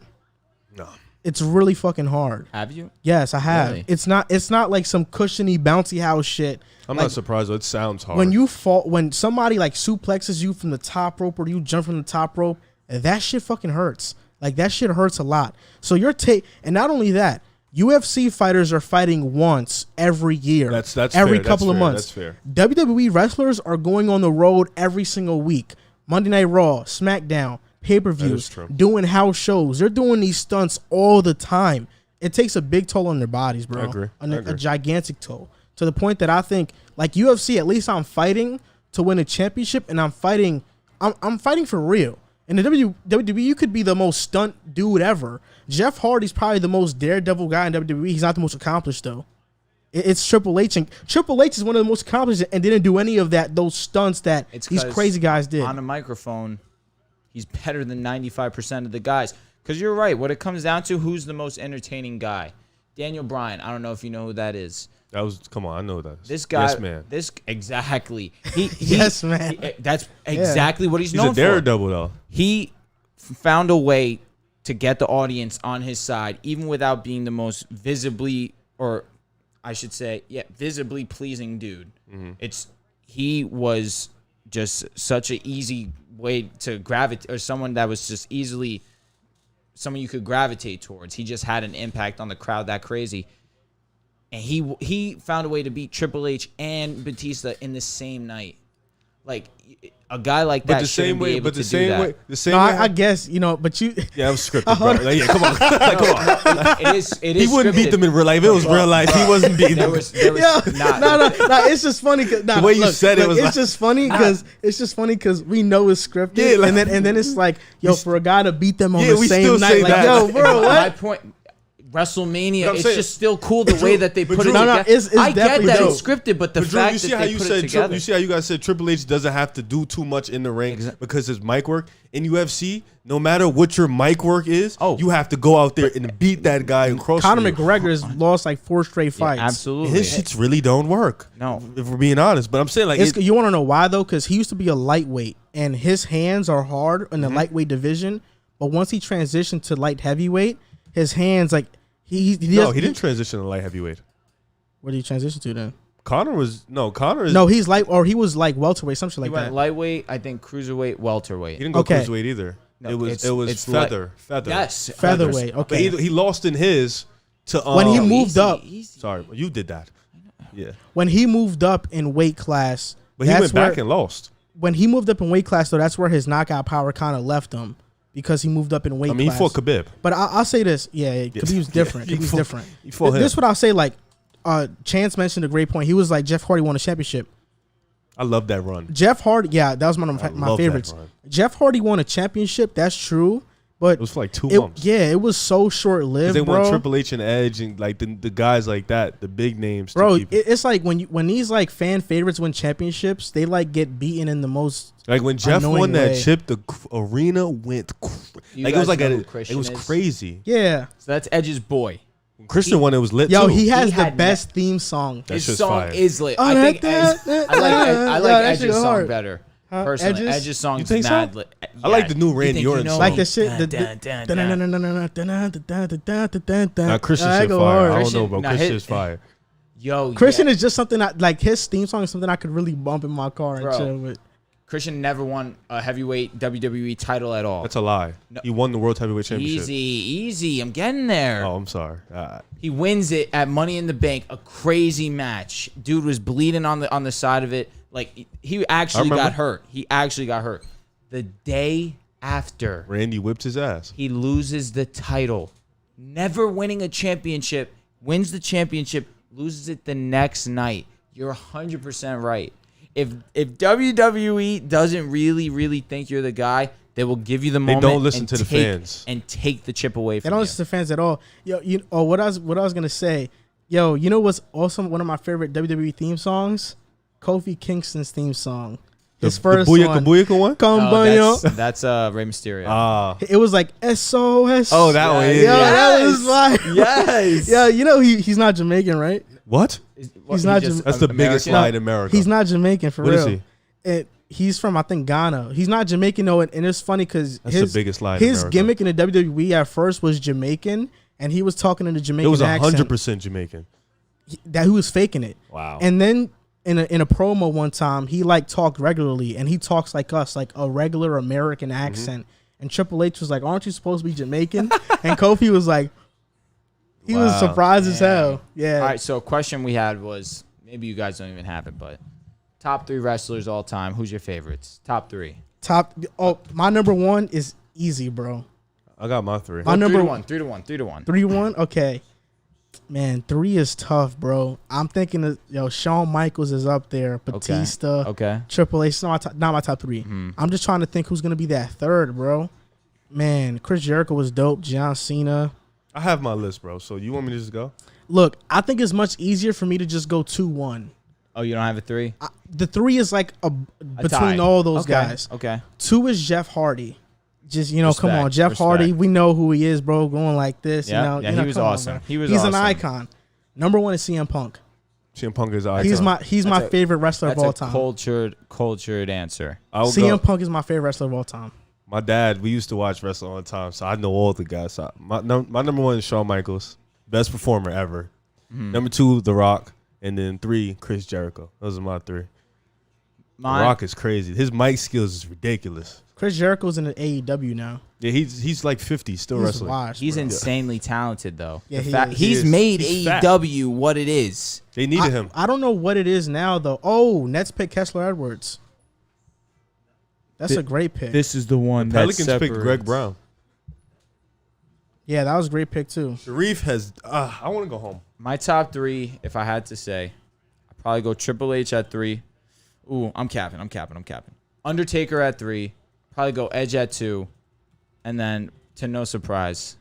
No. It's really fucking hard. Have you? Yes, I have. Really? It's not like some cushiony bouncy house shit. I'm Like, not surprised though. It sounds hard. when you fall, when somebody like suplexes you from the top rope or you jump from the top rope, that shit fucking hurts. Like that shit hurts a lot. So and not only that, UFC fighters are fighting once every year. That's every fair. couple That's of fair. months. That's fair. WWE wrestlers are going on the road every single week. Monday Night Raw, SmackDown, pay-per-views, doing house shows. They're doing these stunts all the time. It takes a big toll on their bodies, bro. I agree. A gigantic toll. To the point that I think, like UFC, at least I'm fighting to win a championship, and I'm fighting for real. In the WWE, you could be the most stunt dude ever. Jeff Hardy's probably the most daredevil guy in WWE. He's not the most accomplished, though. It's Triple H, and Triple H is one of the most accomplished and didn't do any of those stunts that these crazy guys did. On a microphone, he's better than 95% of the guys. Because you're right. What it comes down to, who's the most entertaining guy? Daniel Bryan. I don't know if you know who that is. Come on, I know that. This guy, yes, man. Exactly. Yes, man. That's exactly what he's known for. He's a daredevil, though. He found a way to get the audience on his side, even without being the most visibly, or I should say, visibly pleasing dude. He was just such an easy way to gravitate, or someone that was just easily someone you could gravitate towards. He just had an impact on the crowd that crazy. And he found a way to beat Triple H and Batista in the same night. Like, a guy like that shouldn't be able to do that. I guess, but you... Yeah, it was scripted, bro. Like, yeah, come on. Come on. It is he wouldn't beat them in real life. It was real life. He wasn't beating them. No, it's just funny. The way you said it was it's just funny because we know it's scripted. Yeah, like, and then it's like, for a guy to beat them on the same night. Like, that. Bro, what? My point... WrestleMania, it's just still cool the way that they put it together. I get that dope. it's scripted, but the fact that they put it together. You see how you guys said Triple H doesn't have to do too much in the ring because his mic work. In UFC, no matter what your mic work is, you have to go out there and beat that guy and cross. Conor McGregor has lost like 4 straight fights. Absolutely. His shits really don't work. No. If we're being honest. But I'm saying, like... you want to know why, though? Because he used to be a lightweight, and his hands are hard in the lightweight division. But once he transitioned to light heavyweight, his hands, like... He didn't transition to light heavyweight. What did he transition to then? Connor is he's light, or he was like welterweight, something like that. He went lightweight, I think cruiserweight, welterweight. He didn't go cruiserweight either. No, it was feather. Yes, featherweight. Okay, but he lost in his to when he moved up. Sorry, you did that. Yeah. When he moved up in weight class, but he went back and lost. When he moved up in weight class, though, that's where his knockout power kind of left him. Because he moved up in weight class. He fought Khabib. But I'll say this. Khabib was different. He was different. He fought him. This is what I'll say. Like, Chance mentioned a great point. He was like, Jeff Hardy won a championship. I love that run. Jeff Hardy, that was one of my favorites. Jeff Hardy won a championship. That's true. But it was for like 2 months. Yeah, it was so short-lived, they bro. won Triple H and Edge and like the guys like that, the big names. Bro, it's like when these like fan favorites win championships, they like get beaten in the most like when Jeff won that chip, the arena went like it was like it was crazy. Yeah. So that's Edge's boy. When Christian won, it was lit. Yo, too. he has the best theme song. His song is lit. I think I like Edge's song better. Personally, Edge's song is mad lit. I like the new Randy Orton song. Like the shit. Now Christian's shit fire. I don't know, bro. Christian's fire. Yo, Christian is just something like his theme song is something I could really bump in my car and chill with. Christian never won a heavyweight WWE title at all. That's a lie. No. He won the World Heavyweight Championship. Easy. I'm getting there. Oh, I'm sorry. He wins it at Money in the Bank, a crazy match. Dude was bleeding on the side of it. Like, he actually got hurt. The day after, Randy whipped his ass. He loses the title. Never winning a championship, wins the championship, loses it the next night. You're 100% right. If WWE doesn't really think you're the guy, they will give you the moment. They don't listen to the fans and take the chip away from you. They don't listen to fans at all. Yo, what I was gonna say. Yo, you know what's awesome? One of my favorite WWE theme songs, Kofi Kingston's theme song. His first one. Booyaka one? That's Rey Mysterio. It was like SOS. Oh, that one. Yeah, that was like yes. Yeah, you know he's not Jamaican, right? What? He's not. That's the biggest lie in America. He's not Jamaican for real. What is he? He's from, I think, Ghana. He's not Jamaican though, and it's funny because the biggest lie in his America. gimmick in the WWE at first was Jamaican, and he was talking in the Jamaican accent. It was 100% Jamaican. He was faking it. Wow. And then in a promo one time, he like talked regularly, and he talks like us, like a regular American accent. And Triple H was like, "Aren't you supposed to be Jamaican?" And Kofi was like, he was surprised as hell. Yeah. All right. So a question we had was, maybe you guys don't even have it, but top 3 wrestlers all time. Who's your favorites? Top 3. My number one is Easy, bro. I got my 3. My number 3 to 1. 3-1. Okay. Man, 3 is tough, bro. I'm thinking of, Shawn Michaels is up there. Batista. Okay. Triple H. Not my top 3. I'm just trying to think who's gonna be that third, bro. Man, Chris Jericho was dope. John Cena. I have my list, bro. So you want me to just go? Look, I think it's much easier for me to just go 2-1. Oh, you don't have a 3? The 3 is like between tie. all those guys. Okay. 2 is Jeff Hardy. Just, come on, Respect, Jeff Hardy. We know who he is, bro. Going like this, Yeah, he was come on, awesome. bro. He's an icon. Number 1 is CM Punk. CM Punk is an icon. He's my favorite wrestler of all time. Cultured answer. CM Punk is my favorite wrestler of all time. My dad, we used to watch wrestling all the time, so I know all the guys. So my number 1 is Shawn Michaels, best performer ever. Number 2, The Rock, and then 3, Chris Jericho. Those are my 3. The Rock is crazy. His mic skills is ridiculous. Chris Jericho's in the AEW now. Yeah, he's like 50, still wrestling. Washed, He's bro. insanely talented, though. Yeah, he's made AEW what it is. They needed him. I don't know what it is now, though. Oh, Nets pick Kessler Edwards. That's a great pick. This is the one. Pelicans picked Greg Brown. Yeah, that was a great pick, too. Sharif has... I want to go home. My top 3, if I had to say, I'd probably go Triple H at 3. Ooh, I'm capping. Undertaker at 3. Probably go Edge at 2. And then, to no surprise,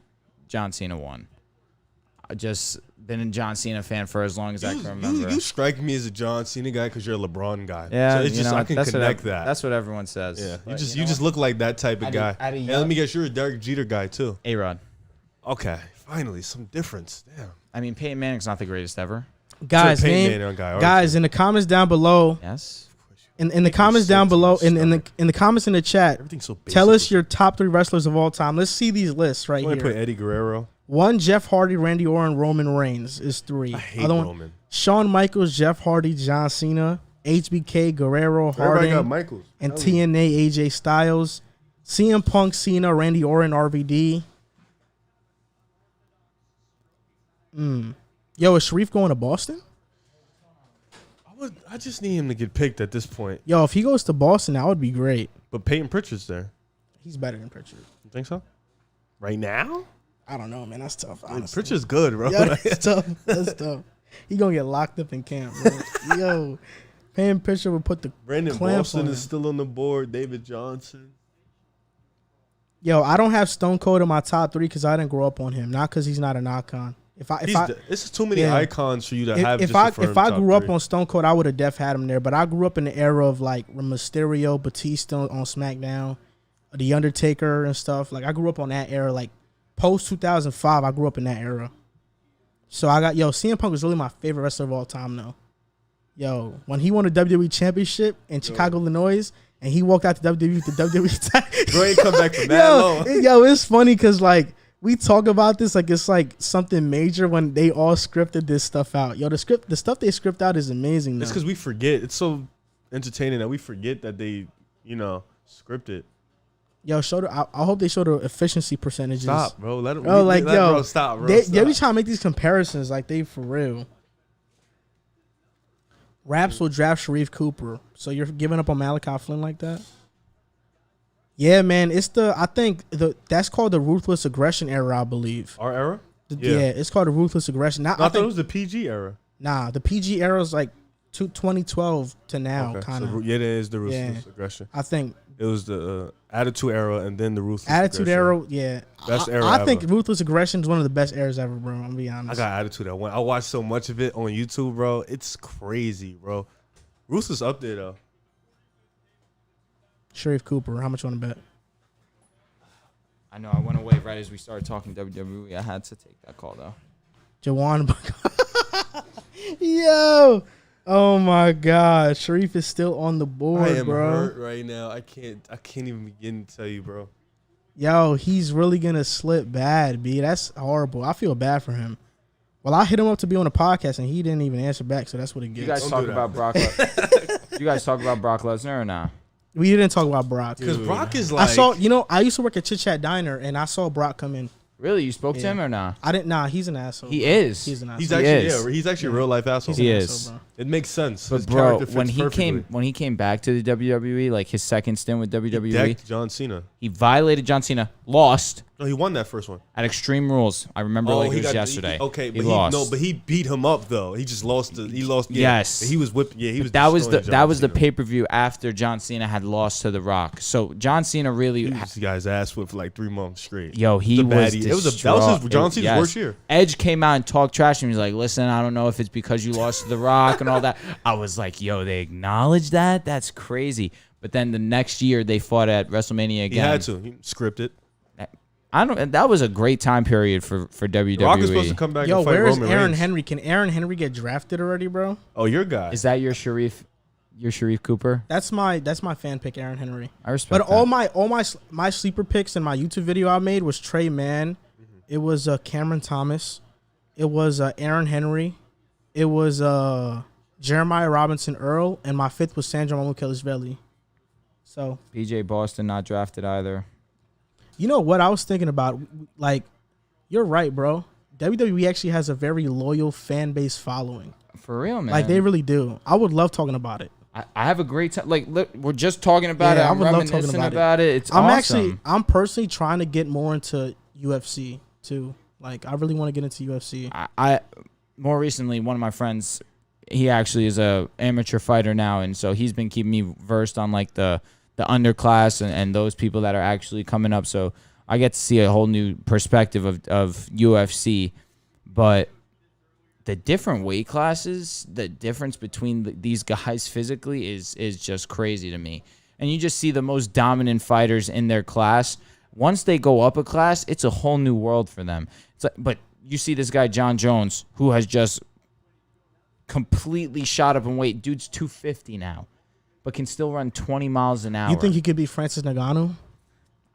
John Cena 1. I just been a John Cena fan for as long as I can remember. You strike me as a John Cena guy because you're a LeBron guy. Yeah, so it's just I can connect that. That's what everyone says. Yeah, But you just look like that type of guy. And let me guess, you're a Derek Jeter guy too. A-Rod. Okay, finally some difference. Damn. I mean, Peyton Manning's not the greatest ever. Guys, in the comments down below. Yes. In the comments down below, in the comments in the chat, tell us your top 3 wrestlers of all time. Let's see these lists right here. Put Eddie Guerrero. 1, Jeff Hardy, Randy Orton, Roman Reigns is 3. I hate Roman. Shawn Michaels, Jeff Hardy, John Cena, HBK, Guerrero, Everybody got Harding, Michaels. and TNA, AJ Styles, CM Punk, Cena, Randy Orton, RVD. Yo, is Sharif going to Boston? I just need him to get picked at this point. Yo, if he goes to Boston, that would be great. But Peyton Pritchard's there. He's better than Pritchard. You think so? Right now? I don't know, man. That's tough. Honestly. Pritchard's good, bro. Yo, that's tough. That's tough. He gonna get locked up in camp, bro. Yo, Peyton Pritchard would put the Brandon clamp Boston on is him. still on the board. David Johnson. Yo, I don't have Stone Cold in my top 3 because I didn't grow up on him. Not because he's not an icon. This is too many icons for you to have. If I grew up on Stone Cold, I would have def had him there. But I grew up in the era of like Mysterio, Batista on SmackDown, The Undertaker and stuff. Like I grew up on that era. Like post 2005, I grew up in that era. So I got CM Punk was really my favorite wrestler of all time though. Yo, when he won the WWE Championship in Chicago, Illinois, and he walked out to WWE with the WWE title. Bro, ain't come back from that long. Yo, it's funny because like. We talk about this like it's like something major when they all scripted this stuff out. Yo, the stuff they script out is amazing. It's because we forget. It's so entertaining that we forget that they, script it. Yo, I hope they show the efficiency percentages. Stop, bro. Let them. Bro, stop, bro. They be trying to make these comparisons like they for real. Raps will draft Sharif Cooper. So you're giving up on Malachi Flynn like that? Yeah, man. That's called the ruthless aggression era, I believe. Our era? Yeah, it's called the ruthless aggression. I thought it was the PG era. Nah, the PG era is like 2012 to now, kind of. So, yeah, it is the ruthless aggression. I think it was the Attitude era and then the ruthless Attitude era. Yeah, best era. I think ruthless aggression is one of the best eras ever, bro. I'm gonna be honest. I got Attitude at 1. I watched so much of it on YouTube, bro. It's crazy, bro. Ruthless up there though. Sharif Cooper, how much you want to bet? I know I went away right as we started talking WWE. I had to take that call though. Jawan, yo, oh my God, Sharif is still on the board, I am bro. hurt right now. I can't even begin to tell you, bro. Yo, he's really gonna slip bad, B. That's horrible. I feel bad for him. Well, I hit him up to be on the podcast and he didn't even answer back, so that's what it gets. You guys talk about Brock. You guys talk about Brock Lesnar or not? We didn't talk about Brock. Because Brock is like... I used to work at Chit Chat Diner, and I saw Brock come in. Really? You spoke to him or not? I didn't. Nah, he's an asshole. He is. He's an asshole. He's actually a real life asshole. He is. It makes sense. But His bro, character fits when he came back to the WWE, like his second stint with WWE, he decked John Cena. He violated John Cena, lost. No, he won that first one At Extreme Rules. I remember like it was yesterday. But lost. but he beat him up though. He just lost. He lost. Yeah, Yes, he was whipping. Yeah, he was. That was destroying John the Cena. pay-per-view after John Cena had lost to The Rock. So John Cena really. He was this guy's ass whipped for like 3 months straight. Yo, he was. That was his John Cena's worst year. Edge came out and talked trash, and he was like, "Listen, I don't know if it's because you lost to The Rock and all that." I was like, "Yo, they acknowledge that? That's crazy." But then the next year they fought at WrestleMania again. He had to. He scripted. I don't. That was a great time period for WWE. The Rock is supposed to come back and fight where's Roman Aaron Reigns. Henry? Can Aaron Henry get drafted already, bro? Oh, your guy. Is that your Sharif Cooper? That's my fan pick, Aaron Henry. I respect But all my sleeper picks in my YouTube video I made was Trey Mann. It was Cameron Thomas. It was Aaron Henry. It was Jeremiah Robinson Earl, and my fifth was Sandro Mamukelashvili. So PJ Boston not drafted either. you know what I was thinking about? Like, you're right, bro. WWE actually has a very loyal fan base following. For real, man. Like, they really do. I would love talking about it. I have a great time. Like, look, we're just talking about it. I I'm would love talking reminiscing about it. It's I'm awesome. I'm personally trying to get more into UFC too. Like, I really want to get into UFC. I more recently, one of my friends, he actually is a amateur fighter now, and so he's been keeping me versed on like the underclass and those people that are actually coming up. So I get to see a whole new perspective of UFC. But the different weight classes, the difference between these guys physically is just crazy to me. And you just see the most dominant fighters in their class. Once they go up a class, it's a whole new world for them. It's like, but you see this guy, John Jones, who has just completely shot up in weight. Dude's 250 now, but can still run 20 miles an hour. You think he could be Francis Ngannou?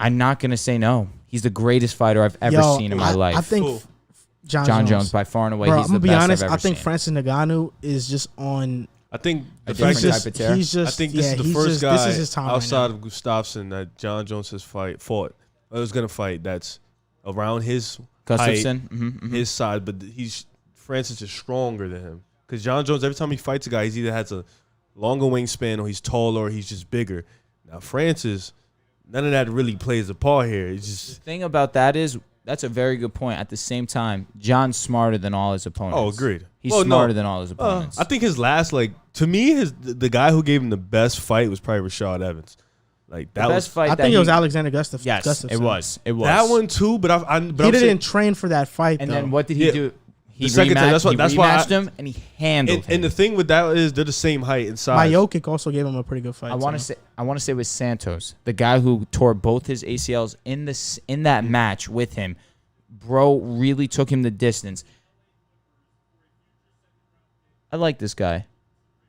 I'm not going to say no. He's the greatest fighter I've ever seen in my life. I think John Jones by far and away. Bro, he's I'm the gonna be best honest. I've ever I think seen. Francis Ngannou is just on. I think a different type of tear. He's just. I think this is the first guy This is his time outside right of Gustafsson that John Jones has fought. I was gonna fight that's around his Gustafsson, height, his side, but Francis is stronger than him. Because John Jones, every time he fights a guy, he's either has a longer wingspan or he's taller or he's just bigger. Now Francis, none of that really plays a part here. It's just The thing about that is, that's a very good point. At the same time, John's smarter than all his opponents. Oh, agreed. He's smarter than all his opponents. I think his last, to me, the guy who gave him the best fight was probably Rashad Evans. Like that best fight. I think it was Alexander Gustafsson. Yes, Gustafsson. it was. That one too. But he didn't train for that fight. And though. then what did he do? He The second time, rematched, that's why him, and he handled him. And the thing with that is they're the same height and size. Majokic also gave him a pretty good fight. I want to say with Santos, the guy who tore both his ACLs in that match with him. Bro really took him the distance. I like this guy.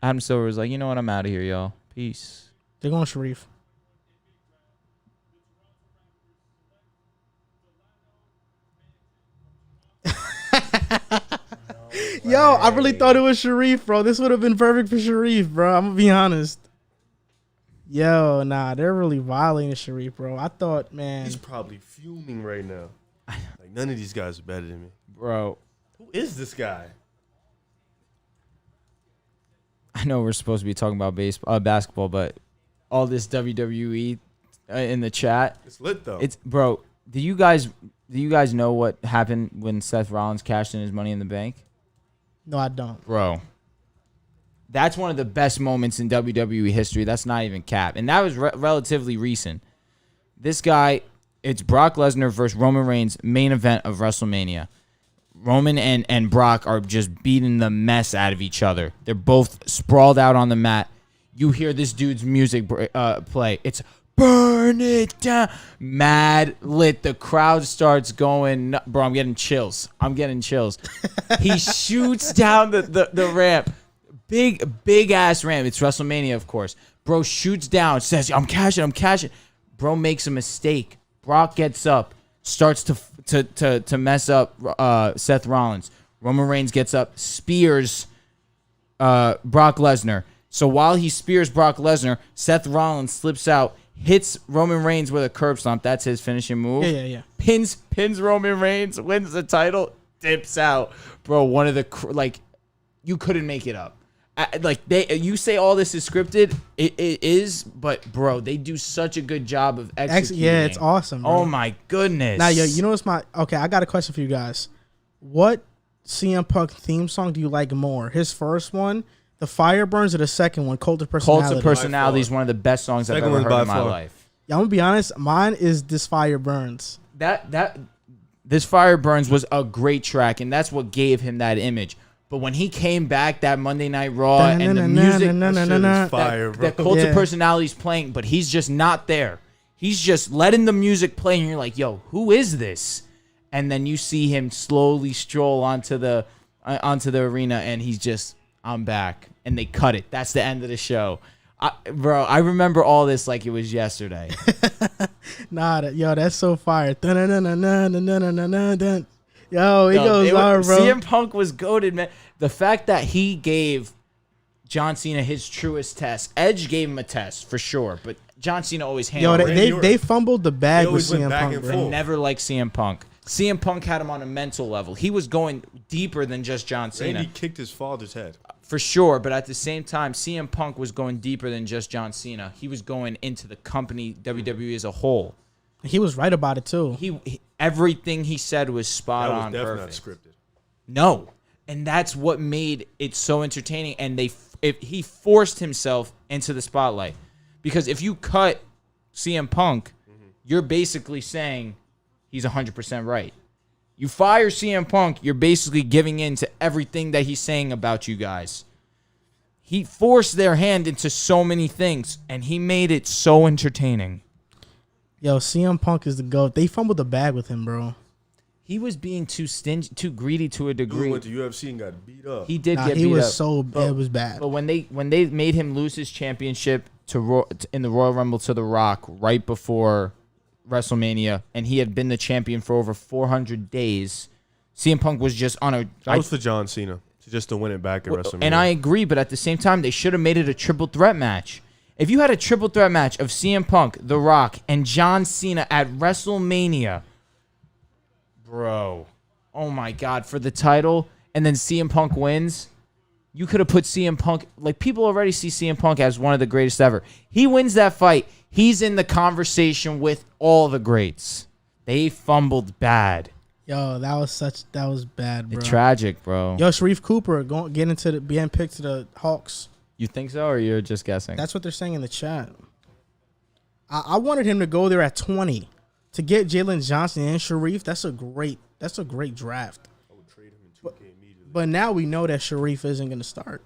Adam Silver was like, you know what? I'm out of here, y'all. Peace. They're going Sharif. Yo, I really thought it was Sharif, bro. This would have been perfect for Sharif, bro. I'm gonna be honest. Yo, nah, they're really violating Sharif, bro. I thought, man. He's probably fuming right now. Like none of these guys are better than me, bro. Who is this guy? I know we're supposed to be talking about basketball, but all this WWE in the chat. It's lit though. It's bro. Do you guys know what happened when Seth Rollins cashed in his Money in the Bank? No, I don't. Bro, that's one of the best moments in WWE history. That's not even cap. And that was relatively recent. This guy, it's Brock Lesnar versus Roman Reigns, main event of WrestleMania. Roman and Brock are just beating the mess out of each other. They're both sprawled out on the mat. You hear this dude's music play. It's burn it down. Mad lit. The crowd starts going. Bro, I'm getting chills. He shoots down the ramp. Big ass ramp. It's WrestleMania, of course. Bro shoots down. Says, I'm cashing. Bro makes a mistake. Brock gets up. Starts to mess up Seth Rollins. Roman Reigns gets up. Spears Brock Lesnar. So while he spears Brock Lesnar, Seth Rollins slips out. Hits Roman Reigns with a curb stomp. That's his finishing move. Yeah. Pins Roman Reigns, wins the title, dips out. Bro, one of the, you couldn't make it up. You say all this is scripted. It is, but bro, they do such a good job of executing. Yeah, it's awesome. Bro. Oh my goodness. Now, you know what's okay? I got a question for you guys. What CM Punk theme song do you like more? His first one, the Fire Burns, or the second one, Cult of Personality? Cult of Personality is one of the best songs I've ever heard in my life. Yeah, I'm gonna be honest. Mine is This Fire Burns. This Fire Burns was a great track, and that's what gave him that image. But when he came back that Monday Night Raw and the music, that Cult of Personality is playing, but he's just not there. He's just letting the music play, and you're like, yo, who is this? And then you see him slowly stroll onto the arena, and he's just, I'm back. And they cut it. That's the end of the show. Bro, I remember all this like it was yesterday. That's so fire. Yo, he goes hard, bro. CM Punk was goated, man. The fact that he gave John Cena his truest test. Edge gave him a test for sure, but John Cena always handled it. They fumbled the bag with CM Punk, bro. They never liked CM Punk. CM Punk had him on a mental level. He was going deeper than just John Cena. Randy kicked his father's head. For sure, but at the same time, CM Punk was going deeper than just John Cena. He was going into the company, WWE as a whole. He was right about it, too. Everything he said was spot on, perfect. That was definitely not scripted. No. And that's what made it so entertaining. And he forced himself into the spotlight. Because if you cut CM Punk, you're basically saying he's 100% right. You fire CM Punk, you're basically giving in to everything that he's saying about you guys. He forced their hand into so many things, and he made it so entertaining. Yo, CM Punk is the GOAT. They fumbled the bag with him, bro. He was being too stingy, too greedy to a degree. He went to UFC and got beat up. He did get beat up. It was bad. But when they made him lose his championship in the Royal Rumble to The Rock right before WrestleMania, and he had been the champion for over 400 days, CM Punk was just on a... That was for John Cena, just to win it back at WrestleMania. And I agree, but at the same time, they should have made it a triple threat match. If you had a triple threat match of CM Punk, The Rock, and John Cena at WrestleMania, bro, oh my God, for the title, and then CM Punk wins, you could have put CM Punk, like people already see CM Punk as one of the greatest ever. He wins that fight, he's in the conversation with all the greats. They fumbled bad. Yo, that was bad, bro. It's tragic, bro. Yo, Sharif Cooper being picked to the Hawks. You think so, or you're just guessing? That's what they're saying in the chat. I wanted him to go there at 20 to get Jalen Johnson and Sharif. That's a great draft. I would trade him in 2K immediately. But now we know that Sharif isn't going to start.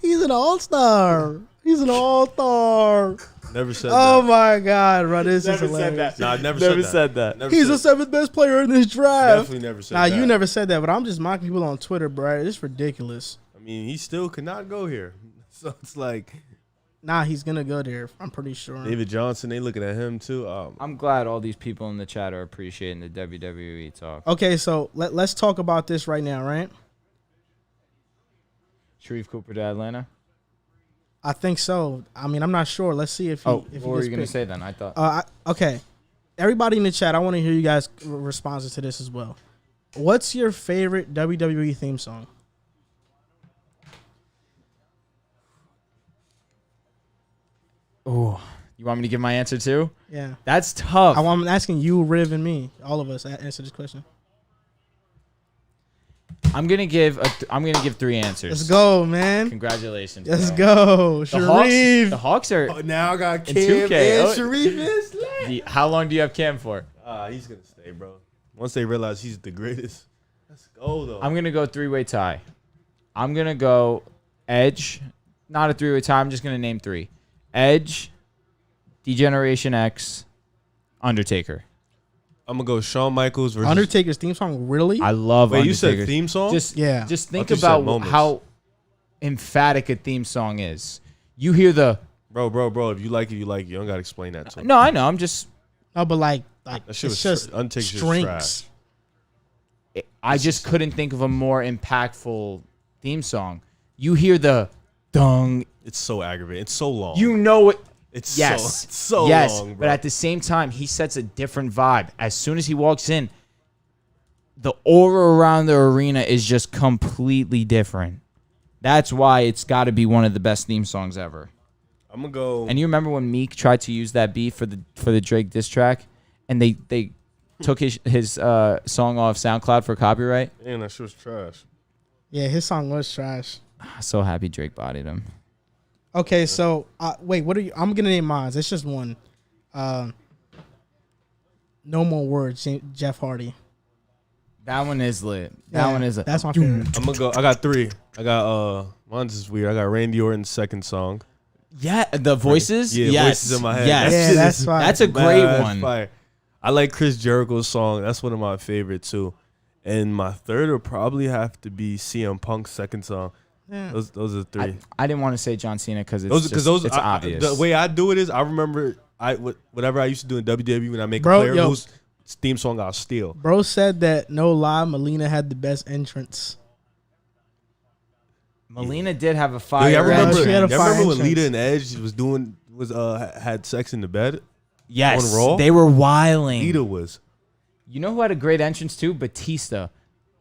He's an all-star. He's an all-star. Never said Oh that. my God, bro, this is hilarious. Said that. Nah, I never said that. Never He's said the seventh best player in this draft. Definitely never said that. Nah, you never said that, but I'm just mocking people on Twitter, bro. It's ridiculous. I mean, he still could not go here. So it's like... Nah, he's going to go there. I'm pretty sure. David Johnson, they looking at him too. I'm glad all these people in the chat are appreciating the WWE talk. Okay, so let's talk about this right now, right? Sharif Cooper to Atlanta? I think so. I mean, I'm not sure. Let's see if he what gets were you going to picked. say then? I thought. Okay. Everybody in the chat, I want to hear you guys' responses to this as well. What's your favorite WWE theme song? Oh, you want me to give my answer too? Yeah. That's tough. I'm asking you, Riv, and me. All of us answer this question. I'm gonna give 3 answers. Let's go, man. Congratulations. Let's bro. go, Sharif. The Hawks are. Oh, now I got in Cam 2K. and Sharif is lit. How long do you have Cam for? He's gonna stay, bro. Once they realize he's the greatest, let's go though. I'm gonna go 3-way tie. I'm gonna go Edge. Not a 3-way tie. I'm just gonna name 3. Edge, D-Generation X, Undertaker. I'm gonna go Shawn Michaels versus Undertaker's theme song, really? I love Wait, Undertaker. you said theme song? Just think about how emphatic a theme song is. You hear the bro. If you like it, you like it. You don't gotta explain that to me. No, I know. I'm just no, but like that it's shit was just Undertaker's strings. trash. I just couldn't think of a more impactful theme song. You hear the dung. It's so aggravating. It's so long. You know it. It's yes, so yes, long, bro. But at the same time, he sets a different vibe. As soon as he walks in, the aura around the arena is just completely different. That's why it's got to be one of the best theme songs ever. I'm gonna go. And you remember when Meek tried to use that beat for the Drake diss track, and they took his song off SoundCloud for copyright? Man, that shit was trash. Yeah, his song was trash. So happy Drake bodied him. Okay, so wait, what are you? I'm gonna name mine. It's just one. No More Words, Jeff Hardy. That one is lit. That one is lit. That's my favorite. I'm gonna go. I got 3. I got mine's is weird. I got Randy Orton's second song. Yeah, the voices. Yeah, yes. voices in my head. Yes, yeah, that's fine. That's a great one. Fire. I like Chris Jericho's song. That's one of my favorites too. And my third would probably have to be CM Punk's second song. Yeah. Those are 3. I didn't want to say John Cena because it's obvious. The way I do it is I remember whatever I used to do in WWE when I make a player whose theme song I'll steal. Bro said that no lie, Melina had the best entrance. Melina did have a fire. I remember. She had a fire remember when entrance. Lita and Edge had sex in the bed? Yes, on Raw? they were wilding. Lita was. You know who had a great entrance too? Batista.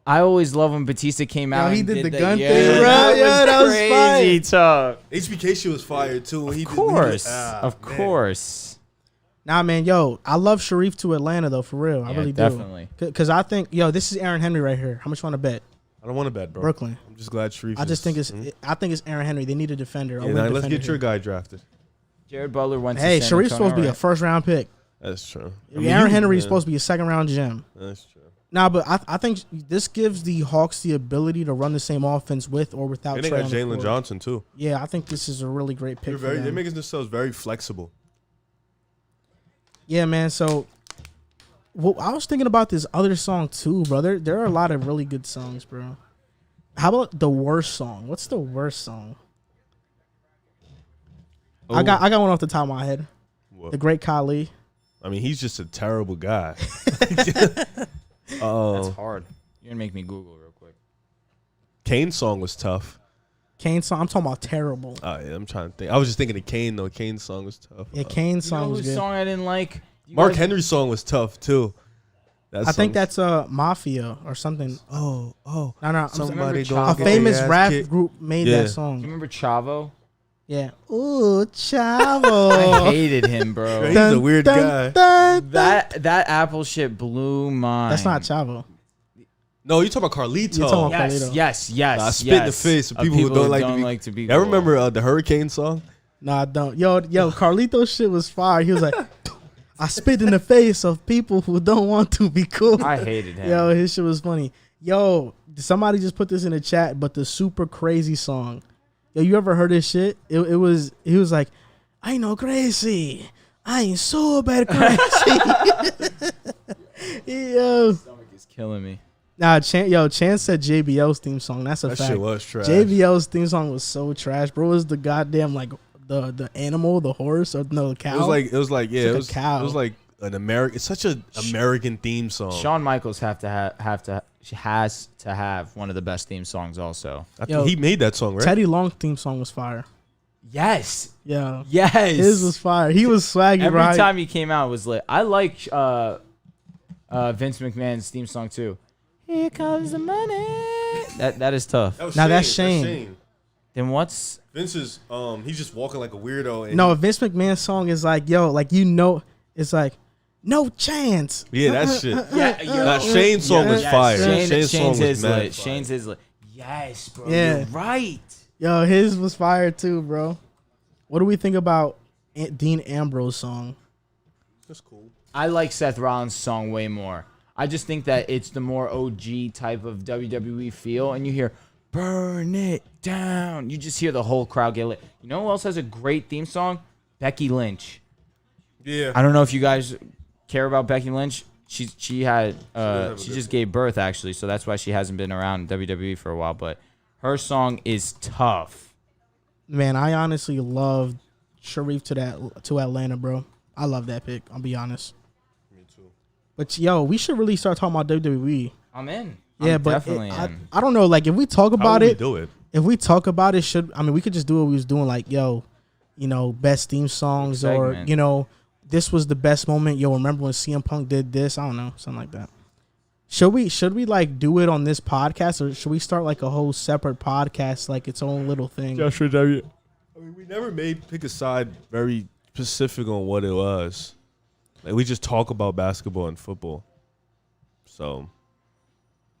I always love when Batista came out. He and did the that. gun Yeah, thing, bro. That was crazy fire. talk. HBK shit was fire too. Of course. Nah, man, yo, I love Sharif to Atlanta though, for real. I really definitely. do. Because I think, yo, this is Aaron Henry right here. How much you want to bet? I don't want to bet, bro. Brooklyn. I'm just glad Sharif. I just think it's Aaron Henry. They need a defender. Let's get your guy drafted. Jared Butler went. Hey, to San Sharif's Antonio, supposed to be a right? first round pick. That's true. Aaron Henry is supposed to be a second round gem. That's true. Nah, but I think this gives the Hawks the ability to run the same offense with or without. And they Trae got on the Jalen court. Johnson too. Yeah, I think this is a really great pick. They're making themselves very flexible. Yeah, man. So, I was thinking about this other song too, brother. There are a lot of really good songs, bro. How about the worst song? What's the worst song? I got one off the top of my head. What? The Great Khali. I mean, he's just a terrible guy. That's hard. You're gonna make me Google real quick. Kane's song was tough. Kane's song. I'm talking about terrible. Yeah, I'm trying to think. I was just thinking of Kane though. Kane's song was tough. Yeah, Kane's song was whose good. song I didn't like? Mark Henry's song was tough too. I think that's Mafia or something. No. Somebody go a get famous their ass rap kicked. group made Yeah. that Do song. you remember Chavo? Yeah. Ooh, Chavo. I hated him, bro. He's a weird guy. That Apple shit blew mine. That's not Chavo. No, you talking about Carlito? You're talking about Yes, Carlito. yes. I spit in the face of people who don't like to be. I remember the Hurricane song. Nah, I don't. Yo, Carlito's shit was fire. He was like, I spit in the face of people who don't want to be cool. I hated him. Yo, his shit was funny. Yo, somebody just put this in the chat, but the Super Crazy song. Yo, you ever heard this shit? He was like, I ain't no crazy. I ain't super crazy. Yo. Stomach is killing me. Nah, Chance said JBL's theme song. That's a That fact. shit was trash. JBL's theme song was so trash, bro. It was the goddamn like the animal, the horse, or no, the cow. It was like a cow. It was like an American. It's such an American theme song. Shawn Michaels has to have one of the best theme songs. Also, I think he made that song, right? Teddy Long theme song was fire. Yes. Yeah. Yes. His was fire. He was swaggy. Every right? time he came out, it was lit. I like Vince McMahon's theme song too. Here comes the money. That is tough. That's Shane. Then what's Vince's? He's just walking like a weirdo. And No, Vince McMahon's song is like, yo, like it's like, no chance. Yeah, that shit. Yeah, Shane's song was fire. Shane's song was is mad lit. fire. Shane's is lit. Yes, bro. Yeah. You're right. Yo, his was fire too, bro. What do we think about Dean Ambrose song? That's cool. I like Seth Rollins' song way more. I just think that it's the more OG type of WWE feel, and you hear "Burn It Down." You just hear the whole crowd get lit. You know who else has a great theme song? Becky Lynch. Yeah. I don't know if you guys care about Becky Lynch. She just gave birth actually, so that's why she hasn't been around in WWE for a while. But her song is tough. Man, I honestly love Sharif to Atlanta, bro. I love that pick. I'll be honest. Me too. But yo, we should really start talking about WWE. I'm in. Yeah, I'm but definitely in. I don't know. Like, if we talk How about would we it, do it? if we talk about it, we could just do what we was doing, like, yo, best theme songs, or this was the best moment. Yo, remember when CM Punk did this? I don't know, something like that. Should we like do it on this podcast, or should we start like a whole separate podcast, like its own little thing? Joshua W. I mean, we never pick a side very specific on what it was. Like, we just talk about basketball and football. So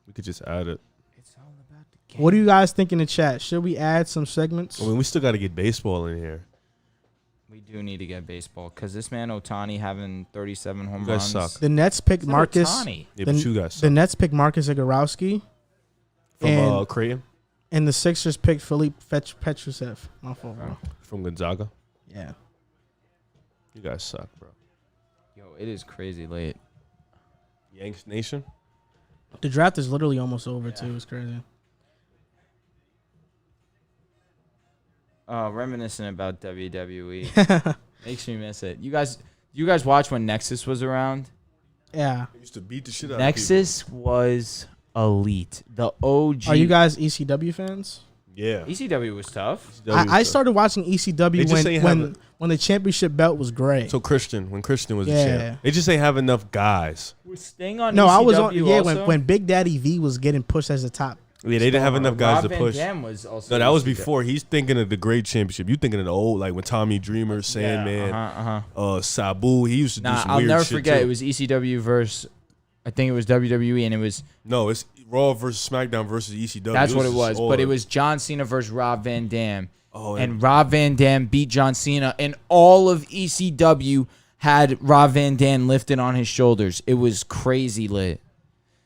we could just add it. It's all about the game. What do you guys think in the chat? Should we add some segments? I mean, we still got to get baseball in here. We do need to get baseball because this man Ohtani having 37 home You guys runs. suck. The Nets picked It's not Marcus. Ohtani. Yeah, but you guys suck. The Nets picked Marcus Zagorowski. From Creighton? And the Sixers picked Philippe Petrusev. My fault, bro. From Gonzaga? Yeah. You guys suck, bro. Yo, it is crazy late. Yanks Nation? The draft is literally almost over, too. It's crazy. Reminiscent about WWE. Makes me miss it. You guys watch when Nexus was around? Yeah. I used to beat the shit out Nexus was elite. The OG. Are you guys ECW fans? Yeah. ECW was tough. I started watching ECW when the championship belt was gray. So when Christian was the Yeah. champ. They just ain't have enough guys. Was Sting on No, ECW I was on. Yeah, also? when Big Daddy V was getting pushed as the top. Yeah, they didn't have enough guys Rob to push. Van Dam was also No, that was ECW. before. He's thinking of the great championship. You thinking of the old, like when Tommy Dreamer, Sandman, Sabu. He used to do some I'll weird never shit forget. too. It was ECW versus, I think it was WWE, and it was. No, it's Raw versus SmackDown versus ECW. That's what it just was. But older. it was John Cena versus Rob Van Dam. Oh, and Rob Van Dam beat John Cena, and all of ECW had Rob Van Dam lifted on his shoulders. It was crazy lit.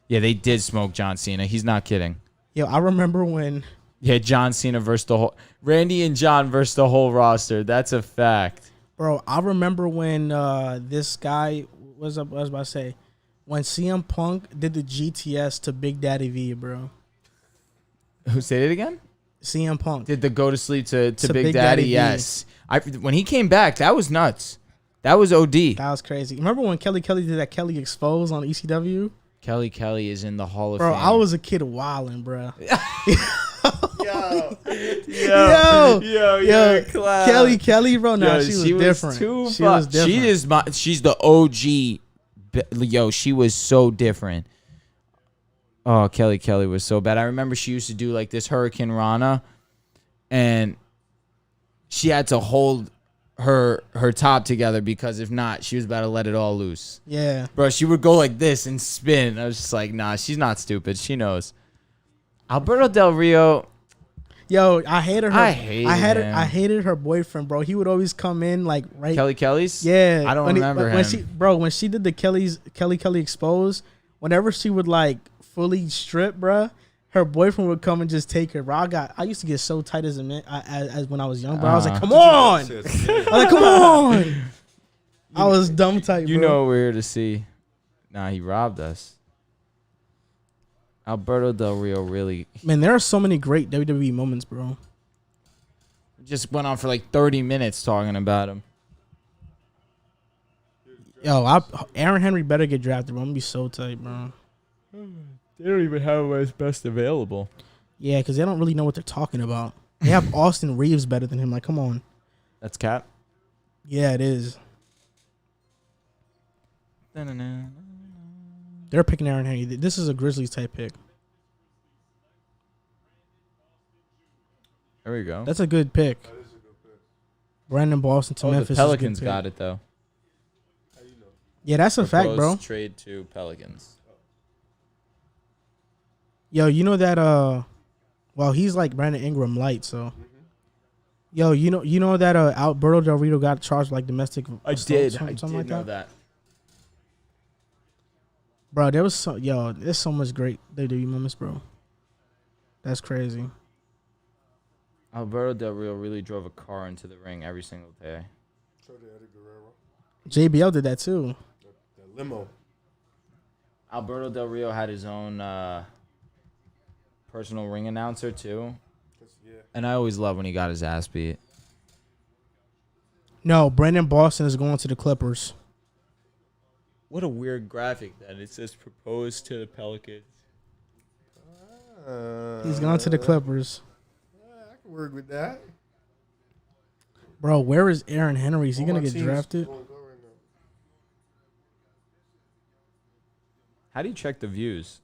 Yeah, they did smoke John Cena. He's not kidding. Yo, I remember when. Yeah, John Cena versus the whole Randy and John versus the whole roster. That's a fact. Bro, I remember when this guy was up. I was about to say when CM Punk did the GTS to Big Daddy V, bro. Who said it again? CM Punk Did the go to sleep to To Big Big Daddy? Daddy V. Yes. When he came back, that was nuts. That was OD. That was crazy. Remember when Kelly did that Kelly Expose on ECW? Kelly is in the Hall of Bro, Fame. I was a kid wilding, bro. Yo, Kelly, bro. Nah, she was different. She was different. She's the OG. Yo, she was so different. Oh, Kelly was so bad. I remember she used to do like this Hurricane Rana, and she had to hold her top together because if not, she was about to let it all loose. Yeah, bro, she would go like this and spin. I was just like, nah, she's not stupid. She knows. Alberto Del Rio. Yo, I hated her. I hated her boyfriend, bro. He would always come in like right. Kelly's. Yeah, I don't remember him. When she did the Kelly Exposed, whenever she would like fully strip, bro, her boyfriend would come and just take her. Bro, I used to get so tight as a man as when I was young, bro. I was like, come on, I was like, come on. I was dumb tight. You bro. know what we're here to see. Nah, he robbed us. Alberto Del Rio really. Man, there are so many great WWE moments, bro. Just went on for like 30 minutes talking about him. Yo, Aaron Henry better get drafted, bro. I'm gonna be so tight, bro. They don't even have him as best available. Yeah, because they don't really know what they're talking about. They have Austin Reeves better than him. Like, come on. That's Cap. Yeah, it is. They're picking Aaron Henry. This is a Grizzlies type pick. There we go. That's a good pick. Brandon Boston to Memphis. The Pelicans got it though. Yeah, that's a fact, bro. Trade to Pelicans. Yo, you know that well, he's like Brandon Ingram light, so. Yo, you know that Alberto Del Rio got charged like domestic assault, something like know that. Bro, there's so much great WWE moments, bro. That's crazy. Alberto Del Rio really drove a car into the ring every single day. JBL did that too. The limo. Alberto Del Rio had his own personal ring announcer too. And I always love when he got his ass beat. No, Brandon Boston is going to the Clippers. What a weird graphic that it says proposed to the Pelicans. He's going to the Clippers. I can work with that. Bro, where is Aaron Henry? Is he going to get drafted? How do you check the views?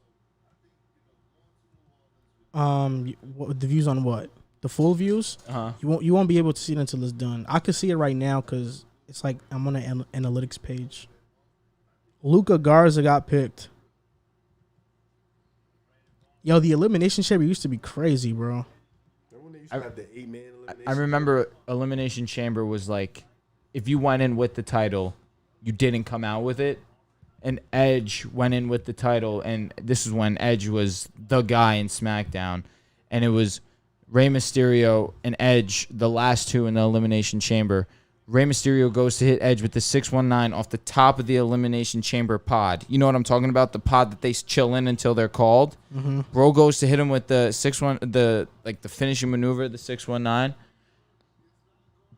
The views on what? The full views? Uh-huh. You won't be able to see it until it's done. I could see it right now because it's like I'm on the analytics page. Luka Garza got picked. Yo, the elimination chamber used to be crazy, bro. I remember Elimination Chamber was like, if you went in with the title, you didn't come out with it. And Edge went in with the title, and this is when Edge was the guy in SmackDown. And it was Rey Mysterio and Edge, the last two in the Elimination Chamber. Rey Mysterio goes to hit Edge with the 619 off the top of the Elimination Chamber pod. You know what I'm talking about? The pod that they chill in until they're called. Mm-hmm. Bro goes to hit him with the 6-1, the finishing maneuver, the 619.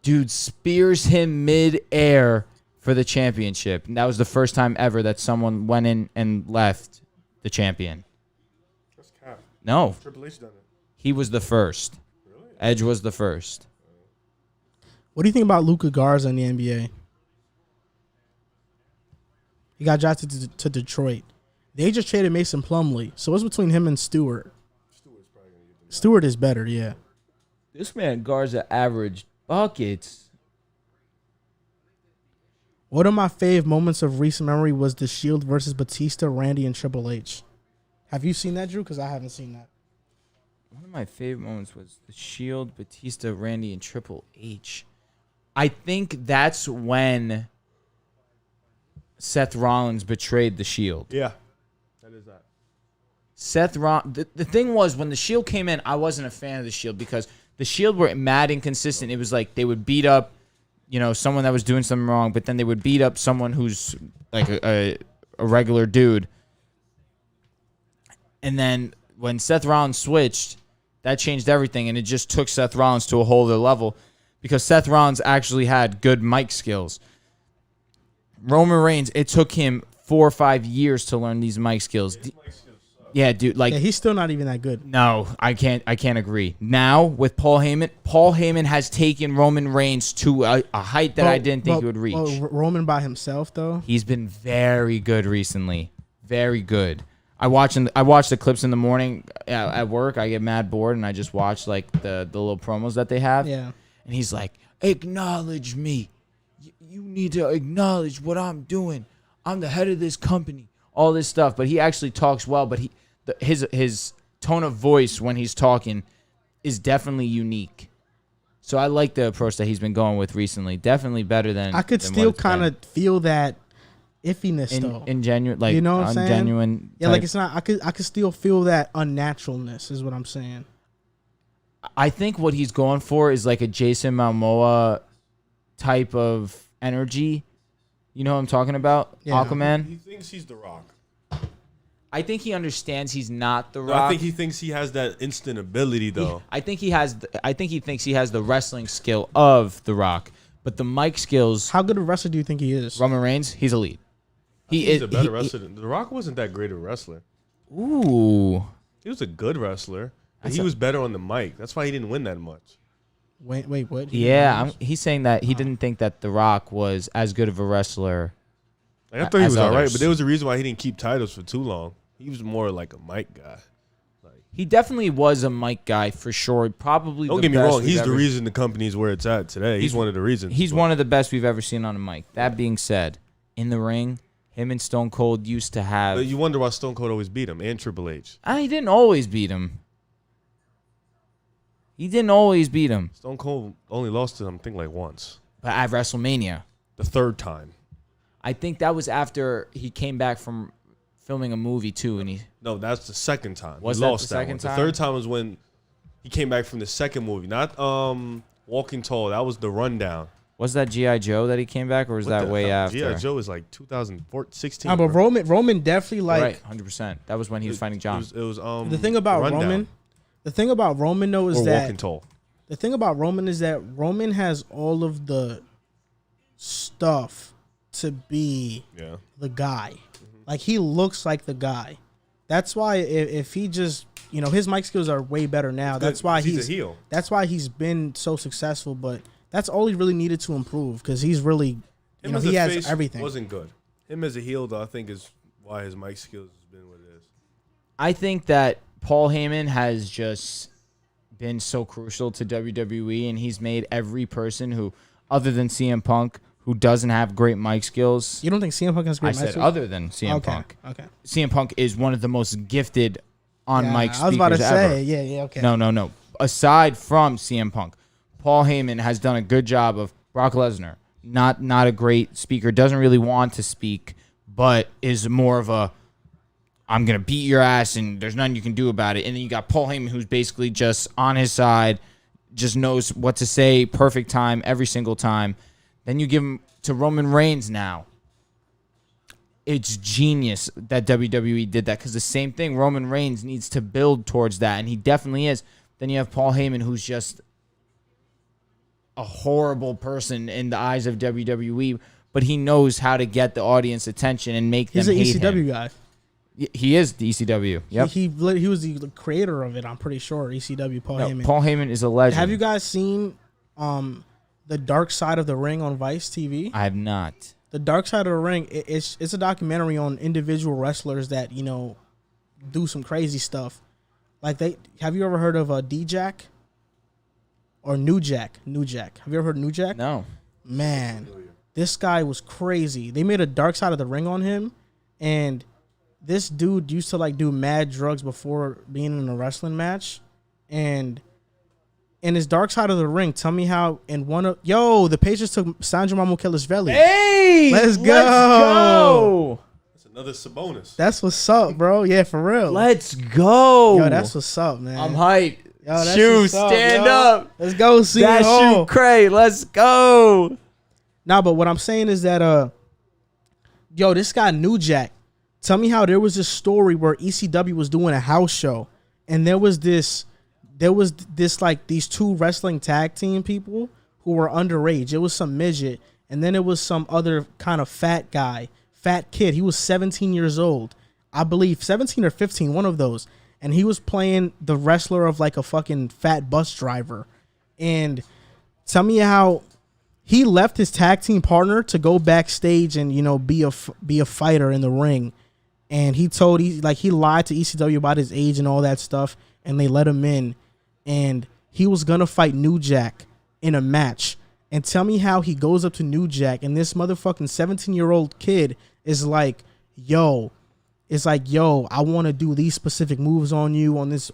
Dude spears him mid-air for the championship. And that was the first time ever that someone went in and left the champion. That's cap. No. Triple H done it. He was the first. Really? Edge was the first. What do you think about Luka Garza in the NBA? He got drafted to Detroit. They just traded Mason Plumlee. So what's between him and Stewart? Stewart is better, yeah. This man Garza averaged buckets. One of my fave moments of recent memory was the Shield versus Batista, Randy, and Triple H. Have you seen that, Drew? Because I haven't seen that. One of my favorite moments was the Shield, Batista, Randy, and Triple H. I think that's when Seth Rollins betrayed the Shield. Yeah, that is that. Seth Rollins. The thing was, when the Shield came in, I wasn't a fan of the Shield because the Shield were mad inconsistent. It was like they would beat up, someone that was doing something wrong, but then they would beat up someone who's like a regular dude. And then when Seth Rollins switched, that changed everything, and it just took Seth Rollins to a whole other level because Seth Rollins actually had good mic skills. Roman Reigns, it took him 4 or 5 years to learn these mic skills. Yeah, dude, Yeah, he's still not even that good. No, I can't agree. Now with Paul Heyman has taken Roman Reigns to a height that I didn't think he would reach. Roman by himself, though? He's been very good recently. Very good. I watch the clips in the morning at work. I get mad bored, and I just watch like the little promos that they have. Yeah. And he's like, acknowledge me. You need to acknowledge what I'm doing. I'm the head of this company. All this stuff. But he actually talks well. But his tone of voice when he's talking is definitely unique. So I like the approach that he's been going with recently. Definitely better than I could still kind of feel that iffiness though. In genuine, like, you know what I'm saying? ungenuine. Yeah, like it's not. I could still feel that unnaturalness. Is what I'm saying. I think what he's going for is like a Jason Momoa type of energy. You know what I'm talking about? Yeah. Aquaman. He thinks he's The Rock. I think he understands he's not The No, Rock. I think he thinks he has that instant ability, though. I think he thinks he has the wrestling skill of The Rock, but the mic skills. How good a wrestler do you think he is? Roman Reigns, he's elite. He's a better wrestler. The Rock wasn't that great of a wrestler. Ooh. He was a good wrestler. But That's he was better on the mic. That's why he didn't win that much. Wait, what? Yeah, he's saying that he didn't think that The Rock was as good of a wrestler. Like, I thought he was all right, others. but there was a reason why he didn't keep titles for too long. He was more like a mic guy. He definitely was a mic guy for sure. Probably. Don't the get me best wrong. we've He's the ever- reason the company's where it's at today. He's one of the reasons. He's one of the best we've ever seen on a mic. That being said, in the ring, him and Stone Cold used to have. But you wonder why Stone Cold always beat him and Triple H. He didn't always beat him. He didn't always beat him. Stone Cold only lost to him, I think, like once. But at WrestleMania. The third time. I think that was after he came back from filming a movie too, and he. No, that's the second time. Was he that lost the second one. time? The third time was when he came back from the second movie, not Walking Tall. That was The Rundown. Was that G.I. Joe that he came back, or was that way after? G.I. Joe is like 2016. But Roman definitely like right, 100%. That was when he was fighting John. It was the thing about Rundown. Roman. The thing about Roman though is Or that Walking Tall. the thing about Roman is that Roman has all of the stuff to be the guy. Like he looks like the guy. That's why if he just his mic skills are way better now. That's why he's a heel. That's why he's been so successful. But that's all he really needed to improve because he's really he has everything. Wasn't good. Him as a heel though, I think is why his mic skills has been what it is. I think that Paul Heyman has just been so crucial to WWE, and he's made every person who, other than CM Punk, who doesn't have great mic skills. You don't think CM Punk has great mic skills? Other than CM Punk. Okay. CM Punk is one of the most gifted on mic speakers I was about to ever. say, yeah, okay. No. Aside from CM Punk, Paul Heyman has done a good job of Brock Lesnar. Not a great speaker, doesn't really want to speak, but is more of a, I'm going to beat your ass and there's nothing you can do about it. And then you got Paul Heyman, who's basically just on his side, just knows what to say, perfect time, every single time. Then you give him to Roman Reigns now. It's genius that WWE did that, because the same thing, Roman Reigns needs to build towards that, and he definitely is. Then you have Paul Heyman, who's just a horrible person in the eyes of WWE, but he knows how to get the audience attention and make them hate him. He's an ECW guy. He is the ECW. Yep. He was the creator of it, I'm pretty sure. ECW, Paul Heyman. Paul Heyman is a legend. Have you guys seen The Dark Side of the Ring on Vice TV? I have not. The Dark Side of the Ring, it's a documentary on individual wrestlers that, do some crazy stuff. Like have you ever heard of D-Jack? Or New Jack? New Jack. Have you ever heard of New Jack? No. Man, this guy was crazy. They made a Dark Side of the Ring on him, and this dude used to do mad drugs before being in a wrestling match. And in his Dark Side of the Ring, tell me how in the Patriots took Sandro Velez. Hey! Let's go! That's another Sabonis. That's what's up, bro. Yeah, for real. Let's go. Yo, that's what's up, man. I'm hyped. Yo, that's Shoe, what's up, stand yo. up. Let's go, see that shoe, Cray. Let's go. Nah, but what I'm saying is that, this guy New Jack, tell me how there was this story where ECW was doing a house show, and there was this these two wrestling tag team people who were underage. It was some midget, and then it was some other kind of fat kid. He was 17 years old, I believe, 17 or 15, one of those. And he was playing the wrestler of a fucking fat bus driver. And tell me how he left his tag team partner to go backstage and, be a fighter in the ring. And he lied to ECW about his age and all that stuff, and they let him in. And he was gonna fight New Jack in a match. And tell me how he goes up to New Jack, and this motherfucking 17-year-old kid is like, yo, I want to do these specific moves on you in this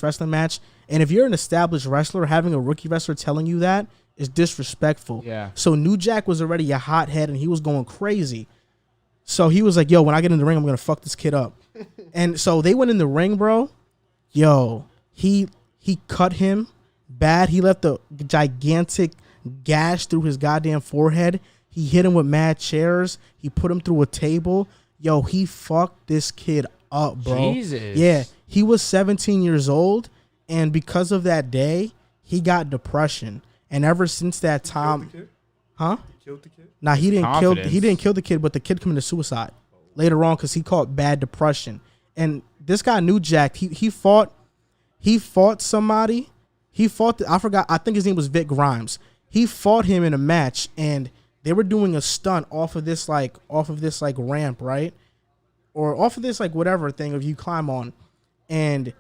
wrestling match. And if you're an established wrestler, having a rookie wrestler telling you that is disrespectful. Yeah. So New Jack was already a hothead, and he was going crazy. So he was like, yo, when I get in the ring, I'm going to fuck this kid up. And so they went in the ring, bro. Yo, he cut him bad. He left a gigantic gash through his goddamn forehead. He hit him with mad chairs. He put him through a table. Yo, he fucked this kid up, bro. Jesus. Yeah, he was 17 years old, and because of that day, he got depression. And ever since that time, huh? He killed the kid? Nah, he didn't kill the kid, but the kid committed suicide later on because he caught bad depression. And this guy New Jack, he fought somebody. I think his name was Vic Grimes. He fought him in a match, and they were doing a stunt off of this ramp, right? Or off of this whatever thing if you climb on. And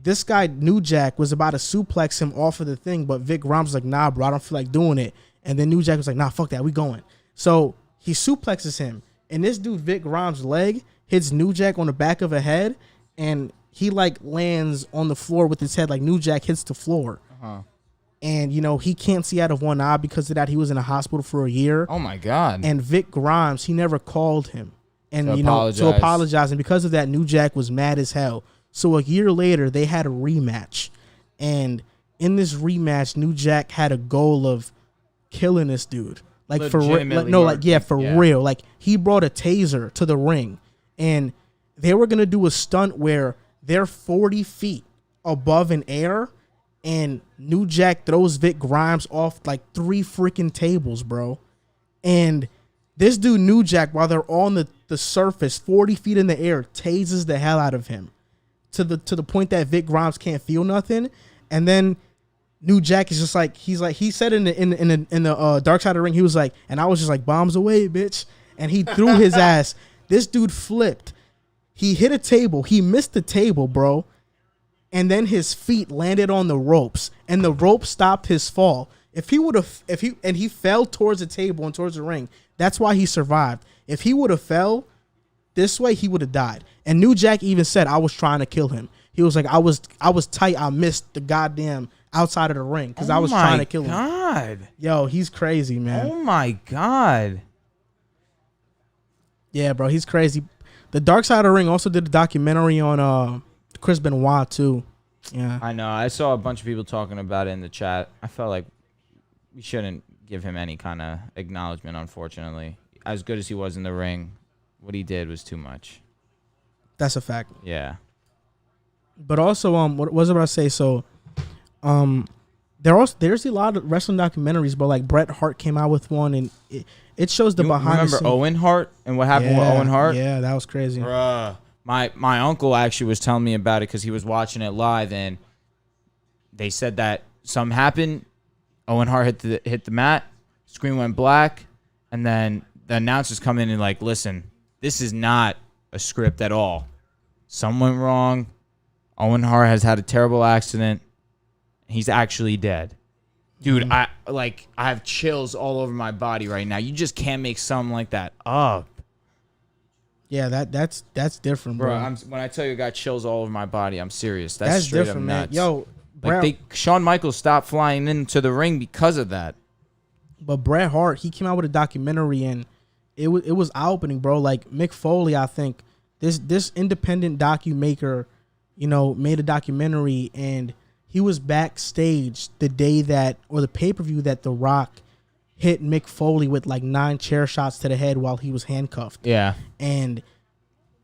this guy New Jack was about to suplex him off of the thing, but Vic Grimes was like, nah, bro, I don't feel like doing it. And then New Jack was like, nah, fuck that, we going. So he suplexes him, and this dude Vic Grimes' leg hits New Jack on the back of a head, and he lands on the floor with his head like New Jack hits the floor. Uh-huh. And, he can't see out of one eye because of that. He was in a hospital for a year. Oh, my God. And Vic Grimes, he never called him. And, to apologize. And because of that, New Jack was mad as hell. So a year later, they had a rematch. And in this rematch, New Jack had a goal of killing this dude. For real. He brought a taser to the ring. And they were going to do a stunt where they're 40 feet above in air, and New Jack throws Vic Grimes off 3 freaking tables, bro. And this dude New Jack, while they're on the surface, 40 feet in the air, tases the hell out of him to the point that Vic Grimes can't feel nothing. And then New Jack is just he said in the Dark Side of the Ring, he was like, and I was just like, bombs away, bitch. And he threw his ass. This dude flipped. He hit a table. He missed the table, bro. And then his feet landed on the ropes, and the rope stopped his fall. He fell towards the table and towards the ring. That's why he survived. If he would have fell this way, he would have died. And New Jack even said, I was trying to kill him. He was like, I was tight. I missed the goddamn outside of the ring because I was trying to kill him. Oh, my God. Yo, he's crazy, man. Oh, my God. Yeah, bro, he's crazy. The Dark Side of the Ring also did a documentary on Chris Benoit, too. Yeah. I know. I saw a bunch of people talking about it in the chat. I felt like we shouldn't give him any kind of acknowledgement, unfortunately. As good as he was in the ring, what he did was too much. That's a fact. Yeah. But also, what was I about to say? So, there's a lot of wrestling documentaries, but like Bret Hart came out with one, and it shows the behind the scenes. Remember Owen Hart and what happened with Owen Hart? Yeah, that was crazy. Bruh. My uncle actually was telling me about it because he was watching it live, and they said that something happened. Owen Hart hit the mat, screen went black, and then the announcers come in and like, listen, this is not a script at all. Something went wrong. Owen Hart has had a terrible accident. He's actually dead. Dude, I have chills all over my body right now. You just can't make something like that up. Yeah, that's different, bro. When I tell you I got chills all over my body, I'm serious. That's straight different, up nuts. man. Yo, Shawn Michaels stopped flying into the ring because of that. But Bret Hart, he came out with a documentary, and it was eye-opening, bro. Like Mick Foley, I think this independent docu-maker, made a documentary, and he was backstage the day the pay-per-view that The Rock hit Mick Foley with like 9 chair shots to the head while he was handcuffed. Yeah. And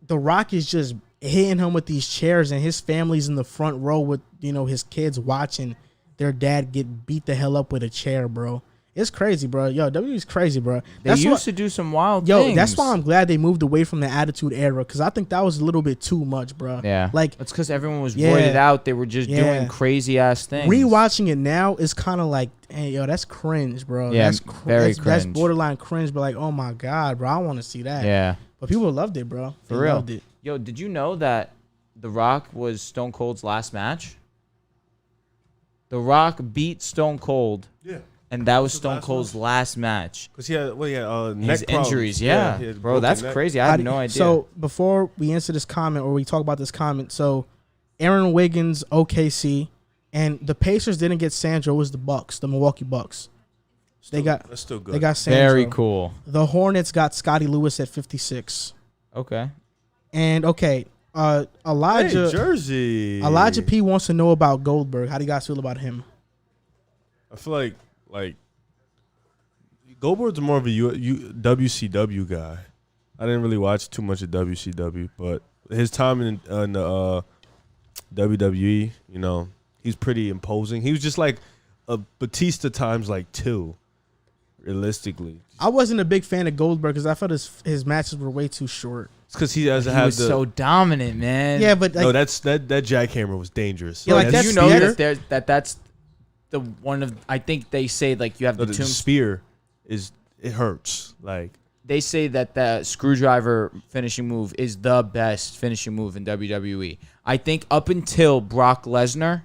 The Rock is just hitting him with these chairs, and his family's in the front row with, his kids watching their dad get beat the hell up with a chair, bro. It's crazy, bro. Yo, WWE's crazy, bro. They used to do some wild things. That's why I'm glad they moved away from the Attitude Era, because I think that was a little bit too much, bro. Yeah. Like, it's because everyone was roided out. They were just doing crazy-ass things. Rewatching it now is kind of like, hey, yo, that's cringe, bro. Yeah, that's very cringe. That's borderline cringe, but like, oh, my God, bro, I want to see that. Yeah. But people loved it, bro. For real. Loved it. Yo, did you know that The Rock was Stone Cold's last match? The Rock beat Stone Cold. Yeah. And that was Stone Cold's last match. Because he had neck his injuries. Yeah. Bro, that's crazy. I had no idea. So before we answer this comment or we talk about this comment, so Aaron Wiggins, OKC, and the Pacers didn't get Sandro. It was the Bucks, the Milwaukee Bucks. That's still good. They got Sandro. Very cool. The Hornets got Scottie Lewis at 56. Okay. And Elijah Jersey. Elijah P wants to know about Goldberg. How do you guys feel about him? I feel like Goldberg's more of a WCW guy. I didn't really watch too much of WCW, but his time in the WWE, he's pretty imposing. He was just like a Batista times like 2, realistically. I wasn't a big fan of Goldberg because I felt his matches were way too short. It's because he doesn't have so dominant, man. Yeah, but no, that jackhammer was dangerous. Yeah, like that's the one of, I think they say like you have the spear it hurts. Like they say that the screwdriver finishing move is the best finishing move in WWE. I think up until Brock Lesnar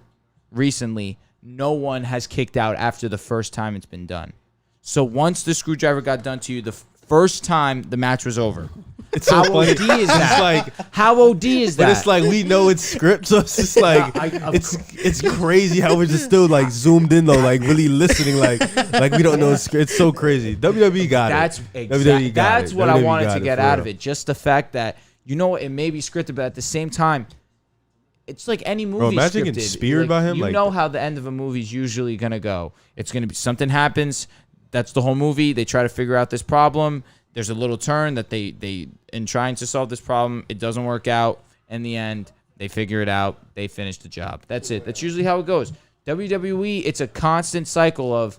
recently, no one has kicked out after the first time it's been done. So once the screwdriver got done to you, the first time the match was over. It's so funny. OD is that? How OD is that? But it's like we know it's script, so it's just like it's crazy how we're just still like zoomed in though, like really listening, like we don't know it's script. It's so crazy. WWE got it. WWE got That's it. what WWE I wanted to get out real. of it. Just the fact that it may be scripted, but at the same time, it's like any movie. Bro, imagine scripted. getting speared by him. You like know how the end of a movie is usually gonna go. It's gonna be something happens. That's the whole movie. They try to figure out this problem. There's a little turn that they in trying to solve this problem, it doesn't work out. In the end, they figure it out. They finish the job. That's it. That's usually how it goes. WWE, it's a constant cycle of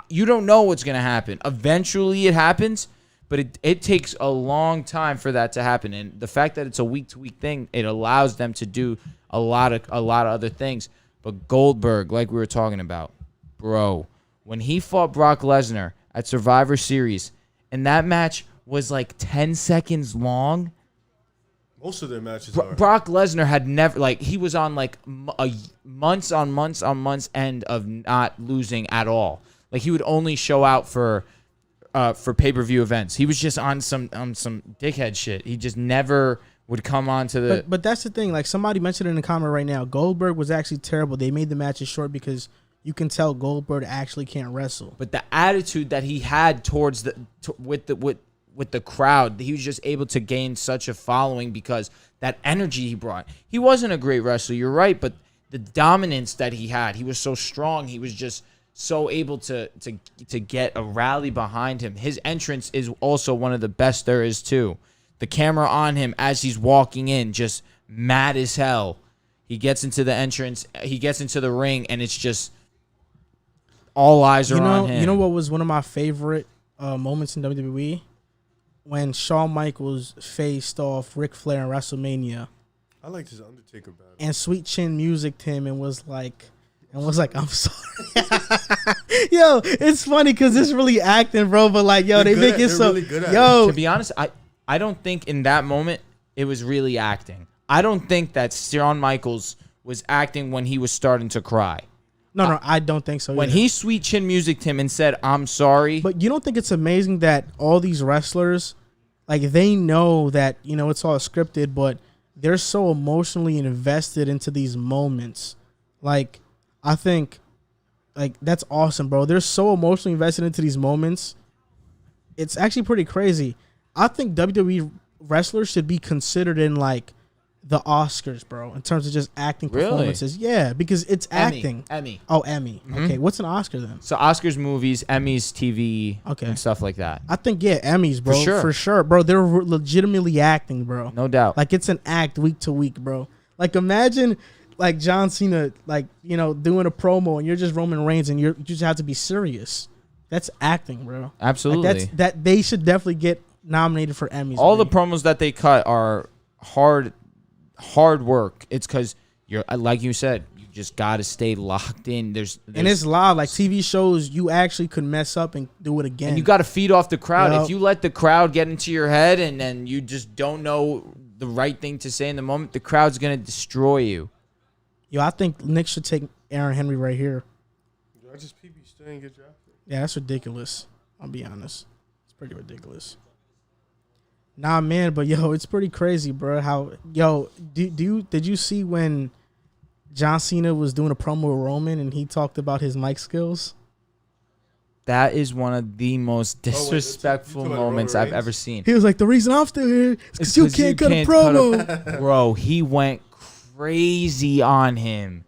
you don't know what's going to happen. Eventually it happens, but it takes a long time for that to happen. And the fact that it's a week-to-week thing, it allows them to do a lot of other things. But Goldberg, like we were talking about, bro, when he fought Brock Lesnar at Survivor Series, and that match was like 10 seconds long. Most of their matches are. Brock Lesnar had never, like, he was on like months on months end of not losing at all. Like, he would only show out for pay-per-view events. He was just on some dickhead shit. He just never would come on to the. But that's the thing. Like, somebody mentioned in the comment right now, Goldberg was actually terrible. They made the matches short because you can tell Goldberg actually can't wrestle. But the attitude that he had towards with the crowd, he was just able to gain such a following because that energy he brought. He wasn't a great wrestler, you're right, but the dominance that he had, he was so strong. He was just so able to get a rally behind him. His entrance is also one of the best there is too. The camera on him as he's walking in, just mad as hell. He gets into the entrance, he gets into the ring, and it's just all eyes are on him. You know what was one of my favorite moments in WWE? When Shawn Michaels faced off Ric Flair in WrestleMania. I liked his Undertaker battle. And Sweet Chin music'd him and was like, I'm sorry. Yo, it's funny because it's really acting, bro. But like, yo, they make it so. Really good at To be honest, I don't think in that moment it was really acting. I don't think that Shawn Michaels was acting when he was starting to cry. No, I don't think so. When either. he Sweet Chin music'd him and said, "I'm sorry," But you don't think it's amazing that all these wrestlers, like, they know that, it's all scripted, but they're so emotionally invested into these moments. Like, I think, like, that's awesome, bro. They're so emotionally invested into these moments. It's actually pretty crazy. I think WWE wrestlers should be considered in, like, the Oscars, bro, in terms of just acting performances. Yeah, because it's acting. Emmy. Oh, Emmy. Mhm. Okay, what's an Oscar then? So Oscars, movies, Emmys, TV, and stuff like that. I think, Emmys, bro. For sure. For sure, bro. They're legitimately acting, bro. No doubt. Like, it's an act week to week, bro. Like, imagine, like, John Cena, like, doing a promo and you're just Roman Reigns and you just have to be serious. That's acting, bro. Absolutely. Like, that they should definitely get nominated for Emmys. All the promos that they cut are hard work. It's because you're, like you said, you just got to stay locked in. There's and it's live. Like, TV shows, you actually could mess up and do it again. And you got to feed off the crowd. Yep. If you let the crowd get into your head and then you just don't know the right thing to say in the moment, the crowd's going to destroy you. Yo, I think Nick should take Aaron Henry right here. I just PB still didn't get drafted. Yeah, that's ridiculous. I'll be honest. It's pretty ridiculous. Nah, man, but yo, it's pretty crazy, bro. How did you see when John Cena was doing a promo with Roman and he talked about his mic skills? That is one of the most disrespectful moments I've ever seen. He was like, "The reason I'm still here is because you can't cut a promo." Bro, he went crazy on him.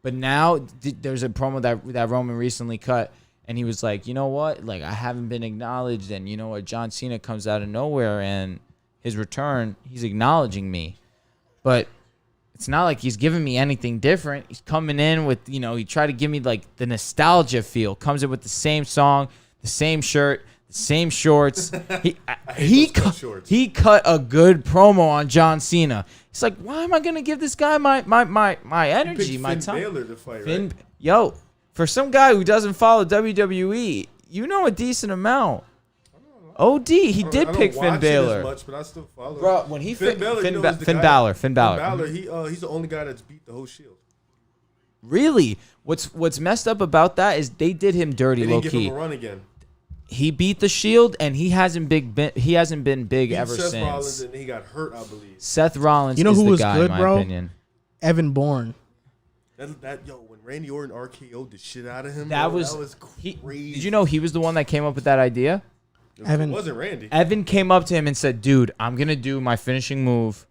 But now there's a promo that Roman recently cut. And he was like, you know what? Like, I haven't been acknowledged. And you know what? John Cena comes out of nowhere. And his return, he's acknowledging me. But it's not like he's giving me anything different. He's coming in with, he tried to give me, like, the nostalgia feel. Comes in with the same song, the same shirt, the same shorts. He cut a good promo on John Cena. He's like, why am I going to give this guy my energy, my time? Baylor to fight, right? Yo. For some guy who doesn't follow WWE, a decent amount. OD, he did pick Finn Balor. As much, but I still follow. Bro, when he Finn Balor, Finn Balor. Finn Balor, he's the only guy that's beat the whole Shield. Really? What's messed up about that is they did him dirty, low key. They didn't give him a run again. He beat the Shield, and he hasn't been big ever Seth since. Rollins, and he got hurt, I believe. Seth Rollins, who is the was guy, good, in my bro? opinion. Evan Bourne. When Randy Orton RKO'd the shit out of him, that was crazy. Did you know he was the one that came up with that idea? Evan wasn't Randy. Evan came up to him and said, "Dude, I'm gonna do my finishing move.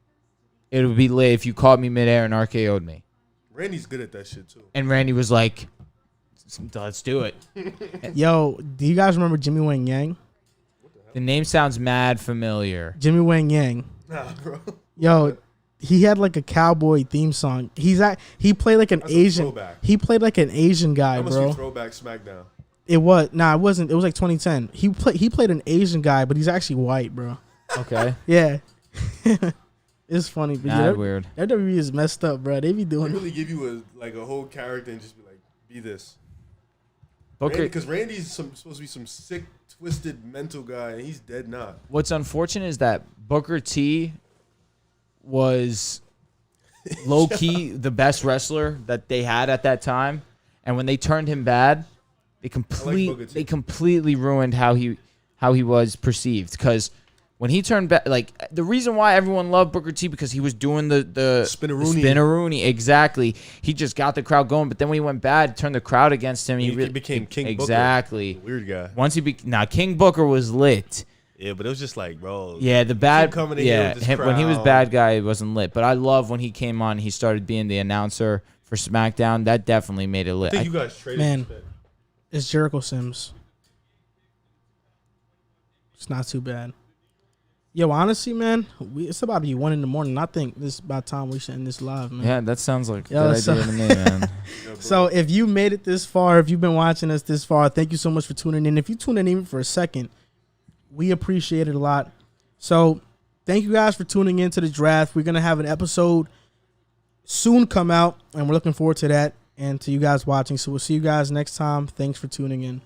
It would be lit if you caught me midair and RKO'd me." Randy's good at that shit too. And Randy was like, "Let's do it." Yo, do you guys remember Jimmy Wang Yang? The name sounds mad familiar. Jimmy Wang Yang. Nah, bro. Yo, he had like a cowboy theme song. He played like an Asian. He played like an Asian guy, that must bro. Be throwback SmackDown. It was. Nah, it wasn't. It was like 2010. He played an Asian guy, but he's actually white, bro. Okay. Yeah. It's funny. But Mad weird. WWE is messed up, bro. They be doing. They really give you a whole character and just be like, be this. Booker, because Randy's supposed to be some sick, twisted mental guy, and he's dead not. what's unfortunate is that Booker T was low key the best wrestler that they had at that time, and when they turned him bad, they completely ruined how he was perceived. Because when he turned back, like the reason why everyone loved Booker T because he was doing the spinneroonie. Exactly. He just got the crowd going. But then when he went bad, it turned the crowd against him. He became King Booker. Exactly. Weird guy. Once King Booker was lit. Yeah, but it was just like, bro. Yeah, the bad. Coming in Yeah, with this when he was crowd. bad guy, it wasn't lit. But I love when he came on. He started being the announcer for SmackDown. That definitely made it lit. I think you guys traded. Man, it's Jericho Sims. It's not too bad. Yo, honestly, man, it's about to be 1 a.m. I think this is about time we should end this live, man. Yeah, that sounds like a good idea to me, man. So if you made it this far, if you've been watching us this far, thank you so much for tuning in. If you tune in even for a second, we appreciate it a lot. So thank you guys for tuning in to the draft. We're going to have an episode soon come out, and we're looking forward to that and to you guys watching. So we'll see you guys next time. Thanks for tuning in.